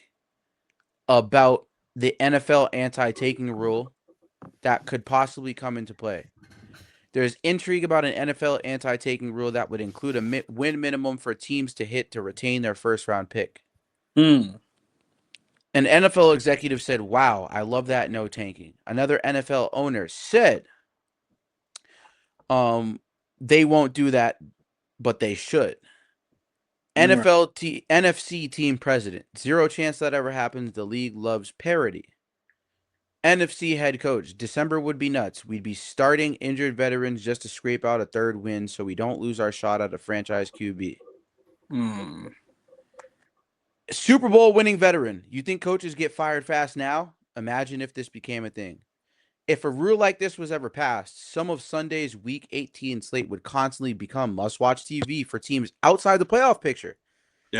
about the NFL anti-taking rule that could possibly come into play. There's intrigue about an NFL anti-taking rule that would include a win minimum for teams to hit to retain their first-round pick. An NFL executive said, wow, I love that no tanking. Another NFL owner said they won't do that, but they should. NFC team president, zero chance that ever happens. The league loves parity. NFC head coach, December would be nuts. We'd be starting injured veterans just to scrape out a third win so we don't lose our shot at a franchise QB. Super Bowl winning veteran. You think coaches get fired fast now? Imagine if this became a thing. If a rule like this was ever passed, some of Sunday's Week 18 slate would constantly become must-watch TV for teams outside the playoff picture,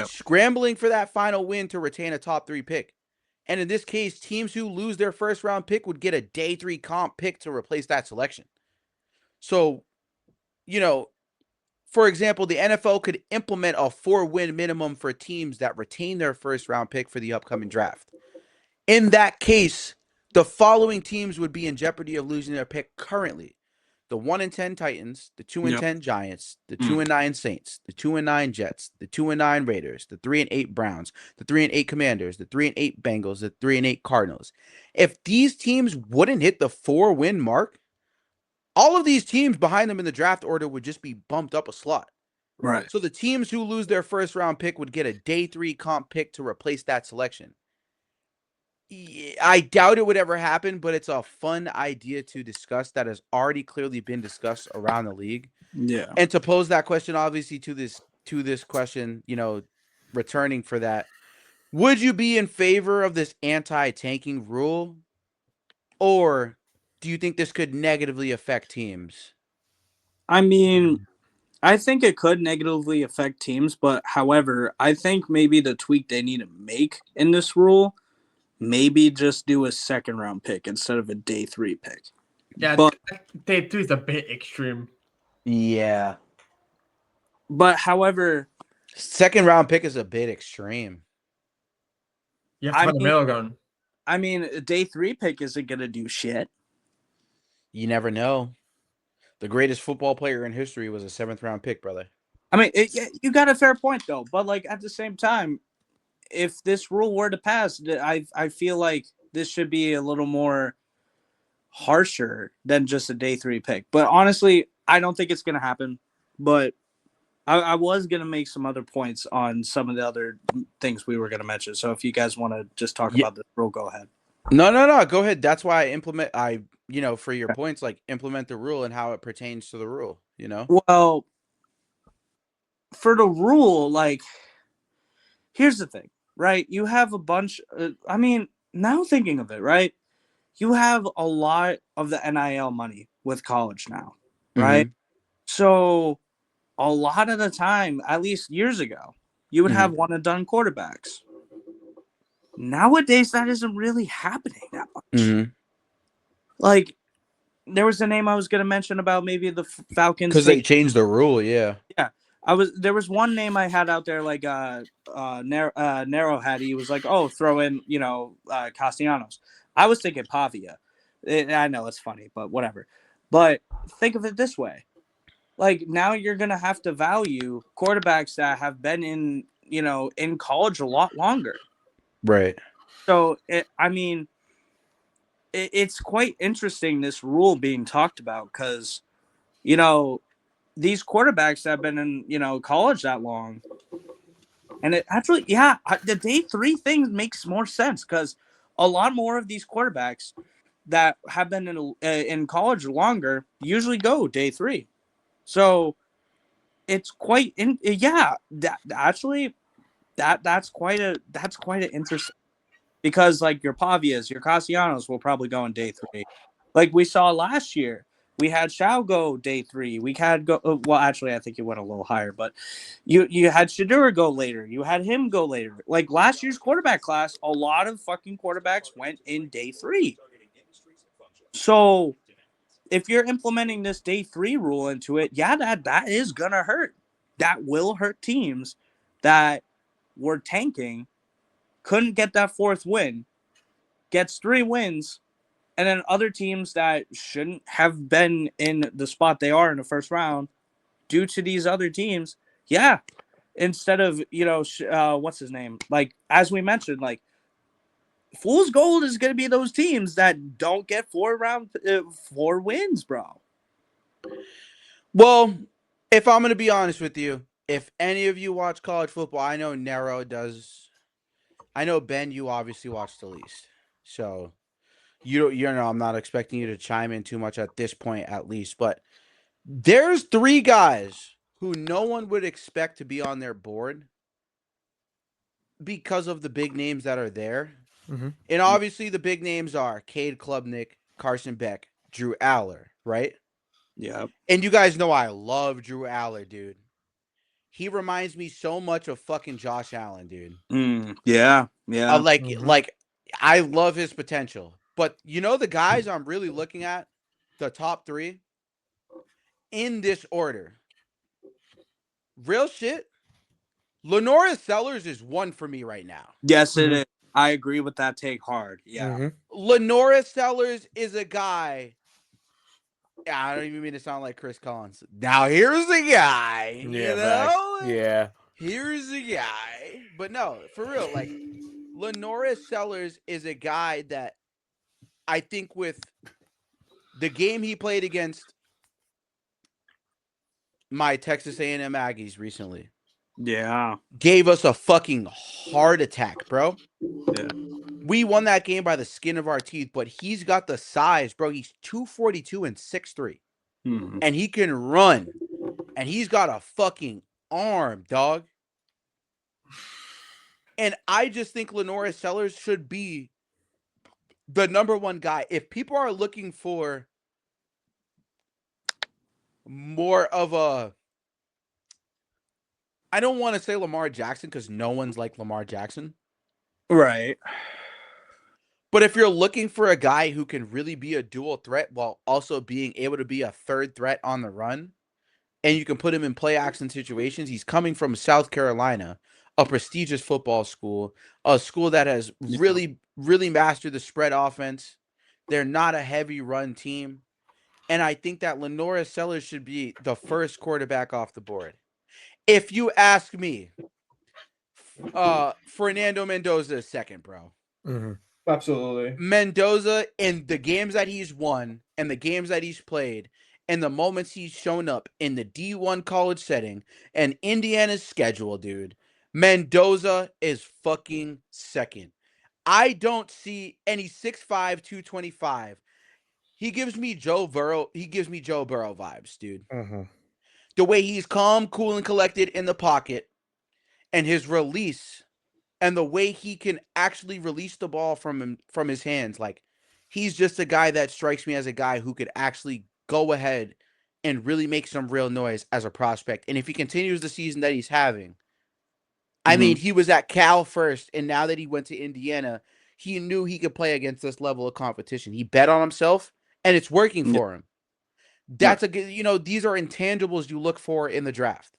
scrambling for that final win to retain a top 3 pick. And in this case, teams who lose their first-round pick would get a day 3 comp pick to replace that selection. So, you know, for example, the NFL could implement a 4-win minimum for teams that retain their first-round pick for the upcoming draft. In that case, the following teams would be in jeopardy of losing their pick currently. The 1-10 Titans, the 2-10 Giants, the 2-9 Saints, the 2-9 Jets, the 2-9 Raiders, the 3-8 Browns, the 3-8 Commanders, the 3-8 Bengals, the 3-8 Cardinals. If these teams wouldn't hit the 4-win mark, all of these teams behind them in the draft order would just be bumped up a slot. Right. So the teams who lose their first round pick would get a day 3 comp pick to replace that selection. I doubt it would ever happen, but it's a fun idea to discuss that has already clearly been discussed around the league. Yeah. And to pose that question, obviously, to this question, you know, returning for that, would you be in favor of this anti-tanking rule, or do you think this could negatively affect teams? I mean, I think it could negatively affect teams, but however, I think maybe the tweak they need to make in this rule, maybe just do a second-round pick instead of a day 3 pick. Yeah, but day 3 is a bit extreme. Yeah. But however, second-round pick is a bit extreme. You have to put the middle gun. I mean, a day 3 pick isn't going to do shit. You never know. The greatest football player in history was a 7th-round pick, brother. I mean, you got a fair point, though. But, like, at the same time, if this rule were to pass, I feel like this should be a little more harsher than just a day 3 pick. But honestly, I don't think it's going to happen. But I was going to make some other points on some of the other things we were going to mention. So if you guys want to just talk about this rule, go ahead. No. Go ahead. That's why for your points, like implement the rule and how it pertains to the rule, you know? Well, for the rule, like, here's the thing, right? You have a bunch, now thinking of it, right? You have a lot of the NIL money with college now, right? Mm-hmm. So a lot of the time, at least years ago, you would have one and done quarterbacks. Nowadays, that isn't really happening that much. Mm-hmm. Like, there was a name I was going to mention about maybe the Falcons. Because they changed the rule, yeah. Yeah. There was one name I had out there, like NERO had. He was like, oh, throw in, Castellanos. I was thinking Pavia. I know it's funny, but whatever. But think of it this way. Like, now you're going to have to value quarterbacks that have been in college a lot longer. Right. So, it's quite interesting, this rule being talked about, because, these quarterbacks that have been in, college that long, and it actually, the day 3 thing makes more sense, because a lot more of these quarterbacks that have been in college longer usually go day 3. So it's quite that's quite an interesting, because like your Pavias, your Castellanos will probably go on day 3. Like we saw last year, we had Shao go day 3. We had well, actually, I think it went a little higher, but you had Shedeur go later. You had him go later. Like last year's quarterback class, a lot of fucking quarterbacks went in day 3. So if you're implementing this day 3 rule into it, that is gonna hurt. That will hurt teams that were tanking, couldn't get that 4th win, gets 3 wins, and then other teams that shouldn't have been in the spot they are in the first round due to these other teams. Yeah. Instead of, what's his name? Like, as we mentioned, like, fool's gold is going to be those teams that don't get 4 wins, bro. Well, if I'm going to be honest with you, if any of you watch college football, I know NERO does. I know, Ben, you obviously watch the least. So, I'm not expecting you to chime in too much at this point, at least. But there's 3 guys who no one would expect to be on their board because of the big names that are there. Mm-hmm. And obviously the big names are Cade Klubnik, Carson Beck, Drew Aller, right? Yeah. And you guys know I love Drew Aller, dude. He reminds me so much of fucking Josh Allen, dude. Yeah. Like I love his potential. But the guys I'm really looking at, the top 3, in this order. Real shit. Lenora Sellers is 1 for me right now. Yes, it is. I agree with that take hard. Yeah. Lenora Sellers is a guy. I don't even mean to sound like Chris Collins. Now here's the guy. Yeah. Here's the guy. But no, for real, like Lenora Sellers is a guy that I think with the game he played against my Texas A&M Aggies recently. Yeah. Gave us a fucking heart attack, bro. Yeah. We won that game by the skin of our teeth, but he's got the size, bro. He's 242 and 6'3". And he can run. And he's got a fucking arm, dog. And I just think Lenora Sellers should be the number 1 guy. If people are looking for more of a, I don't want to say Lamar Jackson because no one's like Lamar Jackson. Right. But if you're looking for a guy who can really be a dual threat while also being able to be a 3rd threat on the run, and you can put him in play action situations, he's coming from South Carolina, a prestigious football school, a school that has really, really mastered the spread offense. They're not a heavy run team. And I think that Lenora Sellers should be the first quarterback off the board. If you ask me, Fernando Mendoza is second, bro. Absolutely. Mendoza, in the games that he's won and the games that he's played and the moments he's shown up in the D1 college setting and Indiana's schedule, dude, Mendoza is fucking second. I don't see any 6'5", 225. He gives me Joe Burrow. He gives me Joe Burrow vibes, dude. The way he's calm, cool, and collected in the pocket, and his release, and the way he can actually release the ball from his hands. Like, he's just a guy that strikes me as a guy who could actually go ahead and really make some real noise as a prospect. And if he continues the season that he's having, I mean, he was at Cal first, and now that he went to Indiana, he knew he could play against this level of competition. He bet on himself, and it's working for him. That's a good, these are intangibles you look for in the draft.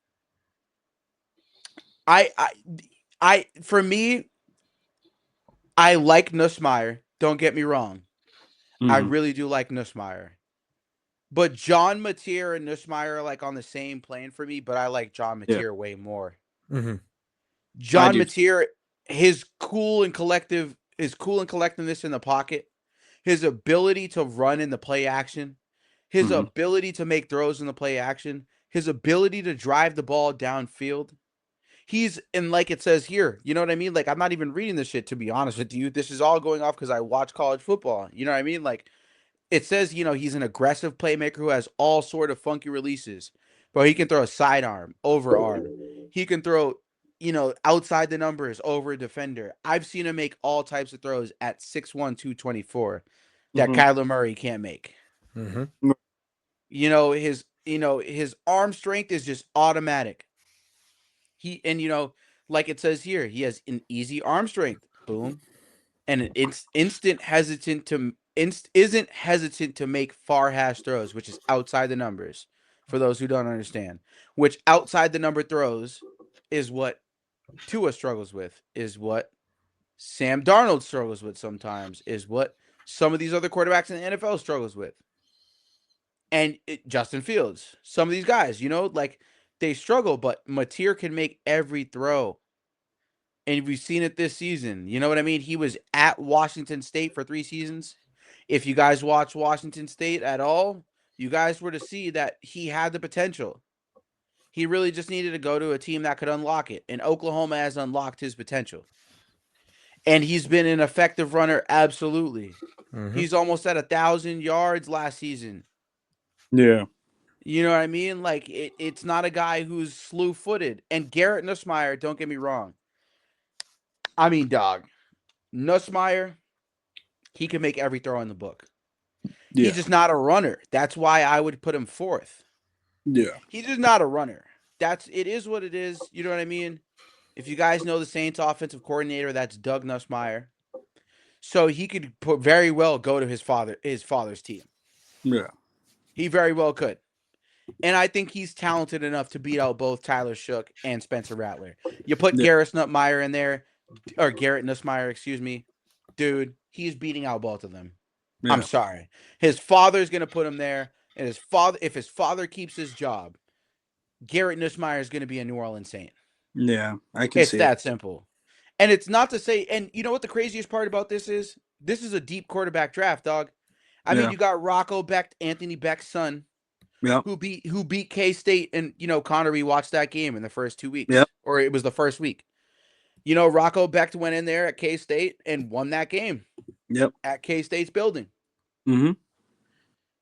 For me, I like Nussmeier. Don't get me wrong. I really do like Nussmeier. But John Mateer and Nussmeier are like on the same plane for me, but I like John Mateer way more. John Mateer his cool and collectiveness in the pocket, his ability to run in the play action, his ability to make throws in the play action, his ability to drive the ball downfield. And like it says here, you know what I mean? Like, I'm not even reading this shit, to be honest with you. This is all going off because I watch college football. You know what I mean? Like, it says, he's an aggressive playmaker who has all sort of funky releases. But he can throw a sidearm, overarm. He can throw, outside the numbers over a defender. I've seen him make all types of throws at 6'1", 224 that Kyler Murray can't make. His arm strength is just automatic. Like it says here, he has an easy arm strength. Boom. And it's isn't hesitant to make far hash throws, which is outside the numbers. For those who don't understand, which outside the number throws is what Tua struggles with, is what Sam Darnold struggles with sometimes, is what some of these other quarterbacks in the NFL struggles with. And Justin Fields, some of these guys, they struggle, but Mateer can make every throw. And we've seen it this season. You know what I mean? He was at Washington State for 3 seasons. If you guys watch Washington State at all, you guys were to see that he had the potential. He really just needed to go to a team that could unlock it. And Oklahoma has unlocked his potential. And he's been an effective runner, absolutely. He's almost at 1,000 yards last season. Yeah. You know what I mean? Like, it's not a guy who's slew-footed. And Garrett Nussmeier, don't get me wrong. I mean, dog, Nussmeier, he can make every throw in the book. Yeah. He's just not a runner. That's why I would put him 4th. Yeah. He's just not a runner. It is what it is. You know what I mean? If you guys know the Saints offensive coordinator, that's Doug Nussmeier. So he could very well go to his father's team. Yeah. He very well could. And I think he's talented enough to beat out both Tyler Shook and Spencer Rattler. You put Garrett Nussmeier in there, or Garrett Nussmeier, excuse me. Dude, he's beating out both of them. Yeah. I'm sorry. His father's going to put him there. And if his father keeps his job, Garrett Nussmeier is going to be a New Orleans Saint. Yeah, I can see it's that simple. And it's not to say, and you know what the craziest part about this is? This is a deep quarterback draft, dog. I mean, you got Rocco Becht, Anthony Becht's son, who beat K-State, and Connor, we watched that game in the first 2 weeks, or it was the first week. Rocco Becht went in there at K-State and won that game. At K-State's building. If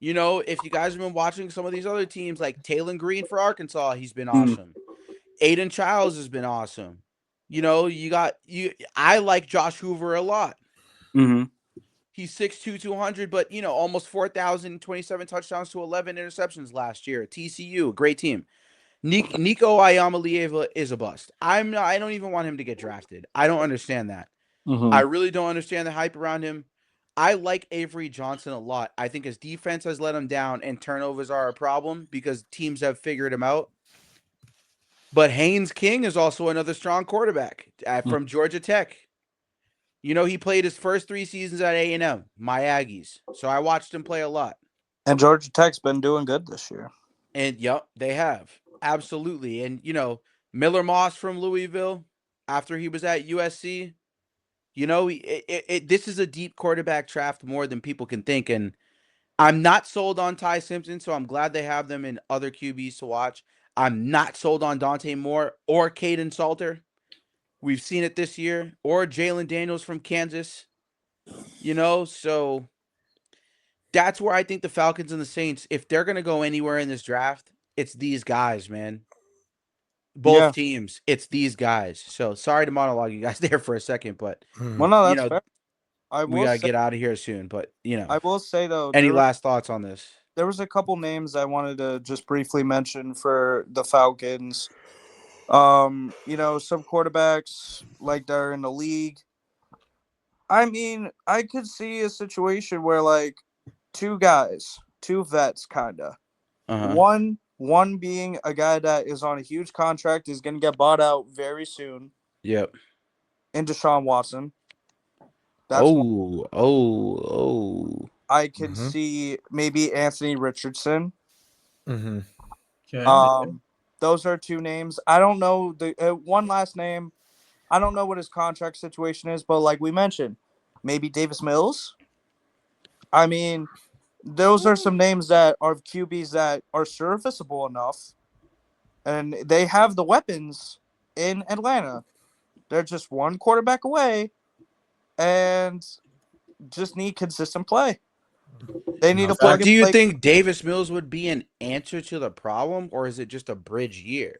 you guys have been watching some of these other teams, like Taylon Green for Arkansas, he's been awesome. Aiden Childs has been awesome. I like Josh Hoover a lot. He's 6'2", 200, but almost 4,027 touchdowns to 11 interceptions last year at TCU. Great team. Nico Iamaleava is a bust. I don't even want him to get drafted. I don't understand that. I really don't understand the hype around him. I like Avery Johnson a lot. I think his defense has let him down, and turnovers are a problem because teams have figured him out. But Haynes King is also another strong quarterback from Georgia Tech. He played his first 3 seasons at A&M, my Aggies. So I watched him play a lot. And Georgia Tech's been doing good this year. And, they have. Absolutely. And, Miller Moss from Louisville, after he was at USC, this is a deep quarterback draft more than people can think. And I'm not sold on Ty Simpson, so I'm glad they have them in other QBs to watch. I'm not sold on Dante Moore or Caden Salter. We've seen it this year. Or Jalen Daniels from Kansas. So that's where I think the Falcons and the Saints, if they're going to go anywhere in this draft, it's these guys, man. Both teams, it's these guys. So sorry to monologue you guys there for a second, but well, no, that's fair. We gotta get out of here soon. But I will say though, any last thoughts on this? There was a couple names I wanted to just briefly mention for the Falcons. Some quarterbacks like that are in the league. I mean, I could see a situation where like 2 guys, 2 vets, kinda. One being a guy that is on a huge contract, is going to get bought out very soon. Yep. And Deshaun Watson. That's I could see maybe Anthony Richardson. Okay. Those are 2 names. I don't know the one last name. I don't know what his contract situation is, but like we mentioned, maybe Davis Mills. I mean, those are some names that are QBs that are serviceable enough, and they have the weapons in Atlanta. They're just one quarterback away, and just need consistent play. They need a But plug do and you play. think Davis Mills would be an answer to the problem, or is it just a bridge year?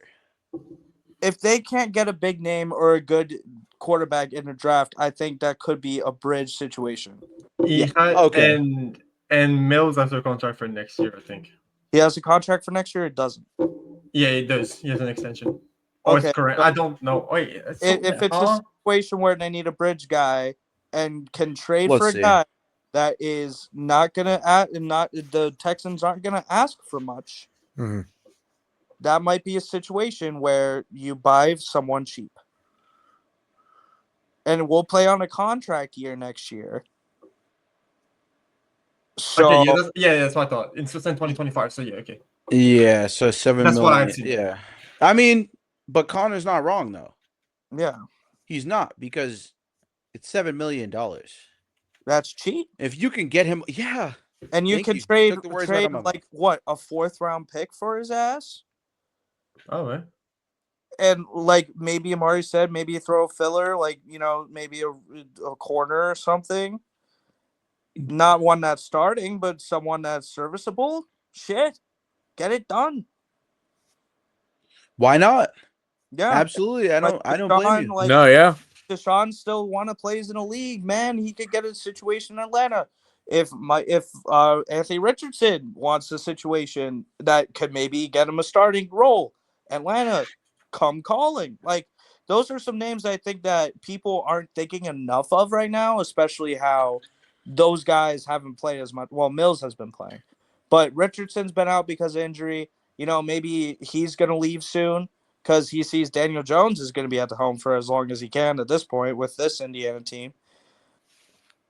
If they can't get a big name or a good quarterback in the draft, I think that could be a bridge situation. Okay. And Mills has a contract for next year, I think. He has a contract for next year. It doesn't. Yeah, he does. He has an extension. Oh, Okay, it's correct. so I don't know. Wait, if it's a situation where they need a bridge guy and can trade for a guy that is not gonna the Texans aren't gonna ask for much, that might be a situation where you buy someone cheap. And we'll play on a contract year next year. So okay, that's what I thought. It's just in 2025, so yeah, okay. Yeah, so $7 million. That's what I'd see. Yeah. I mean, but Connor's not wrong though. Yeah. He's not, because it's $7 million. That's cheap. If you can get him, yeah. And you Thank can you. trade Took the words out of my mouth. like what, a 4th round pick for his ass? Oh, man. And like maybe Amari said, maybe you throw a filler, like, you know, maybe a corner or something. Not one that's starting, but someone that's serviceable. Shit. Get it done. Why not? Yeah. Absolutely. I don't blame you. No, yeah. Deshaun still wanna plays in a league, man. He could get a situation in Atlanta. If Anthony Richardson wants a situation that could maybe get him a starting role, Atlanta, come calling. Like, those are some names I think that people aren't thinking enough of right now, especially how those guys haven't played as much. Well, Mills has been playing, but Richardson's been out because of injury. You know, maybe he's going to leave soon because he sees Daniel Jones is going to be at the home for as long as he can at this point with this Indiana team.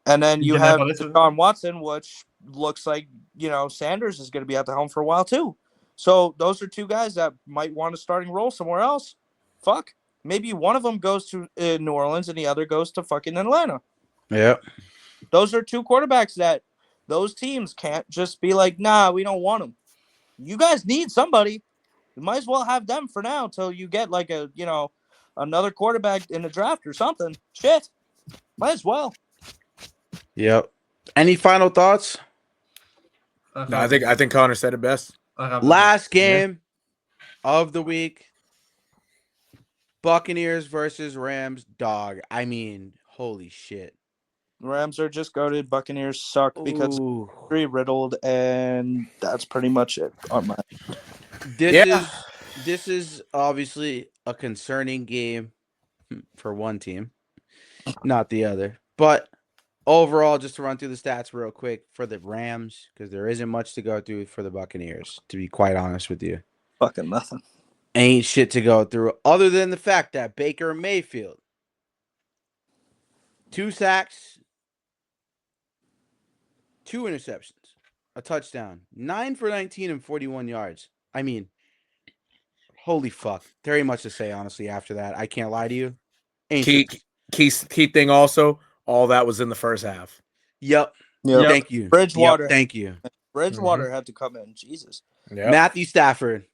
And then you have Deshaun Watson, which looks like, you know, Sanders is going to be at the home for a while too. So those are two guys that might want a starting role somewhere else. Fuck. Maybe one of them goes to New Orleans and the other goes to fucking Atlanta. Yeah. Those are two quarterbacks that those teams can't just be like, nah, we don't want them. You guys need somebody. You might as well have them for now till you get like a, you know, another quarterback in the draft or something. Shit. Might as well. Yep. Any final thoughts? No, I think Connor said it best. Last game of the week. Buccaneers versus Rams. Dog. I mean, holy shit. Rams are just goated. Buccaneers suck because very riddled, and that's pretty much it on my. This is obviously a concerning game for one team, not the other. But overall, just to run through the stats real quick for the Rams, because there isn't much to go through for the Buccaneers, to be quite honest with you. Fucking nothing. Ain't shit to go through other than the fact that Baker Mayfield, 2 sacks, 2 interceptions, a touchdown, 9 for 19 and 41 yards. I mean, holy fuck. Very much to say, honestly, after that. I can't lie to you. Key thing also, all that was in the first half. Yep. Thank you. Bridgewater. Yep. Thank you. Bridgewater had to come in. Jesus. Yep. Matthew Stafford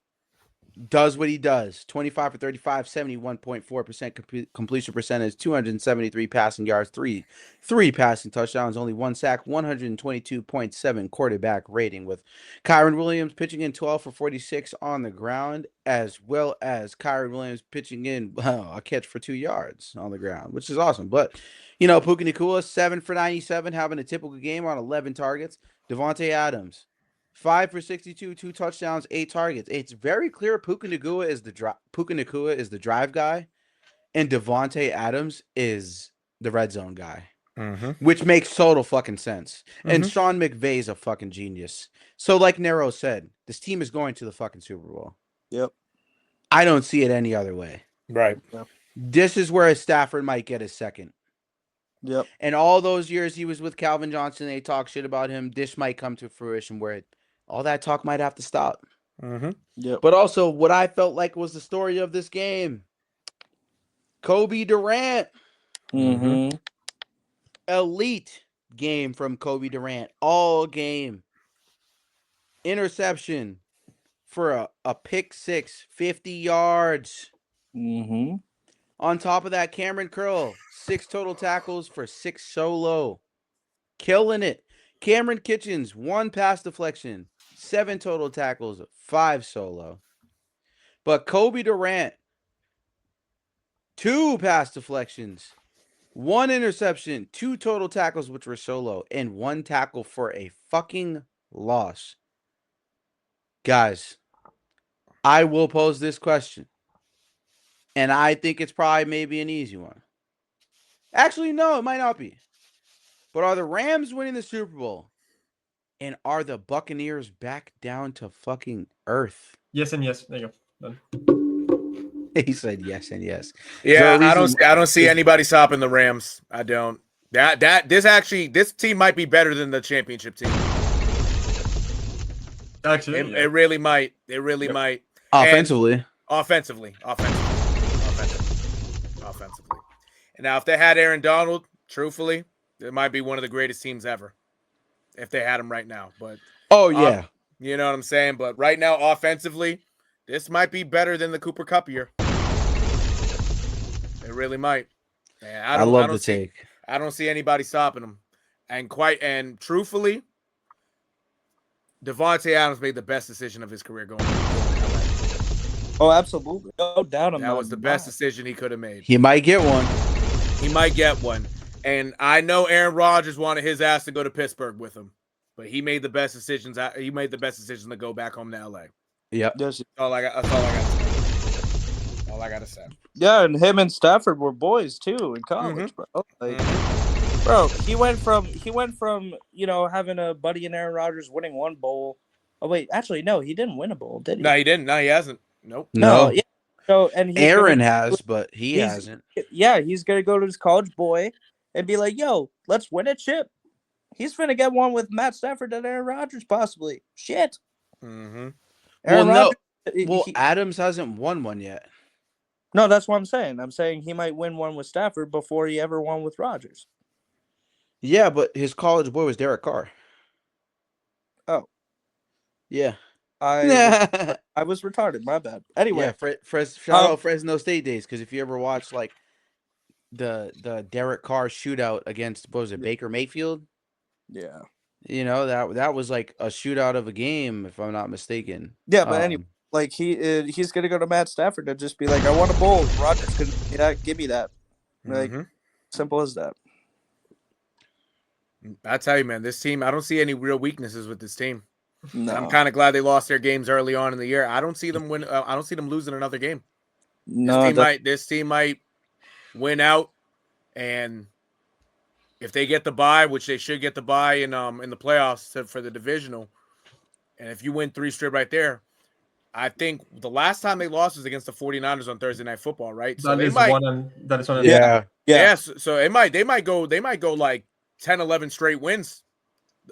does what he does. 25 for 35, 71.4% completion percentage, 273 passing yards, three passing touchdowns, only 1 sack, 122.7 quarterback rating, with Kyren Williams pitching in 12 for 46 on the ground, as well as Kyren Williams pitching in a catch for 2 yards on the ground, which is awesome. But, you know, Puka Nacua, 7 for 97, having a typical game on 11 targets. Devontae Adams, 5 for 62, 2 touchdowns, 8 targets. It's very clear Puka Nacua is the drive guy, and Devontae Adams is the red zone guy, which makes total fucking sense. And Sean McVay's a fucking genius. So, like NERO said, this team is going to the fucking Super Bowl. Yep. I don't see it any other way. Right. Yep. This is where Stafford might get his second. Yep. And all those years he was with Calvin Johnson, they talk shit about him. This might come to fruition where all that talk might have to stop. Yep. But also, what I felt like was the story of this game, Kobe Durant. Mm-hmm. Elite game from Kobe Durant. All game. Interception for a pick six, 50 yards. Mm-hmm. On top of that, Cameron Curl, 6 total tackles for 6 solo. Killing it. Cameron Kitchens, 1 pass deflection, 7 total tackles, 5 solo. But Kobe Durant, 2 pass deflections, 1 interception, 2 total tackles, which were solo, and 1 tackle for a fucking loss. Guys, I will pose this question. And I think it's probably maybe an easy one. Actually, no, it might not be. But are the Rams winning the Super Bowl? And are the Buccaneers back down to fucking earth? Yes and yes. There you go. Done. He said yes and yes. Yeah, I don't see anybody stopping the Rams. I don't. This team might be better than the championship team. Actually, it really might. It really might. Offensively. Offensively. And now, if they had Aaron Donald, truthfully, it might be one of the greatest teams ever. If they had him right now, but yeah, you know what I'm saying. But right now, offensively, this might be better than the Cooper Kupp year. It really might. Man, I love the take. I don't see anybody stopping them. And truthfully, Devontae Adams made the best decision of his career going. Oh, absolutely, no doubt. That was the best decision he could have made. He might get one. And I know Aaron Rodgers wanted his ass to go to Pittsburgh with him, but he made the best decisions. He made the best decision to go back home to LA. Yep. That's all I got to say. Yeah, and him and Stafford were boys too in college, bro. Like, bro, he went from having a buddy in Aaron Rodgers winning 1 bowl. Oh wait, actually no, he didn't win a bowl, did he? No, he didn't. No, he hasn't. Nope. No. Yeah. So and Aaron has, but he hasn't. Yeah, he's gonna go to his college boy and be like, "Yo, let's win a chip." He's finna get one with Matt Stafford and Aaron Rodgers, possibly. Shit. Mm-hmm. Adams hasn't won one yet. No, that's what I'm saying. I'm saying he might win one with Stafford before he ever won with Rodgers. Yeah, but his college boy was Derek Carr. Oh. Yeah. I was retarded. My bad. Anyway, shout out Fresno State days, because if you ever watched like the Derek Carr shootout against Baker Mayfield? Yeah. You know, that was like a shootout of a game, if I'm not mistaken. Yeah, but anyway, like he's gonna go to Matt Stafford and just be like, "I want a bowl." Rodgers can give me that. Like simple as that. I tell you, man, this team. I don't see any real weaknesses with this team. No. I'm kind of glad they lost their games early on in the year. I don't see them win. I don't see them losing another game. No, this team might win out, and if they get the bye, which they should get the bye in the playoffs for the divisional, and if you win 3 straight right there, I think the last time they lost was against the 49ers on Thursday Night Football, right? So that is one. Yeah. So they might go like 10, 11 straight wins,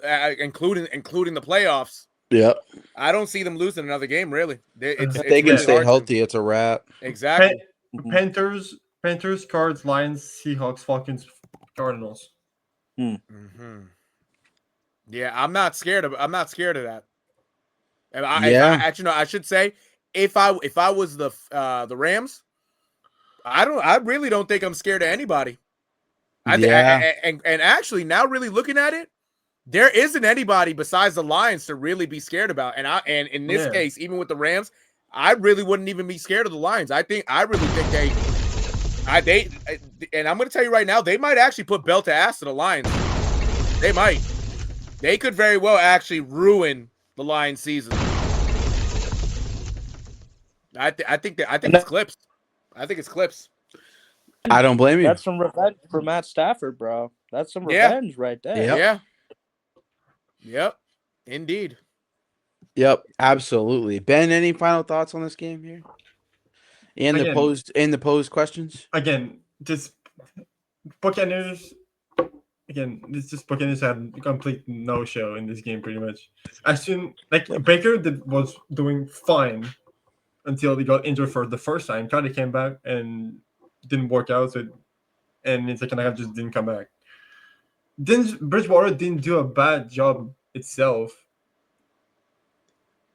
including the playoffs. Yep. I don't see them losing another game, really. If they can stay healthy, it's a wrap. Exactly. Panthers, Cards, Lions, Seahawks, Falcons, Cardinals. Mm-hmm. Yeah, I'm not scared of that. And I should say, if I was the Rams, I really don't think I'm scared of anybody. And actually, now really looking at it, there isn't anybody besides the Lions to really be scared about. And in this case, even with the Rams, I really wouldn't even be scared of the Lions. I really think they and I'm going to tell you right now, they might actually put belt to ass to the Lions. They might. They could very well actually ruin the Lions season. I think it's clips. I think it's clips. I don't blame you. That's some revenge for Matt Stafford, bro. That's some revenge right there. Yep. Yeah. Yep. Indeed. Yep. Absolutely. Ben, any final thoughts on this game here? And the posed questions? Again, just Buccaneers. Again, Buccaneers had a complete no-show in this game, pretty much. Baker was doing fine until he got injured for the first time. Kind of came back and didn't work out, and in the second half just didn't come back. Bridgewater didn't do a bad job itself,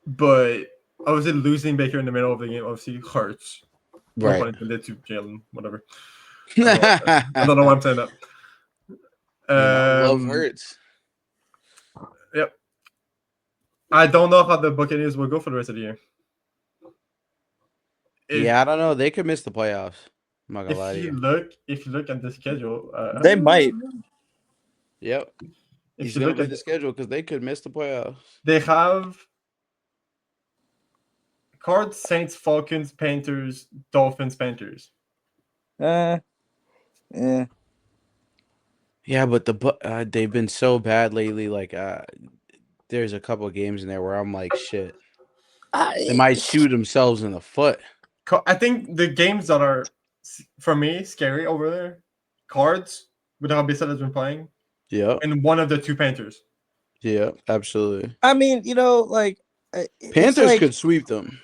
but obviously losing Baker in the middle of the game obviously hurts. No Right. pun intended to Jalen, whatever. I don't know why I'm saying that. Love hurts. Yep. I don't know how the Buccaneers will go for the rest of the year. Yeah, I don't know. They could miss the playoffs. I'm not gonna lie to you. If you look at the schedule, They might. Yep. He's gonna look at the schedule because they could miss the playoffs. They have Cards, Saints, Falcons, Panthers, Dolphins, Panthers. Yeah. Yeah, but they've been so bad lately. Like, there's a couple of games in there where I'm like, shit. They might shoot themselves in the foot. I think the games that are, for me, scary over there, Cards, with how Bissett has been playing. Yeah. And one of the two Panthers. Yeah, absolutely. I mean, like Panthers could sweep them.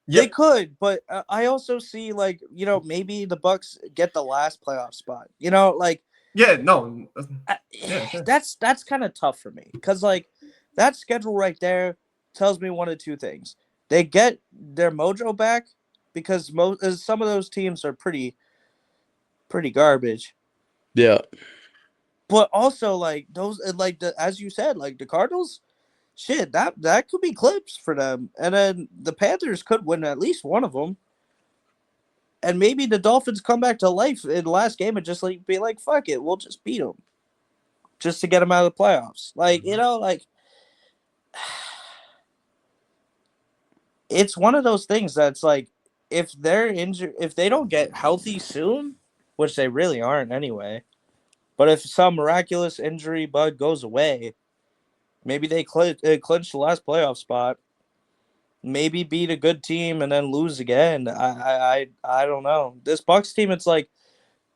They could, but I also see maybe the Bucks get the last playoff spot. That's kind of tough for me because that schedule right there tells me one of two things: they get their mojo back because some of those teams are pretty garbage. Yeah. But also, those, as you said, the Cardinals, shit, that could be clips for them. And then the Panthers could win at least one of them. And maybe the Dolphins come back to life in the last game and just be like, fuck it, we'll just beat them. Just to get them out of the playoffs. It's one of those things that's if they're injured, if they don't get healthy soon, which they really aren't anyway, but if some miraculous injury bug goes away, maybe they clinch the last playoff spot, maybe beat a good team and then lose again. I don't know. This Bucs team, it's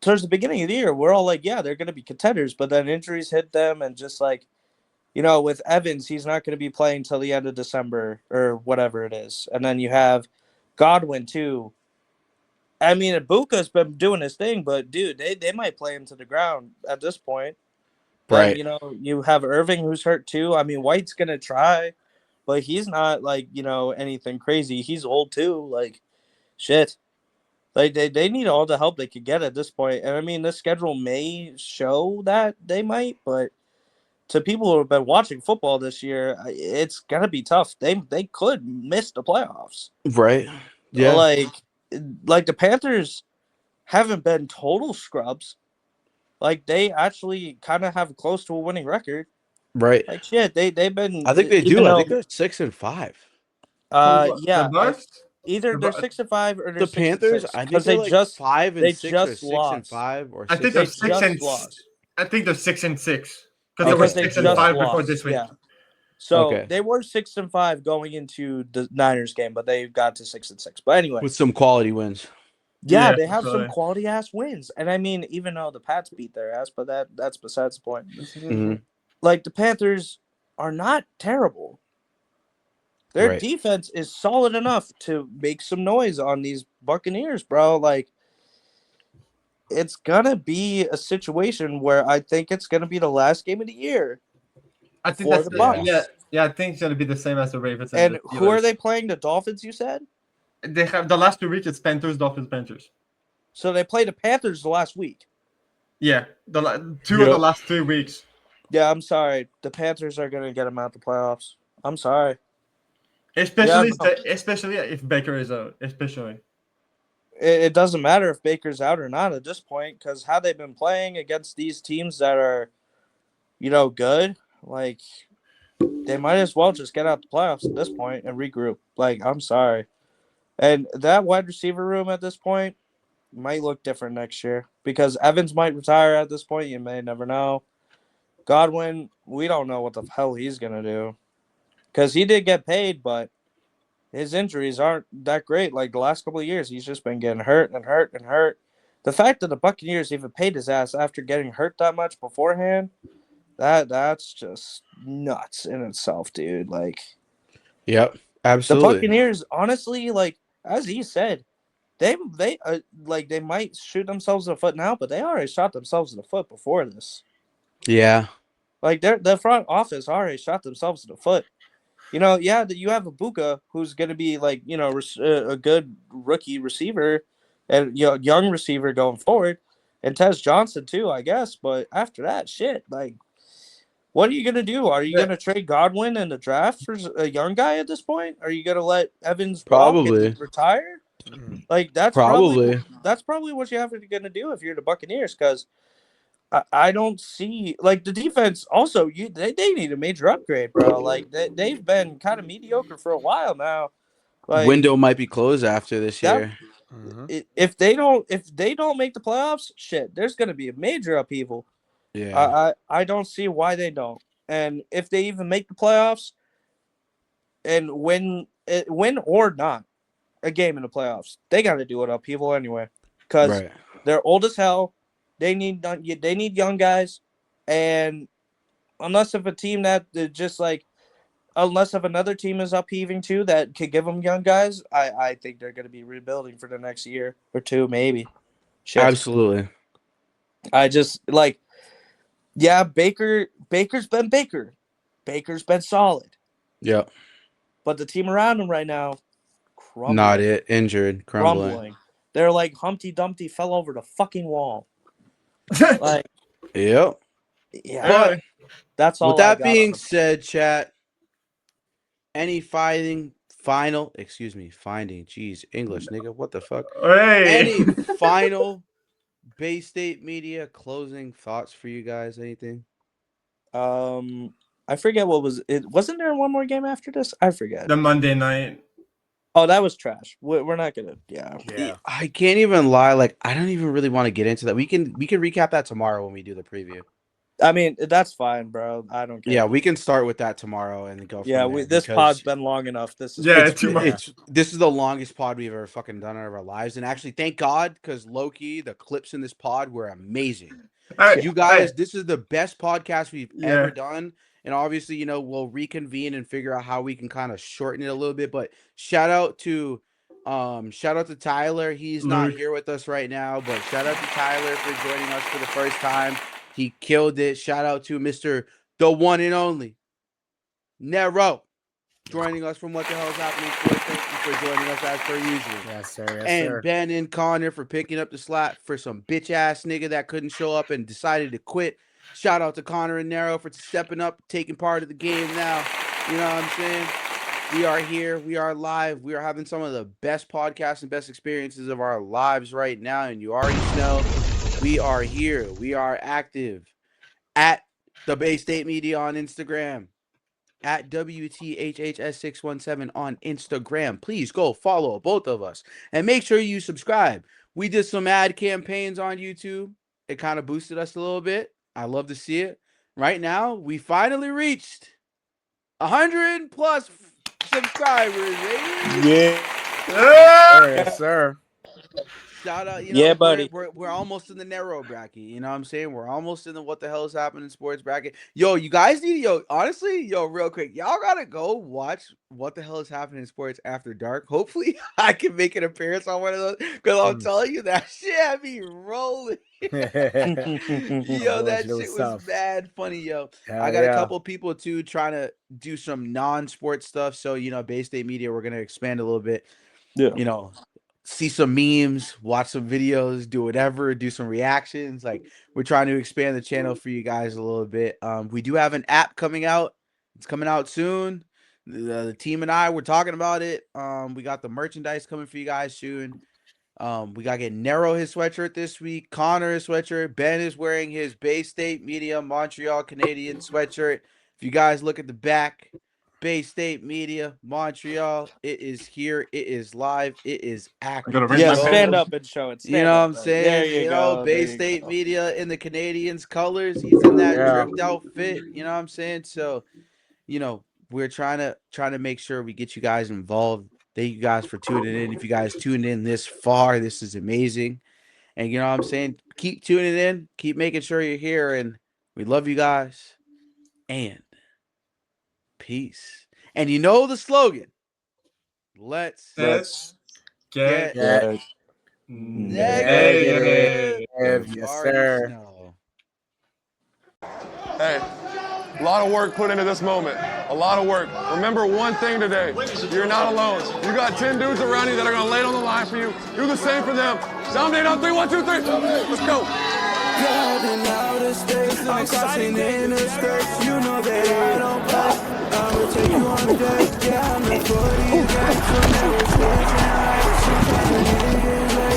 towards the beginning of the year, we're all yeah, they're going to be contenders, but then injuries hit them and just with Evans, he's not going to be playing till the end of December or whatever it is. And then you have Godwin too. I mean, Ibuka's been doing his thing, but dude, they might play him to the ground at this point. But, right. You have Irving who's hurt too. I mean, White's going to try, but he's not anything crazy. He's old too. Shit. They need all the help they could get at this point. And I mean, the schedule may show that they might, but to people who have been watching football this year, it's going to be tough. They could miss the playoffs. Right. Yeah. The Panthers haven't been total scrubs. They actually kind of have close to a winning record. Right. Shit, they've been. I think they do. I think they're 6-5. Yeah. Either they're 6-5 or they're the Panthers. 6-6, I think they're just 5 and 6 or 6-5 or 6. I think they're 6-6. I think they're 6-6 because they were 6-5 before this week. Yeah. So they were 6-5 going into the Niners game, but they got to 6-6. But anyway, with some quality wins. Yeah, they have some quality ass wins, and I mean, even though the Pats beat their ass, but that's besides the point. Mm-hmm. The Panthers are not terrible. Their defense is solid enough to make some noise on these Buccaneers, bro. It's gonna be a situation where I think it's gonna be the last game of the year. I think that's the Bucs. Yeah, I think it's gonna be the same as the Ravens. And who are they playing? The Dolphins, you said? They have the last 2 weeks. It's Panthers, Dolphins, Panthers. So they played the Panthers the last week. Yeah, two of the last 3 weeks. Yeah, I'm sorry. The Panthers are gonna get them out the playoffs. I'm sorry. Especially if Baker is out. Especially. It doesn't matter if Baker's out or not at this point, because how they've been playing against these teams that are, good, they might as well just get out the playoffs at this point and regroup. I'm sorry. And that wide receiver room at this point might look different next year because Evans might retire at this point. You may never know. Godwin, we don't know what the hell he's going to do because he did get paid, but his injuries aren't that great. The last couple of years, he's just been getting hurt and hurt and hurt. The fact that the Buccaneers even paid his ass after getting hurt that much beforehand, that's just nuts in itself, dude. Yep, absolutely. The Buccaneers, honestly, as he said, they like they might shoot themselves in the foot now, but they already shot themselves in the foot before this. Yeah. Like the front office already shot themselves in the foot. You know, yeah, you have Ibuka, who's going to be like, you know, a good rookie receiver and young receiver going forward, and Tez Johnson too, I guess. But after that, shit, like, what are you going to do? Are you going to trade Godwin in the draft for a young guy at this point? Are you going to let Evans walk Probably. and retire? Like that's probably what you have to going to do if you're the Buccaneers, because I don't see like the defense. Also, they need a major upgrade, bro. Like they've been kind of mediocre for a while now. Like Window might be closed after this that, year. if they don't make the playoffs, shit, there's gonna be a major upheaval. Yeah. I don't see why they don't. And if they even make the playoffs and win or not a game in the playoffs, they got to do an upheaval anyway, because they're old as hell. They need young guys, and unless if a team that just like, unless if another team is upheaving too that could give them young guys, I think they're going to be rebuilding for the next year or two, maybe. Shit. Absolutely. I just like, yeah, Baker's been Baker. Baker's been solid. Yep. But the team around him right now, crumbling. Not it. Injured. Crumbling. They're like Humpty Dumpty fell over the fucking wall. Like, yep. Yeah. But that's all. With that being said, chat, any finding, jeez, English, nigga, what the fuck? Hey. Any final Bay State media closing thoughts for you guys? Anything? I forget what was it. Wasn't there one more game after this? I forget. The Monday night. Oh, that was trash. We're not gonna. Yeah. I can't even lie. Like, I don't even really want to get into that. We can recap that tomorrow when we do the preview. I mean, that's fine, bro. I don't care. Yeah, we can start with that tomorrow and go from there. This pod's been long enough. This is this is the longest pod we've ever fucking done in our lives. And actually, thank God, because low-key, the clips in this pod were amazing. You guys, this is the best podcast we've ever done. And obviously, you know, we'll reconvene and figure out how we can kind of shorten it a little bit. But shout out to Tyler. He's not here with us right now, but shout out to Tyler for joining us for the first time. He killed it. Shout out to Mr. The one and only Nero joining us from What the Hell is Happening Sports. Thank you for joining us as per usual. Yes, sir. And Ben and Connor for picking up the slack for some bitch ass nigga that couldn't show up and decided to quit. Shout out to Connor and Nero for stepping up, taking part of the game now. You know what I'm saying? We are here. We are live. We are having some of the best podcasts and best experiences of our lives right now. And you already know we are here. We are active at the Bay State Media on Instagram, at WTHHS 617 on Instagram. Please go follow both of us and make sure you subscribe. We did some ad campaigns on YouTube. It kind of boosted us a little bit. I love to see it. Right now, we finally reached 100 plus subscribers. Yes, sir. Shout out, you know, yeah, buddy. We're almost in the narrow bracket. You know what I'm saying? We're almost in the what the hell is happening in sports bracket. Yo, you guys need, honestly, real quick, y'all gotta go watch What the Hell is Happening in Sports After Dark. Hopefully, I can make an appearance on one of those, because I'm telling you, that shit had me rolling. Yo, that shit was mad funny, yo. I got a couple people too trying to do some non-sports stuff. So, you know, Bay State Media, we're gonna expand a little bit. Yeah. You know, see some memes, watch some videos, do whatever, do some reactions. Like, we're trying to expand the channel for you guys a little bit. We do have an app coming out. It's coming out soon. The team and I were talking about it. We got the merchandise coming for you guys soon. We got to get Nero his sweatshirt this week. Connor his sweatshirt. Ben is wearing his Bay State Media Montreal Canadian sweatshirt. If you guys look at the back, Bay State Media Montreal, it is here. It is live. It is active. Yeah, stand up and show it. You know what I'm saying? There you go. Bay State Media in the Canadians colors. He's in that dripped outfit. You know what I'm saying? So, you know, we're trying to make sure we get you guys involved. Thank you guys for tuning in. If you guys tuned in this far, this is amazing. And you know what I'm saying? Keep tuning in. Keep making sure you're here. And we love you guys. And peace. And you know the slogan. Let's get Negative. Yes, sir. No. Hey, a lot of work put into this moment. A lot of work. Remember one thing today. You're not alone. You got 10 dudes around you that are going to lay it on the line for you. Do the same for them. Dominate on 3, 1, 2, 3. Let's go. Driving out of space, I'm crossing in the skirts. You know that I don't play. I'ma take you on a date. Yeah, I'm the 40 guys, so never switching.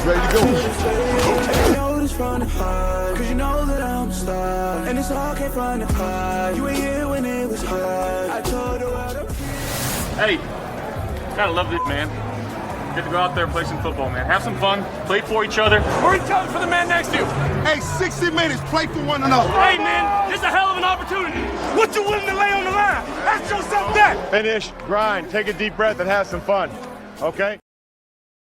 Ready to go. I know this from the heart, cause you know that I'm a star. And it's all came from the heart. You were here when it was hard. I told her what I'm. Hey, gotta love this, man. Get to go out there and play some football, man. Have some fun, play for each other. Or each other for the man next to you. Hey, 60 minutes, play for one another. Hey, man, this is a hell of an opportunity. What you willing to lay on the line? Ask yourself that. Finish, grind, take a deep breath, and have some fun. Okay?